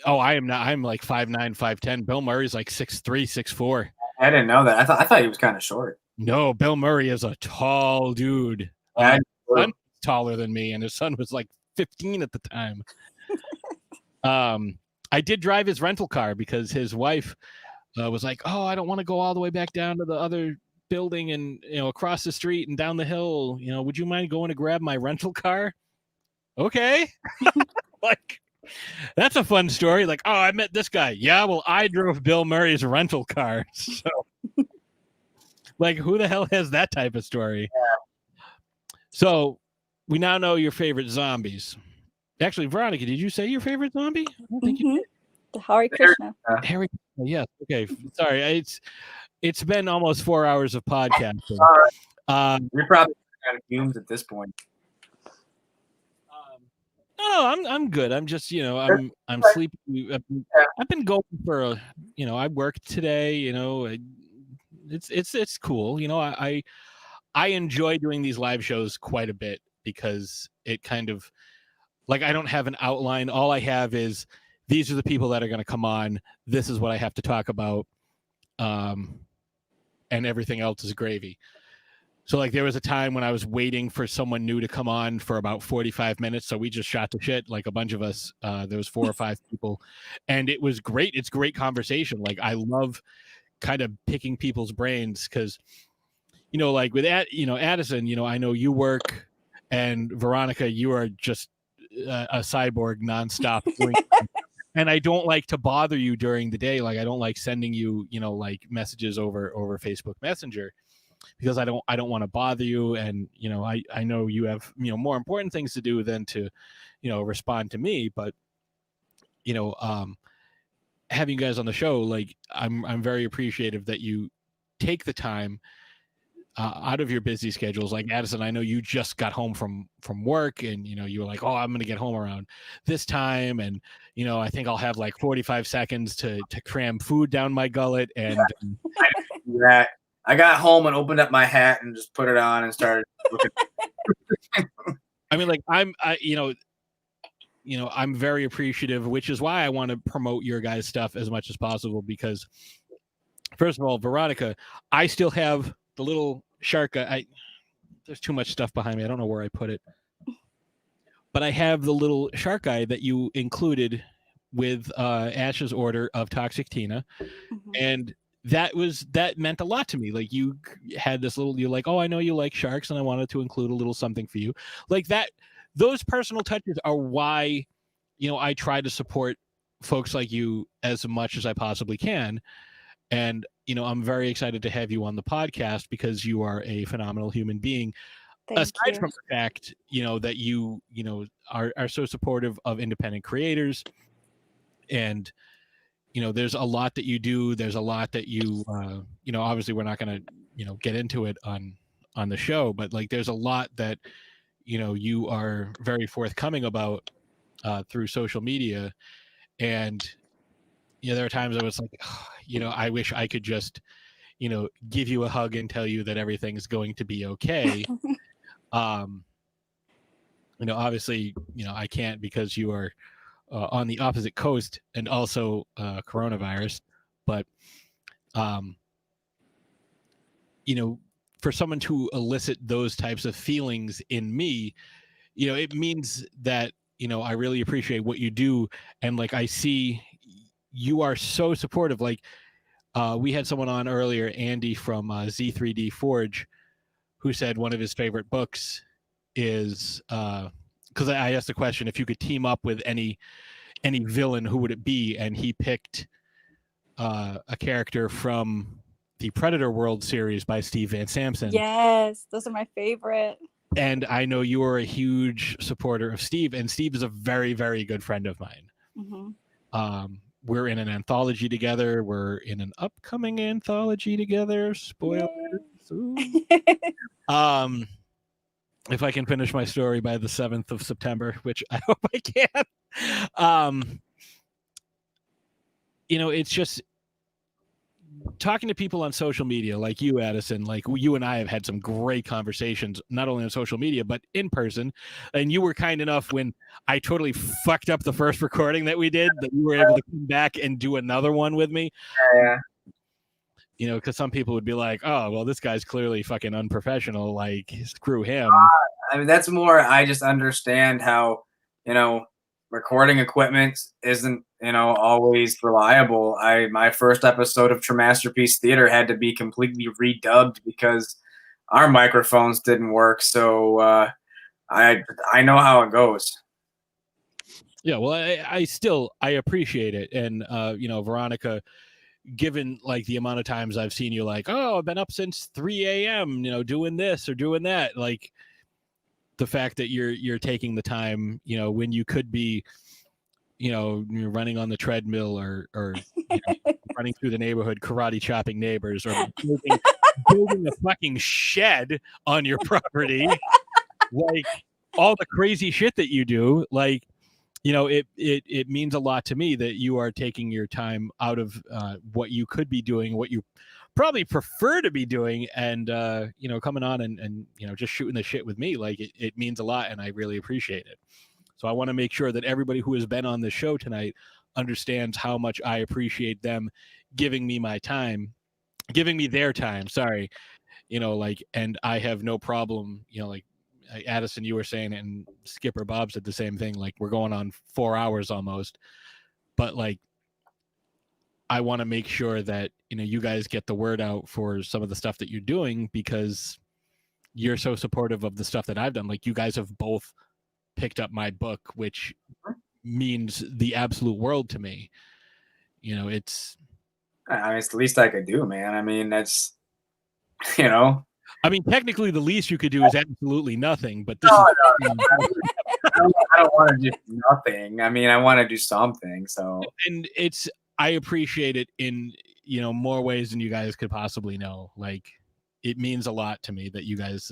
Speaker 1: Oh, I am not. I'm like 5'9", 5'10". Bill Murray's like 6'3", 6'4".
Speaker 10: I didn't know that. I thought he was kind of short.
Speaker 1: No, Bill Murray is a tall dude. His son taller than me, and his son was like 15 at the time. I did drive his rental car because his wife was like, "Oh, I don't want to go all the way back down to the other building and across the street and down the hill. Would you mind going to grab my rental car?" Okay, like. That's a fun story. Like, oh, I met this guy. Yeah, well, I drove Bill Murray's rental car. So, like, who the hell has that type of story? Yeah. So, we now know your favorite zombies. Actually, Veronica, did you say your favorite zombie? I don't think you did.
Speaker 11: The Hare Krishna.
Speaker 1: Hare Krishna, yes. Okay, sorry. It's been almost 4 hours of podcasting.
Speaker 10: You're probably out of fumes at this point.
Speaker 1: No, I'm good. I'm just, I'm sleepy. I've been going for I worked today. It's cool. I enjoy doing these live shows quite a bit because it kind of, like, I don't have an outline. All I have is these are the people that are going to come on. This is what I have to talk about, and everything else is gravy. So, like, there was a time when I was waiting for someone new to come on for about 45 minutes. So we just shot the shit, like a bunch of us. There was 4 or 5 people, and it was great. It's great conversation. Like, I love kind of picking people's brains because, like with Addison, I know you work, and Veronica, you are just a cyborg nonstop. and I don't like to bother you during the day. Like I don't like sending you, like messages over Facebook Messenger, because I don't want to bother you. And, I know you have, more important things to do than to, respond to me. But, having you guys on the show, like I'm very appreciative that you take the time out of your busy schedules. Like Addison, I know you just got home from work, and you were like, oh, I'm gonna get home around this time, and I think I'll have like 45 seconds to cram food down my gullet. And
Speaker 10: that I got home and opened up my hat and just put it on and started looking.
Speaker 1: I mean, like I'm very appreciative, which is why I want to promote your guys' stuff as much as possible, because first of all, Veronica, I still have the little shark. There's too much stuff behind me. I don't know where I put it, but I have the little shark eye that you included with Ash's order of Toxic Tina. And that meant a lot to me. Like you had this little, you're like, oh, I know you like sharks, and I wanted to include a little something for you. Like that, those personal touches are why, I try to support folks like you as much as I possibly can. And, I'm very excited to have you on the podcast, because you are a phenomenal human being. Aside from the fact, that you are so supportive of independent creators. And, there's a lot that you do. There's a lot that you, obviously we're not going to, get into it on the show, but like, there's a lot that, you are very forthcoming about through social media. And, there are times I was like, oh, I wish I could just, give you a hug and tell you that everything's going to be okay. Obviously, I can't, because you are on the opposite coast, and also coronavirus. But, for someone to elicit those types of feelings in me, it means that, I really appreciate what you do. And like, I see you are so supportive. Like, we had someone on earlier, Andy from Z3D Forge, who said one of his favorite books is, because I asked the question, if you could team up with any villain, who would it be? And he picked a character from the Predator World series by Steve Van Samson.
Speaker 11: Yes, those are my favorite.
Speaker 1: And I know you are a huge supporter of Steve, and Steve is a very, very good friend of mine. We're in an anthology together. We're in an upcoming anthology together. Spoilers. If I can finish my story by the 7th of September, which I hope I can. It's just talking to people on social media like you, Addison. Like you and I have had some great conversations, not only on social media, but in person. And you were kind enough, when I totally fucked up the first recording that we did, that you were able to come back and do another one with me.
Speaker 10: Yeah.
Speaker 1: Because some people would be like, oh, well, this guy's clearly fucking unprofessional. Like, screw him.
Speaker 10: I mean, that's more, I just understand how, recording equipment isn't, always reliable. My first episode of Tremasterpiece Theater had to be completely redubbed because our microphones didn't work. So I know how it goes.
Speaker 1: Yeah, well, I appreciate it. And, Veronica, given like the amount of times I've seen you like, oh, I've been up since 3 a.m., doing this or doing that. Like the fact that you're taking the time, when you could be, you're running on the treadmill or running through the neighborhood, karate chopping neighbors, or building a fucking shed on your property. Like all the crazy shit that you do, like, it means a lot to me that you are taking your time out of what you could be doing, what you probably prefer to be doing, and coming on and just shooting the shit with me. Like it means a lot, and I really appreciate it. So I want to make sure that everybody who has been on the show tonight understands how much I appreciate them giving me my time, giving me their time. Sorry, and I have no problem, like Addison, you were saying, and Skipper Bob said the same thing. Like we're going on 4 hours almost, but like I want to make sure that you guys get the word out for some of the stuff that you're doing, because you're so supportive of the stuff that I've done. Like you guys have both picked up my book, which means the absolute world to me. You know, it's
Speaker 10: the least I could do, man. I mean, that's, you know.
Speaker 1: I mean, technically, the least you could do is absolutely nothing. But this
Speaker 10: No,
Speaker 1: is.
Speaker 10: I don't want to do nothing. I mean, I want to do something. So.
Speaker 1: And I appreciate it in, you know, more ways than you guys could possibly know. Like, it means a lot to me that you guys,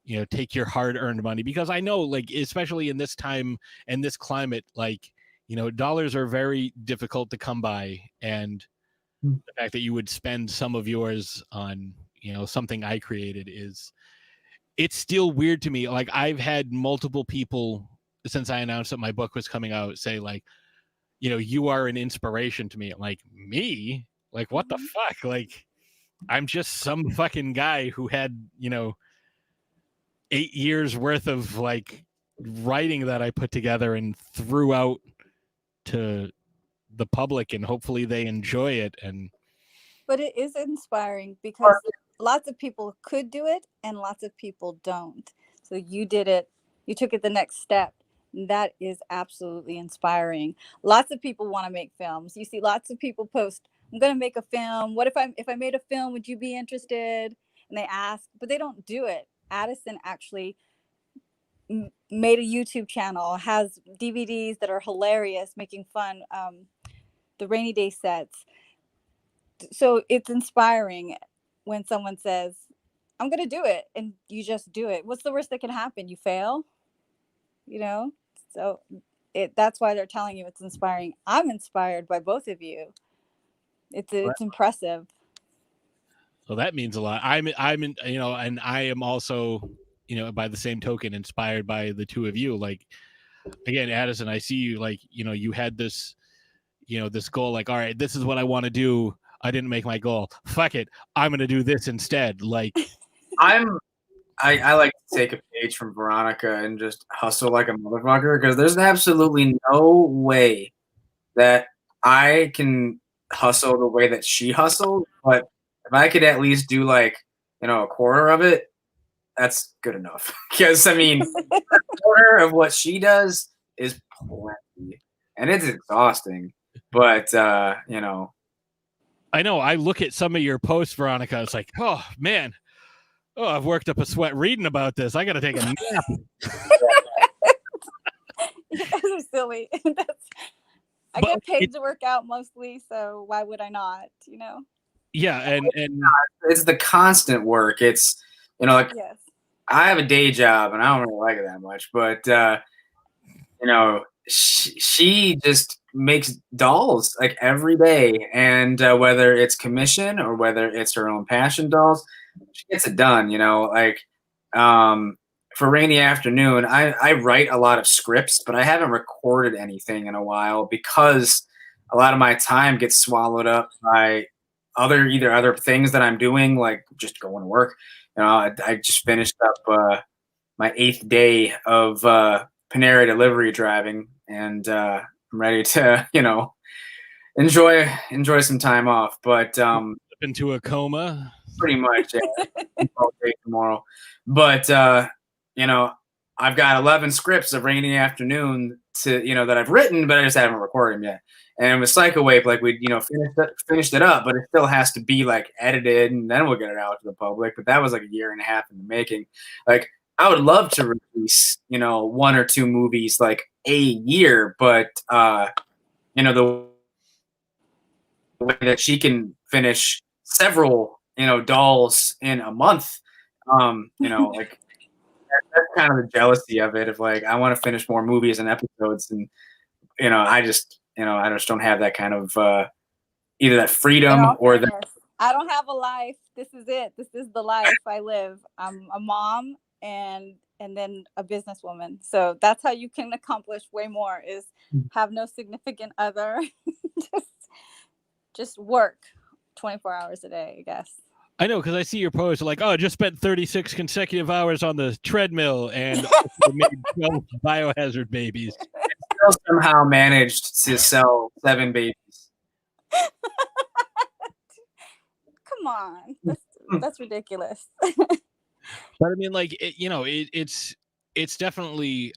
Speaker 1: you know, take your hard-earned money, because I know, like, especially in this time and this climate, like, you know, dollars are very difficult to come by, and the fact that you would spend some of yours on, you know, something I created it's still weird to me. Like, I've had multiple people since I announced that my book was coming out say, like, you know, you are an inspiration to me. I'm like, me? Like, what the fuck? Like, I'm just some fucking guy who had, you know, 8 years worth of like writing that I put together and threw out to the public, and hopefully they enjoy it.
Speaker 11: But it is inspiring because lots of people could do it and lots of people don't. So you did it, you took it the next step. That is absolutely inspiring. Lots of people want to make films. You see lots of people post, I'm going to make a film. What if I made a film, would you be interested? And they ask, but they don't do it. Addison actually made a YouTube channel, has DVDs that are hilarious, making fun, the rainy day sets. So it's inspiring when someone says, I'm going to do it, and you just do it. What's the worst that can happen? You fail, you know? So that's why they're telling you it's inspiring. I'm inspired by both of you. It's impressive.
Speaker 1: So that means a lot. I'm you know, and I am also, you know, by the same token, inspired by the two of you. Like, again, Addison, I see you, like, you know, you had this, you know, this goal, like, all right, this is what I want to do. I didn't make my goal. Fuck it. I'm going to do this instead. Like,
Speaker 10: I like to take a page from Veronica and just hustle like a motherfucker, because there's absolutely no way that I can hustle the way that she hustled. But if I could at least do, like, you know, a quarter of it, that's good enough. Because, I mean, a quarter of what she does is plenty, and it's exhausting. But, you know.
Speaker 1: I know. I look at some of your posts, Veronica. It's like, oh, man. Oh, I've worked up a sweat reading about this. I got to take a nap.
Speaker 11: You guys are silly. I get paid to work out mostly, so why would I not, you know?
Speaker 1: Yeah, and
Speaker 10: it's the constant work. It's, you know, like,
Speaker 11: yes.
Speaker 10: I have a day job and I don't really like it that much, but you know, she just makes dolls like every day, and whether it's commission or whether it's her own passion dolls, she gets it done. You know, like for Rainy Afternoon, I write a lot of scripts, but I haven't recorded anything in a while because a lot of my time gets swallowed up by either other things that I'm doing, like just going to work. You know, I just finished up my 8th day of Panera delivery driving, and I'm ready to, you know, enjoy some time off. But
Speaker 1: into a coma,
Speaker 10: pretty much. Yeah, all day tomorrow. But you know, I've got 11 scripts of Rainy Afternoon that I've written, but I just haven't recorded them yet. And with Psycho Wave, like, we, you know, finished it up, but it still has to be like edited, and then we'll get it out to the public. But that was like a year and a half in the making. Like, I would love to release, you know, 1 or 2 movies like a year, but you know, the way that she can finish several, you know, dolls in a month, you know, like, that's kind of the jealousy of it. Of like, I want to finish more movies and episodes, and you know, I just don't have that kind of either that freedom or the.
Speaker 11: I don't have a life. This is it. This is the life I live. I'm a mom and then a businesswoman. So that's how you can accomplish way more, is have no significant other. just work 24 hours a day, I guess.
Speaker 1: I know, because I see your posts like, oh, I just spent 36 consecutive hours on the treadmill and made 12 biohazard babies.
Speaker 10: Still somehow managed to sell 7 babies.
Speaker 11: Come on, that's ridiculous.
Speaker 1: But I mean, like, it's definitely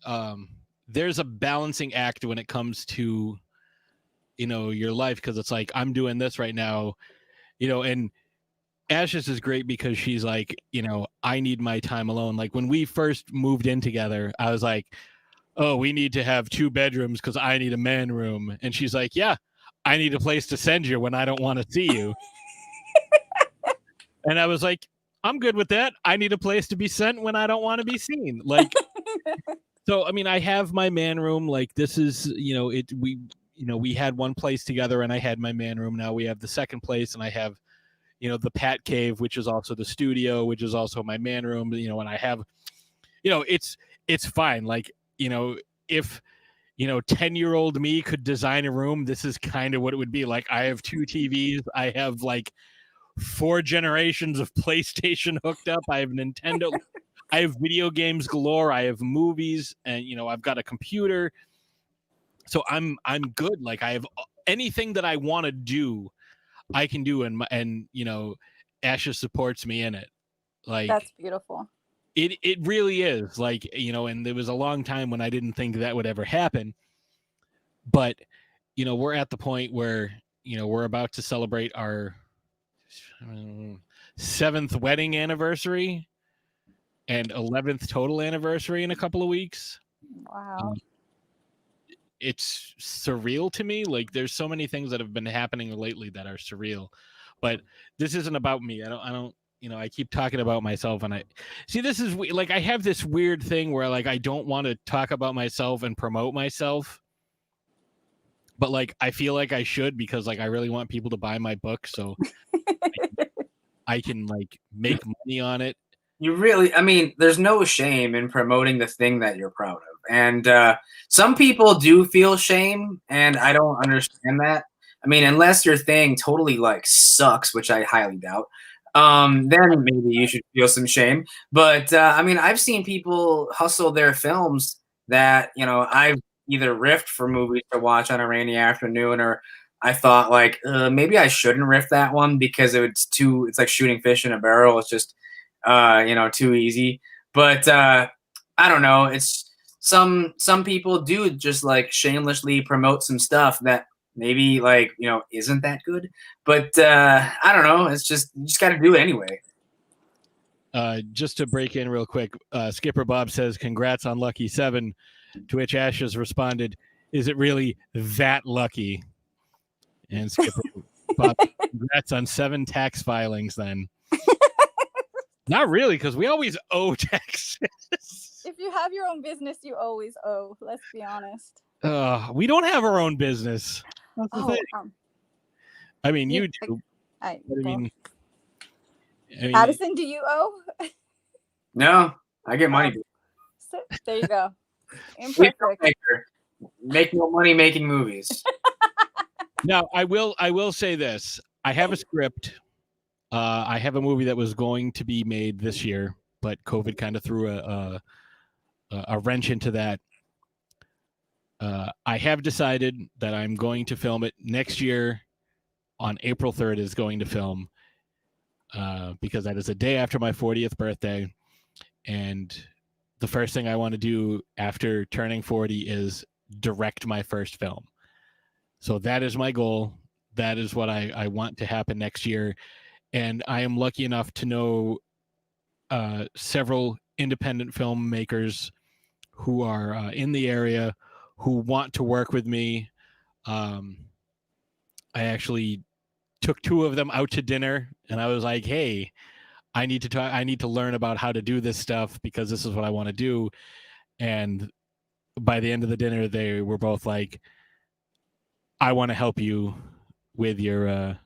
Speaker 1: there's a balancing act when it comes to, you know, your life, because it's like I'm doing this right now, you know, and Ashes is great because she's like, you know, I need my time alone. Like when we first moved in together, I was like, oh, we need to have 2 bedrooms because I need a man room. And she's like, yeah, I need a place to send you when I don't want to see you. And I was like, I'm good with that. I need a place to be sent when I don't want to be seen. Like, so, I mean, I have my man room. Like this is, you know, we had one place together and I had my man room. Now we have the second place and I have, you know, the Pat Cave, which is also the studio, which is also my man room, you know, and I have, you know, it's fine. Like, you know, if, you know, 10-year-old me could design a room, this is kind of what it would be. Like I have 2 TVs. I have like 4 generations of PlayStation hooked up. I have Nintendo. I have video games galore. I have movies and, you know, I've got a computer. So I'm good. Like I have anything that I want to do, I can do, and you know, Ashes supports me in it. Like
Speaker 11: That's beautiful.
Speaker 1: It really is. Like, you know, and there was a long time when I didn't think that would ever happen. But, you know, we're at the point where, you know, we're about to celebrate our 7th wedding anniversary and 11th total anniversary in a couple of weeks.
Speaker 11: Wow.
Speaker 1: It's surreal to me. Like there's so many things that have been happening lately that are surreal, but this isn't about me. I don't, you know, I keep talking about myself and I see this is like, I have this weird thing where like, I don't want to talk about myself and promote myself, but like, I feel like I should, because like, I really want people to buy my book. So I can like make money on it.
Speaker 10: You really, I mean, there's no shame in promoting the thing that you're proud of. And some people do feel shame, and I don't understand that. I mean, unless your thing totally like sucks, which I highly doubt, then maybe you should feel some shame. But I mean, I've seen people hustle their films that, you know, I've either riffed for movies to watch on a rainy afternoon, or I thought like maybe I shouldn't riff that one because it's like shooting fish in a barrel. It's just you know, too easy. But I don't know. It's some people do just like shamelessly promote some stuff that maybe like, you know, isn't that good. But I don't know. It's just, you just got to do it anyway.
Speaker 1: Just to break in real quick, Skipper Bob says, congrats on Lucky 7, to which Ashes responded, is it really that lucky? And Skipper Bob, congrats on 7 tax filings then. Not really, because we always owe taxes.
Speaker 11: If you have your own business, you always owe. Let's be honest.
Speaker 1: We don't have our own business. That's the thing. I mean, you do. I mean,
Speaker 11: Addison, do you owe?
Speaker 10: No, I get money.
Speaker 11: So, there you go. Imperfect.
Speaker 10: Make no money making movies.
Speaker 1: Now, I will say this. I have a script. I have a movie that was going to be made this year, but COVID kind of threw a wrench into that. I have decided that I'm going to film it next year. On April 3rd is going to film because that is a day after my 40th birthday. And the first thing I want to do after turning 40 is direct my first film. So that is my goal. That is what I want to happen next year. And I am lucky enough to know several independent filmmakers who are in the area who want to work with me. I actually took 2 of them out to dinner, and I was like, hey, I need to learn about how to do this stuff because this is what I want to do. And by the end of the dinner, they were both like, I want to help you with your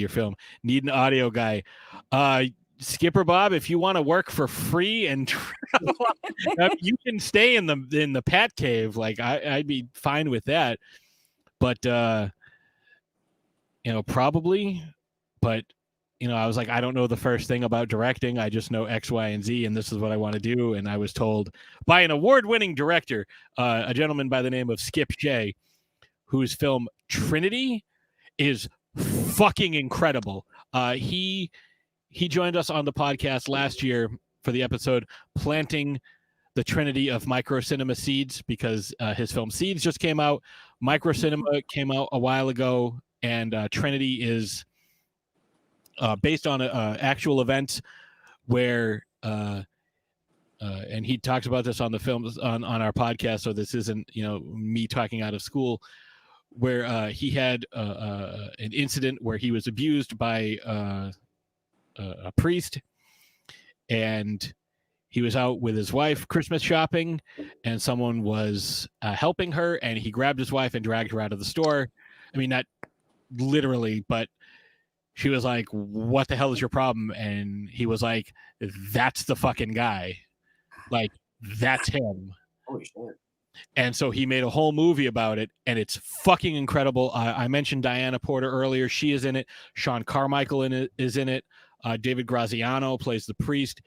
Speaker 1: film. Need an audio guy. Skipper Bob, if you want to work for free and travel, you can stay in the Pat Cave. Like I'd be fine with that. But you know, probably. But you know, I was like, I don't know the first thing about directing. I just know X, Y, and Z, and this is what I want to do. And I was told by an award-winning director, a gentleman by the name of Skip Shea, whose film Trinity is fucking incredible. He joined us on the podcast last year for the episode Planting the trinity of micro cinema Seeds, because his film Seeds just came out. Micro cinema came out a while ago, and Trinity is based on actual events where and he talks about this on the films on our podcast, so this isn't me talking out of school, where he had an incident where he was abused by a priest, and he was out with his wife Christmas shopping, and someone was helping her, and he grabbed his wife and dragged her out of the store. I mean, not literally, but she was like, "What the hell is your problem?" And he was like, "That's the fucking guy. Like, that's him."
Speaker 10: Holy shit.
Speaker 1: And so he made a whole movie about it, and it's fucking incredible. I mentioned Diana Porter earlier. She is in it. Sean Carmichael is in it. David Graziano plays the priest.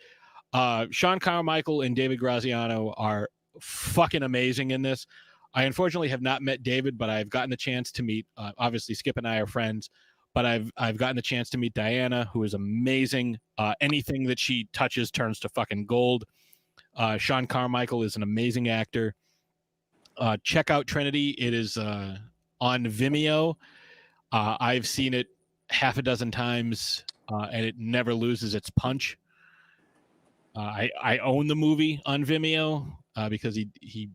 Speaker 1: Sean Carmichael and David Graziano are fucking amazing in this. I unfortunately have not met David, but I've gotten the chance to meet, obviously Skip and I are friends, but I've gotten the chance to meet Diana, who is amazing. Anything that she touches turns to fucking gold. Sean Carmichael is an amazing actor. Check out Trinity. It is on Vimeo. I've seen it half a dozen times, and it never loses its punch. I own the movie on Vimeo because he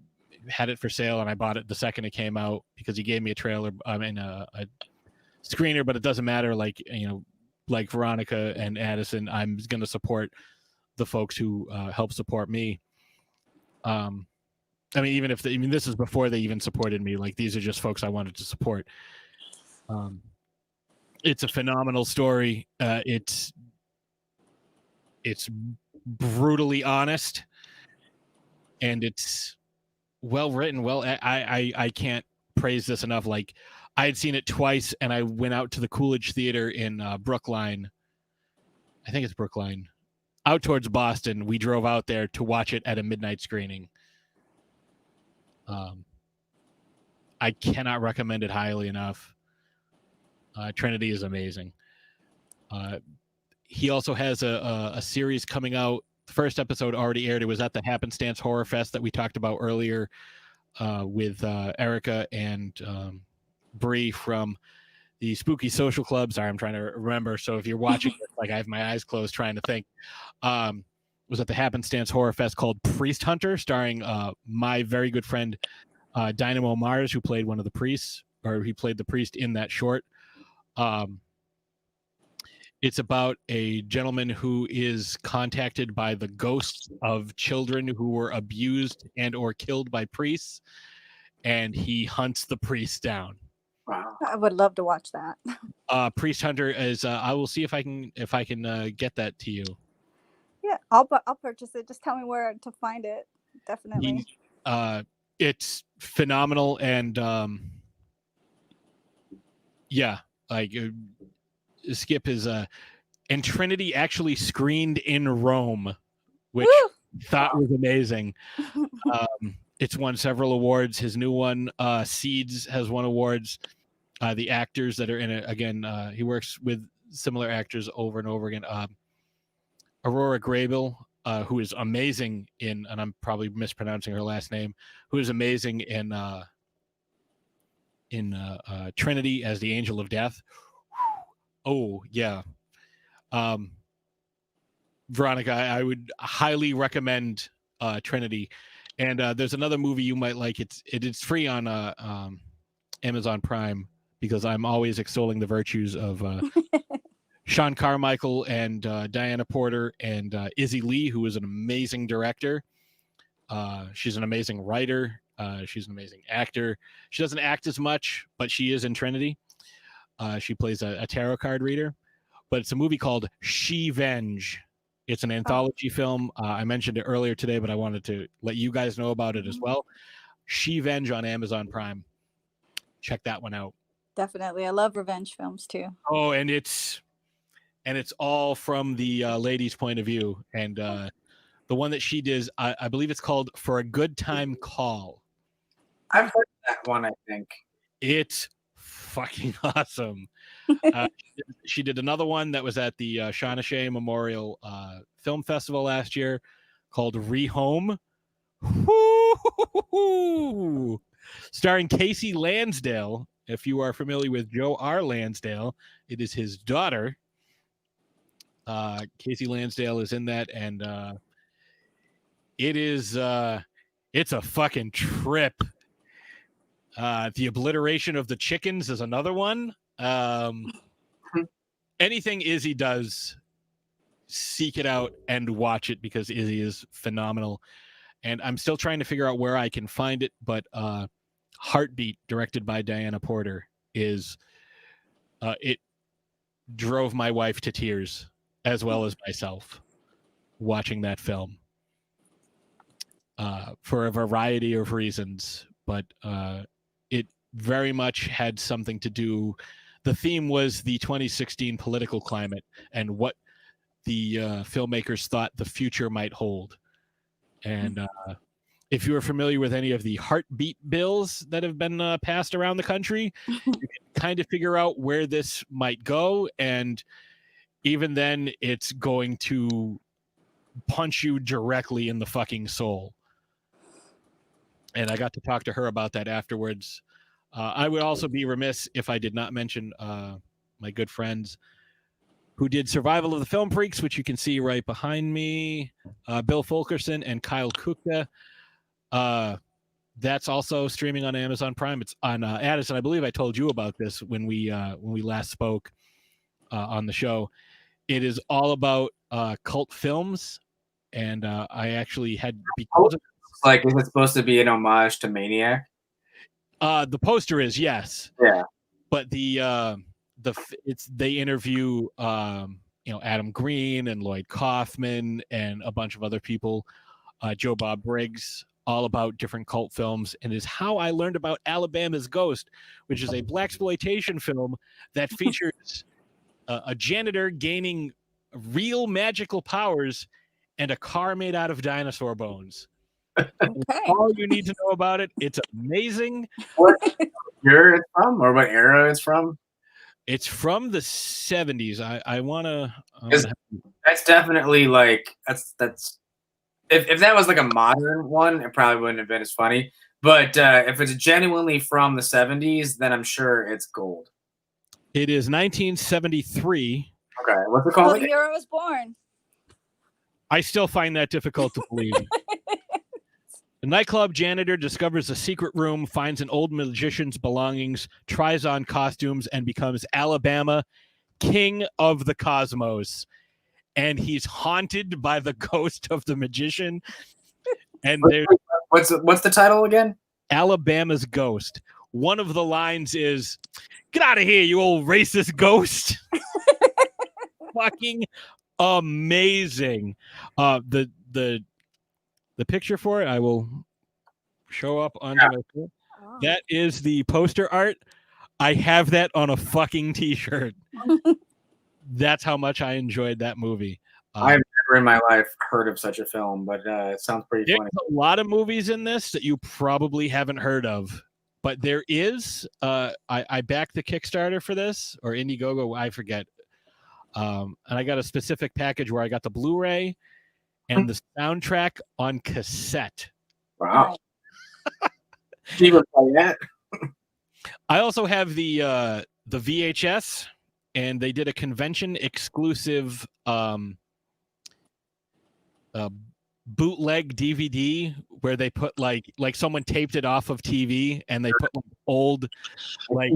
Speaker 1: had it for sale, and I bought it the second it came out because he gave me a trailer, a screener, but it doesn't matter. Like Veronica and Addison, I'm going to support the folks who help support me. I mean, even this is before they even supported me. Like, these are just folks I wanted to support. It's a phenomenal story. It's brutally honest, and it's well written. Well, I can't praise this enough. Like, I had seen it twice, and I went out to the Coolidge Theater in Brookline. I think it's Brookline, out towards Boston. We drove out there to watch it at a midnight screening. I cannot recommend it highly enough. Trinity is amazing. He also has a series coming out. The first episode already aired. It was at the Happenstance Horror Fest that we talked about earlier with Erica and Bree from the Spooky Social Club. Sorry, I'm trying to remember. So if you're watching this, like, I have my eyes closed trying to think. Was at the Happenstance Horror Fest called Priest Hunter, starring my very good friend Dynamo Mars, who played one of the priests, or he played the priest in that short. It's about a gentleman who is contacted by the ghosts of children who were abused and or killed by priests, and he hunts the priests down.
Speaker 10: Wow.
Speaker 11: I would love to watch that.
Speaker 1: Priest Hunter is. I will see if I can get that to you.
Speaker 11: Yeah, I'll purchase it. Just tell me where to find it. Definitely.
Speaker 1: It's phenomenal, and yeah, like Skip is and Trinity actually screened in Rome, which thought was amazing. It's won several awards. His new one, Seeds, has won awards. The actors that are in it, again, he works with similar actors over and over again. Aurora Grable, who is amazing in, and I'm probably mispronouncing her last name, who is amazing in Trinity as the Angel of Death. Oh yeah, Veronica, I would highly recommend Trinity. And there's another movie you might like. It's free on Amazon Prime, because I'm always extolling the virtues of Sean Carmichael and Diana Porter and Izzy Lee, who is an amazing director. She's an amazing writer. She's an amazing actor. She doesn't act as much, but she is in Trinity. She plays a tarot card reader. But it's a movie called She-Venge. It's an anthology film. I mentioned it earlier today, but I wanted to let you guys know about it as well. She-Venge on Amazon Prime. Check that one out.
Speaker 11: Definitely. I love revenge films too.
Speaker 1: Oh, and it's all from the lady's point of view. And the one that she did, I believe it's called For a Good Time Call.
Speaker 10: I've heard that one, I think.
Speaker 1: It's fucking awesome. She did another one that was at the Shawnee Memorial Film Festival last year called Rehome, Woo-hoo-hoo-hoo. Starring Casey Lansdale. If you are familiar with Joe R. Lansdale, it is his daughter. Casey Lansdale is in that, and it's a fucking trip. The obliteration of the chickens is another one. Anything Izzy does, seek it out and watch it because Izzy is phenomenal. And I'm still trying to figure out where I can find it, but Heartbeat, directed by Diana Porter, is it drove my wife to tears as well as myself watching that film for a variety of reasons, but it very much had something to do. The theme was the 2016 political climate and what the filmmakers thought the future might hold. And if you are familiar with any of the heartbeat bills that have been passed around the country, you can kind of figure out where this might go. And even then, it's going to punch you directly in the fucking soul. And I got to talk to her about that afterwards. I would also be remiss if I did not mention my good friends who did Survival of the Film Freaks, which you can see right behind me, Bill Fulkerson and Kyle Kukta. That's also streaming on Amazon Prime. It's on Addison. I believe I told you about this when we last spoke on the show. It is all about cult films, and I actually had because of,
Speaker 10: like, is it supposed to be an homage to Maniac?
Speaker 1: The poster is, yes.
Speaker 10: Yeah.
Speaker 1: But they interview Adam Green and Lloyd Kaufman and a bunch of other people, Joe Bob Briggs, all about different cult films, and is how I learned about Alabama's Ghost, which is a blaxploitation film that features a janitor gaining real magical powers and a car made out of dinosaur bones.
Speaker 11: Okay.
Speaker 1: All you need to know about it. It's amazing.
Speaker 10: What year it's from, or what era it's from?
Speaker 1: It's from the 70s. I want to.
Speaker 10: That's definitely like that's. If that was like a modern one, it probably wouldn't have been as funny. But if it's genuinely from the 70s, then I'm sure it's gold.
Speaker 1: It is 1973.
Speaker 10: Okay, what's it called?
Speaker 11: Well, the year I was born.
Speaker 1: I still find that difficult to believe. A nightclub janitor discovers a secret room, finds an old magician's belongings, tries on costumes, and becomes Alabama, king of the cosmos. And he's haunted by the ghost of the magician. And
Speaker 10: what's the title again?
Speaker 1: Alabama's Ghost. One of the lines is, "Get out of here, you old racist ghost." Fucking amazing. The picture for it, I will show up on my screen. Oh. That is the poster art. I have that on a fucking t-shirt. That's how much I enjoyed that movie.
Speaker 10: I've never in my life heard of such a film, but it sounds pretty funny.
Speaker 1: There's a lot of movies in this that you probably haven't heard of, but there is. I backed the Kickstarter for this, or Indiegogo, I forget. And I got a specific package where I got the Blu-ray and the soundtrack on cassette.
Speaker 10: Wow. You would play that?
Speaker 1: I also have the VHS, and they did a convention exclusive bootleg DVD where they put like someone taped it off of TV and they put old like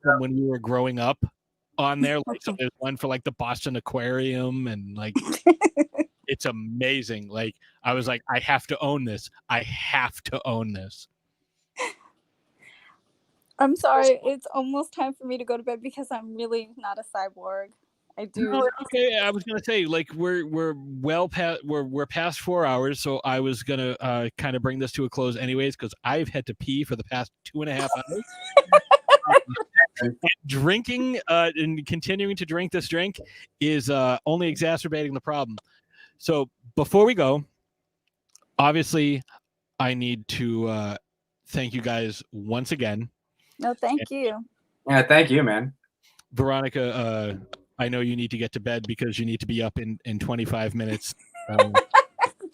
Speaker 1: from when we were growing up on there. Like, so there's one for like the Boston Aquarium, and like it's amazing. Like, I was like, I have to own this. I have to own this.
Speaker 11: I'm sorry. It's almost time for me to go to bed because I'm really not a cyborg. I do.
Speaker 1: No, okay, I was gonna say, like, we're well past we're past 4 hours, so I was gonna kind of bring this to a close anyways, because I've had to pee for the past 2.5 hours. And drinking and continuing to drink this drink is only exacerbating the problem. So before we go, obviously, I need to thank you guys once again.
Speaker 11: No, thank you.
Speaker 10: Yeah, thank you, man.
Speaker 1: Veronica, I know you need to get to bed because you need to be up in 25 minutes.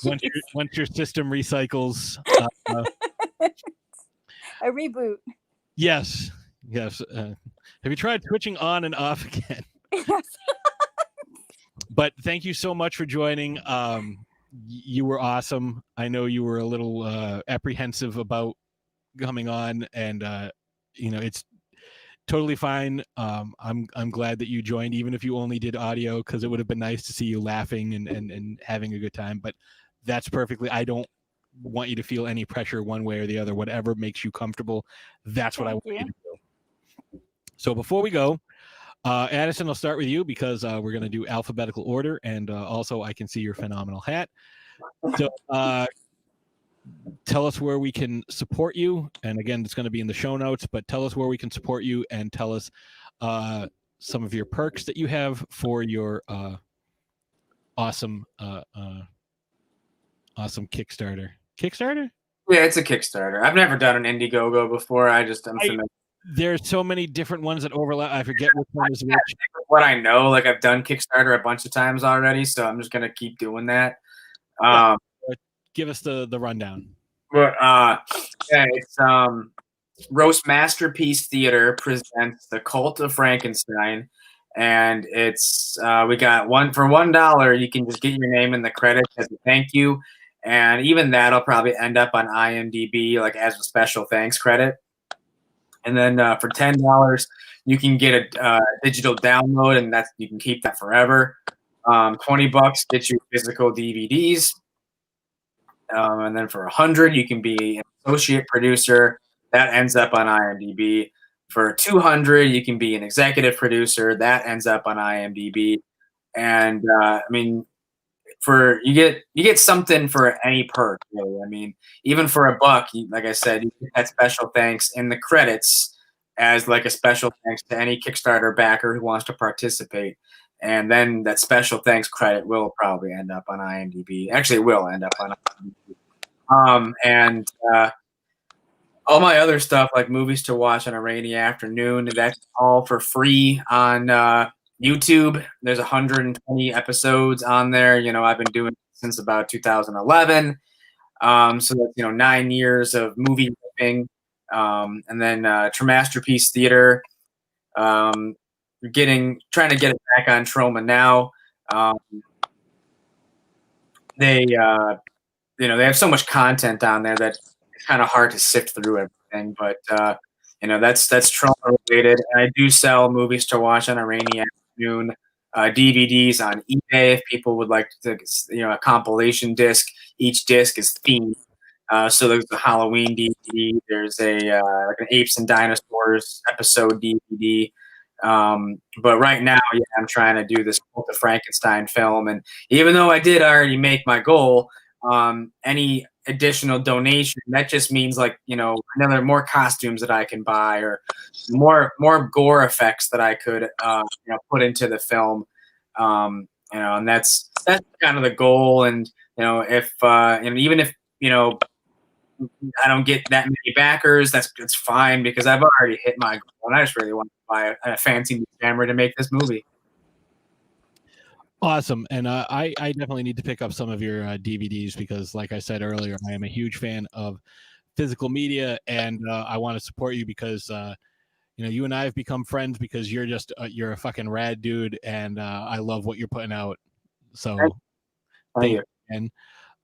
Speaker 1: once your system recycles.
Speaker 11: A reboot.
Speaker 1: Yes. Have you tried switching on and off again?
Speaker 11: Yes.
Speaker 1: But thank you so much for joining. You were awesome. I know you were a little apprehensive about coming on, and it's totally fine. I'm glad that you joined, even if you only did audio, because it would have been nice to see you laughing and having a good time. But that's perfectly. I don't want you to feel any pressure one way or the other. Whatever makes you comfortable, that's what I want you to do. So before we go, Addison, I'll start with you because we're going to do alphabetical order, and also I can see your phenomenal hat. So tell us where we can support you, and again, it's going to be in the show notes, but tell us where we can support you, and tell us some of your perks that you have for your awesome Kickstarter. Kickstarter?
Speaker 10: Yeah, it's a Kickstarter. I've never done an Indiegogo before. I'm familiar.
Speaker 1: There's so many different ones that overlap. I forget which one is which.
Speaker 10: What I know, like I've done Kickstarter a bunch of times already, so I'm just gonna keep doing that.
Speaker 1: Give us the rundown.
Speaker 10: But it's Roast Masterpiece Theater presents The Cult of Frankenstein, and it's we got one for $1. You can just get your name in the credits as a thank you, and even that'll probably end up on IMDb like as a special thanks credit. And then for $10, you can get a digital download, and you can keep that forever. $20 gets you physical DVDs, and then for $100, you can be an associate producer. That ends up on IMDb. For $200, you can be an executive producer. That ends up on IMDb. And you get something for any perk, really. I mean, even for $1, like I said, you get that special thanks in the credits as like a special thanks to any Kickstarter backer who wants to participate. And then that special thanks credit will probably end up on IMDb. Actually, it will end up on IMDb. And all my other stuff, like movies to watch on a rainy afternoon, that's all for free on YouTube. There's 120 episodes on there. I've been doing it since about 2011. So that's 9 years of movie ripping. And then Masterpiece Theater. Trying to get it back on Troma now. They have so much content on there that it's kind of hard to sift through everything. But that's Troma related. And I do sell movies to watch on a rainy afternoon. DVDs on eBay if people would like to, a compilation disc. Each disc is themed. So there's the Halloween DVD. There's like an Apes and Dinosaurs episode DVD. But right now, I'm trying to do this Cult of Frankenstein film, and even though I did already make my goal, any additional donation that just means more costumes that I can buy or more gore effects that I could put into the film, and that's kind of the goal. And if even if I don't get that many backers, that's fine because I've already hit my goal, and I just really want to buy a fancy new camera to make this movie.
Speaker 1: Awesome. And I definitely need to pick up some of your DVDs because, like I said earlier, I am a huge fan of physical media, and I want to support you because you and I have become friends because you're just you're a fucking rad dude, and I love what you're putting out. So
Speaker 10: thank you.
Speaker 1: And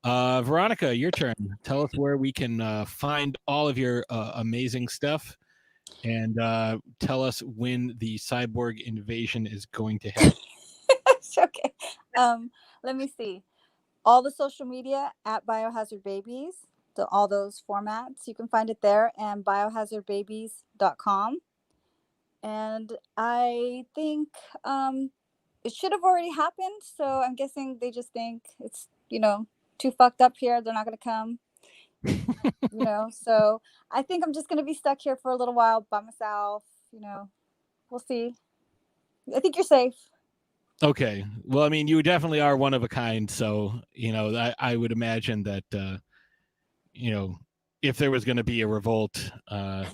Speaker 1: Veronica, your turn. Tell us where we can find all of your amazing stuff, and tell us when the cyborg invasion is going to happen.
Speaker 11: Okay. Let me see. All the social media at Biohazard Babies, all those formats, you can find it there, and biohazardbabies.com. And I think it should have already happened, so I'm guessing they just think it's too fucked up here. They're not going to come. So I think I'm just going to be stuck here for a little while by myself. We'll see. I think you're safe.
Speaker 1: Okay. Well, I mean, you definitely are one of a kind. So, I would imagine that, if there was going to be a revolt, at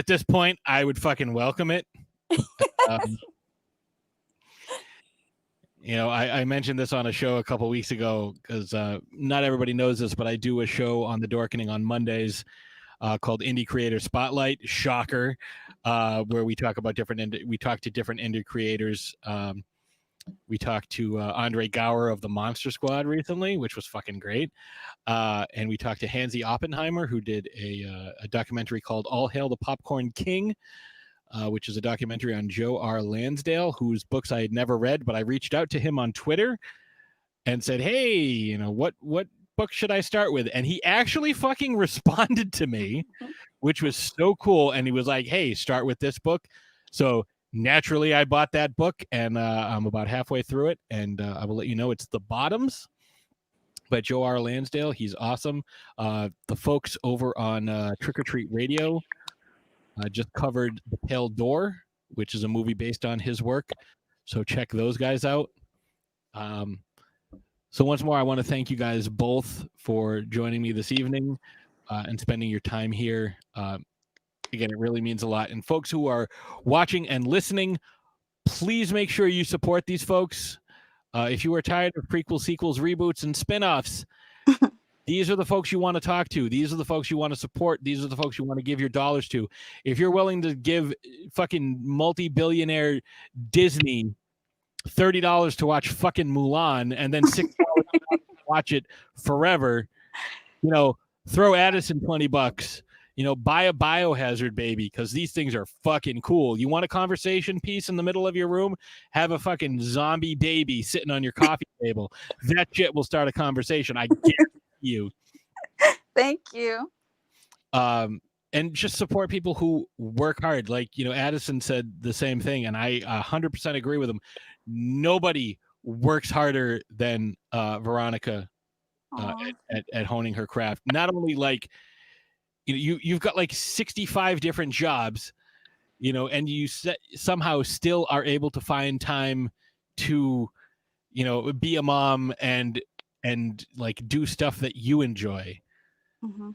Speaker 1: this point, I would fucking welcome it. You know, I mentioned this on a show a couple weeks ago because not everybody knows this, but I do a show on the Dorkening on Mondays called Indie Creator Spotlight. Shocker, where we talk about different indie creators. We talked to Andre Gower of the Monster Squad recently, which was fucking great. And we talked to Hansi Oppenheimer, who did a documentary called All Hail the Popcorn King, which is a documentary on Joe R. Lansdale, whose books I had never read, but I reached out to him on Twitter and said, hey, you know, what book should I start with? And he actually fucking responded to me, which was so cool. And he was like, hey, start with this book. So naturally, I bought that book, and I'm about halfway through it, and I will let you know it's The Bottoms by Joe R. Lansdale. He's awesome. The folks over on Trick or Treat Radio just covered The Pale Door, which is a movie based on his work. So check those guys out. So once more, I want to thank you guys both for joining me this evening and spending your time here. Again, it really means a lot. And folks who are watching and listening, please make sure you support these folks. If you are tired of prequels, sequels, reboots, and spinoffs, these are the folks you want to talk to. These are the folks you want to support. These are the folks you want to give your dollars to. If you're willing to give fucking multi-billionaire Disney $30 to watch fucking Mulan and then $6 to watch it forever, you know, throw Addison $20. You know, buy a Biohazard baby, because these things are fucking cool. You want a conversation piece in the middle of your room? Have a fucking zombie baby sitting on your coffee table. That shit will start a conversation. I guarantee you.
Speaker 11: Thank you.
Speaker 1: And just support people who work hard. Like, you know, Addison said the same thing, and I 100% agree with him. Nobody works harder than Veronica at honing her craft. Not only like, you've got like 65 different jobs, you know, and you somehow still are able to find time to, you know, be a mom and like do stuff that you enjoy.
Speaker 11: Mm-hmm.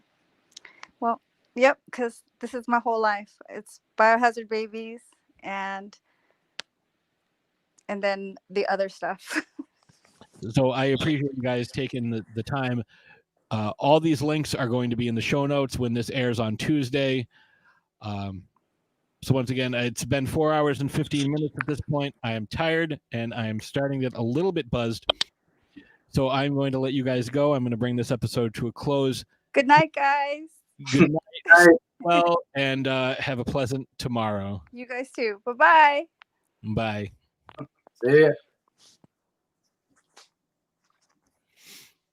Speaker 11: Well, yep, because this is my whole life. It's Biohazard babies and then the other stuff.
Speaker 1: So I appreciate you guys taking the time. All these links are going to be in the show notes when this airs on Tuesday. So once again, it's been 4 hours and 15 minutes at this point. I am tired, and I am starting to get a little bit buzzed. So I'm going to let you guys go. I'm going to bring this episode to a close.
Speaker 11: Good night, guys.
Speaker 1: Good night. Well, and have a pleasant tomorrow.
Speaker 11: You guys too. Bye-bye.
Speaker 1: Bye.
Speaker 10: See ya.